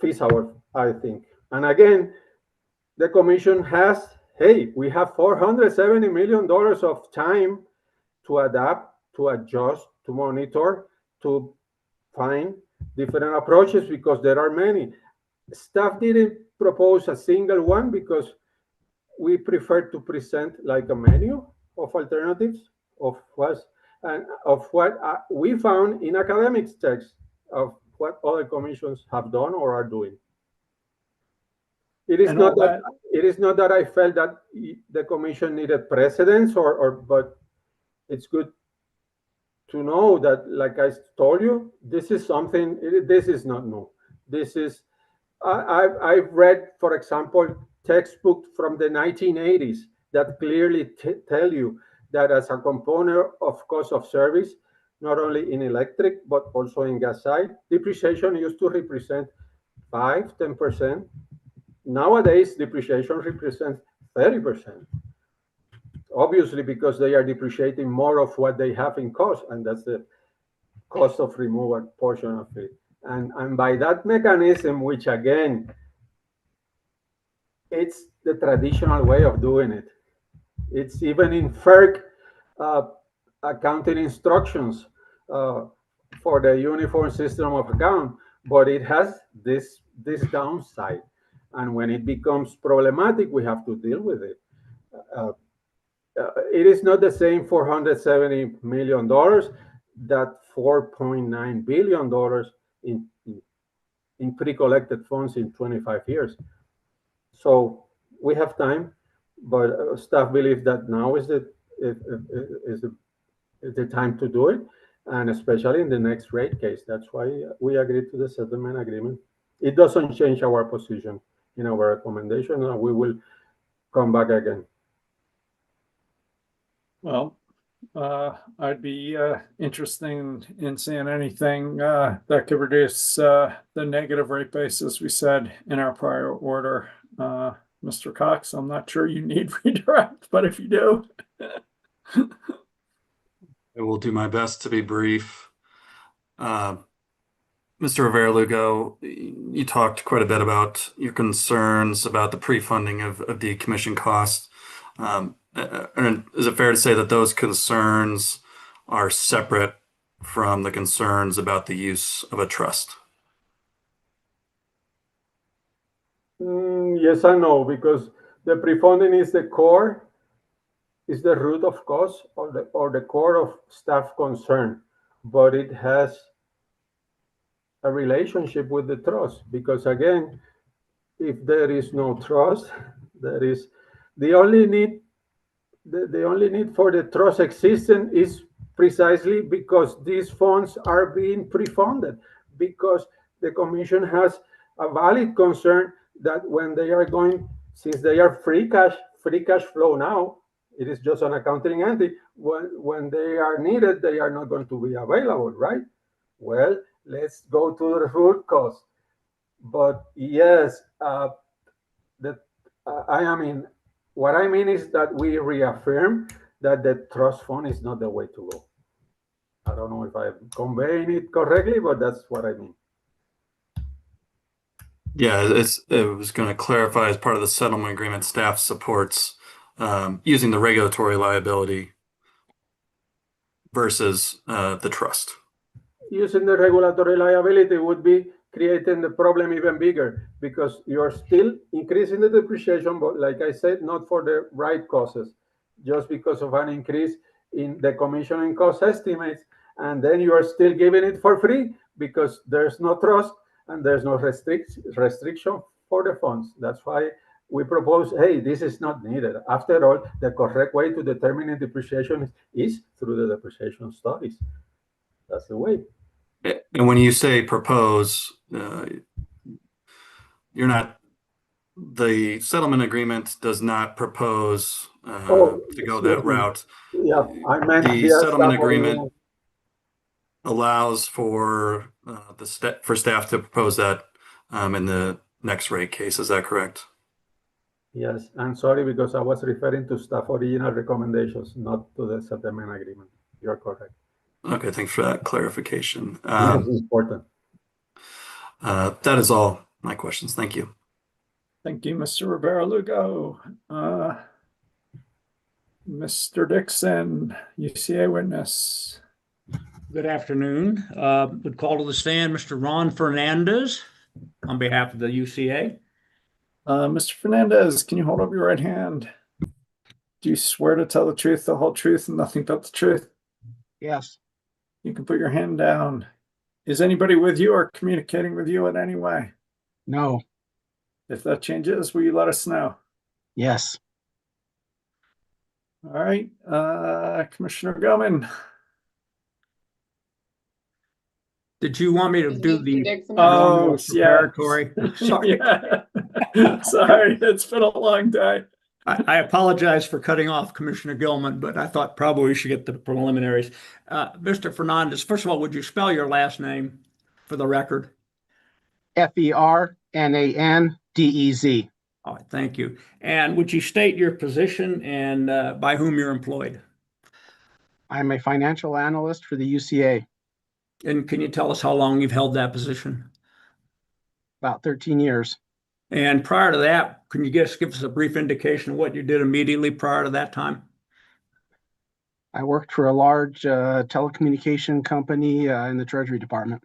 feasible, I think. And again, the commission has, hey, we have $470 million of time to adapt, to adjust, to monitor, to find different approaches, because there are many. Staff didn't propose a single one because we prefer to present like a menu of alternatives of what we found in academic texts of what other commissions have done or are doing. It is not that I felt that the commission needed precedence, but it's good to know that, like I told you, this is something. This is not new. This is I've read, for example, textbooks from the 1980s that clearly tell you that as a component of cost of service, not only in electric but also in gas side, depreciation used to represent 5–10%. Nowadays, depreciation represents 30%. Obviously, because they are depreciating more of what they have in cost, and that's the cost of removal portion of it. And by that mechanism, which again, it's the traditional way of doing it. It's even in FERC accounting instructions for the uniform system of account, but it has this downside. And when it becomes problematic, we have to deal with it. It is not the same $470 million that $4.9 billion in pre-collected funds in 25 years. So we have time, but staff believe that now is the time to do it, and especially in the next rate case. That's why we agreed to the settlement agreement. It doesn't change our position in our recommendation, and we will come back again. Well, I'd be interested in seeing anything that could reduce the negative rate base, as we said in our prior order. Mr. Cox, I'm not sure you need redirect, but if you do. I will do my best to be brief. Mr. Rivera-Lugo, you talked quite a bit about your concerns about the pre-funding of decommission costs. And is it fair to say that those concerns are separate from the concerns about the use of a trust? Yes and no, because the pre-funding is the core, is the root of cause, or the core of staff concern, but it has a relationship with the trust, because again, if there is no trust, there is the only need for the trust existence is precisely because these funds are being pre-funded, because the commission has a valid concern that when they are going, since they are free cash flow now, it is just an accounting entity. When they are needed, they are not going to be available, right? Well, let's go to the root cause. But yes, what I mean is that we reaffirm that the trust fund is not the way to go. I don't know if I'm conveying it correctly, but that's what I mean. Yeah, it was going to clarify, as part of the settlement agreement, staff supports using the regulatory liability versus the trust. Using the regulatory liability would be creating the problem even bigger, because you're still increasing the depreciation, but like I said, not for the right causes, just because of an increase in the commissioning cost estimates, and then you are still giving it for free because there's no trust and there's no restriction for the funds. That's why we propose, hey, this is not needed. After all, the correct way to determine depreciation is through the depreciation studies. That's the way. And when you say propose, you're not, the settlement agreement does not propose to go that route. Yeah, I meant The just settlement agreement allows for for staff to propose that in the next rate case. Is that correct? Yes, I'm sorry because I was referring to staff original recommendations, not to the settlement agreement. You're correct. Okay, thanks for that clarification. Yes, important. That is all my questions. Thank you. Thank you, Mr. Rivera-Lugo. Mr. Dixon, UCA witness. Good afternoon. Would call to the stand Mr. Ron Fernandez on behalf of the UCA. Mr. Fernandez, can you hold up your right hand? Do you swear to tell the truth, the whole truth, and nothing but the truth? Yes. You can put your hand down. Is anybody with you or communicating with you in any way? No. If that changes, will you let us know? Yes. All right, Commissioner Gilman. Did you want me to do the Oh, preparatory? Sorry. Sorry, it's been a long day. I apologize for cutting off Commissioner Gilman, but I thought probably we should get the preliminaries. Mr. Fernandez, first of all, would you spell your last name for the record? Fernandez. All right, thank you. And would you state your position and by whom you're employed? I'm a financial analyst for the UCA. And can you tell us how long you've held that position? About 13 years. And prior to that, can you just give us a brief indication of what you did immediately prior to that time? I worked for a large telecommunication company in the Treasury Department.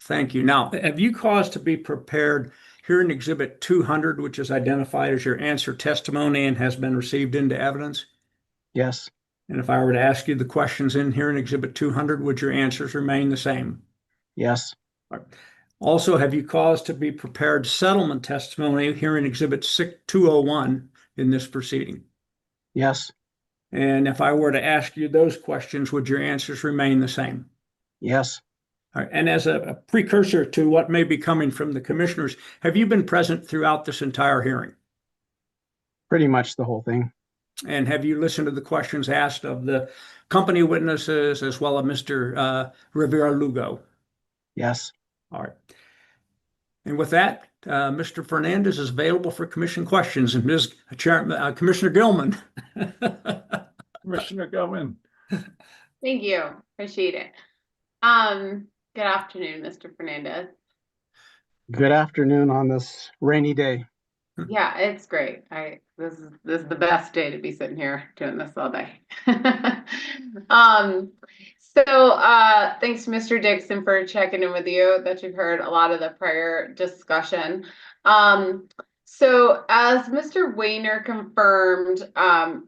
Thank you. Now, have you caused to be prepared here in Exhibit 200, which is identified as your answer testimony and has been received into evidence? Yes. And if I were to ask you the questions in here in Exhibit 200, would your answers remain the same? Yes. Also, have you caused to be prepared settlement testimony here in Exhibit 201 in this proceeding? Yes. And if I were to ask you those questions, would your answers remain the same? Yes. All right. And as a precursor to what may be coming from the commissioners, have you been present throughout this entire hearing? Pretty much the whole thing. And have you listened to the questions asked of the company witnesses as well as Mr. Rivera-Lugo? Yes. All right. And with that, Mr. Fernandez is available for commission questions. And Commissioner Gilman. Commissioner Gilman. Thank you. Appreciate it. Good afternoon, Mr. Fernandez. Good afternoon on this rainy day. Yeah, it's great. This is the best day to be sitting here doing this all day. Thanks to Mr. Dixon for checking in with you, that you've heard a lot of the prior discussion. So as Mr. Wayner confirmed,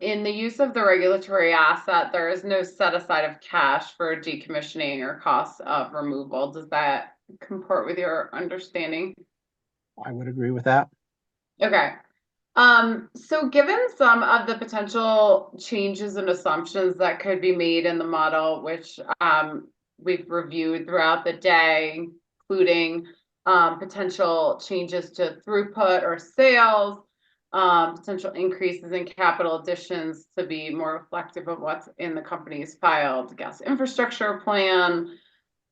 in the use of the regulatory asset, there is no set aside of cash for decommissioning or costs of removal. Does that comport with your understanding? I would agree with that. Okay. So given some of the potential changes and assumptions that could be made in the model, which we've reviewed throughout the day, including potential changes to throughput or sales, potential increases in capital additions to be more reflective of what's in the company's filed gas infrastructure plan,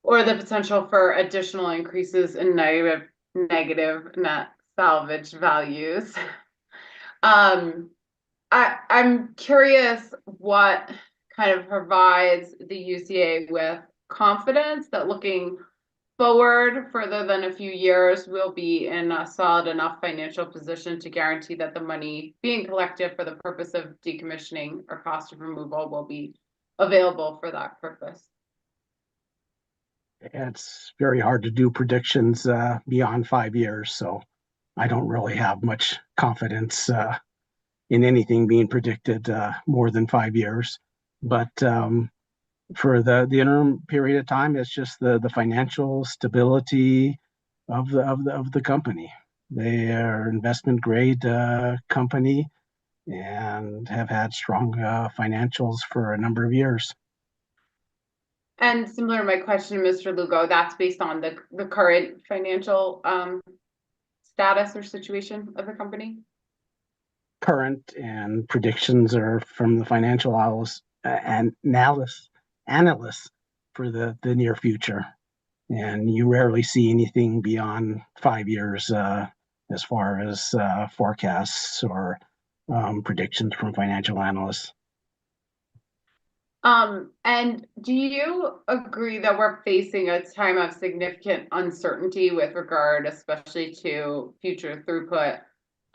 or the potential for additional increases in negative net salvage values. I'm curious what kind of provides the UCA with confidence that looking forward further than a few years, we'll be in a solid enough financial position to guarantee that the money being collected for the purpose of decommissioning or cost of removal will be available for that purpose. It's very hard to do predictions beyond 5 years, so I don't really have much confidence in anything being predicted more than 5 years. But for the interim period of time, it's just the financial stability of the company. They are investment grade company and have had strong financials for a number of years. And similar to my question to Mr. Lugo, that's based on the current financial status or situation of the company? Current, and predictions are from the financial analysts for the near future. And you rarely see anything beyond 5 years as far as forecasts or predictions from financial analysts. And do you agree that we're facing a time of significant uncertainty with regard, especially to future throughput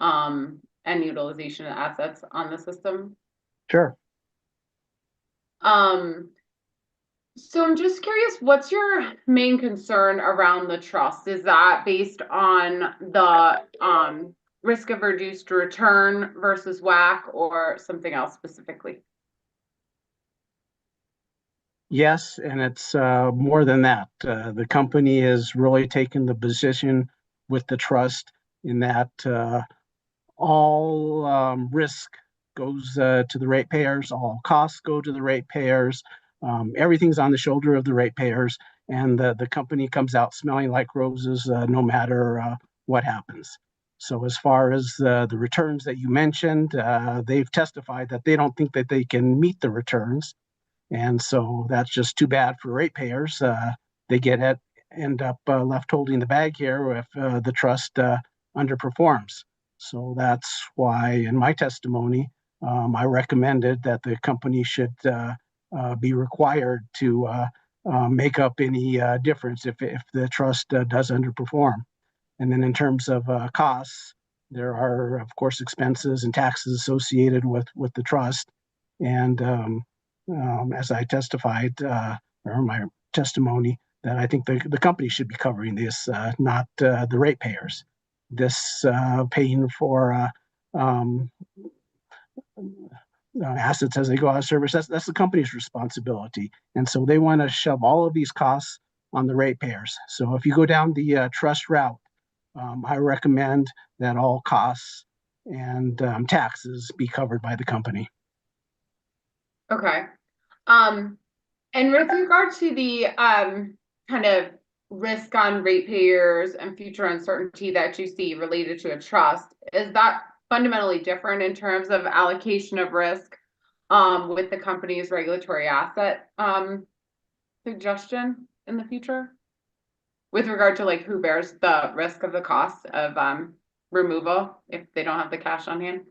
and utilization of assets on the system? Sure. So I'm just curious, what's your main concern around the trust? Is that based on the risk of reduced return versus WACC or something else specifically? Yes, and it's more than that. The company has really taken the position with the trust in that all risk goes to the ratepayers, all costs go to the ratepayers, everything's on the shoulder of the ratepayers, and the company comes out smelling like roses no matter what happens. So as far as the returns that you mentioned, they've testified that they don't think that they can meet the returns. And so that's just too bad for ratepayers. They end up left holding the bag here if the trust underperforms. So that's why in my testimony, I recommended that the company should be required to make up any difference if the trust does underperform. And then in terms of costs, there are, of course, expenses and taxes associated with the trust. And as I testified, or my testimony, that I think the company should be covering this, not the ratepayers. This paying for assets as they go out of service, that's the company's responsibility. And so they want to shove all of these costs on the ratepayers. So if you go down the trust route, I recommend that all costs and taxes be covered by the company. Okay. And with regard to the kind of risk on ratepayers and future uncertainty that you see related to a trust, is that fundamentally different in terms of allocation of risk with the company's regulatory asset suggestion in the future? With regard to like who bears the risk of the cost of removal if they don't have the cash on hand?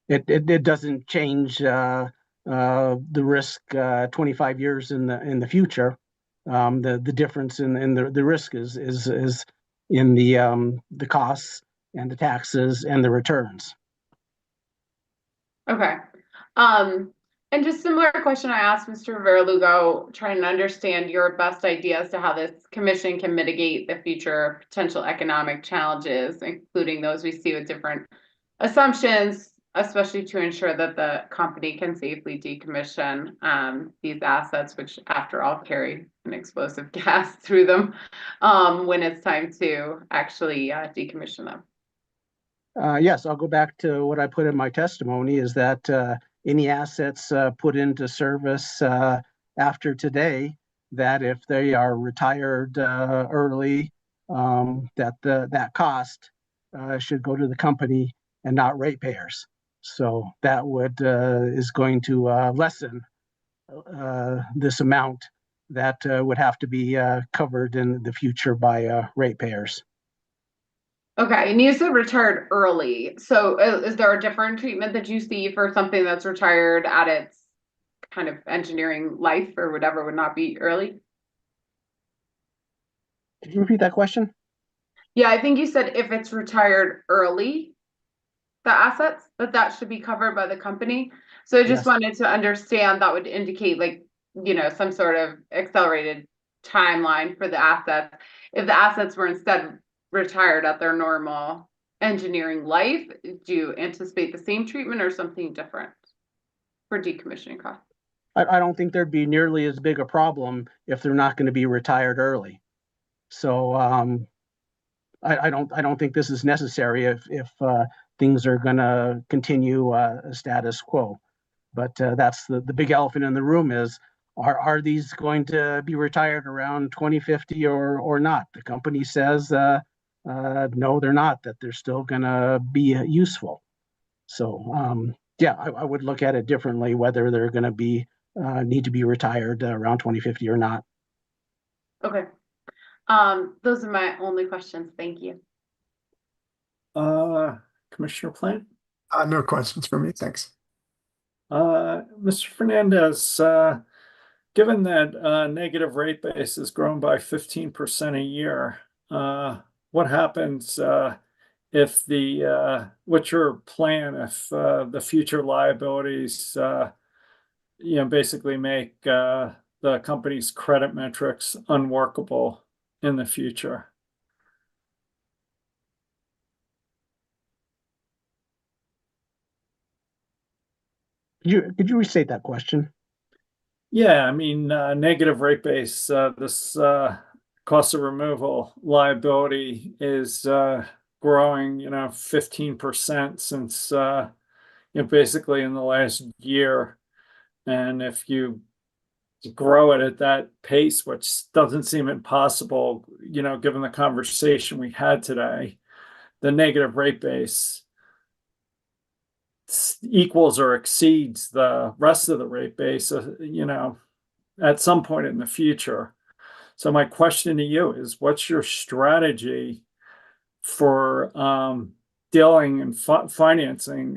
It doesn't change the risk 25 years in the future. The difference in the risk is in the costs and the taxes and the returns. Okay. And just similar question I asked Mr. Verlugo, trying to understand your best idea as to how this commission can mitigate the future potential economic challenges, including those we see with different assumptions, especially to ensure that the company can safely decommission these assets, which after all carry an explosive gas through them when it's time to actually decommission them. Yes, I'll go back to what I put in my testimony, is that any assets put into service after today, that if they are retired early, that cost should go to the company and not ratepayers. So that is going to lessen this amount that would have to be covered in the future by ratepayers. Okay, and you said retired early. So is there a different treatment that you see for something that's retired at its kind of engineering life or whatever would not be early? Could you repeat that question? Yeah, I think you said if it's retired early, the assets, that should be covered by the company. So I just wanted to understand that would indicate like, some sort of accelerated timeline for the assets. If the assets were instead retired at their normal engineering life, do you anticipate the same treatment or something different for decommissioning costs? I don't think there'd be nearly as big a problem if they're not going to be retired early. So I don't think this is necessary if things are going to continue status quo. But that's the big elephant in the room is, are these going to be retired around 2050 or not? The company says no, they're not, that they're still going to be useful. So yeah, I would look at it differently, whether they're going to be need to be retired around 2050 or not. Okay. Those are my only questions. Thank you. Commissioner Plant? No questions for me, thanks. Mr. Fernandez, given that negative rate base has grown by 15% a year, what happens if what's your plan if the future liabilities, basically make the company's credit metrics unworkable in the future? Could you restate that question? Yeah, I mean, negative rate base, this cost of removal liability is growing, 15% since, basically in the last year. And if you grow it at that pace, which doesn't seem impossible, given the conversation we had today, the negative rate base equals or exceeds the rest of the rate base, at some point in the future. So my question to you is, what's your strategy for dealing and financing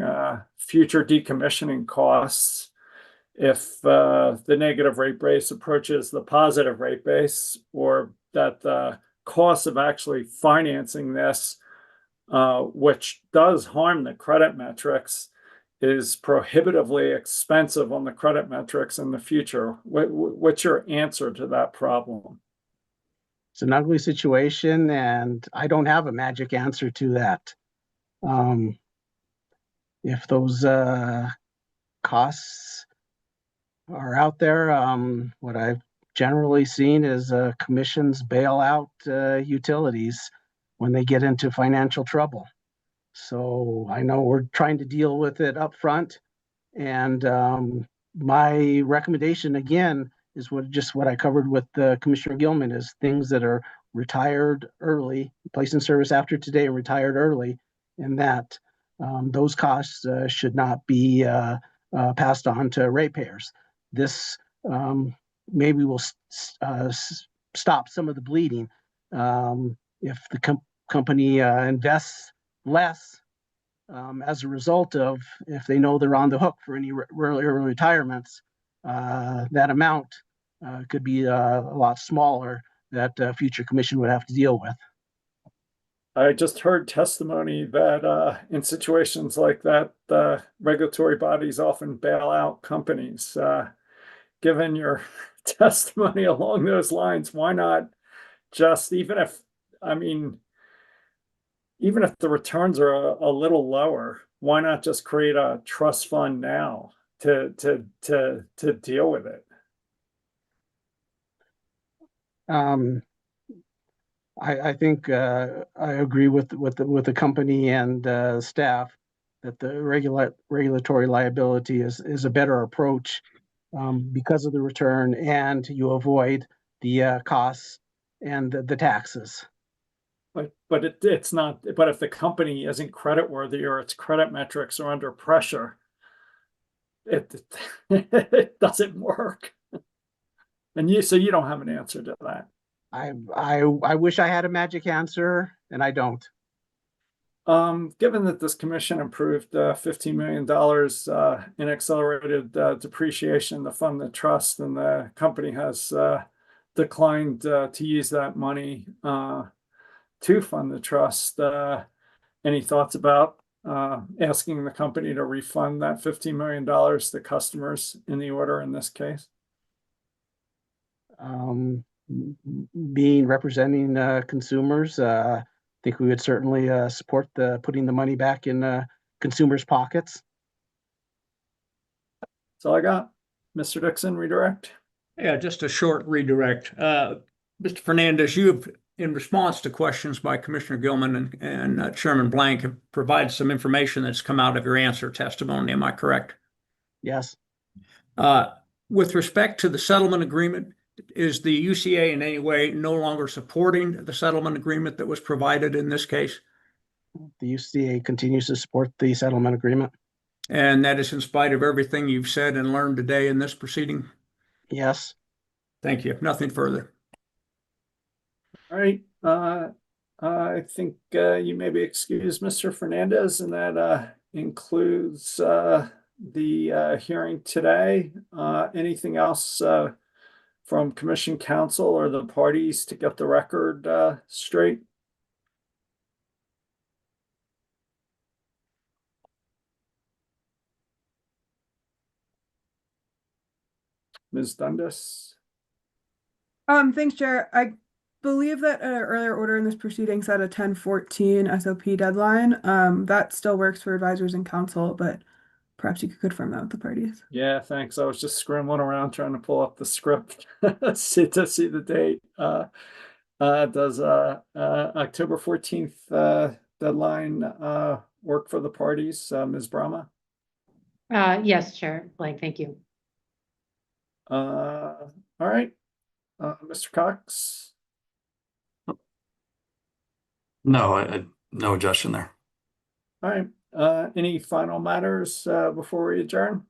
future decommissioning costs if the negative rate base approaches the positive rate base, or that the cost of actually financing this, which does harm the credit metrics, is prohibitively expensive on the credit metrics in the future? What's your answer to that problem? It's an ugly situation, and I don't have a magic answer to that. If those costs are out there, what I've generally seen is commissions bail out utilities when they get into financial trouble. So I know we're trying to deal with it up front, and my recommendation again is what I covered with Commissioner Gilman, is things that are retired early, placed in service after today, retired early, and that those costs should not be passed on to ratepayers. This maybe will stop some of the bleeding if the company invests less as a result of, if they know they're on the hook for any early retirements, that amount could be a lot smaller that future commission would have to deal with. I just heard testimony that in situations like that, the regulatory bodies often bail out companies. Given your testimony along those lines, why not just, even if the returns are a little lower, why not just create a trust fund now to deal with it? I think I agree with the company and staff that the regulatory liability is a better approach because of the return, and you avoid the costs and the taxes. But it's not. But if the company isn't creditworthy or its credit metrics are under pressure, it doesn't work. And so you don't have an answer to that. I wish I had a magic answer, and I don't. Given that this commission approved $15 million in accelerated depreciation to fund the trust, and the company has declined to use that money to fund the trust, any thoughts about asking the company to refund that $15 million to customers in the order in this case? Being representing consumers, I think we would certainly support putting the money back in consumers' pockets. That's all I got. Mr. Dixon, redirect. Yeah, just a short redirect. Mr. Fernandez, you've in response to questions by Commissioner Gilman and Chairman Blank, have provided some information that's come out of your answer testimony. Am I correct? Yes. With respect to the settlement agreement, is the UCA in any way no longer supporting the settlement agreement that was provided in this case? The UCA continues to support the settlement agreement. And that is in spite of everything you've said and learned today in this proceeding? Yes. Thank you. Nothing further. All right, I think you may be excused, Mr. Fernandez, and that includes the hearing today. Anything else from Commission Counsel or the parties to get the record straight? Ms. Dundas? Thanks, Chair. I believe that an earlier order in this proceeding set a 10/14 SOP deadline. That still works for advisors and counsel, but perhaps you could confirm that with the parties. Yeah, thanks. I was just scrambling around trying to pull up the script to see the date. Does October 14th deadline work for the parties, Ms. Brahma? Yes, Chair Blank, thank you. All right, Mr. Cox? No, no adjustion there. All right, any final matters before we adjourn?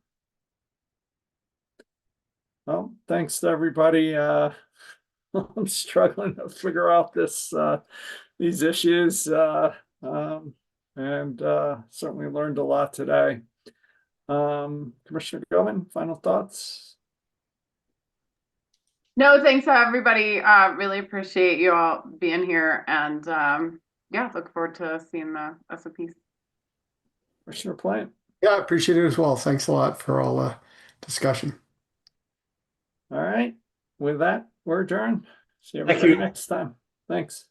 Well, thanks to everybody. I'm struggling to figure out these issues, and certainly learned a lot today. Commissioner Gilman, final thoughts? No, thanks to everybody. Really appreciate you all being here, and yeah, look forward to seeing the SOPs. Commissioner Plant? Yeah, I appreciate it as well. Thanks a lot for all the discussion. All right, with that, we're adjourned. See Thank everybody you. next time. Thanks.